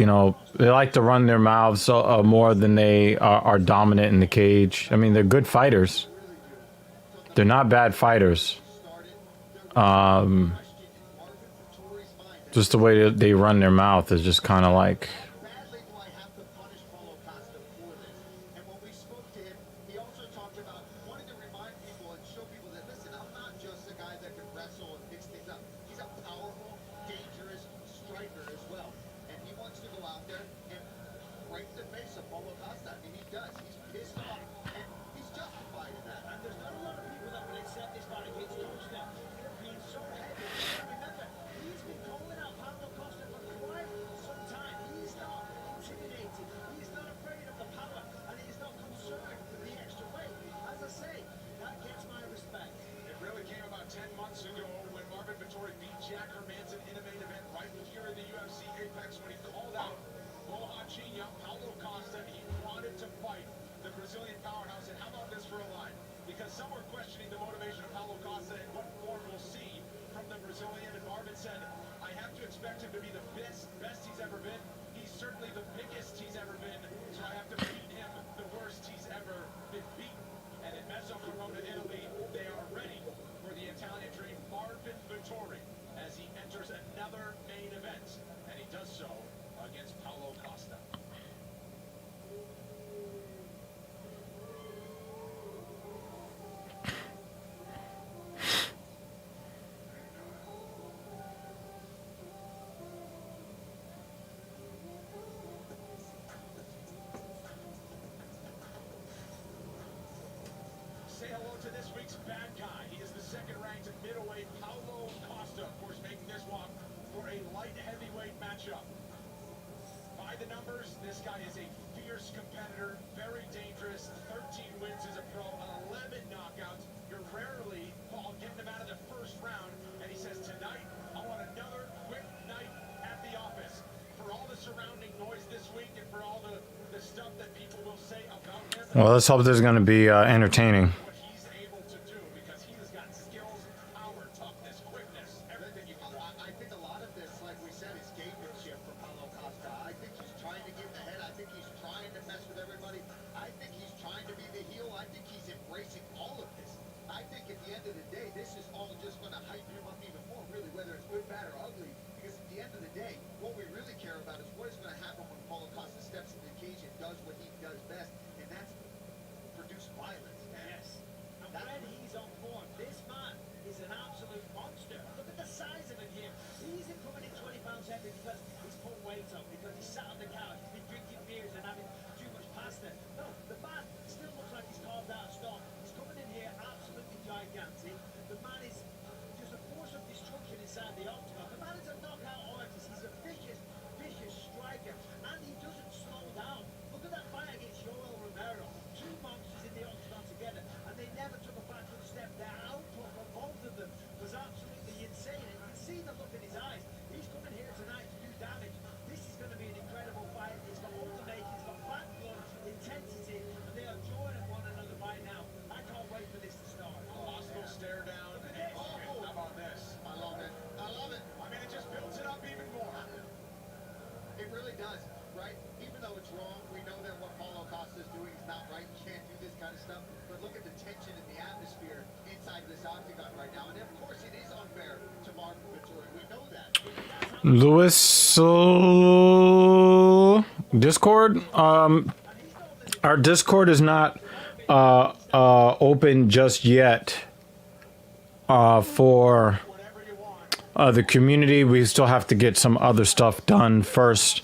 know, they like to run their mouths more than they are dominant in the cage. I mean, they're good fighters. They're not bad fighters. Just the way that they run their mouth is just kind of like... Badly do I have to punish Paulo Costa for this? And when we spoke to him, he also talked about wanting to remind people and show people that, listen, I'm not just a guy that can wrestle and mix things up. He's a powerful, dangerous striker as well. And he wants to go out there and break the face of Paulo Costa. And he does. He's pissed off. And he's justified in that. And there's not a lot of people that will accept this fight against Costa being so heavy. Remember, he's been calling out Paulo Costa for quite some time. He's not intimidated. He's not afraid of the power, and he's not concerned with the extra weight. As I say, that gets my respect. It really came about 10 months ago when Marvin Vittori beat Jack Hermanson in a main event right here in the UFC Apex when he called out Bohachinha, Paulo Costa. He wanted to fight the Brazilian powerhouse. And how about this for a line? Because some were questioning the motivation of Paulo Costa and what form we'll see from the Brazilian. And Marvin said, I have to expect him to be the best he's ever been. He's certainly the biggest he's ever been. So I have to beat him the worst he's ever been beaten. And in Mezzo Corona, Italy, they are ready for the Italian dream, Marvin Vittori, as he enters another main event. And he does so against Paulo Costa. Say hello to this week's bad guy. He is the second-ranked middleweight Paulo Costa, of course, making this walk for a light heavyweight matchup. By the numbers, this guy is a fierce competitor, very dangerous. 13 wins as a pro, 11 knockouts. You're rarely, Paul, getting him out of the first round. And he says, tonight, I want another quick night at the office. For all the surrounding noise this week and for all the stuff that people will say about him. Well, let's hope this is going to be entertaining. What he's able to do, because he has got skills, power, toughness, quickness, everything you can want. I think a lot of this, like we said, is gamemanship for Paulo Costa. I think he's trying to get in the head. I think he's trying to mess with everybody. I think he's trying to be the heel. I think he's embracing all of this. I think at the end of the day, this is all just going to hype him up even more, really, whether it's good, bad, or ugly. Because at the end of the day, what we really care about is what is going to happen when Paulo Costa steps in the cage and does what he does best, and that's produce violence. Yes. And when he's on form, this man is an absolute monster. Look at the size of him here. He isn't coming in 20 pounds heavy because he's put weight on, because he's sat on the couch, he's been drinking beers and having too much pasta. No, the man still looks like he's carved out of stone. He's coming in here absolutely gigantic. The man is just a force of destruction inside the octagon. The man is a knockout artist. He's a vicious, vicious striker. And he doesn't slow down. Look at that fight against Yoel Romero. Two monsters in the octagon together, and they never took a backward step. Their output from both of them was absolutely insane. And you can see the look in his eyes. He's coming here tonight to do damage. This is going to be an incredible fight. It's got ultimate, it's got backbone, intensity, and they are joining one another right now. I can't wait for this to start. Hostile stare down. And how about this? I love it. I love it. I mean, it just builds it up even more. It really does, right? Even though it's wrong, we know that what Paulo Costa is doing is not right. You can't do this kind of stuff. But look at the tension in the atmosphere inside this octagon right now. And of course, it is unfair to Marvin Vittori. We know that. Lewis Discord. Our Discord is not open just yet for the community. We still have to get some other stuff done first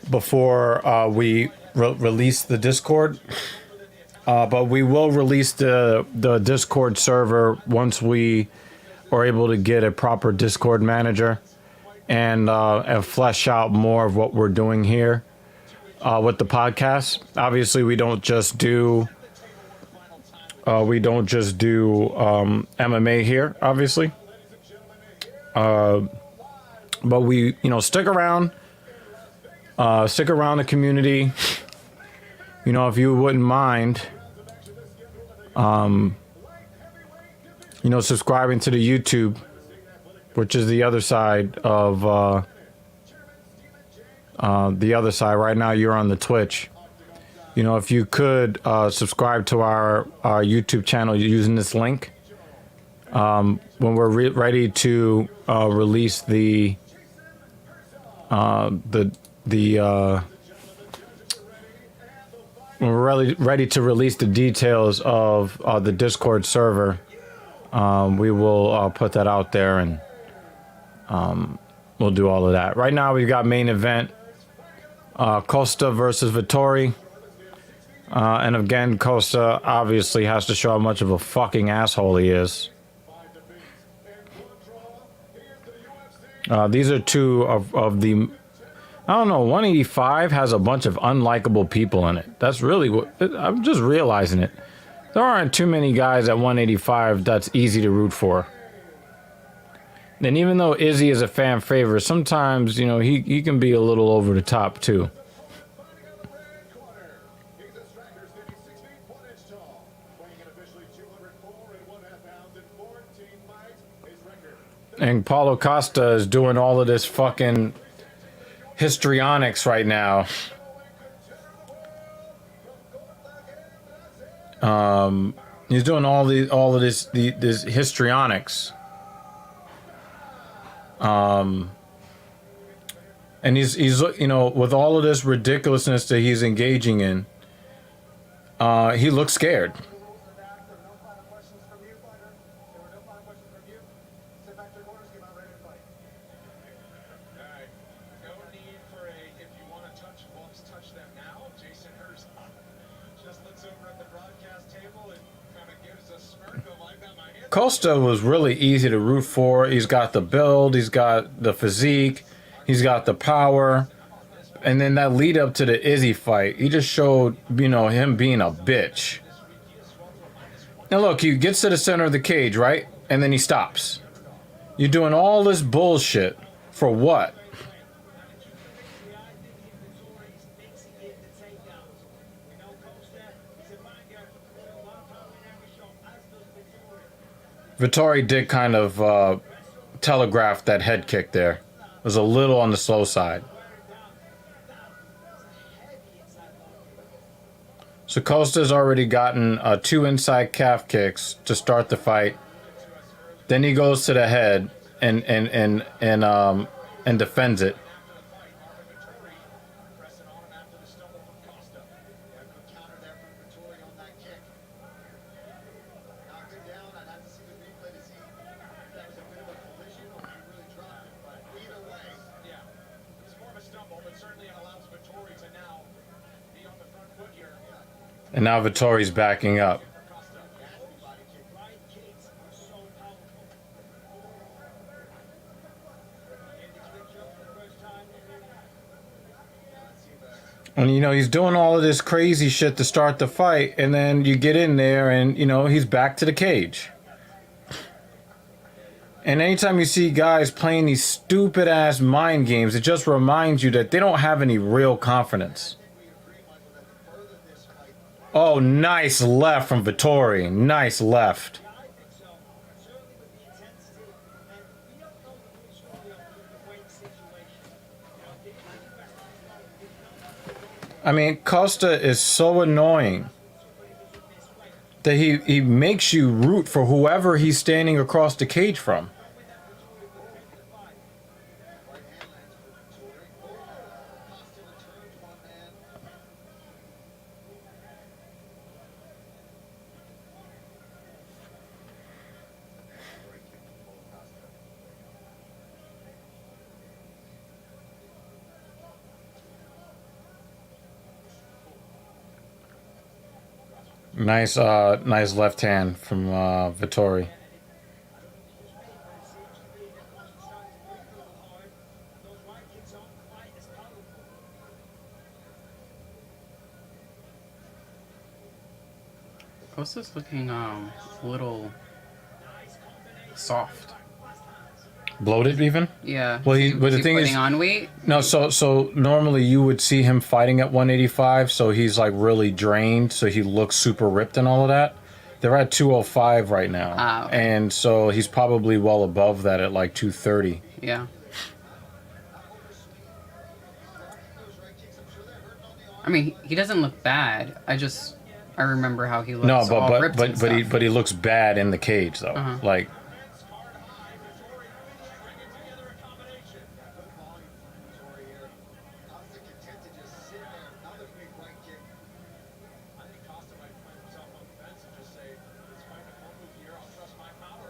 before we release the Discord. But we will release the Discord server once we are able to get a proper Discord manager and flesh out more of what we're doing here with the podcast. Obviously, we don't just do MMA here, obviously. But we, stick around the community. you know, if you wouldn't mind, you know, subscribing to the YouTube, which is the other side of the other side. Right now, you're on the Twitch. You know, if you could subscribe to our YouTube channel using this link, when we're ready to release when we're ready to release the details of the Discord server, we will put that out there, and we'll do all of that. Right now, we've got main event Costa versus Vittori. And again, Costa obviously has to show how much of a fucking asshole he is. These are two of the... I don't know, 185 has a bunch of unlikable people in it. That's really what... I'm just realizing it. There aren't too many guys at 185 that's easy to root for. And even though Izzy is a fan favorite, sometimes, you know, he can be a little over the top, too. And Paulo Costa is doing all of this fucking histrionics right now. He's doing all of this histrionics. And he's you know, with all of this ridiculousness that he's engaging in, he looks scared. Costa was really easy to root for. He's got the build, he's got the physique, he's got the power. And then that lead up to the Izzy fight, he just showed, you know, him being a bitch. Now look, he gets to the center of the cage, right? And then he stops. You're doing all this bullshit for what? Vittori did kind of telegraph that head kick there. It was a little on the slow side. So Costa's already gotten 2 inside calf kicks to start the fight. Then he goes to the head and defends it. And now Vittori's backing up. And, you know, he's doing all of this crazy shit to start the fight, and then you get in there and, you know, he's back to the cage. And anytime you see guys playing these stupid-ass mind games, it just reminds you that they don't have any real confidence. Oh, nice left from Vittori. Nice left. I mean, Costa is so annoying that he makes you root for whoever he's standing across the cage from. Nice, nice left hand from Vittori. Costa's looking a little soft. Bloated even? Yeah. Well, Is but the he thing putting is, on weight? no. So normally you would see him fighting at 185, so he's like really drained, so he looks super ripped and all of that. They're at 205 right now, Ah, okay. and so he's probably well above that at like 230. Yeah. I mean, he doesn't look bad. I remember how he looks. No, all but ripped but and but he stuff. but he looks bad in the cage though. Uh-huh. Like Costa content to just sit there. Another big right kick. I think Costa might plant himself on the fence and just say, let's find a full move here. I'll trust my power.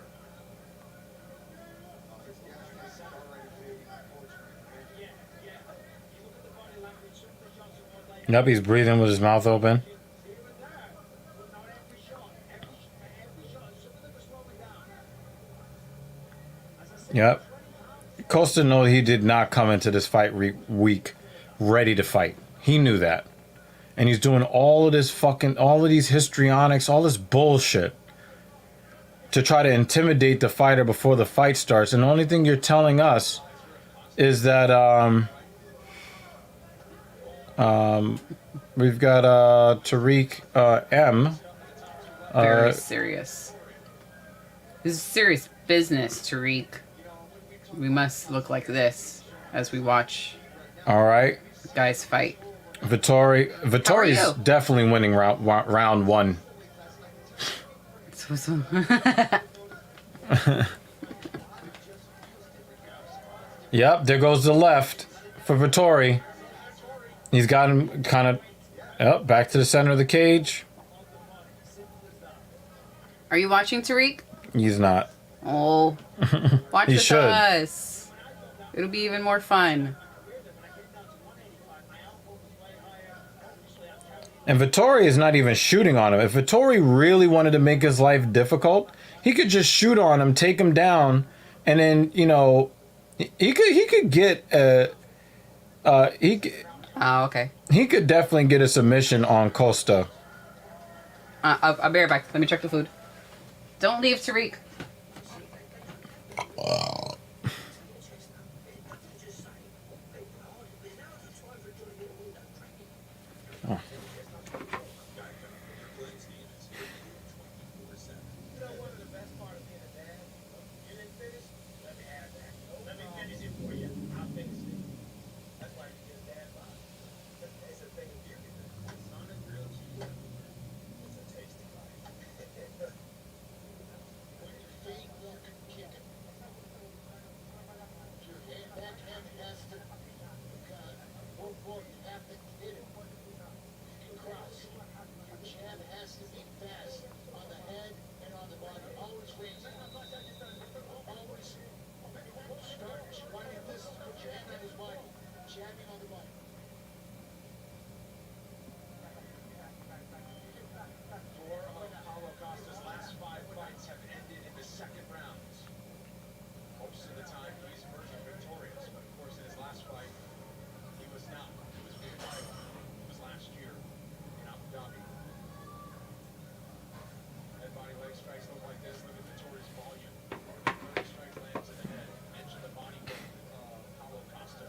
Oh, his gas tank is already big, unfortunately. Yeah. You look at the body language, some of the shots are more like yep, he's breathing with his mouth open. even that, but not every shot. Every shot, some of them are slowing down. As I said, Yep. Costa know he did not come into this fight weak, ready to fight. He knew that, and he's doing all of these histrionics, all this bullshit to try to intimidate the fighter before the fight starts. And the only thing you're telling us is that we've got Tariq M. Very serious. This is serious business, Tariq. We must look like this as we watch All right, guys fight. Vittori's you? definitely winning round one. So. Yep, there goes the left for Vittori. He's got him kind of back to the center of the cage. Are you watching, Tariq? He's not. Oh. Watch He with should. us. It'll be even more fun. And Vittori is not even shooting on him. If Vittori really wanted to make his life difficult, he could just shoot on him, take him down, and then he could get Oh, okay. he could definitely get a submission on Costa. I'll be right back. Let me check the food. Don't leave, Tariq. you know, one of the best part of being a dad, you didn't finish, let me have that. Let me finish it for you. I'll finish it. That's why you get a dad bod. It's a thing of beauty. It's not a grilled cheese. It's a tasty bite. When your feet walk and kick it. Your backhand has to work forward. You have to hit it. You can cross. Your jab has to be fast on the head and on the body. Always raise it. Always start swinging this. Put your hand on his body. Jabbing on the body. Four of Paulo Costa's last 5 fights have ended in the second round. Most of the time, he's emerging victorious, but of course, in his last fight, he was not. He was being title. It was last year in Abu Dhabi. Head body leg strikes look like this. Look at Vittori's volume. Another strike lands in the head. Mention the body work of Paulo Costa.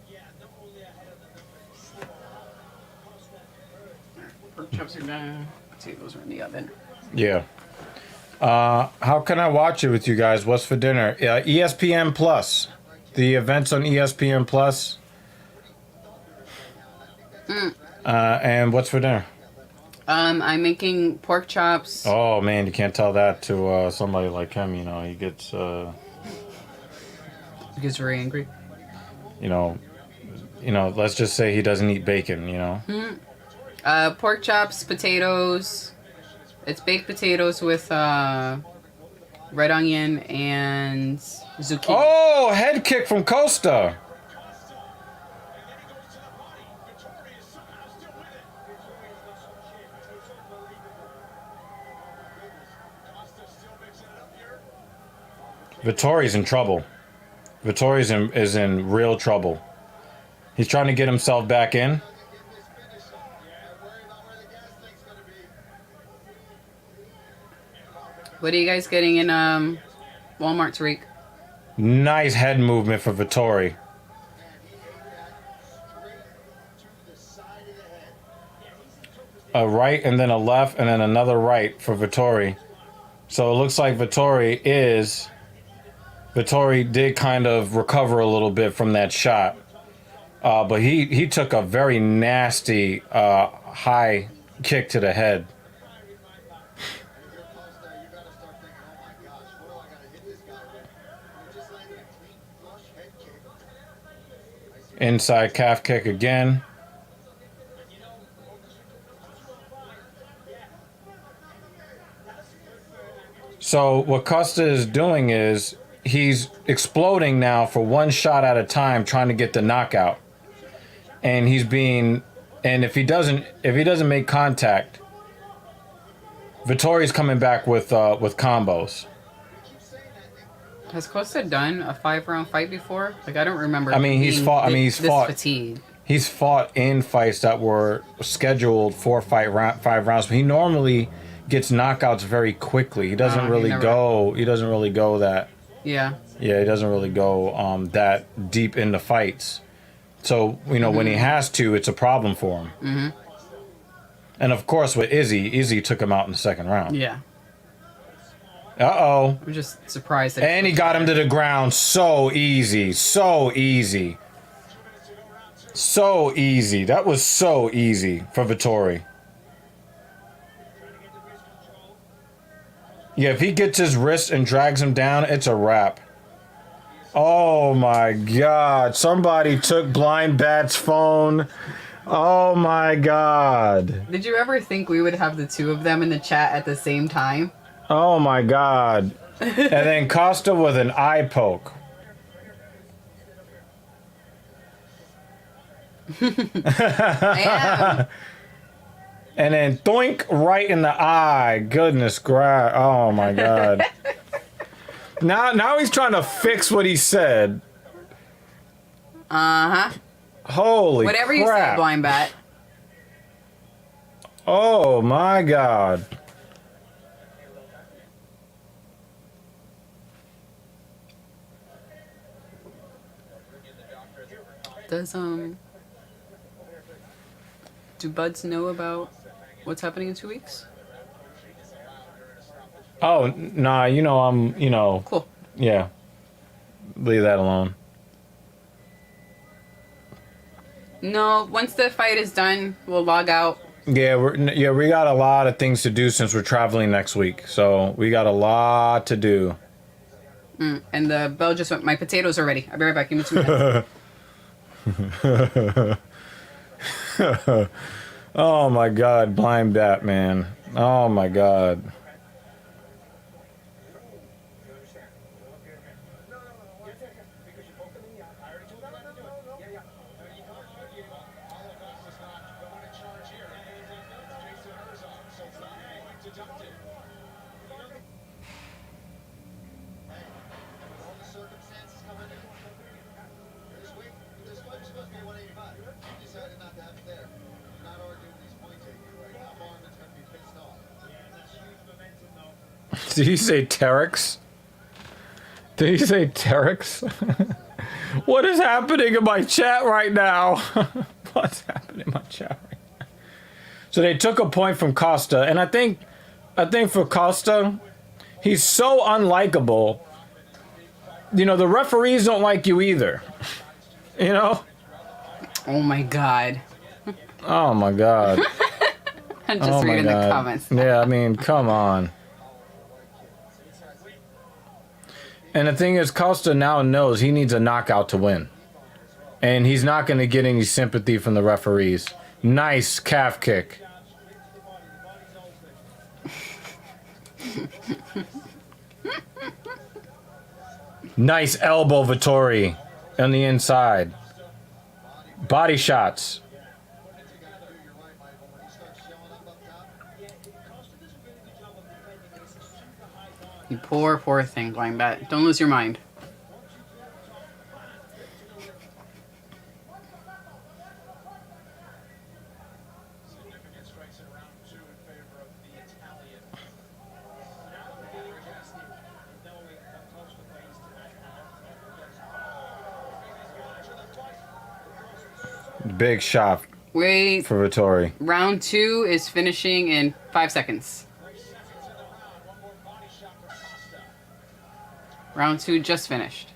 Yeah, not only ahead of the numbers, Costa hurt. Pork chops are done. Potatoes are in the oven. Yeah. How can I watch it with you guys? What's for dinner? ESPN Plus. The events on ESPN Plus. And what's for dinner? I'm making pork chops. Oh man, you can't tell that to somebody like him. He gets He gets very angry. Let's just say he doesn't eat bacon. Pork chops, potatoes. It's baked potatoes with red onion and zucchini. Oh, head kick from Costa. Vittori's in trouble. Vittori's is in real trouble. He's trying to get himself back in. What are you guys getting in Walmart, Tariq? Nice head movement for Vittori. And he ate that straight to the side of the head. A right and then a left and then another right for Vittori. So it looks like Vittori did kind of recover a little bit from that shot. But he took a very nasty high kick to the head. And if you're Costa, you gotta start thinking, oh my gosh, what do I gotta hit this guy with? He just landed a clean flush head kick. Nice Inside calf kick again. So what Costa is doing is he's exploding now for one shot at a time, trying to get the knockout. And and if he doesn't make contact, Vittori's coming back with combos. Has Costa done a 5-round fight before? Like, I don't remember. I mean, he's fought. This fatigued. He's fought in fights that were scheduled for 5 rounds. But he normally gets knockouts very quickly. He doesn't really go. He doesn't really go that. Yeah. Yeah, he doesn't really go that deep into fights. So when he has to, it's a problem for him. Mm-hmm. And of course, with Izzy took him out in the second round. Yeah. Uh-oh. I'm just surprised that And he got him to the ground so easy. So easy. So easy. That was so easy for Vittori. Yeah, if he gets his wrist and drags him down, it's a wrap. Oh my God. Somebody took Blind Bat's phone. Oh my God. Did you ever think we would have the two of them in the chat at the same time? Oh my God. And then Costa with an eye poke. I am. And then doink right in the eye. Goodness gracious. Oh my God. Now he's trying to fix what he said. Uh-huh. Holy Whatever crap. you say, Blind Bat. Oh my God. Do buds know about what's happening in 2 weeks? Oh, nah, I'm, Cool. yeah. Leave that alone. No, once the fight is done, we'll log out. Yeah, we got a lot of things to do since we're traveling next week. So we got a lot to do. And the bell just went, my potatoes are ready. I'll be right back. Give me 2 minutes. Oh my God, Blind Bat, man. Oh my God. all the circumstances coming in. This fight was supposed to be 185. You decided not to have it there. I'm not arguing these points at you right now. Marvin's going to be pissed off. Did he say Terex? Did he say Terex? What is happening in my chat right now? What's happening in my chat right now? So they took a point from Costa, and I think for Costa, he's so unlikable. The referees don't like you either. Oh my God. Oh my God. I'm just reading the comments. Yeah, I mean, come on. And the thing is, Costa now knows he needs a knockout to win. And he's not going to get any sympathy from the referees. Nice calf kick. Nice elbow, Vittori, on the inside. Body shots. You poor thing, Blind Bat. Don't lose your mind. Significant strikes in round 2 in favor of the Italian. Big shot Wait, for Vittori. round 2 is finishing in 5 seconds. 3 seconds in the round. One more body shot for Costa. Round 2 just finished.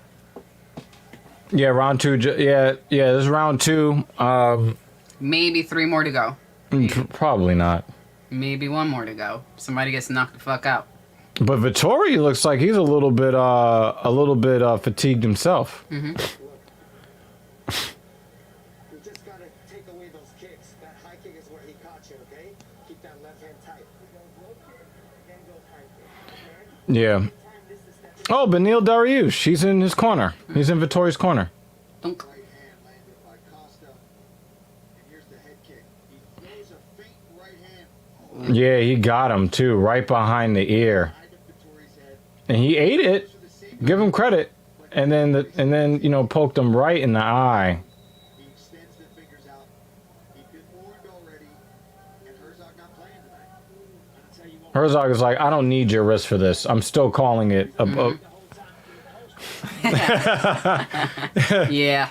Yeah, round 2. Yeah, this is round 2. Maybe 3 more to go. Probably not. Maybe 1 more to go. Somebody gets knocked the fuck out. But Vittori looks like he's a little bit fatigued himself. Mm-hmm. You just gotta take away those kicks. That high kick is where he caught you, okay? Keep that left hand tight. Then go high kick. Yeah. Oh, Benil Dariush. He's in his corner. He's in Vittori's corner. Dunk. Right hand landed by Costa. And here's the head kick. He throws a feint right hand Yeah, he got him too, right behind the ear. behind Vittori's head. And he ate it. For the same Give him credit. And then you know, poked him right in the eye. he extends the fingers out. He'd been warned already. And Herzog not playing tonight. I'll tell you what, Herzog is like, I don't need your wrist for this. I'm still calling it. Yeah.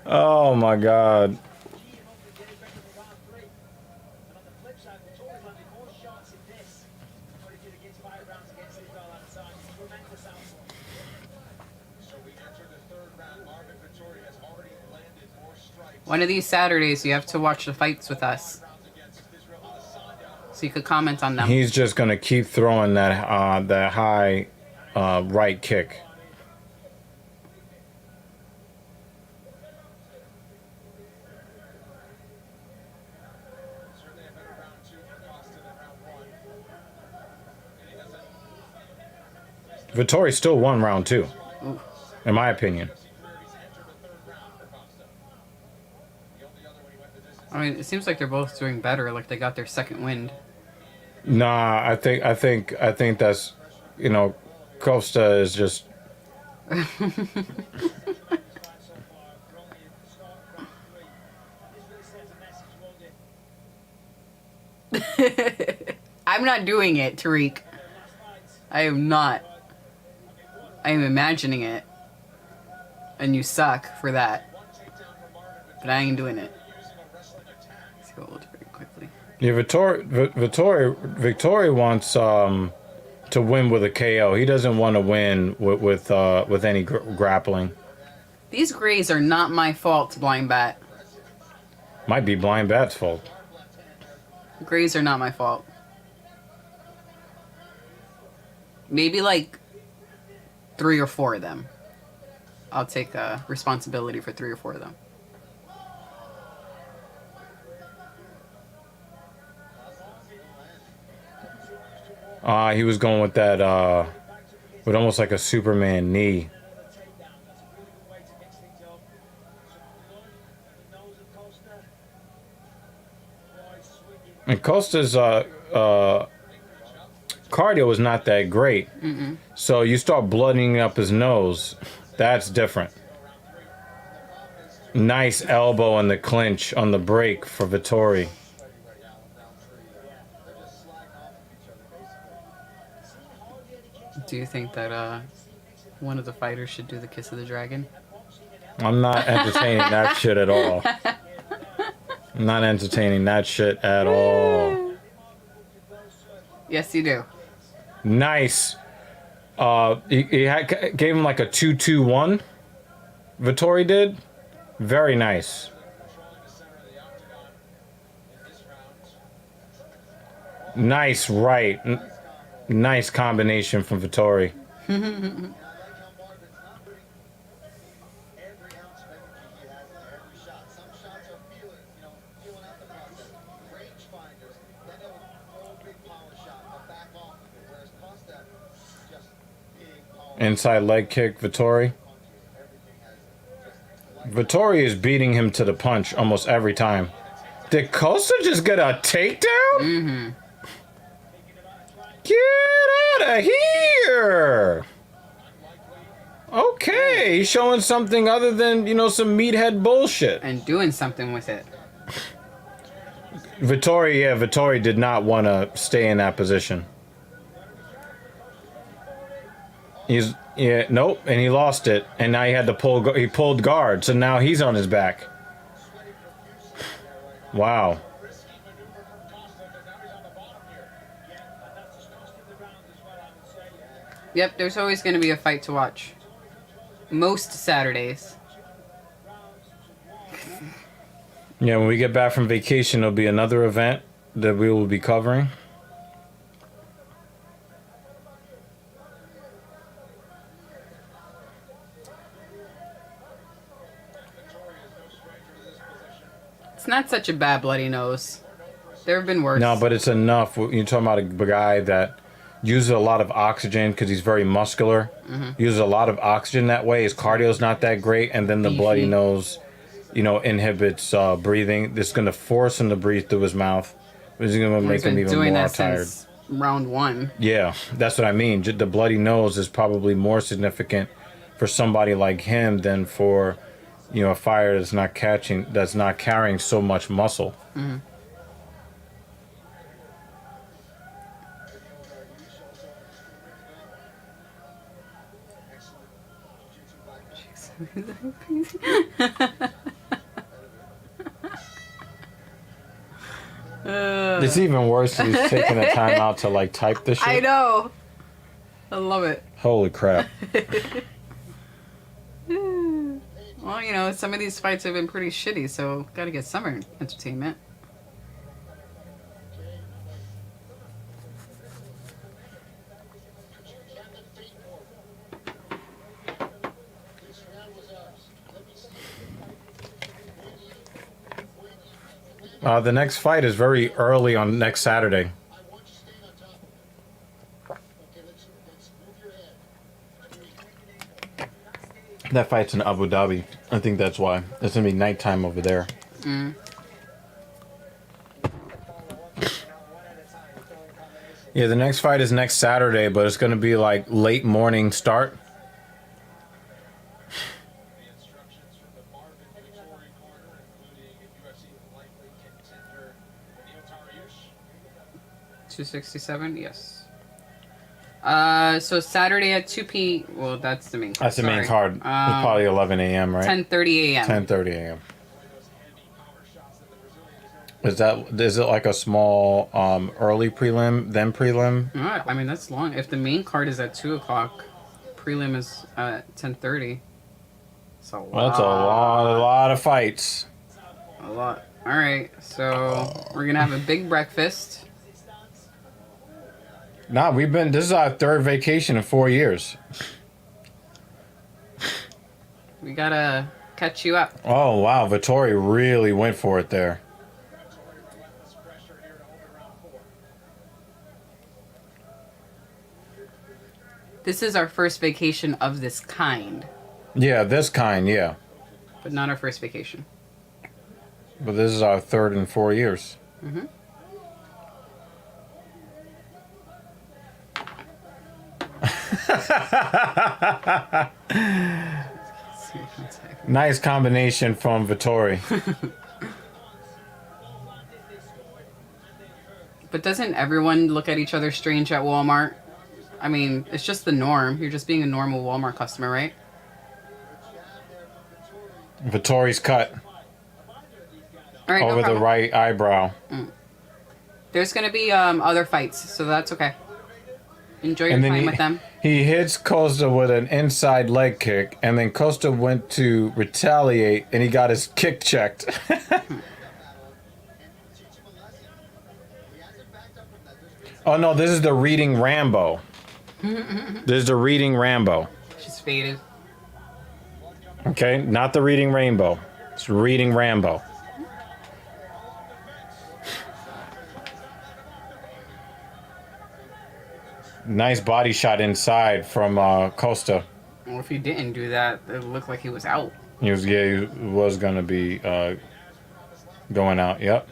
Oh my God. and on the flip side, Vittori's landed more shots in this than what he did against 5 rounds against Israel Adesanya. He's tremendous output. So we enter the third round. Marvin Vittori has already landed more strikes. One of these Saturdays, you have to watch the fights with us, Rounds against Israel Adesanya. so you could comment on them. He's just gonna keep throwing that high right kick. Certainly a better round 2 for Costa than round 1. And he doesn't Vittori still won round 2, in my opinion. see clear he's entered the third round for Costa. The only other one he went the distance. I mean, it seems like they're both doing better. Like they got their second wind. Nah, I think that's, you know, Costa is just So far, we're only at the start of round 3. This really sends a message, won't it? I'm not doing it, Tariq. Last fights, I am not. I am imagining it. And you suck for that. One takedown from Marvin Vittori But I ain't doing it. using a wrestling attack. Let's go very quickly. yeah. Vittori wants to win with a KO. He doesn't want to win with any grappling. These grays are not my fault, Blind Bat. Might be Blind Bat's fault. Grays are not my fault. Maybe like 3 or 4 of them. I'll take responsibility for 3 or 4 of them. He was going with that with almost like a Superman knee. another takedown. That's a really good way to mix things up. Some blood in the nose of Costa. Boy, swinging. And Costa's cardio is not that great. So you start blooding up his nose. That's different. Nice elbow in the clinch on the break for Vittori. Right now in round 3. They're just sliding off of each other, basically. Do you think that one of the fighters should do the Kiss of the Dragon? I'm not entertaining that shit at all. I'm not entertaining that shit at all. Yes, you do. Nice. Gave him like a 2-2-1. Vittori did. Very nice. Controlling the center of the octagon in this round. Nice right. Nice combination from Vittori. And I like how Marvin's not putting every ounce of energy he has into every shot. Some shots are feeling out the process. Range finders, then they'll throw a big power shot, but back off of it. Whereas Costa, just big power Inside leg kick, Vittori. punches. Everything has just Vittori is beating him to the punch almost every time. Did Costa just get a takedown? Mm-hmm. Get out of here! Okay, he's showing something other than, you know, some meathead bullshit. And doing something with it. Vittori did not want to stay in that position. Nope, and he lost it, and now he had to he pulled guard, so now he's on his back. Wow. Risky maneuver from Costa because now he's on the bottom here. Yeah, and that's just costing the round as well, I would say. Yep, there's always going to be a fight to watch. Most Saturdays. Yeah, when we get back from vacation, there'll be another event that we will be covering. It's not such a bad bloody nose. There have been worse. No, but it's enough. You're talking about a guy that uses a lot of oxygen because he's very muscular. Uses a lot of oxygen that way. His cardio's not that great, and then the bloody Beefy. nose, inhibits breathing. It's going to force him to breathe through his mouth. It's going to make He's him been even doing more that tired. since round 1. Yeah, that's what I mean. The bloody nose is probably more significant for somebody like him than for, a fighter that's not carrying so much muscle. It's even worse. He's taking the time out to like type this shit. I know. I love it. Holy crap! Well, some of these fights have been pretty shitty, so gotta get some entertainment. Captain Faithful. This round was ours. Let me see. The next fight is very early on next Saturday. I want you staying on top of it. Okay, let's move your head. That fight's in Abu Dhabi. I think that's why. It's gonna be nighttime over there. Yeah, the next fight is next Saturday, but it's gonna be like late morning start. The instructions from the Marvin Vittori corner, including UFC lightweight contender Neil Tariush. 267, yes. So Saturday at 2 p. Well, that's the main card. That's the main sorry. card. It's probably 11 a.m., right? 10:30 a.m. 10:30 a.m. Is it like a small early prelim, then prelim? Alright, I mean, that's long. If the main card is at 2 o'clock, prelim is at 10:30. It's a lot. Well, that's a lot of fights. A lot. Alright, so we're gonna have a big breakfast. Nah, this is our third vacation in 4 years. We gotta catch you up. Oh, wow. Vittori really went for it there. Relentless pressure here to open round 4. This is our first vacation of this kind, Yeah, this kind, yeah. but not our first vacation. But this is our third in 4 years. Nice combination from Vittori. But doesn't everyone look at each other strange at Walmart? I mean, it's just the norm. You're just being a normal Walmart customer, right? Vittori's cut All right, no over the problem. right eyebrow. There's gonna be other fights, so that's okay. Enjoy your And then time with them. he hits Costa with an inside leg kick, and then Costa went to retaliate, and he got his kick checked. Oh no, this is the reading Rambo. This is the reading Rambo. She's faded. Okay, not the reading Rainbow. It's reading Rambo. Nice body shot inside from Costa. Well, if he didn't do that, it looked like he was out. He was going to be going out. Yep.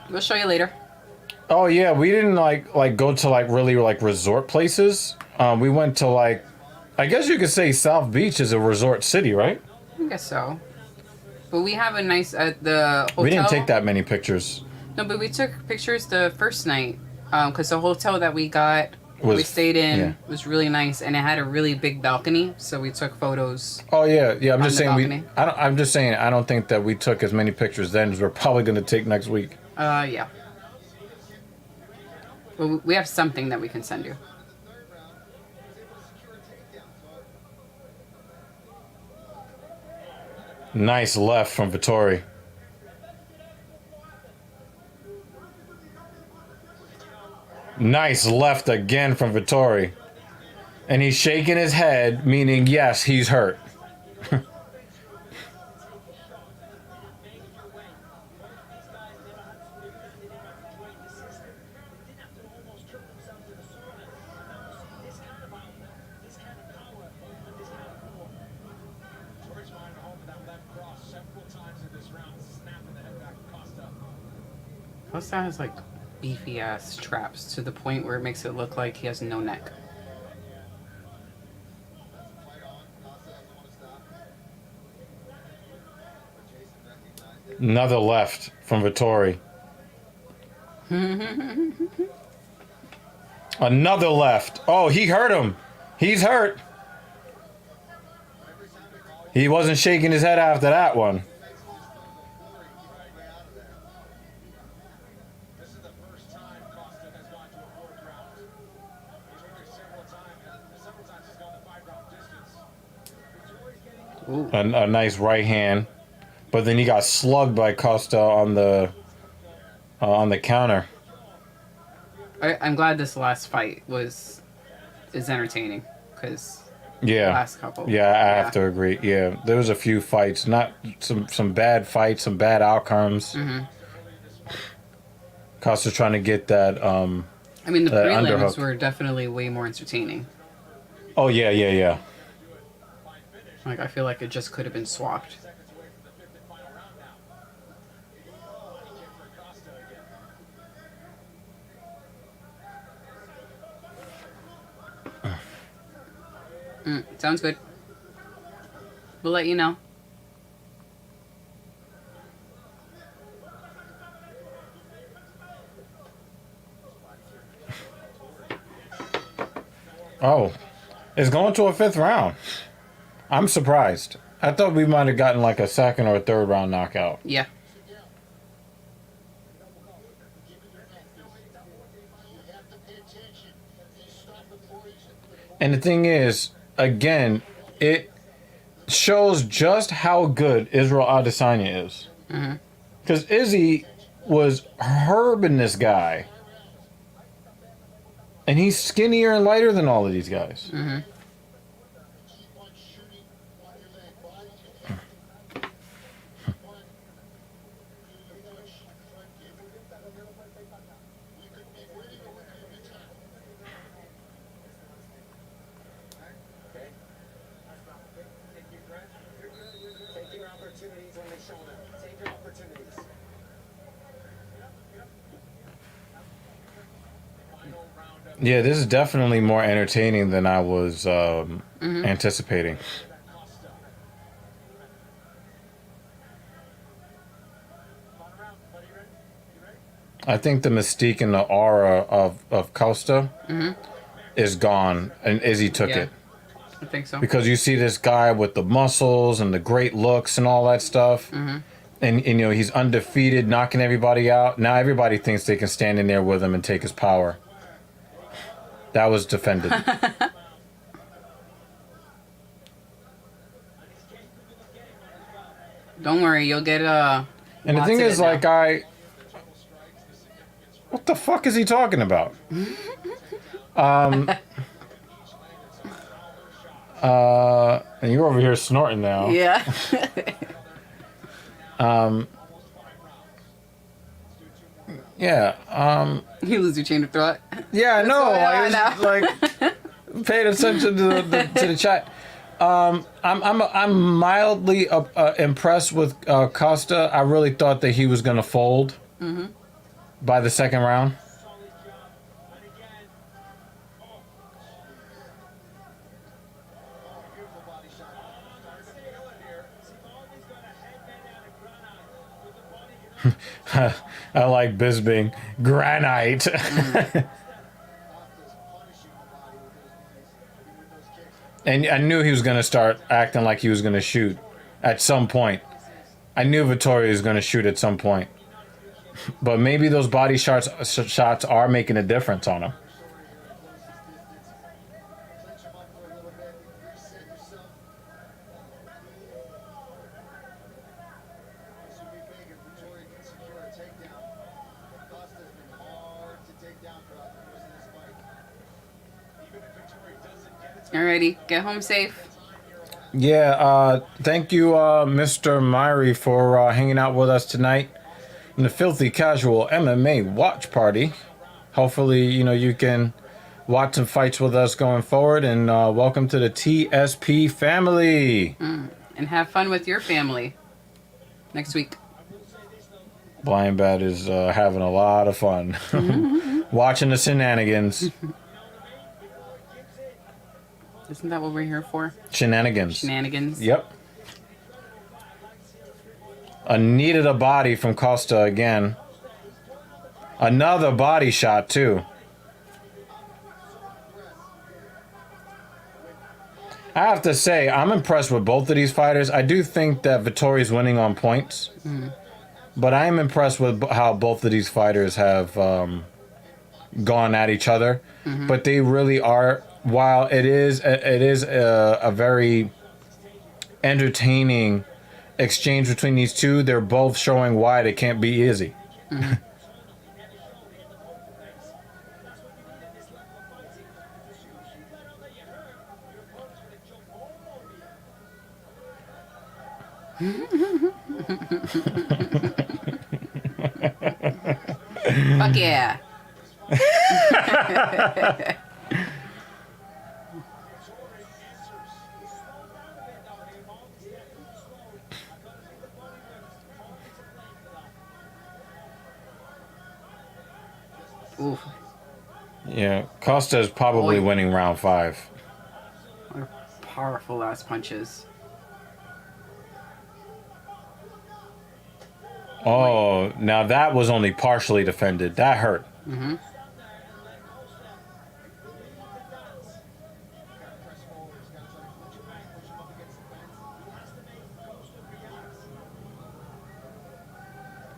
We'll show you later. Oh yeah, we didn't like go to like really like resort places. We went to like, I guess you could say South Beach is a resort city, right? I guess so. But we have a nice at the hotel. We didn't take that many pictures. No, but we took pictures the first night because the hotel that we got we stayed in. Yeah. It was really nice, and it had a really big balcony, so we took photos. Oh yeah, yeah. I'm On just the saying balcony. I'm just saying I don't think that we took as many pictures then as we're probably going to take next week. Yeah. Well, we have something that we can send you. Nice left from Vittori. Nice left again from Vittori. And he's shaking his head, meaning yes, he's hurt. Torres finding home with that left cross several times in this round, snapping the head back of Costa. Costa has like beefy ass traps to the point where it makes it look like he has no neck. Another left from Vittori. Another left. Oh, he hurt him. He's hurt. He wasn't shaking his head after that one. This is the first time Costa has gone to a fourth round. He's won it several times he's gone the 5-round distance. Ooh. A nice right hand, but then he got slugged by Costa on the counter. I'm glad this last fight is entertaining, because Yeah, last couple. yeah, I have to agree. Yeah, there was a few fights, not some bad fights, some bad outcomes. Mm-hmm. Costa's trying to get that. I mean, the That prelims underhook. were definitely way more entertaining. Oh yeah, yeah, yeah. Like, I feel like it just could have been swapped. Seconds away from the fifth and final round now. Body kick for Costa again. Sounds good. We'll let you know. Oh, it's going to a fifth round. I'm surprised. I thought we might have gotten like a second or a third round knockout. Yeah. You have to pay attention. You stop before you. And the thing is, again, it shows just how good Israel Adesanya is. Mhm. Because Izzy was herbing this guy. And he's skinnier and lighter than all of these guys. Mhm. Keep on shooting on your leg. Body kick. We could be winning or we could be tied. Okay? Take your breath. Take your opportunities when they show them. Take your opportunities. Final round of Yeah, this is definitely more entertaining than I was anticipating. Costa. Final round, buddy, you ready? You ready? I think the mystique and the aura of Costa is gone, and Izzy took Yeah. it. I think so. Because you see this guy with the muscles and the great looks and all that stuff. And you know, he's undefeated, knocking everybody out. Now everybody thinks they can stand in there with him and take his power. That was defended. Don't worry, you'll get And the lots thing of is, it now. like, what the fuck is he talking about? And you're over here snorting now. Yeah. Yeah. You lose your chain of thought. Yeah, I know. going on I was now. like paying attention to the chat. I'm mildly impressed with Costa. I really thought that he was gonna fold by the second round. Solid job. And again, beautiful body shot. Starting to feel it here. Always got a headman out of granite with the body. I like Bisbing. Granite. Costa's punishing And I knew he was going to start acting like he was going to shoot at some point. I knew Vittori was going to shoot at some point. But maybe those body shots are making a difference on him. Clinch him up for a little bit, reset yourself. This would be big if Vittori can secure a takedown. Costa's been hard to take down throughout the course of this fight. Even if Vittori doesn't get it, Alrighty, get home safe. Yeah, thank you, Mr. Myrie, for hanging out with us tonight in the Filthy Casual MMA watch party. Hopefully, you can watch some fights with us going forward, and welcome to the TSP family. And have fun with your family next week. Blind Bat is having a lot of fun watching the shenanigans. Isn't that what we're here for? Shenanigans. Shenanigans. Yep. Needed a body from Costa again. Another body shot, too. I have to say, I'm impressed with both of these fighters. I do think that Vittori's winning on points. But I am impressed with how both of these fighters have gone at each other. But they really are, while it is a very entertaining exchange between these two, they're both showing why they can't be easy. Fuck yeah. Oof. Yeah, Costa is probably Boy. winning round 5. What powerful ass punches. Oh, now that was only partially defended. That hurt.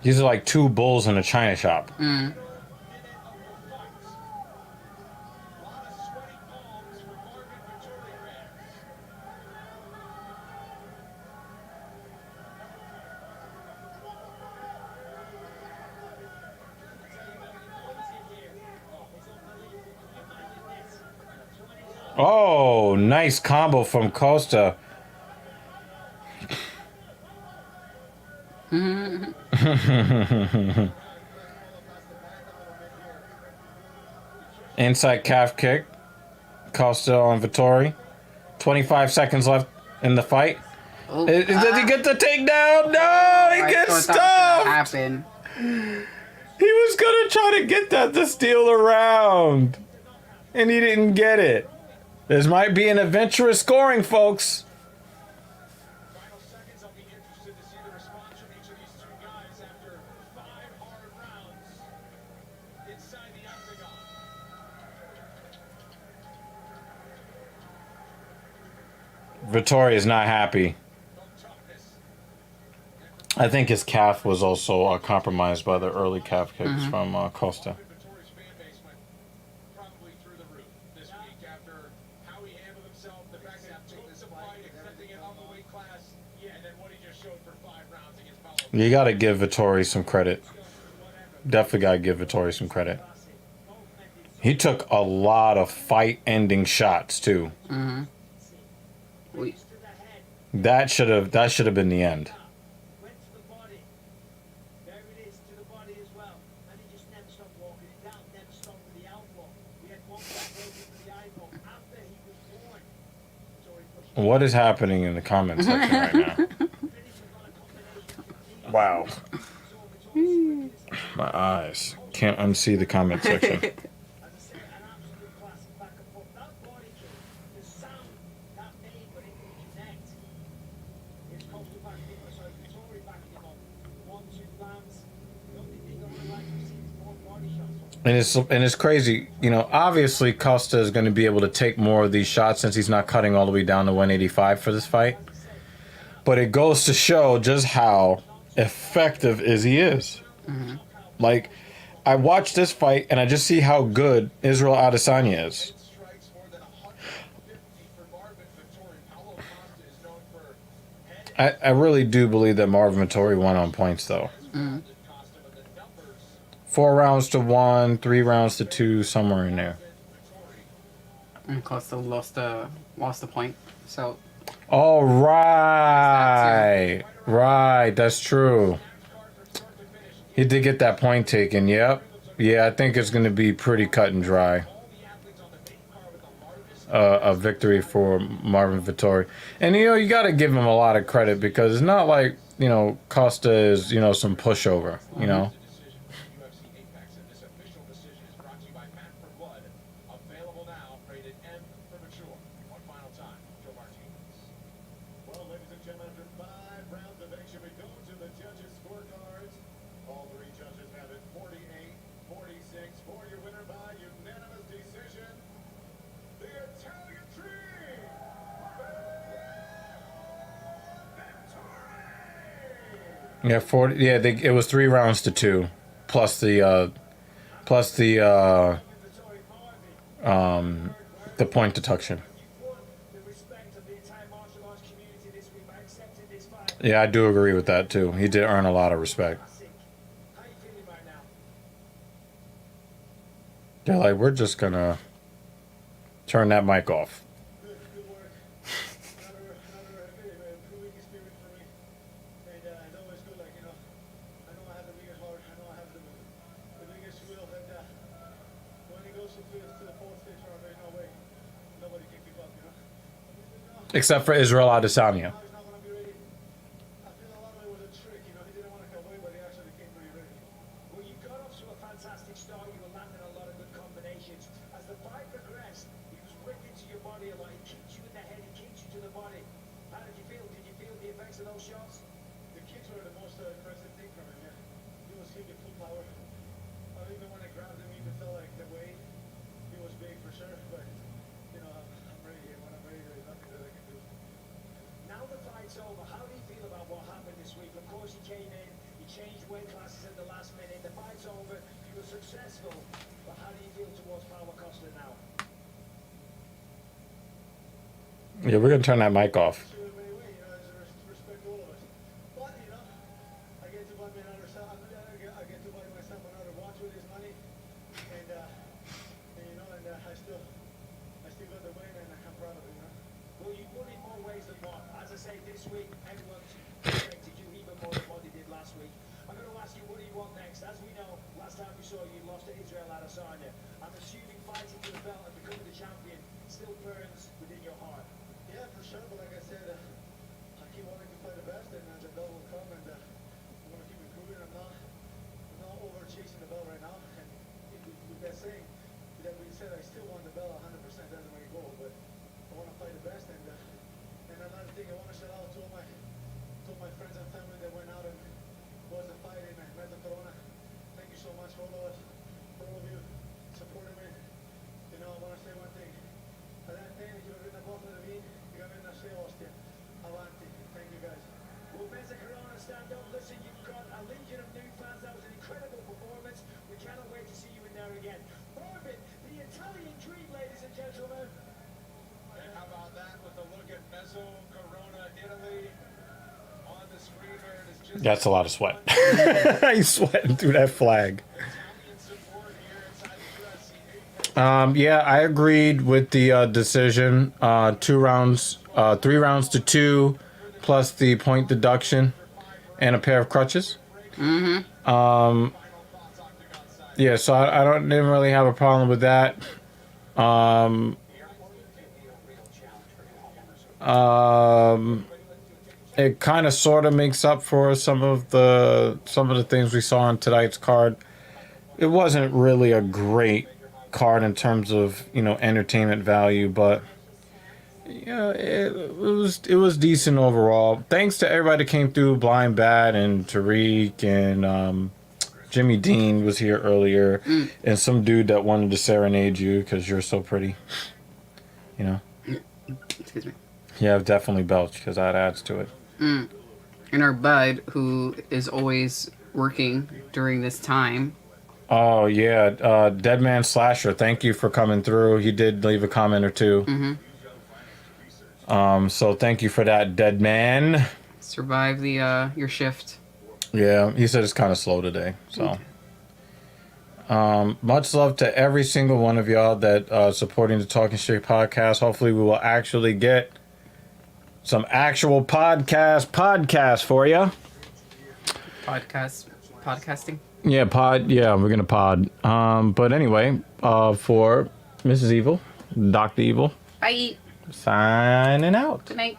These are like two bulls in a china shop. Oh, nice combo from Costa. Inside calf kick. Costa on Vittori. 25 seconds left in the fight. Oh, Does he get the takedown? No, he I gets thought that was gonna stuffed. happen. He was gonna try to get that to steal a round, and he didn't get it. This might be an adventurous scoring, folks. final seconds, I'll be interested to see the response from each of these two guys after 5 hard rounds inside the octagon. Vittori is not happy. I think his calf was also compromised by the early calf kicks from Costa. Vittori's fan base went probably through the roof this week after how he handled himself, the fact that he took the fight, accepting it on the weight class, and then what he just showed for 5 rounds against Paulo. You got to give Vittori some credit. Definitely got to give Vittori some credit. He took a lot of fight-ending shots too. We- That should have been the end. Went to the body. There it is, to the body as well. And he just never stopped walking it down, never stopped with the outlaw. We had one back waiting for the eyeball after he was born. So he pushed What is happening in the comment section right now? Wow. My eyes can't unsee the comment section. as I said, an absolute classic back and forth. That body kick, the sound that made when it would connect. It's Costa backing him, sorry, Vittori backing him up. 1-2 lands. The only thing I would like to see is more body shots from him. it's crazy. You know, obviously Costa is going to be able to take more of these shots since he's not cutting all the way down to 185 for this fight. But it goes to show just how effective he is. Like, I watched this fight and I just see how good Israel Adesanya is. Strikes more than 150 for Marvin Vittori. Paulo Costa is known for head I really do believe that Marvin Vittori won on points, though. Costa, but the numbers 4 rounds to 1, 3 rounds to 2, somewhere in there. And Costa lost the point. So Oh, right. Right, that's true. He did get that point taken, yep. Yeah, I think it's going to be pretty cut and dry. A victory for Marvin Vittori. And, you know, you got to give him a lot of credit because it's not like, you know, Costa is, you know, some pushover, you know. decision from UFC Apex, and this official decision is brought to you by Matt for Blood. Available now, rated M for mature. One final time, Joe Martinez. Well, ladies and gentlemen, after 5 rounds of action, we go to the judges' scorecards. All 3 judges have it 48-46 for your winner by unanimous decision. The Italian Dream, Vittori! Yeah, 40. Yeah, it was 3 rounds to 2, plus the point deduction. You won the respect of the entire martial arts community this week by accepting this fight. Yeah, I do agree with that too. He did earn a lot of respect. Classic. How you feeling right now? They're like, we're just gonna turn that mic off. Good work. Another improving experience for me. And it's always good, like, you know, I know I have the biggest heart, I know I have the biggest will, and when it goes to the fourth, fifth round, there's no way nobody can keep up, you know. Except for Israel Adesanya. Now he's not going to be ready. I feel a lot of it was a trick, you know, he didn't want to come away, but he actually came pretty ready. Well, you got off to a fantastic start. You were landing a lot of good combinations. As the fight progressed, he was whipped into your body a lot. He kicked you in the head. He kicked you to the body. How did you feel? Did you feel the effects of those shots? The kicks were the most impressive thing from him, yeah. He was hitting full power. Even when I grabbed him, even felt like the weight. He was big for sure, but, you know, I'm ready, and when I'm ready, there's nothing that I can do. Now the fight's over. How do you feel about what happened this week? Of course, you came in. You changed weight classes at the last minute. The fight's over. You were successful. But how do you feel towards Paulo Costa now? Yeah, we're gonna turn that mic off. So in many ways, you know, as a respect to all of us. But, you know, I get to buy me another I get to buy myself another watch with this money. And you know, and I still got the win, and I'm proud of it, you know. Well, you won in more ways than one. As I say, this week, everyone's respected you even more than what they did last week. I'm going to ask you, what do you want next? As we know, last time we saw you lost to Israel Adesanya. I'm assuming fighting for the belt and becoming the champion still burns within your heart. Yeah, for sure, but like I said, I keep wanting to play the best, and the belt will come, and I'm going to keep improving. I'm not over chasing the belt right now, and with that saying, that being said, I still want the belt 100%, that's my goal, but I want to play the best, and another thing, I want to shout out to all my friends and family that went out and was a fight in Meta Corona. Thank you so much for all of you supporting me. You know, I want to say one thing. Adelante, io vengo a porta da lì, io vengo a sei ostia. Avanti. Thank you guys. Well, Meza Corona, stand up. Listen, you've got a legion of new fans. That was an incredible performance. We cannot wait to see you in there again. Marvin, the Italian dream, ladies and gentlemen. And how about that with a look at Mezzo Corona, Italy on the screen there? It is just That's a lot of sweat. He's sweating through that flag. Italian support here inside the UFC. Yeah, I agreed with the decision. 2 rounds, 3 rounds to 2, plus the point deduction, and a pair of crutches. Yeah, so I didn't really have a problem with that. It kind of sort of makes up for some of the things we saw on tonight's card. It wasn't really a great card in terms of, you know, entertainment value, but yeah, it was decent overall. Thanks to everybody that came through, Blind Bat and Tariq and Jimmy Dean was here earlier, and some dude that wanted to serenade you because you're so pretty. You know. Excuse me. Yeah, I've definitely belched because that adds to it. And our bud, who is always working during this time. Oh yeah, Dead Man Slasher. Thank you for coming through. He did leave a comment or two. So thank you for that, Dead Man. Survive the your shift. Yeah, he said it's kind of slow today. So, much love to every single one of y'all that supporting the Talking Shit podcast. Hopefully, we will actually get some actual podcast for you. Podcasting. Yeah, we're gonna pod. But anyway, for Mrs. Evil, Dr. Evil, Bye. signing out. Good night.